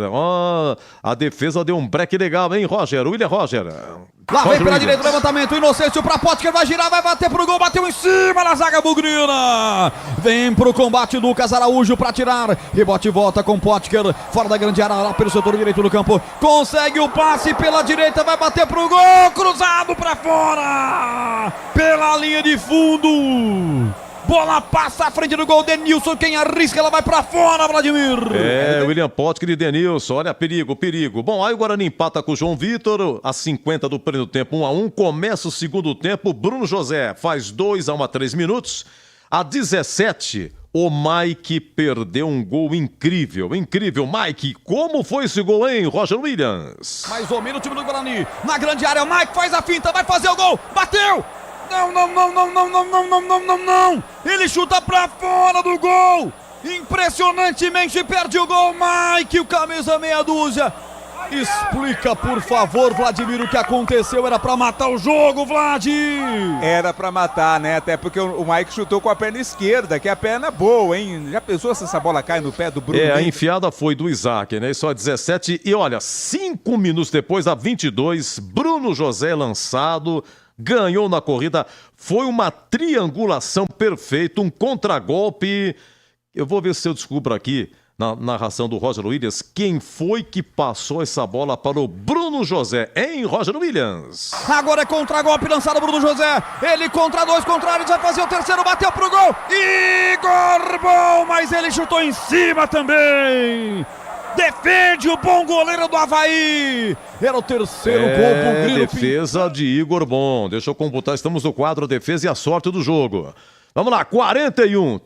[SPEAKER 20] A defesa deu um break legal, hein, Roger? William Roger.
[SPEAKER 21] Lá vem pela direita o levantamento, Inocêncio pra Potker, vai girar, vai bater pro gol, bateu em cima da zaga bugrina. Vem pro combate Lucas Araújo pra tirar. Rebote e volta com Potker, fora da grande área, lá pelo setor direito do campo. Consegue o passe pela direita, vai bater pro gol, cruzado pra fora. Pela linha de fundo. Bola passa à frente do gol, Denilson, quem arrisca, ela vai pra fora, Vladimir.
[SPEAKER 20] William Potker e Denilson, olha, perigo. Bom, aí o Guarani empata com o João Vitor, a 50 do primeiro tempo, 1-1, começa o segundo tempo, Bruno José faz 2-1 a 3 minutos, a 17, o Mike perdeu um gol incrível, Mike, como foi esse gol, hein, Roger Williams?
[SPEAKER 21] Mais ou menos o time do Guarani, na grande área, o Mike faz a finta, vai fazer o gol, bateu! Não! Ele chuta pra fora do gol! Impressionantemente perde o gol, Mike, o camisa meia dúzia. Explica, por favor, Vladimir, o que aconteceu. Era pra matar o jogo, Vlad!
[SPEAKER 2] Era pra matar, né? Até porque o Mike chutou com a perna esquerda, que é a perna boa, hein? Já pensou se essa bola cai no pé do Bruno?
[SPEAKER 20] A enfiada foi do Isaac, né? Só 17. E olha, 5 minutos depois, a 22, Bruno José lançado, ganhou na corrida. Foi uma triangulação perfeita, um contragolpe. Eu vou ver se eu descubro aqui, na narração do Roger Williams, quem foi que passou essa bola para o Bruno José, hein, Roger Williams?
[SPEAKER 21] Agora é contra-golpe lançado Bruno José, ele contra 2, contrário, vai fazer o terceiro, bateu pro gol, Igor, bom, mas ele chutou em cima também. defende o bom goleiro do Avaí. Era o terceiro gol pro Grilo.
[SPEAKER 20] Defesa de Igor Bom. Deixa eu computar, estamos no quadro defesa e a sorte do jogo. Vamos lá, 41.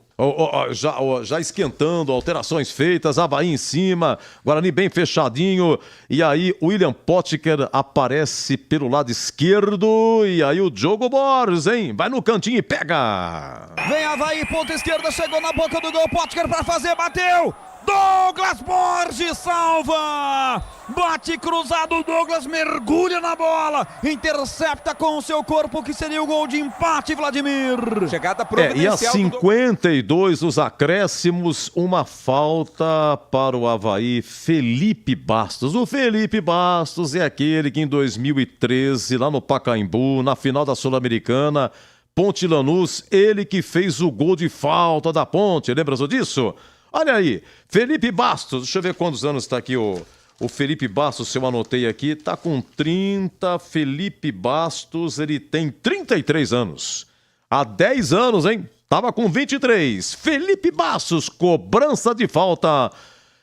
[SPEAKER 20] Já esquentando, alterações feitas, Avaí em cima, Guarani bem fechadinho, e aí o William Potker aparece pelo lado esquerdo, e aí o Diogo Borges, hein? Vai no cantinho e pega!
[SPEAKER 21] Vem Avaí, ponta esquerda, chegou na boca do gol, Potker pra fazer, bateu! Douglas Borges salva! Bate cruzado, Douglas mergulha na bola, intercepta com o seu corpo, que seria o gol de empate, Vladimir.
[SPEAKER 2] Chegada
[SPEAKER 20] E a 52 dos acréscimos, uma falta para o Avaí, Felipe Bastos. O Felipe Bastos é aquele que em 2013, lá no Pacaembu, na final da Sul-Americana, Ponte Lanús, ele que fez o gol de falta da Ponte, lembra disso? Olha aí, Felipe Bastos, deixa eu ver quantos anos está aqui o Felipe Bastos, se eu anotei aqui, está com 30, Felipe Bastos, ele tem 33 anos. Há 10 anos, hein? Tava com 23. Felipe Bastos, cobrança de falta,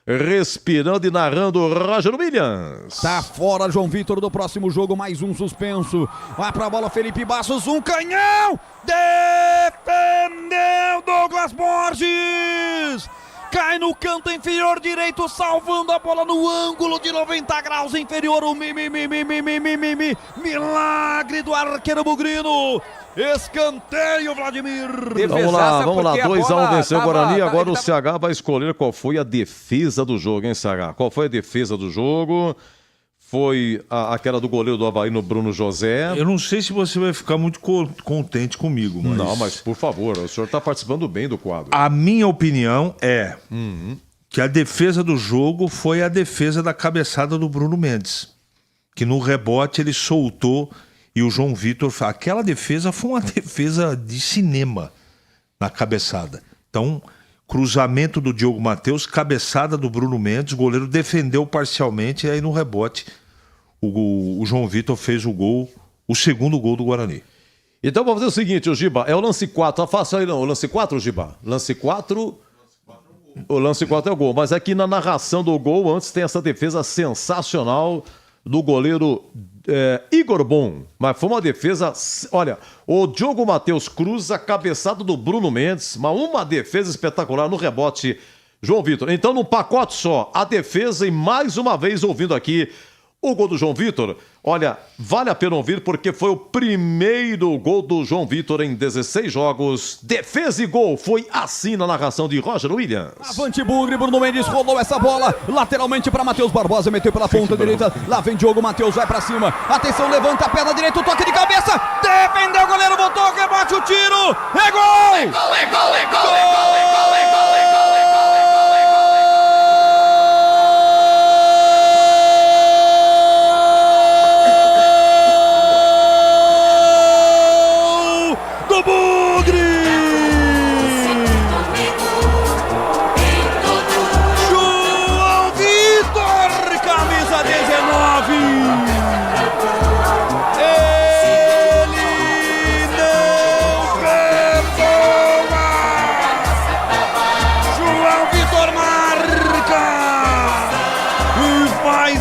[SPEAKER 20] respirando e narrando Roger Williams.
[SPEAKER 21] Tá fora João Vitor do próximo jogo, mais um suspenso. Vai pra bola Felipe Bastos, um canhão! Defendeu Douglas Borges! Cai no canto inferior direito, salvando a bola no ângulo de 90 graus inferior. O milagre do arqueiro bugrino. Escanteio, Vladimir.
[SPEAKER 20] Vamos lá, 2-1 venceu o Guarani. Agora o CH vai escolher qual foi a defesa do jogo, hein, CH? Qual foi a defesa do jogo? Foi aquela do goleiro do Avaí no Bruno José.
[SPEAKER 4] Eu não sei se você vai ficar muito contente comigo, mas...
[SPEAKER 20] Não, mas por favor, o senhor está participando bem do quadro.
[SPEAKER 4] A minha opinião é que a defesa do jogo foi a defesa da cabeçada do Bruno Mendes, que no rebote ele soltou e o João Vitor... Aquela defesa foi uma defesa de cinema na cabeçada. Então... Cruzamento do Diogo Matheus, cabeçada do Bruno Mendes, o goleiro defendeu parcialmente e aí no rebote o João Vitor fez o gol, o segundo gol do Guarani.
[SPEAKER 20] Então vamos fazer o seguinte, o Giba, é o lance 4, tá fácil aí não, o lance 4, Giba? Lance 4, o lance 4 é o gol, mas aqui na narração do gol, antes tem essa defesa sensacional do goleiro Igor Bom, mas foi uma defesa, olha, o Diogo Matheus cruza, cabeçada do Bruno Mendes, mas uma defesa espetacular no rebote, João Vitor. Então, num pacote só, a defesa e mais uma vez ouvindo aqui o gol do João Vitor. Olha, vale a pena ouvir porque foi o primeiro gol do João Vitor em 16 jogos. Defesa e gol, foi assim na narração de Roger Williams.
[SPEAKER 21] Avante Bugre, Bruno Mendes rolou essa bola lateralmente para Matheus Barbosa, meteu pela ponta direita. Lá vem Diogo Matheus, vai para cima. Atenção, levanta a perna direita, o toque de cabeça. Defendeu o goleiro, botou, rebate o tiro. É gol! É gol, é gol, é gol, é gol, é gol, é gol, é gol, é gol.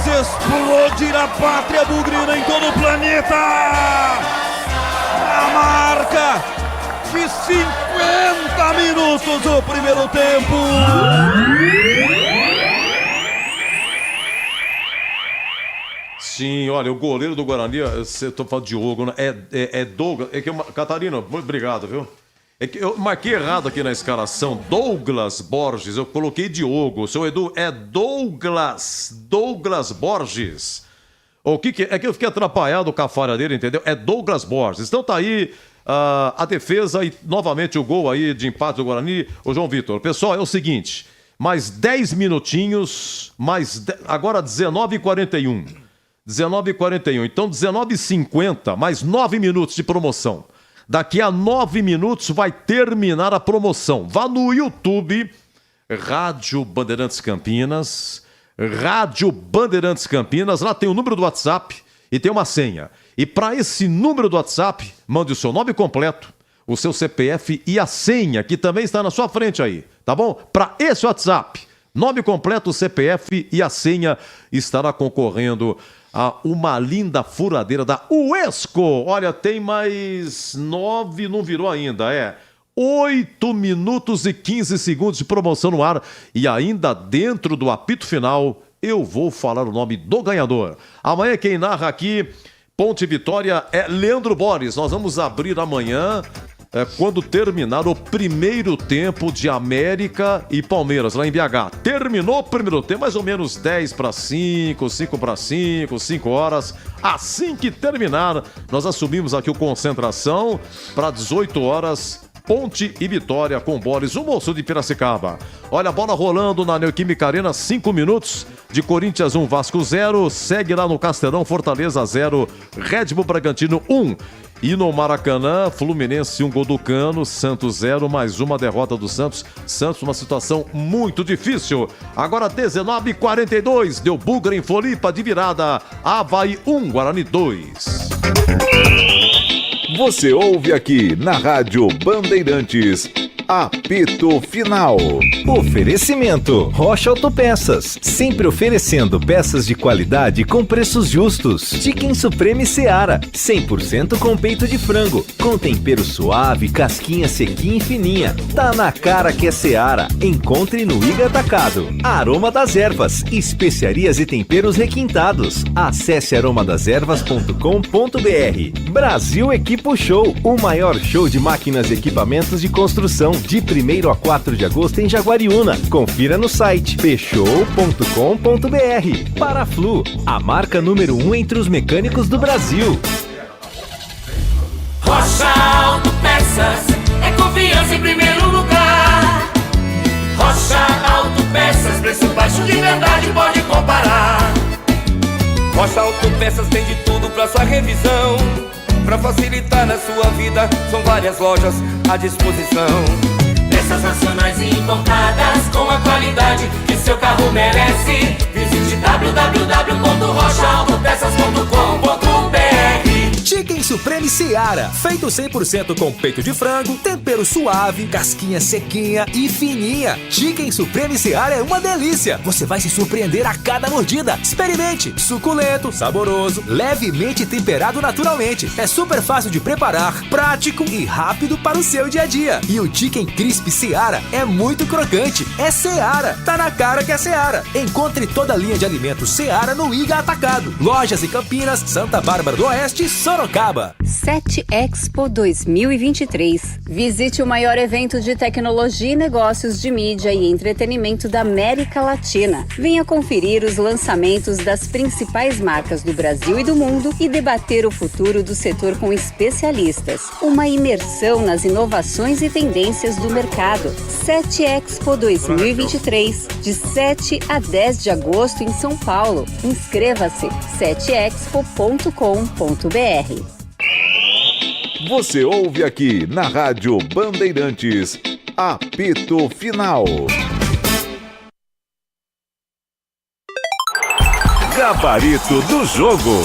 [SPEAKER 21] Explodir a pátria bugrina em todo o planeta. A marca de 50 minutos do primeiro tempo.
[SPEAKER 20] Sim, olha, o goleiro do Guarani, você tô falando de Diogo, né? É Douglas, Catarina, muito obrigado, viu? É que eu marquei errado aqui na escalação, Douglas Borges, eu coloquei Diogo, o seu Edu é Douglas Borges. O que é que eu fiquei atrapalhado com a falha dele, entendeu? É Douglas Borges. Então tá aí a defesa e novamente o gol aí de empate do Guarani, o João Vitor. Pessoal, é o seguinte, mais 10 minutinhos, agora 19h41. 19h41, então 19h50, mais 9 minutos de promoção. Daqui a 9 minutos vai terminar a promoção. Vá no YouTube, Rádio Bandeirantes Campinas, Rádio Bandeirantes Campinas, lá tem o número do WhatsApp e tem uma senha. E para esse número do WhatsApp, mande o seu nome completo, o seu CPF e a senha, que também está na sua frente aí, tá bom? Para esse WhatsApp, Nome completo, CPF e a senha. Estará concorrendo a uma linda furadeira da Uesco. Olha, tem mais 9, não virou ainda, 8 minutos e 15 segundos de promoção no ar. E ainda dentro do apito final, eu vou falar o nome do ganhador. Amanhã quem narra aqui, Ponte Vitória, é Leandro Borges. Nós vamos abrir amanhã, quando terminar o primeiro tempo de América e Palmeiras, lá em BH. Terminou o primeiro tempo, mais ou menos 10 para 5, 5 para 5, 5 horas. Assim que terminar, nós assumimos aqui o Concentração para 18 horas. Ponte e Vitória com Boris, o moço de Piracicaba. Olha a bola rolando na Neoquímica Arena, 5 minutos de Corinthians 1, Vasco 0. Segue lá no Castelão, Fortaleza 0, Red Bull Bragantino 1. E no Maracanã, Fluminense 1, gol do Cano, Santos 0, mais uma derrota do Santos. Santos numa situação muito difícil. Agora 19h42, deu bugre em Floripa de virada. Avaí 1, Guarani 2.
[SPEAKER 5] Você ouve aqui na Rádio Bandeirantes, apito final.
[SPEAKER 6] Oferecimento Rocha Autopeças, sempre oferecendo peças de qualidade com preços justos. Chicken Supreme Seara, 100% com peito de frango, com tempero suave, casquinha sequinha e fininha. Tá na cara que é Seara. Encontre no Iga Atacado. Aroma das Ervas, especiarias e temperos requintados. Acesse aromadeservas.com.br. Brasil Equipo Show, o maior show de máquinas e equipamentos de construção, de 1º a 4 de agosto em Jaguariúna. Confira no site pshow.com.br. Paraflu, a marca número 1 entre os mecânicos do Brasil.
[SPEAKER 10] Rocha Autopeças, é confiança em primeiro lugar. Rocha Autopeças, preço baixo de verdade, pode comparar. Rocha Autopeças tem de tudo pra sua revisão. Pra facilitar na sua vida, são várias lojas à disposição. Peças nacionais e importadas com a qualidade que seu carro merece. Visite www.rochaautopeças.com.br.
[SPEAKER 14] Chicken Supreme Seara, feito 100% com peito de frango, tempero suave, casquinha sequinha e fininha. Chicken Supreme Seara é uma delícia. Você vai se surpreender a cada mordida. Experimente. Suculento, saboroso, levemente temperado naturalmente. É super fácil de preparar, prático e rápido para o seu dia a dia. E o Chicken Crisp Seara é muito crocante. É Seara. Tá na cara que é Seara. Encontre toda a linha de alimentos Seara no Iga Atacado. Lojas em Campinas, Santa Bárbara do Oeste e Sorocaba.
[SPEAKER 17] 7 Expo 2023. Visite o maior evento de tecnologia e negócios de mídia e entretenimento da América Latina. Venha conferir os lançamentos das principais marcas do Brasil e do mundo e debater o futuro do setor com especialistas. Uma imersão nas inovações e tendências do mercado. 7 Expo 2023, de 7 a 10 de agosto em São Paulo. Inscreva-se 7expo.com.br.
[SPEAKER 5] Você ouve aqui na Rádio Bandeirantes, apito final. Gabarito do jogo.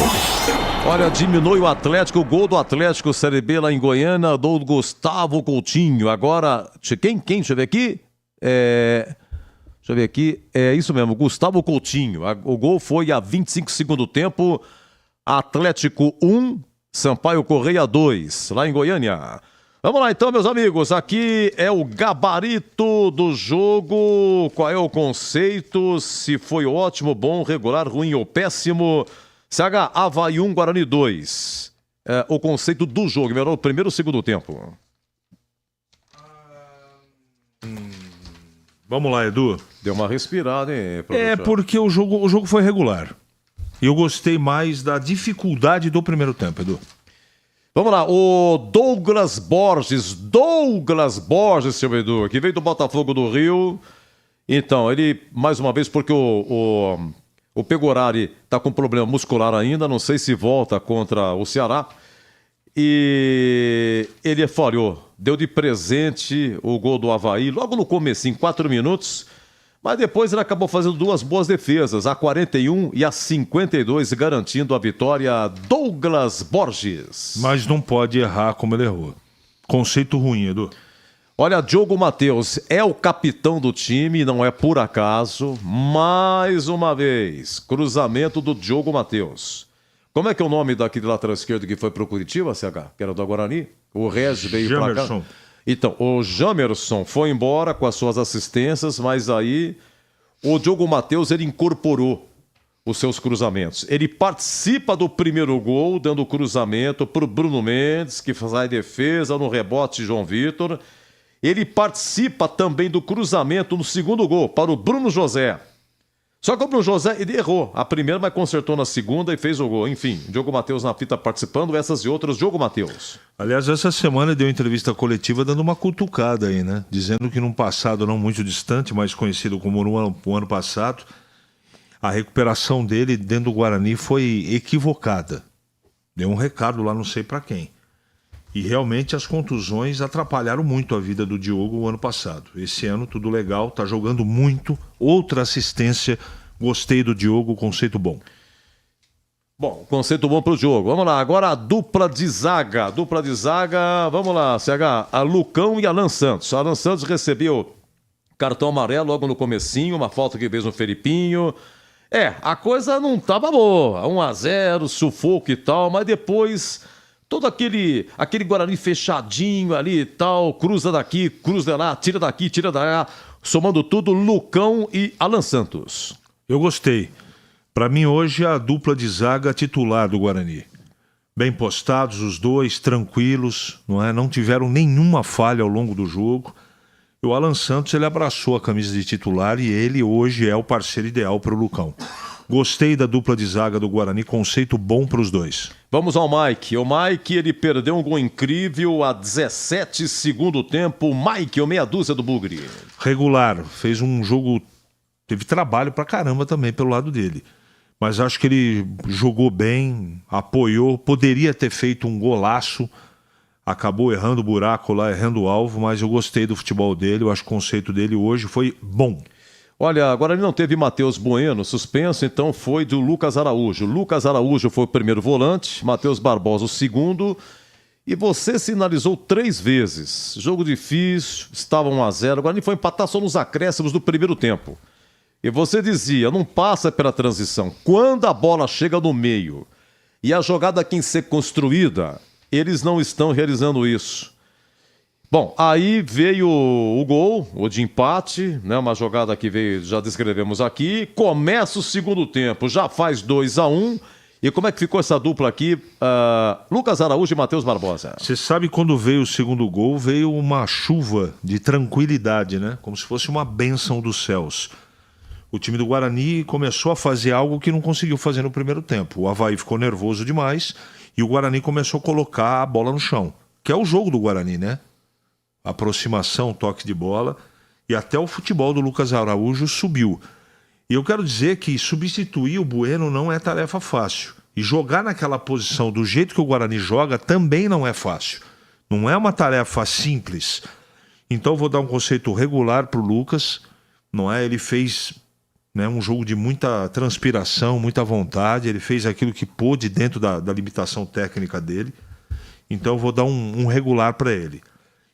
[SPEAKER 20] Olha, diminui o Atlético, o gol do Atlético Série B lá em Goiânia, do Gustavo Coutinho. Agora, quem? Deixa eu ver aqui. Deixa eu ver aqui. É isso mesmo, Gustavo Coutinho. O gol foi a 25 segundo tempo. Atlético 1, Sampaio Correia 2, lá em Goiânia. Vamos lá então, meus amigos. Aqui é o gabarito do jogo. Qual é o conceito? Se foi ótimo, bom, regular, ruim ou péssimo. CH, Avaí 1, Guarani 2. O conceito do jogo, melhor o primeiro ou o segundo tempo?
[SPEAKER 4] Vamos lá, Edu.
[SPEAKER 20] Deu uma respirada, hein,
[SPEAKER 4] professor? Porque o jogo foi regular. E eu gostei mais da dificuldde do primeiro tempo, Edu.
[SPEAKER 20] Vamos lá, o Douglas Borges, seu Edu, que veio do Botafogo do Rio. Então, ele, mais uma vez, porque o Pegorari está com problema muscular ainda, não sei se volta contra o Ceará. E ele falhou, deu de presente o gol do Avaí, logo no começo, em 4 minutos. Mas depois ele acabou fazendo 2 boas defesas, a 41 e a 52, garantindo a vitória. Douglas Borges.
[SPEAKER 4] Mas não pode errar como ele errou. Conceito ruim, Edu.
[SPEAKER 20] Olha, Diogo Matheus é o capitão do time, não é por acaso. Mais uma vez, cruzamento do Diogo Matheus. Como é que é o nome daquele lateral esquerdo que foi pro Curitiba, CH? Que era do Guarani? O Regis veio pra cá.
[SPEAKER 4] Jamerson.
[SPEAKER 20] Então, o Jamerson foi embora com as suas assistências, mas aí o Diogo Matheus, ele incorporou os seus cruzamentos. Ele participa do primeiro gol, dando cruzamento para o Bruno Mendes, que faz a defesa no rebote de João Vitor. Ele participa também do cruzamento no segundo gol, para o Bruno José. Só que o Bruno José, ele errou a primeira, mas consertou na segunda e fez o gol. Enfim, Diogo Matheus na fita participando, essas e outras, Diogo Matheus.
[SPEAKER 4] Aliás, essa semana deu entrevista coletiva dando uma cutucada aí, né? Dizendo que num passado não muito distante, mais conhecido como o ano passado, a recuperação dele dentro do Guarani foi equivocada. Deu um recado lá, não sei pra quem. E realmente as contusões atrapalharam muito a vida do Diogo o ano passado. Esse ano tudo legal, tá jogando muito, outra assistência, gostei do Diogo, conceito bom.
[SPEAKER 20] Bom, conceito bom pro jogo. Vamos lá, agora a dupla de zaga. Dupla de zaga, vamos lá, CH, a Lucão e Alan Santos. Alan Santos recebeu cartão amarelo logo no comecinho, uma falta que fez no Felipinho. A coisa não tava boa, 1-0, sufoco e tal, mas depois todo aquele Guarani fechadinho ali e tal, cruza daqui, cruza lá, tira daqui, tira da lá, somando tudo, Lucão e Alan Santos.
[SPEAKER 4] Eu gostei. Para mim hoje a dupla de zaga titular do Guarani. Bem postados os dois, tranquilos, não tiveram nenhuma falha ao longo do jogo. E o Alan Santos, ele abraçou a camisa de titular e ele hoje é o parceiro ideal para o Lucão. Gostei da dupla de zaga do Guarani, conceito bom para os dois.
[SPEAKER 20] Vamos ao Mike. O Mike, ele perdeu um gol incrível a 17 segundo tempo. O Mike, o meia dúzia do Bugre.
[SPEAKER 4] Regular, fez um jogo, teve trabalho pra caramba também pelo lado dele. Mas acho que ele jogou bem, apoiou, poderia ter feito um golaço. Acabou errando o buraco lá, errando o alvo, mas eu gostei do futebol dele, eu acho que o conceito dele hoje foi bom.
[SPEAKER 20] Olha, agora ele não teve Matheus Bueno suspenso, então foi do Lucas Araújo. Lucas Araújo foi o primeiro volante, Matheus Barbosa o segundo. E você sinalizou 3 vezes. Jogo difícil, estava 1-0, agora ele foi empatar só nos acréscimos do primeiro tempo. E você dizia, não passa pela transição. Quando a bola chega no meio e a jogada tem que ser construída, eles não estão realizando isso. Bom, aí veio o gol, o de empate, né? Uma jogada que veio, já descrevemos aqui. Começa o segundo tempo, já faz 2-1. E como é que ficou essa dupla aqui? Lucas Araújo e Matheus Barbosa.
[SPEAKER 4] Você sabe, quando veio o segundo gol, veio uma chuva de tranquilidade, né? Como se fosse uma bênção dos céus. O time do Guarani começou a fazer algo que não conseguiu fazer no primeiro tempo. O Avaí ficou nervoso demais e o Guarani começou a colocar a bola no chão. Que é o jogo do Guarani, né? Aproximação, toque de bola, e até o futebol do Lucas Araújo subiu. E eu quero dizer que substituir o Bueno não é tarefa fácil. E jogar naquela posição do jeito que o Guarani joga também não é fácil. Não é uma tarefa simples. Então eu vou dar um conceito regular para o Lucas. Não é? Ele fez, né, um jogo de muita transpiração, muita vontade. Ele fez aquilo que pôde dentro da limitação técnica dele. Então eu vou dar um regular para ele.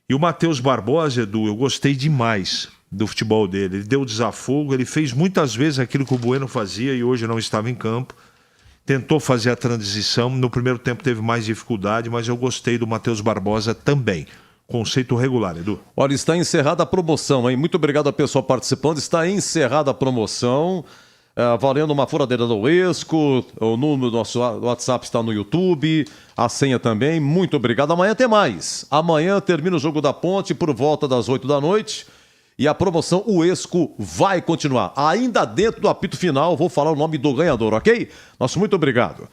[SPEAKER 4] E o Matheus Barbosa, Edu, eu gostei demais do futebol dele. Ele deu desafogo, ele fez muitas vezes aquilo que o Bueno fazia e hoje não estava em campo. Tentou fazer a transição, no primeiro tempo teve mais dificuldade, mas eu gostei do Matheus Barbosa também. Conceito regular, Edu.
[SPEAKER 20] Olha, está encerrada a promoção, hein? Muito obrigado a pessoa participando. Está encerrada a promoção. Valendo uma furadeira do Esco, o número do nosso WhatsApp está no YouTube, a senha também. Muito obrigado. Amanhã tem mais. Amanhã termina o Jogo da Ponte por volta das 8 da noite e a promoção O Esco vai continuar. Ainda dentro do apito final, vou falar o nome do ganhador, ok? Nosso muito obrigado.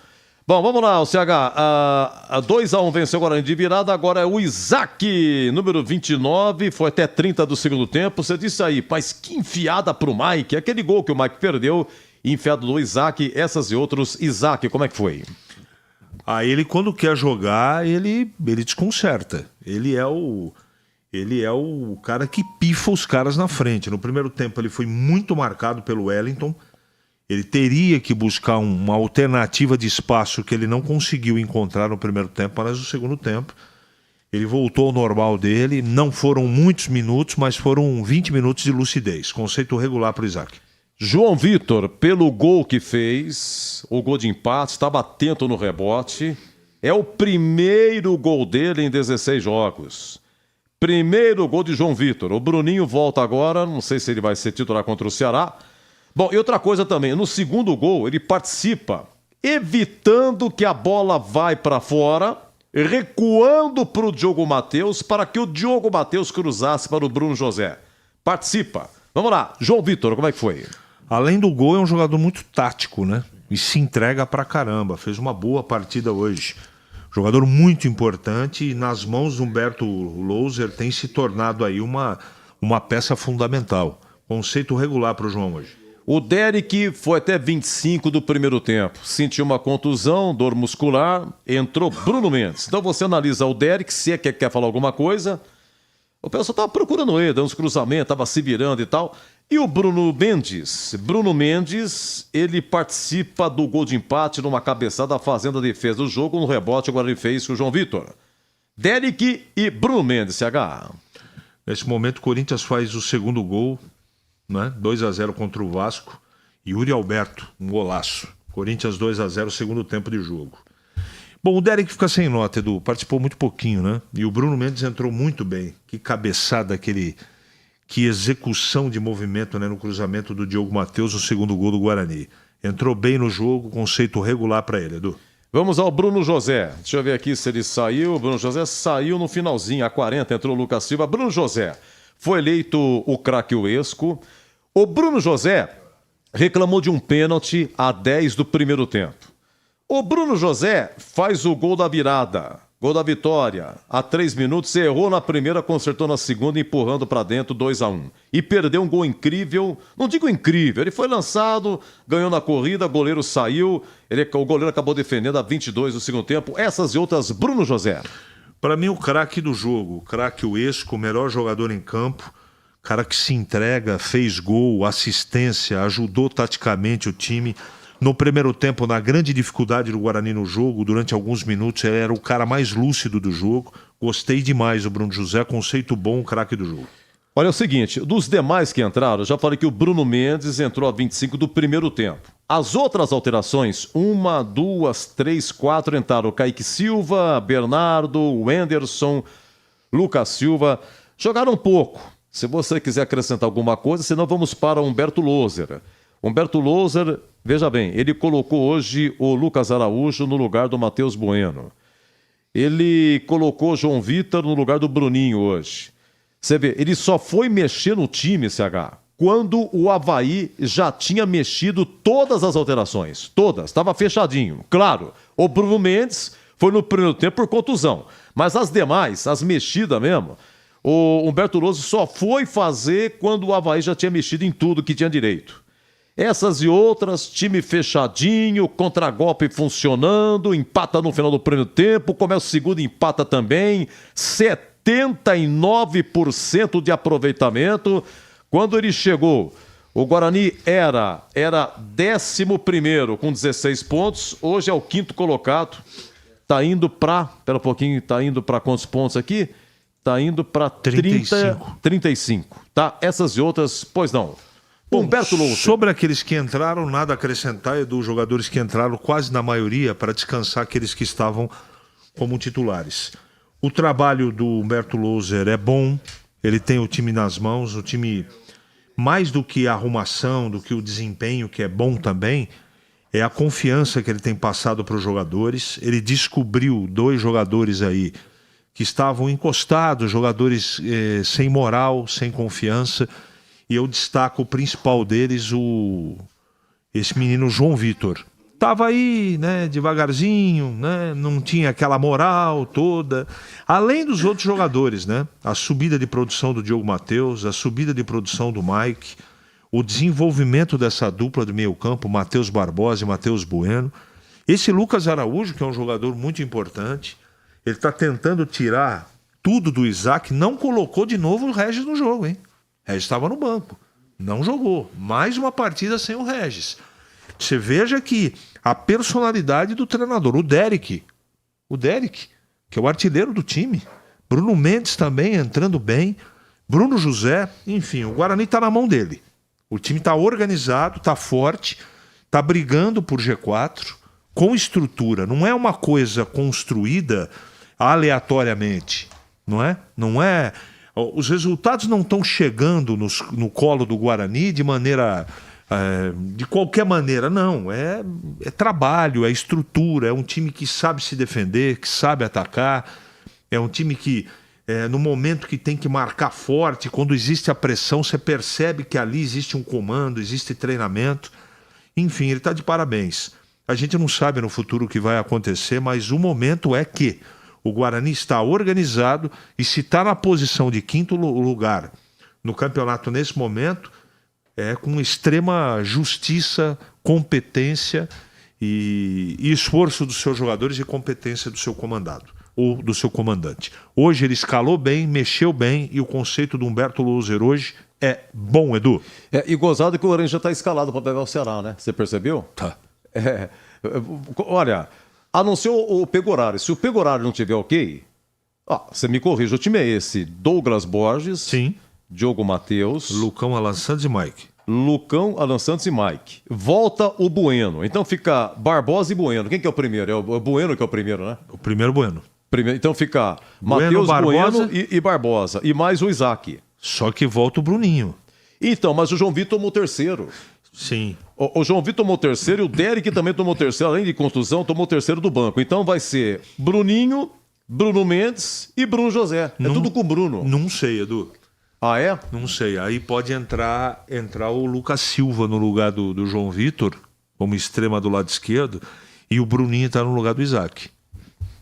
[SPEAKER 20] Bom, vamos lá, o CH. 2-1 venceu o Guarani de virada, agora é o Isaac, número 29, foi até 30 do segundo tempo. Você disse aí, mas que enfiada pro Mike, aquele gol que o Mike perdeu, enfiado do Isaac, essas e outros. Isaac, como é que foi?
[SPEAKER 4] Ele quando quer jogar, ele desconcerta. Ele é o cara que pifa os caras na frente. No primeiro tempo ele foi muito marcado pelo Wellington. Ele teria que buscar uma alternativa de espaço que ele não conseguiu encontrar no primeiro tempo, mas no segundo tempo Ele voltou ao normal dele, não foram muitos minutos, mas foram 20 minutos de lucidez. Conceito regular para o Isaac.
[SPEAKER 20] João Vitor, pelo gol que fez, o gol de empate, estava atento no rebote. É o primeiro gol dele em 16 jogos. Primeiro gol de João Vitor. O Bruninho volta agora, não sei se ele vai ser titular contra o Ceará. Bom, e outra coisa também, no segundo gol ele participa, evitando que a bola vai para fora, recuando para o Diogo Matheus, para que o Diogo Matheus cruzasse para o Bruno José. Participa. Vamos lá, João Vitor, como é que foi?
[SPEAKER 4] Além do gol, é um jogador muito tático, né? E se entrega pra caramba. Fez uma boa partida hoje. Jogador muito importante e nas mãos do Humberto Louser tem se tornado aí uma peça fundamental. Conceito regular para o João hoje.
[SPEAKER 20] O Derek foi até 25 do primeiro tempo. Sentiu uma contusão, dor muscular, entrou Bruno Mendes. Então você analisa o Derek, se é que quer falar alguma coisa. O pessoal estava procurando ele, dando uns cruzamentos, estava se virando e tal. E o Bruno Mendes, ele participa do gol de empate numa cabeçada fazendo a defesa do jogo. No rebote agora ele fez com o João Vitor. Derek e Bruno Mendes, CH.
[SPEAKER 4] Nesse momento o Corinthians faz o segundo gol, né? 2-0 contra o Vasco. Yuri Alberto, um golaço. Corinthians 2-0, segundo tempo de jogo. Bom, o Derek fica sem nota, Edu. Participou muito pouquinho, né? E o Bruno Mendes entrou muito bem. Que cabeçada, que execução de movimento, né, no cruzamento do Diogo Matheus, no segundo gol do Guarani. Entrou bem no jogo, conceito regular para ele, Edu.
[SPEAKER 20] Vamos ao Bruno José. Deixa eu ver aqui se ele saiu. O Bruno José saiu no finalzinho, a 40, entrou o Lucas Silva. Bruno José foi eleito o craque Uesco. O Bruno José reclamou de um pênalti a 10 do primeiro tempo. O Bruno José faz o gol da virada, gol da vitória. Há 3 minutos, errou na primeira, consertou na segunda, empurrando para dentro 2-1. E perdeu um gol incrível, não digo incrível, ele foi lançado, ganhou na corrida, goleiro saiu, o goleiro acabou defendendo a 22 do segundo tempo. Essas e outras, Bruno José.
[SPEAKER 4] Para mim, o craque do jogo, o craque Uesco, o melhor jogador em campo, cara que se entrega, fez gol, assistência, ajudou taticamente o time. No primeiro tempo, na grande dificuldade do Guarani no jogo, durante alguns minutos, ele era o cara mais lúcido do jogo. Gostei demais do Bruno José, conceito bom, o craque do jogo.
[SPEAKER 20] Olha, é o seguinte, dos demais que entraram, eu já falei que o Bruno Mendes entrou a 25 do primeiro tempo. As outras alterações, 1, 2, 3, 4, entraram o Kaique Silva, Bernardo, Wenderson, Lucas Silva. Jogaram pouco. Se você quiser acrescentar alguma coisa, senão vamos para Humberto Louser. Humberto Louser, veja bem, ele colocou hoje o Lucas Araújo no lugar do Matheus Bueno. Ele colocou João Vitor no lugar do Bruninho hoje. Você vê, ele só foi mexer no time, CH, quando o Avaí já tinha mexido todas as alterações. Todas, estava fechadinho. Claro, o Bruno Mendes foi no primeiro tempo por contusão. Mas as demais, as mexidas mesmo, o Humberto Louser só foi fazer quando o Avaí já tinha mexido em tudo que tinha direito. Essas e outras, time fechadinho, contragolpe funcionando, empata no final do primeiro tempo, começa o segundo, empata também, 79% de aproveitamento. Quando ele chegou, o Guarani era 11º com 16 pontos, hoje é o 5º colocado, tá indo para, espera um pouquinho, tá indo para quantos pontos aqui? Tá indo para 35, tá? Essas e outras, pois não. Humberto Louser.
[SPEAKER 4] Sobre aqueles que entraram, nada a acrescentar, é dos jogadores que entraram quase na maioria para descansar aqueles que estavam como titulares. O trabalho do Humberto Louser é bom, ele tem o time nas mãos, o time, mais do que a arrumação, do que o desempenho, que é bom também, é a confiança que ele tem passado para os jogadores. Ele descobriu 2 jogadores aí que estavam encostados, jogadores sem moral, sem confiança. E eu destaco o principal deles, esse menino João Vitor. Tava aí, né, devagarzinho, né, não tinha aquela moral toda. Além dos outros jogadores, né, a subida de produção do Diogo Matheus, a subida de produção do Mike, o desenvolvimento dessa dupla do meio campo, Matheus Barbosa e Matheus Bueno. Esse Lucas Araújo, que é um jogador muito importante, ele está tentando tirar tudo do Isaac, não colocou de novo o Regis no jogo, hein? Regis estava no banco, não jogou. Mais uma partida sem o Regis. Você veja que a personalidade do treinador, o Derek, que é o artilheiro do time. Bruno Mendes também entrando bem. Bruno José, enfim, o Guarani está na mão dele. O time está organizado, está forte, está brigando por G4, com estrutura. Não é uma coisa construída aleatoriamente, não é? Não é... Os resultados não estão chegando no colo do Guarani de maneira... de qualquer maneira, não. É trabalho, é estrutura, é um time que sabe se defender, que sabe atacar, é um time que, no momento que tem que marcar forte, quando existe a pressão, você percebe que ali existe um comando, existe treinamento. Enfim, ele está de parabéns. A gente não sabe no futuro o que vai acontecer, mas o momento é que o Guarani está organizado e se está na posição de 5º lugar no campeonato nesse momento, com extrema justiça, competência e esforço dos seus jogadores e competência do seu comandado ou do seu comandante. Hoje ele escalou bem, mexeu bem e o conceito do Humberto Louser hoje é bom, Edu.
[SPEAKER 20] E gozado que o Guarani já está escalado para pegar o Ceará, né? Você percebeu?
[SPEAKER 4] Tá.
[SPEAKER 20] Olha, anunciou o Pegorari. Se o Pegorari não tiver ok, você me corrija, o time é esse: Douglas Borges,
[SPEAKER 4] sim,
[SPEAKER 20] Diogo Matheus,
[SPEAKER 4] Lucão, Alan Santos e Mike.
[SPEAKER 20] Lucão, Alan Santos e Mike. Volta o Bueno. Então fica Barbosa e Bueno. Quem que é o primeiro? É o Bueno que é o primeiro, né?
[SPEAKER 4] O primeiro Bueno.
[SPEAKER 20] Então fica Matheus, Bueno e Barbosa. E mais o Isaac.
[SPEAKER 4] Só que volta o Bruninho.
[SPEAKER 20] Então, mas o João Vitor tomou terceiro.
[SPEAKER 4] Sim.
[SPEAKER 20] O João Vitor tomou terceiro e o Derek também tomou terceiro. Além de contusão, tomou terceiro do banco. Então vai ser Bruninho, Bruno Mendes e Bruno José. É tudo com o Bruno.
[SPEAKER 4] Não sei, Edu.
[SPEAKER 20] Ah, é?
[SPEAKER 4] Não sei. Aí pode entrar o Lucas Silva no lugar do João Vitor, como extrema do lado esquerdo, e o Bruninho está no lugar do Isaac.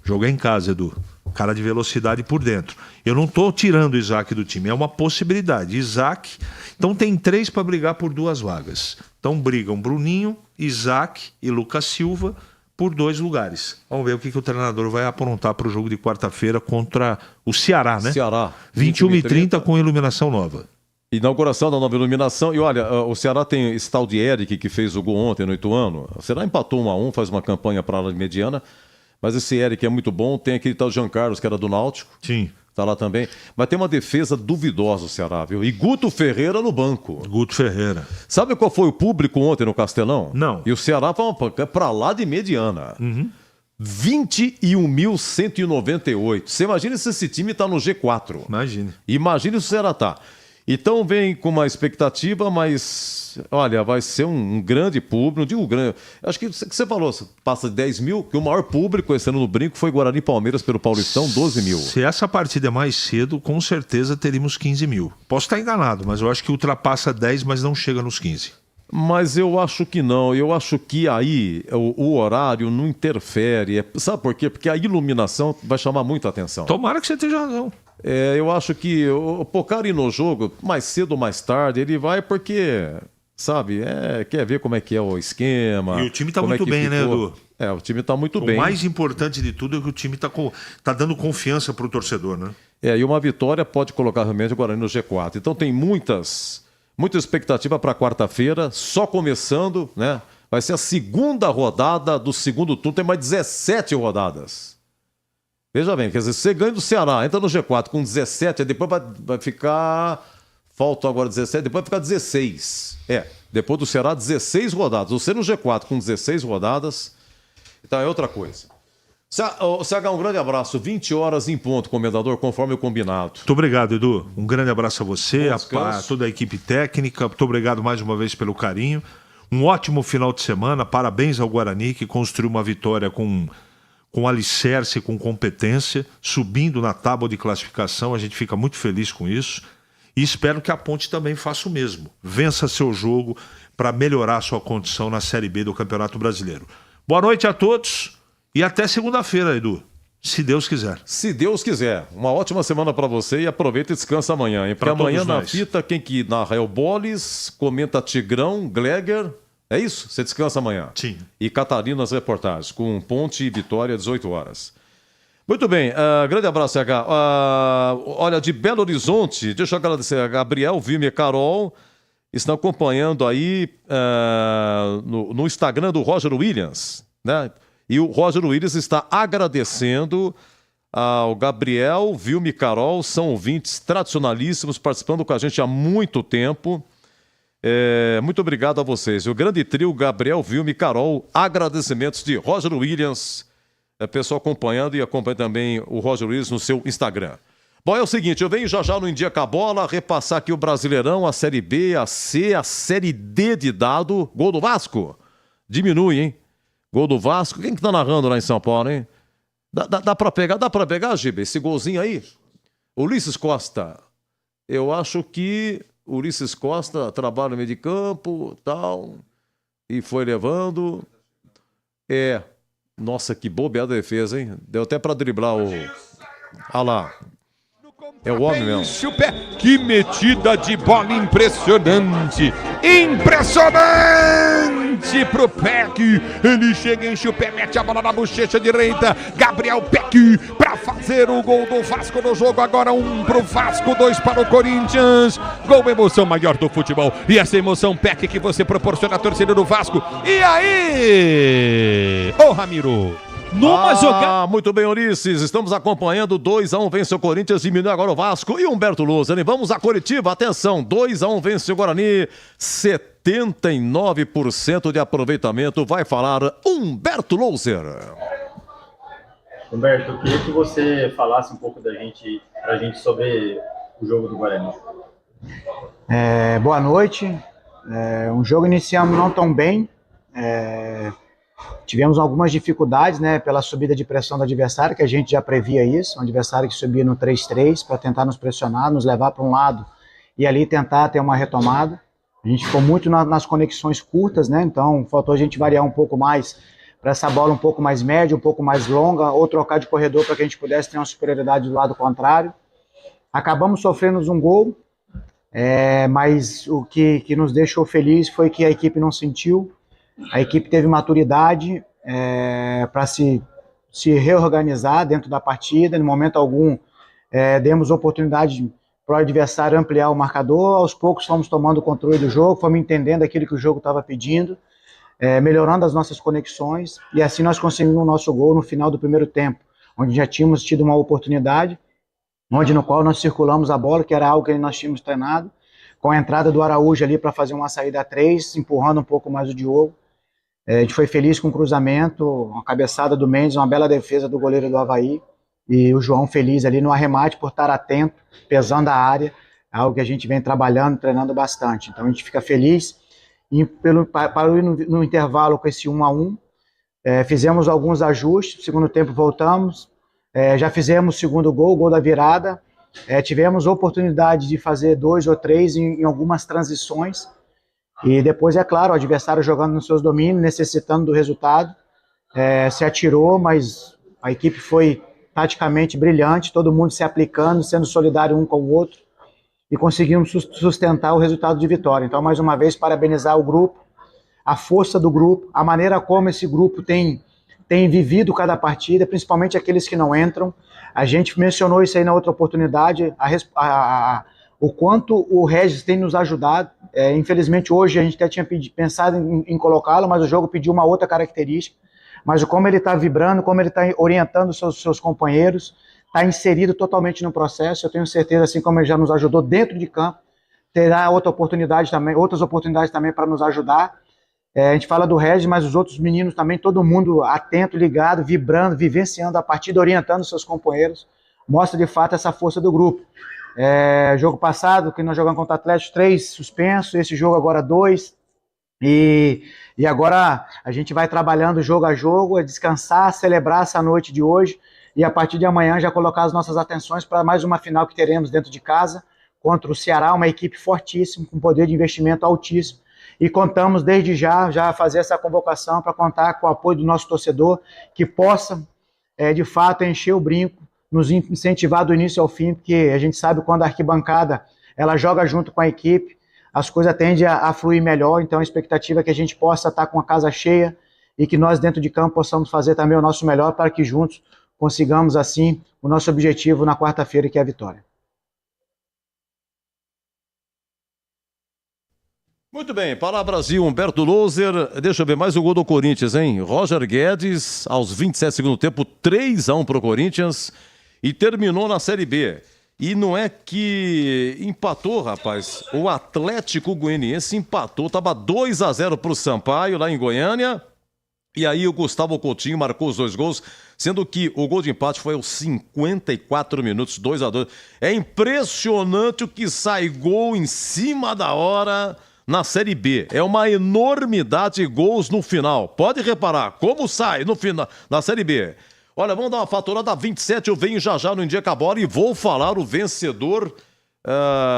[SPEAKER 4] Jogar em casa, Edu. Cara de velocidade por dentro. Eu não estou tirando o Isaac do time, é uma possibilidade. Isaac. Então tem 3 para brigar por 2 vagas. Então brigam Bruninho, Isaac e Lucas Silva por 2 lugares. Vamos ver o que o treinador vai aprontar para o jogo de quarta-feira contra o Ceará, né?
[SPEAKER 20] Ceará.
[SPEAKER 4] 21h30 com iluminação nova.
[SPEAKER 20] Inauguração da nova iluminação. E olha, o Ceará tem esse tal de Eric que fez o gol ontem no Ituano. O Ceará empatou 1-1, faz uma campanha para a área mediana. Mas esse Eric é muito bom. Tem aquele tal Jean Carlos, que era do Náutico.
[SPEAKER 4] Sim.
[SPEAKER 20] Tá lá também. Mas tem uma defesa duvidosa o Ceará, viu? E Guto Ferreira no banco.
[SPEAKER 4] Guto Ferreira.
[SPEAKER 20] Sabe qual foi o público ontem no Castelão?
[SPEAKER 4] Não.
[SPEAKER 20] E o Ceará foi pra lá de mediana. 21.198. Você imagina se esse time tá no G4. Imagine se o Ceará tá. Então vem com uma expectativa, mas olha, vai ser um grande público, não digo grande, acho que você falou, passa de 10 mil, que o maior público esse ano no Brinco foi Guarani e Palmeiras pelo Paulistão, 12 mil.
[SPEAKER 4] Se essa partida é mais cedo, com certeza teríamos 15 mil. Posso estar enganado, mas eu acho que ultrapassa 10, mas não chega nos 15.
[SPEAKER 20] Mas eu acho que não, eu acho que aí o horário não interfere, sabe por quê? Porque a iluminação vai chamar muita atenção.
[SPEAKER 4] Tomara que você esteja razão.
[SPEAKER 20] Eu acho que o Pocari no jogo, mais cedo ou mais tarde, ele vai porque, sabe, quer ver como é que é o esquema.
[SPEAKER 4] E o time tá muito bem, né, Edu?
[SPEAKER 20] O time tá muito bem.
[SPEAKER 4] O mais importante de tudo é que o time tá dando confiança pro torcedor, né?
[SPEAKER 20] E uma vitória pode colocar realmente o Guarani no G4. Então tem muita expectativa para quarta-feira, só começando, né? Vai ser a segunda rodada do segundo turno, tem mais 17 rodadas. Veja bem, quer dizer, você ganha do Ceará, entra no G4 com 17, depois vai ficar... Faltam agora 17, depois vai ficar 16. Depois do Ceará, 16 rodadas. Você no G4 com 16 rodadas, então é outra coisa. CH, um grande abraço. 20 horas em ponto, comendador, conforme o combinado.
[SPEAKER 4] Muito obrigado, Edu. Um grande abraço a você, a toda a equipe técnica. Muito obrigado mais uma vez pelo carinho. Um ótimo final de semana. Parabéns ao Guarani, que construiu uma vitória com alicerce, com competência, subindo na tábua de classificação. A gente fica muito feliz com isso. E espero que a Ponte também faça o mesmo. Vença seu jogo para melhorar sua condição na Série B do Campeonato Brasileiro. Boa noite a todos e até segunda-feira, Edu. Se Deus quiser.
[SPEAKER 20] Se Deus quiser. Uma ótima semana para você e aproveita e descansa amanhã, hein? Porque amanhã na fita, quem que narra é o Bolis, comenta Tigrão, Gleger. É isso? Você descansa amanhã.
[SPEAKER 4] Sim.
[SPEAKER 20] E Catarina as reportagens, com Ponte e Vitória, 18 horas. Muito bem, grande abraço, CH. Olha, de Belo Horizonte, deixa eu agradecer a Gabriel, Vime e Carol, estão acompanhando aí no Instagram do Roger Williams, né? E o Roger Williams está agradecendo O Gabriel, Vilma e Carol são ouvintes tradicionalíssimos, participando com a gente há muito tempo. Muito obrigado a vocês. O grande trio, Gabriel, Vilma e Carol. Agradecimentos de Roger Williams. Pessoal acompanhando e acompanha também o Roger Williams no seu Instagram. Bom, é o seguinte, eu venho já no Em Dia com a Bola, repassar aqui o Brasileirão, a Série B, a C, a Série D de dado. Gol do Vasco. Diminui, hein? Gol do Vasco. Quem que tá narrando lá em São Paulo, hein? Dá pra pegar, Giba, esse golzinho aí? Ulisses Costa. Eu acho que Ulisses Costa trabalha no meio de campo, tal, e foi levando. Nossa, que bobeada a defesa, hein? Deu até pra driblar o... Ah lá. É o homem mesmo.
[SPEAKER 19] Enche o pé. Que metida de bola impressionante. Impressionante pro Peck. Ele chega, enche o pé, mete a bola na bochecha direita. Gabriel Peck para fazer o gol do Vasco no jogo. Agora 1 pro Vasco, 2 para o Corinthians. Gol, emoção maior do futebol. E essa emoção, Peck, que você proporciona à torcida do Vasco. E aí, ô Ramiro?
[SPEAKER 20] Muito bem, Ulisses. Estamos acompanhando. 2-1 vence o Corinthians, diminui agora o Vasco. E Humberto Loser. Vamos a Curitiba. Atenção, 2-1 vence o Guarani. 79% de aproveitamento. Vai falar Humberto Loser.
[SPEAKER 22] Humberto, eu queria que você falasse um pouco pra gente sobre o jogo do Guarani.
[SPEAKER 23] Boa noite. Um jogo iniciamos não tão bem. Tivemos algumas dificuldades, né, pela subida de pressão do adversário, que a gente já previa isso, um adversário que subia no 3-3 para tentar nos pressionar, nos levar para um lado e ali tentar ter uma retomada. A gente ficou muito nas conexões curtas, né, então faltou a gente variar um pouco mais para essa bola um pouco mais média, um pouco mais longa, ou trocar de corredor para que a gente pudesse ter uma superioridade do lado contrário. Acabamos sofrendo um gol, mas o que nos deixou feliz foi que a equipe não sentiu. A equipe teve maturidade para se reorganizar dentro da partida. Em momento algum, demos oportunidade para o adversário ampliar o marcador. Aos poucos fomos tomando o controle do jogo, fomos entendendo aquilo que o jogo estava pedindo, melhorando as nossas conexões. E assim nós conseguimos o nosso gol no final do primeiro tempo, onde já tínhamos tido uma oportunidade, no qual nós circulamos a bola, que era algo que nós tínhamos treinado, com a entrada do Araújo ali para fazer uma saída a 3, empurrando um pouco mais o Diogo. A gente foi feliz com o cruzamento, uma cabeçada do Mendes, uma bela defesa do goleiro do Avaí, e o João feliz ali no arremate por estar atento, pesando a área, algo que a gente vem trabalhando, treinando bastante. Então a gente fica feliz. E para ir no intervalo com esse 1-1, fizemos alguns ajustes, no segundo tempo voltamos, já fizemos o segundo gol da virada, tivemos oportunidade de fazer 2 ou 3 em algumas transições, e depois, é claro, o adversário jogando nos seus domínios, necessitando do resultado, se atirou, mas a equipe foi taticamente brilhante, todo mundo se aplicando, sendo solidário um com o outro, e conseguimos sustentar o resultado de vitória. Então, mais uma vez, parabenizar o grupo, a força do grupo, a maneira como esse grupo tem vivido cada partida, principalmente aqueles que não entram. A gente mencionou isso aí na outra oportunidade, o quanto o Regis tem nos ajudado. Infelizmente hoje a gente até tinha pensado em colocá-lo, mas o jogo pediu uma outra característica. Mas como ele está vibrando, como ele está orientando seus companheiros, está inserido totalmente no processo. Eu tenho certeza, assim como ele já nos ajudou dentro de campo, terá outras oportunidades também para nos ajudar. A gente fala do Regis, mas os outros meninos também, todo mundo atento, ligado, vibrando, vivenciando a partida, orientando seus companheiros. Mostra de fato essa força do grupo. Jogo passado, que nós jogamos contra o Atlético, 3 suspensos, esse jogo agora 2, e agora a gente vai trabalhando jogo a jogo, descansar, celebrar essa noite de hoje, e a partir de amanhã já colocar as nossas atenções para mais uma final que teremos dentro de casa, contra o Ceará, uma equipe fortíssima, com poder de investimento altíssimo, e contamos desde já fazer essa convocação para contar com o apoio do nosso torcedor, que possa, de fato, encher o brinco, nos incentivar do início ao fim, porque a gente sabe quando a arquibancada ela joga junto com a equipe, as coisas tendem a fluir melhor. Então a expectativa é que a gente possa estar com a casa cheia e que nós dentro de campo possamos fazer também o nosso melhor para que juntos consigamos assim o nosso objetivo na quarta-feira, que é a vitória.
[SPEAKER 20] Muito bem, para Brasil, Humberto Loser. Deixa eu ver mais o gol do Corinthians, hein? Roger Guedes, aos 27 do segundo tempo, 3-1 para o Corinthians. e terminou na Série B. E não é que empatou, rapaz. O Atlético Goianiense empatou, estava 2-0 para o Sampaio, lá em Goiânia. E aí o Gustavo Coutinho marcou os 2 gols, sendo que o gol de empate foi aos 54 minutos, 2-2. É impressionante o que sai gol em cima da hora na Série B. É uma enormidade de gols no final. Pode reparar como sai no final na Série B. Olha, vamos dar uma faturada 27, eu venho já no Indica Bola e vou falar o vencedor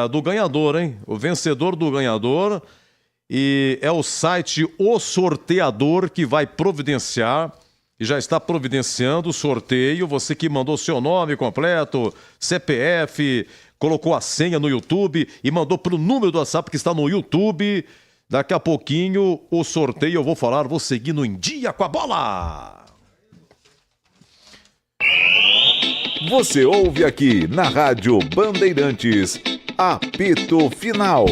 [SPEAKER 20] do ganhador, hein? O vencedor do ganhador, e é o site O Sorteador que vai providenciar, e já está providenciando o sorteio. Você que mandou seu nome completo, CPF, colocou a senha no YouTube e mandou para o número do WhatsApp que está no YouTube. Daqui a pouquinho o sorteio eu vou falar, vou seguir no Em Dia com a Bola.
[SPEAKER 5] Você ouve aqui na Rádio Bandeirantes, apito final.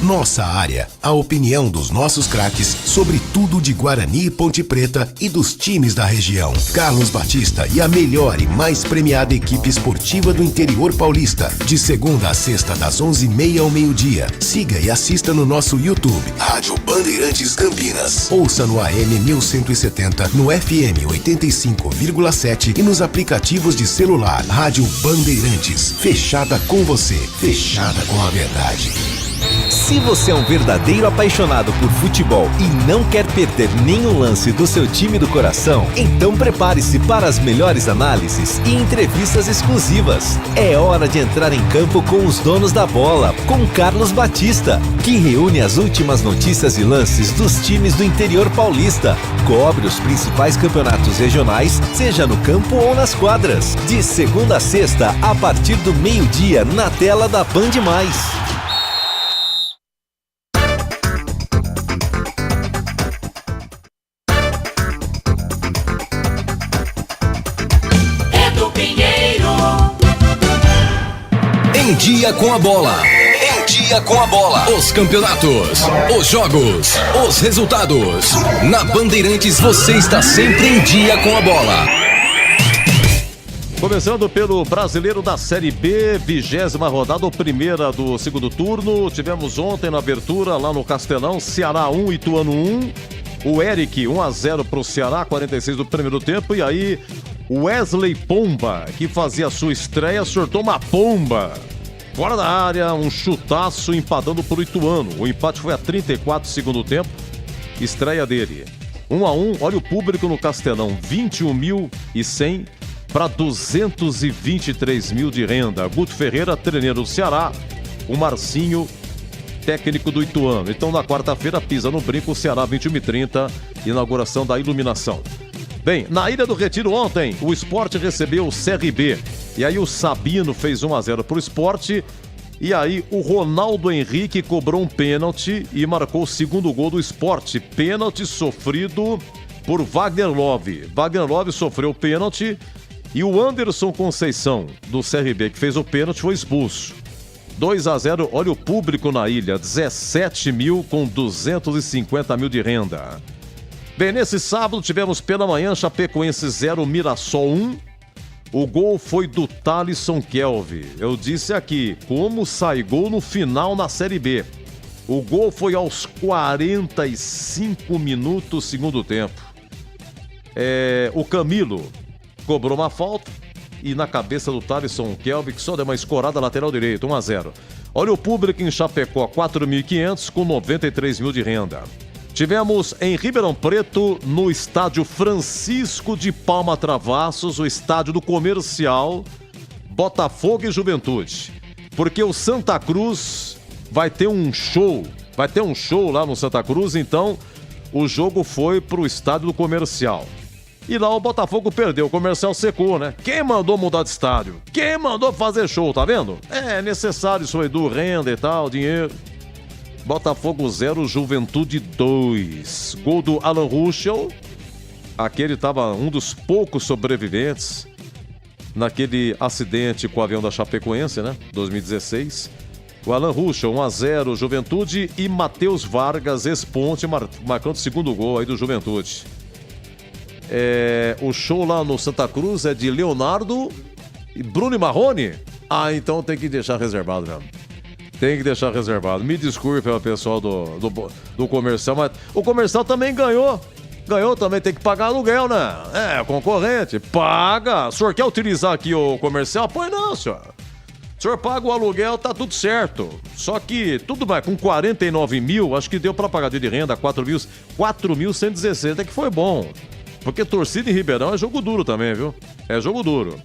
[SPEAKER 8] Nossa área, a opinião dos nossos craques sobre tudo de Guarani e Ponte Preta e dos times da região. Carlos Batista e a melhor e mais premiada equipe esportiva do interior paulista. De segunda a sexta, das 11h30 ao meio-dia. Siga e assista no nosso YouTube, Rádio Bandeirantes Campinas. Ouça no AM 1170, no FM 85,7 e nos aplicativos de celular. Rádio Bandeirantes, fechada com você, fechada com a verdade.
[SPEAKER 6] Se você é um verdadeiro apaixonado por futebol e não quer perder nenhum lance do seu time do coração, então prepare-se para as melhores análises e entrevistas exclusivas. É hora de entrar em campo com os donos da bola, com Carlos Batista, que reúne as últimas notícias e lances dos times do interior paulista. Cobre os principais campeonatos regionais, seja no campo ou nas quadras. De segunda a sexta, a partir do meio-dia, na tela da Band+.
[SPEAKER 1] Em Dia com a Bola. Em Dia com a Bola. Os campeonatos, os jogos, os resultados. Na Bandeirantes você está sempre em dia com a bola.
[SPEAKER 20] Começando pelo Brasileiro da Série B, 20ª rodada, primeira do segundo turno. Tivemos ontem na abertura lá no Castelão, Ceará 1, Ituano 1. O Eric 1-0 para o Ceará, 46 do primeiro tempo. E aí Wesley Pomba, que fazia a sua estreia, sortou uma pomba fora da área, um chutaço empatando para o Ituano. O empate foi a 34 do segundo tempo, estreia dele. 1-1, olha o público no Castelão, 21.100 para 223 mil de renda. Guto Ferreira, treino do Ceará, o Marcinho, técnico do Ituano. Então na quarta-feira pisa no brinco, o Ceará 21h30, inauguração da iluminação. Bem, na Ilha do Retiro ontem, o Sport recebeu o CRB. E aí o Sabino fez 1-0 para o Sport. E aí o Ronaldo Henrique cobrou um pênalti e marcou o segundo gol do Sport. Pênalti sofrido por Wagner Love. Wagner Love sofreu o pênalti e o Anderson Conceição, do CRB, que fez o pênalti, foi expulso. 2-0, olha o público na ilha, 17 mil com 250 mil de renda. Bem, nesse sábado tivemos pela manhã Chapecoense 0, Mirassol 1. O gol foi do Thalisson Kelvin. Eu disse aqui, como sai gol no final na Série B. O gol foi aos 45 minutos segundo tempo. O Camilo cobrou uma falta e na cabeça do Thalisson Kelvin, que só deu uma escorada lateral direito, 1-0. Olha o público em Chapecó, 4.500 com 93 mil de renda. Tivemos em Ribeirão Preto, no estádio Francisco de Palma Travassos, o estádio do Comercial, Botafogo e Juventude. Porque o Santa Cruz vai ter um show lá no Santa Cruz, então o jogo foi pro estádio do Comercial. E lá o Botafogo perdeu, o Comercial secou, né? Quem mandou mudar de estádio? Quem mandou fazer show, tá vendo? É necessário isso aí do renda e tal, dinheiro. Botafogo 0, Juventude 2. Gol do Alan Ruschel. Aquele estava um dos poucos sobreviventes naquele acidente com o avião da Chapecoense, né? 2016. O Alan Ruschel, 1-0, Juventude. E Matheus Vargas, ex-ponte, marcando o segundo gol aí do Juventude. O show lá no Santa Cruz é de Leonardo e Bruno e Marrone? Ah, então tem que deixar reservado mesmo. Tem que deixar reservado. Me desculpe o pessoal do comercial, mas o comercial também ganhou. Ganhou também, tem que pagar aluguel, né? Concorrente, paga. O senhor quer utilizar aqui o comercial? Pois não, senhor. O senhor paga o aluguel, tá tudo certo. Só que tudo vai com 49 mil, acho que deu pra pagar de renda 4.116, até que foi bom. Porque torcida em Ribeirão é jogo duro também, viu? É jogo duro.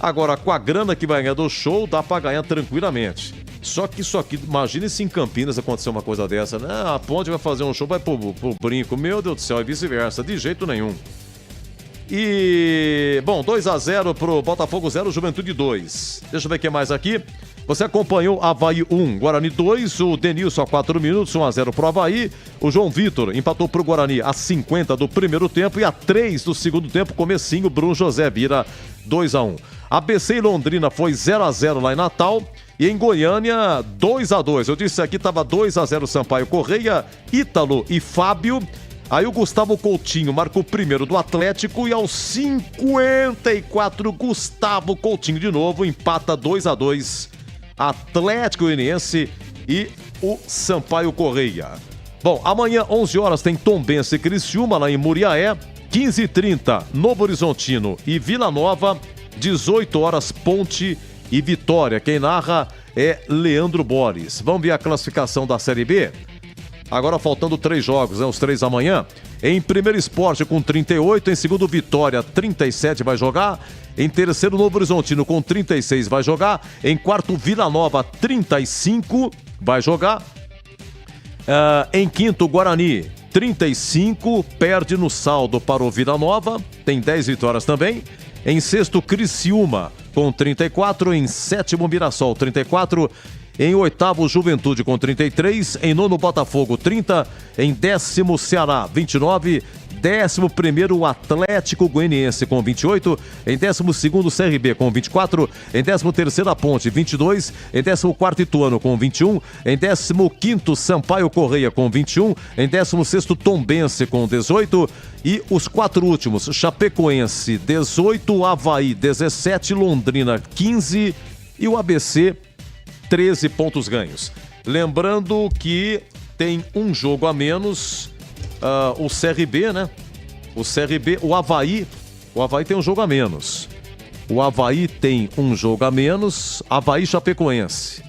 [SPEAKER 20] Agora, com a grana que vai ganhar do show, dá pra ganhar tranquilamente. Só que isso aqui, imagine se em Campinas acontecer uma coisa dessa, né? A Ponte vai fazer um show, vai pro brinco. Meu Deus do céu, e vice-versa. De jeito nenhum. E, bom, 2-0 pro Botafogo 0, Juventude 2. Deixa eu ver o que mais aqui. Você acompanhou Avaí 1, Guarani 2, o Denilson a 4 minutos, 1-0 pro Avaí. O João Vitor empatou pro Guarani a 50 do primeiro tempo e a 3 do segundo tempo, comecinho, Bruno José vira 2-1. ABC e Londrina foi 0-0 lá em Natal. E em Goiânia, 2-2. Eu disse aqui, tava 2-0 Sampaio Correia, Ítalo e Fábio. Aí o Gustavo Coutinho marcou o primeiro do Atlético e aos 54, Gustavo Coutinho de novo empata 2-2. Atlético Goianiense e o Sampaio Correia. Bom, amanhã 11 horas tem Tombense e Criciúma lá em Muriaé. 15h30, Novo Horizontino e Vila Nova. 18 horas, Ponte e Vitória. Quem narra é Leandro Borges. Vamos ver a classificação da Série B? Agora faltando 3 jogos, né? Os 3 amanhã. Em primeiro, Sport com 38. Em segundo, Vitória, 37 vai jogar. Em terceiro, Novo Horizontino com 36 vai jogar. Em quarto, Vila Nova, 35 vai jogar. Em quinto, Guarani, 35. Perde no saldo para o Vila Nova. Tem 10 vitórias também. Em sexto, Criciúma com 34. Em sétimo, Mirassol, 34. Em oitavo, Juventude com 33. Em nono, Botafogo, 30. Em décimo, Ceará, 29. 11º, Atlético Goianiense com 28. Em 12º, CRB com 24. Em 13º, Ponte, 22. Em 14º, Ituano com 21. Em 15º, Sampaio Correia com 21. Em 16º, Tombense com 18. E os 4 últimos, Chapecoense, 18. Avaí, 17. Londrina, 15. E o ABC, 13 pontos ganhos. Lembrando que tem um jogo a menos, o CRB, né? O Avaí tem um jogo a menos. O Avaí tem um jogo a menos, Avaí Chapecoense.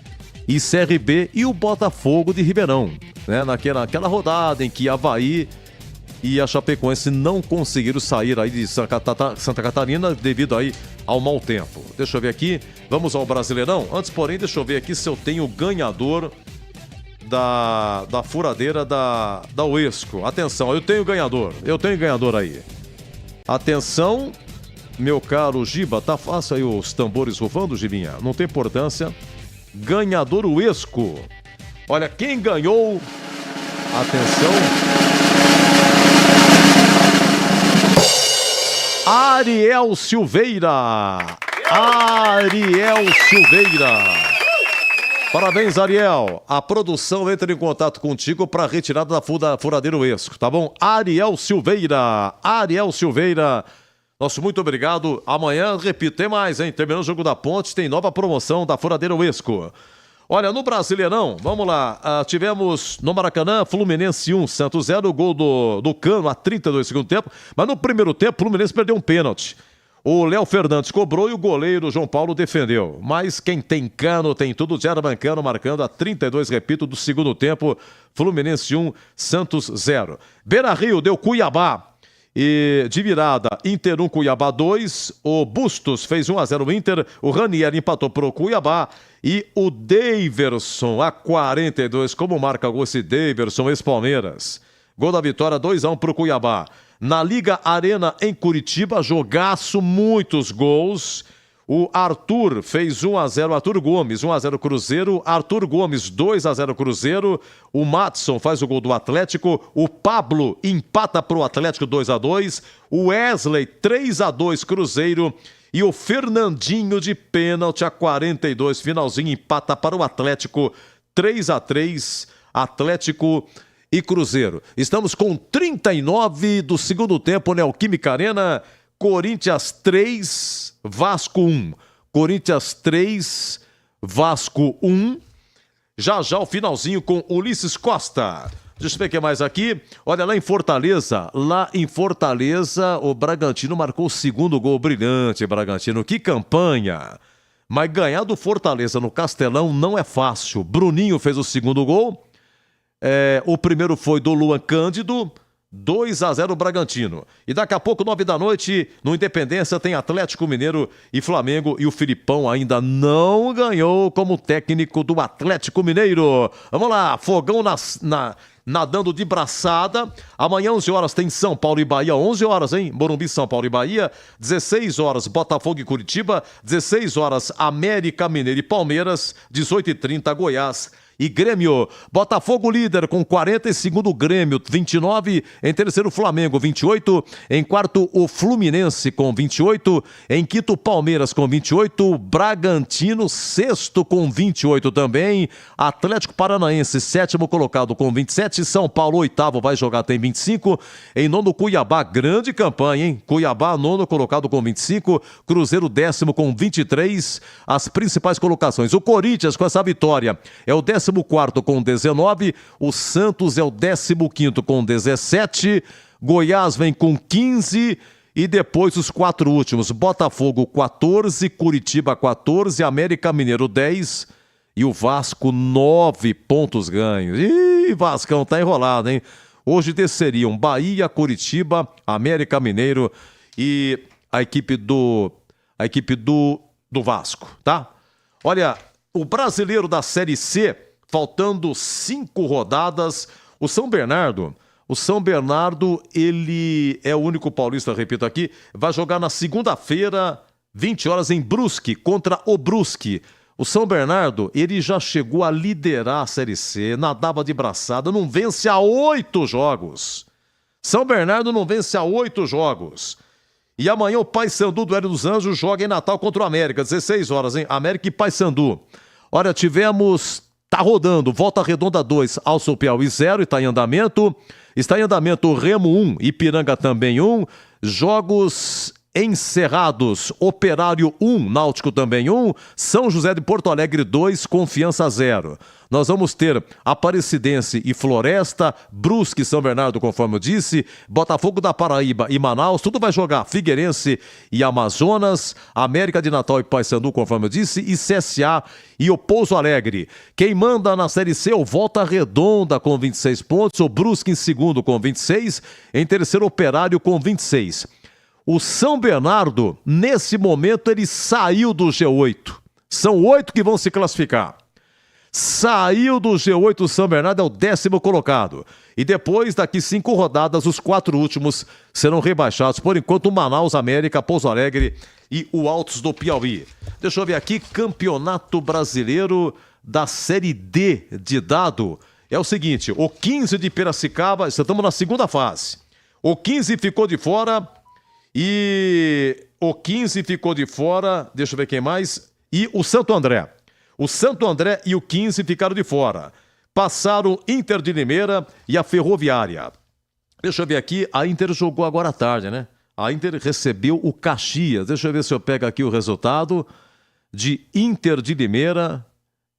[SPEAKER 20] E CRB e o Botafogo de Ribeirão, né? Naquela rodada em que Avaí e a Chapecoense não conseguiram sair aí de Santa Catarina devido aí ao mau tempo. Deixa eu ver aqui, vamos ao Brasileirão. Antes, porém, deixa eu ver aqui se eu tenho o ganhador da furadeira da Uesco. Atenção, eu tenho ganhador aí. Atenção, meu caro Giba, tá fácil aí os tambores rufando, Gibinha? Não tem importância. Ganhador Uesco. Olha, quem ganhou... Atenção... Ariel Silveira. Parabéns, Ariel. A produção entra em contato contigo para retirada da furadeira Uesco, tá bom? Ariel Silveira. Nosso muito obrigado. Amanhã, repito, tem mais, hein? Terminando o jogo da Ponte, tem nova promoção da furadeira Uesco. Olha, no Brasileirão, vamos lá, tivemos no Maracanã, Fluminense 1, Santos 0, gol do Cano a 32 do segundo tempo, mas no primeiro tempo, o Fluminense perdeu um pênalti. O Léo Fernandes cobrou e o goleiro João Paulo defendeu. Mas quem tem Cano tem tudo, German Cano marcando a 32, repito, do segundo tempo, Fluminense 1, Santos 0. Beira-Rio deu Cuiabá. E de virada, Inter 1, Cuiabá 2, o Bustos fez 1-0 o Inter, o Ranieri empatou pro Cuiabá e o Daverson a 42, como marca gol esse Daverson, ex-Palmeiras. Gol da vitória, 2-1 pro Cuiabá. Na Liga Arena em Curitiba, jogaço, muitos gols. O Arthur fez 1-0, Arthur Gomes, 1-0 Cruzeiro, Arthur Gomes 2-0 Cruzeiro, o Matson faz o gol do Atlético, o Pablo empata para o Atlético 2-2, o Wesley 3-2 Cruzeiro e o Fernandinho de pênalti a 42, finalzinho empata para o Atlético 3-3, Atlético e Cruzeiro. Estamos com 39 do segundo tempo, Neoquímica Arena. Corinthians 3, Vasco 1. Corinthians 3, Vasco 1. Já o finalzinho com Ulisses Costa. Deixa eu ver o que mais aqui. Olha, lá em Fortaleza, o Bragantino marcou o segundo gol. Brilhante, Bragantino. Que campanha! Mas ganhar do Fortaleza no Castelão não é fácil. Bruninho fez o segundo gol. O primeiro foi do Luan Cândido. 2-0 Bragantino. E daqui a pouco, 9 da noite, no Independência, tem Atlético Mineiro e Flamengo. E o Filipão ainda não ganhou como técnico do Atlético Mineiro. Vamos lá, fogão nadando de braçada. Amanhã, 11 horas, tem São Paulo e Bahia. 11 horas, hein? Morumbi, São Paulo e Bahia. 16 horas, Botafogo e Curitiba. 16 horas, América Mineiro e Palmeiras. 18h30, Goiás e Grêmio. Botafogo líder com 40, em segundo Grêmio 29, em terceiro Flamengo 28, em quarto o Fluminense com 28, em quinto Palmeiras com 28, Bragantino sexto com 28 também, Atlético Paranaense sétimo colocado com 27, São Paulo oitavo vai jogar tem 25, em nono Cuiabá, grande campanha, hein? Cuiabá nono colocado com 25, Cruzeiro décimo com 23, as principais colocações. O Corinthians com essa vitória é o 14º com 19, o Santos é o 15º com 17, Goiás vem com 15 e depois os 4 últimos, Botafogo 14, Curitiba 14, América Mineiro 10 e o Vasco 9 pontos ganhos. Ih, Vascão tá enrolado, hein? Hoje desceriam Bahia, Curitiba, América Mineiro e a equipe do Vasco, tá? Olha, o brasileiro da Série C, faltando 5 rodadas, o São Bernardo, ele é o único paulista, repito aqui, vai jogar na segunda-feira, 20 horas em Brusque, contra o Brusque. O São Bernardo, ele já chegou a liderar a Série C, nadava de braçada, não vence há 8 jogos. São Bernardo não vence há 8 jogos. E amanhã o Paysandu do Hélio dos Anjos joga em Natal contra o América, 16 horas, hein? América e Paysandu. Olha, tá rodando, Volta Redonda 2, Alço Piauí 0, está em andamento Remo 1, Ipiranga também 1, jogos encerrados, Operário 1, Náutico também 1, São José de Porto Alegre 2, Confiança 0. Nós vamos ter Aparecidense e Floresta, Brusque e São Bernardo, conforme eu disse, Botafogo da Paraíba e Manaus, tudo vai jogar Figueirense e Amazonas, América de Natal e Paysandu, conforme eu disse, e CSA e o Pouso Alegre. Quem manda na Série C é o Volta Redonda com 26 pontos, o Brusque em segundo com 26, em terceiro Operário com 26. O São Bernardo, nesse momento, ele saiu do G8. São 8 que vão se classificar. Saiu do G8 o São Bernardo, é o 10º colocado. E depois, daqui 5 rodadas, os 4 últimos serão rebaixados. Por enquanto, o Manaus, América, Pouso Alegre e o Altos do Piauí. Deixa eu ver aqui, Campeonato Brasileiro da Série D de dado. É o seguinte, o 15 de Piracicaba, estamos na segunda fase. O 15 ficou de fora deixa eu ver quem mais, e o Santo André. O Santo André e o 15 ficaram de fora. Passaram Inter de Limeira e a Ferroviária. Deixa eu ver aqui, a Inter jogou agora à tarde, né? A Inter recebeu o Caxias. Deixa eu ver se eu pego aqui o resultado de Inter de Limeira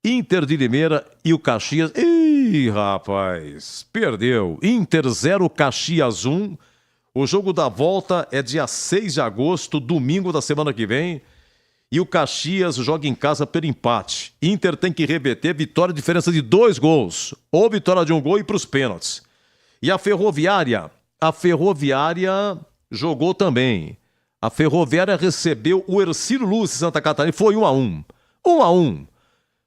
[SPEAKER 20] e o Caxias. Ih, rapaz, perdeu. Inter 0, Caxias 1. O jogo da volta é dia 6 de agosto, domingo da semana que vem. E o Caxias joga em casa pelo empate. Inter tem que reverter, vitória, diferença de 2 gols. Ou vitória de 1 gol e para os pênaltis. E a Ferroviária jogou também. A Ferroviária recebeu o Hercílio Luz de Santa Catarina. Foi 1-1. 1-1.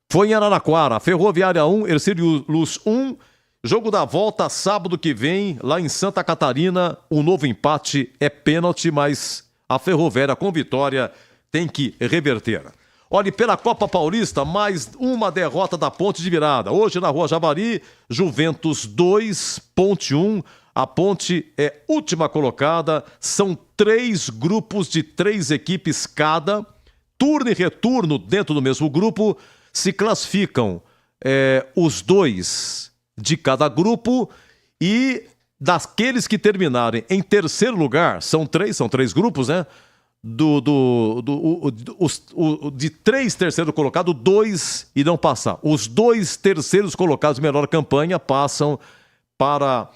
[SPEAKER 20] Foi em Araraquara. Ferroviária 1, Hercílio Luz 1. Jogo da volta, sábado que vem, lá em Santa Catarina. O novo empate é pênalti, mas a Ferroviária com vitória tem que reverter. Olhe, pela Copa Paulista, mais uma derrota da Ponte de virada. Hoje na Rua Javari, Juventus 2, Ponte 1. A Ponte é última colocada. São 3 grupos de 3 equipes cada. Turno e retorno dentro do mesmo grupo. Se classificam os 2 de cada grupo E daqueles que terminarem em terceiro lugar, são três grupos, né? De 3 terceiros colocados, 2 irão passar. Os 2 terceiros colocados de melhor campanha passam para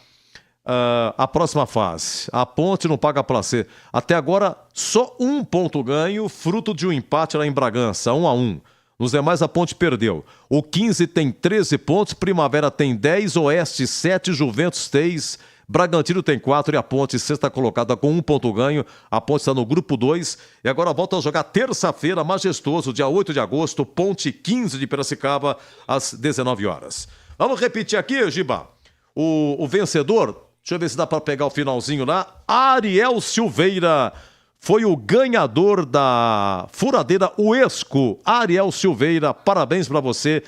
[SPEAKER 20] a próxima fase. A Ponte não paga placê. Até agora, só 1 ponto ganho, fruto de um empate lá em Bragança, 1-1. Nos demais, a Ponte perdeu. O 15 tem 13 pontos, Primavera tem 10, Oeste 7, Juventus 3, Bragantino tem 4 e a Ponte, sexta colocada, com 1 ponto ganho. A Ponte está no grupo 2 e agora volta a jogar terça-feira, majestoso, dia 8 de agosto, Ponte 15 de Piracicaba, às 19 horas. Vamos repetir aqui, Giba. O vencedor, deixa eu ver se dá para pegar o finalzinho lá, Ariel Silveira. Foi o ganhador da furadeira Uesco. Ariel Silveira, parabéns para você.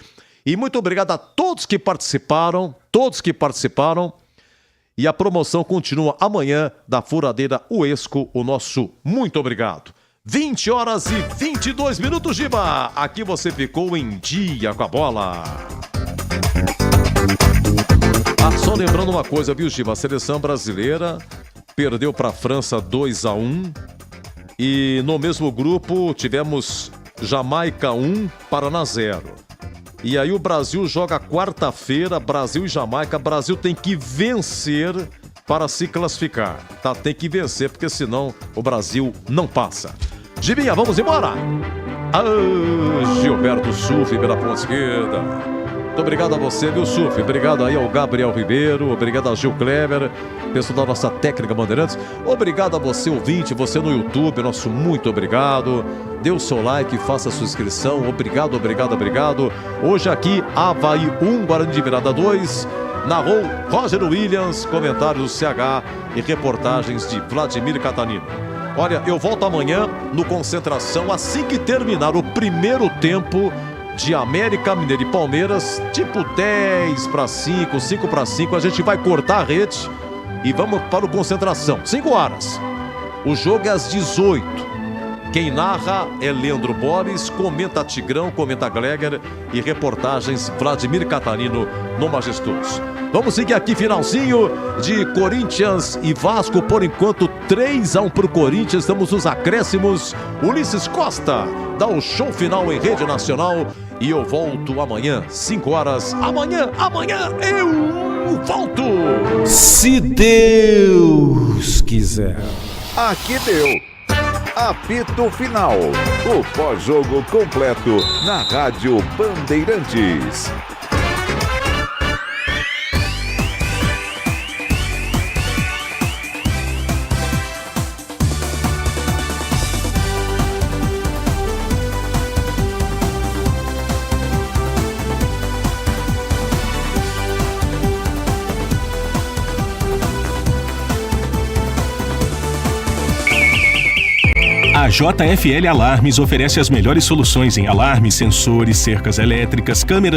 [SPEAKER 20] E muito obrigado a todos que participaram. E a promoção continua amanhã da furadeira Uesco. O nosso muito obrigado. 20 horas e 22 minutos, Giba. Aqui você ficou em dia com a bola. Só lembrando uma coisa, viu, Giba? A seleção brasileira perdeu para a França 2-1. E no mesmo grupo tivemos Jamaica 1, Paraná 0. E aí o Brasil joga quarta-feira, Brasil e Jamaica. Brasil tem que vencer para se classificar. Tá? Tem que vencer, porque senão o Brasil não passa. Gibinha, vamos embora! Gilberto Suf pela ponta esquerda. Muito obrigado a você, viu, Suf? Obrigado aí ao Gabriel Ribeiro, obrigado a Gil Kleber, pessoal da nossa técnica Bandeirantes. Obrigado a você, ouvinte, você no YouTube, nosso muito obrigado. Dê o seu like, faça a sua inscrição. Obrigado. Hoje aqui, Avaí 1, Guarani de Virada 2. Narrou Roger Williams, comentários do CH e reportagens de Vladimir Catanino. Olha, eu volto amanhã no Concentração, assim que terminar o primeiro tempo de América Mineiro e Palmeiras, tipo 10-5, 5-5, a gente vai cortar a rede e vamos para o Concentração, 5 horas. O jogo é às 18. Quem narra é Leandro Boris, comenta Tigrão, comenta Gleger e reportagens Vladimir Catanino no Majestoso. Vamos seguir aqui, finalzinho de Corinthians e Vasco, por enquanto 3-1 para o Corinthians, estamos nos acréscimos. Ulisses Costa dá o show final em rede nacional e eu volto amanhã, 5 horas. Amanhã eu volto!
[SPEAKER 1] Se Deus quiser.
[SPEAKER 5] Aqui deu. Apito final. O pós-jogo completo na Rádio Bandeirantes.
[SPEAKER 12] A JFL Alarmes oferece as melhores soluções em alarmes, sensores, cercas elétricas, câmeras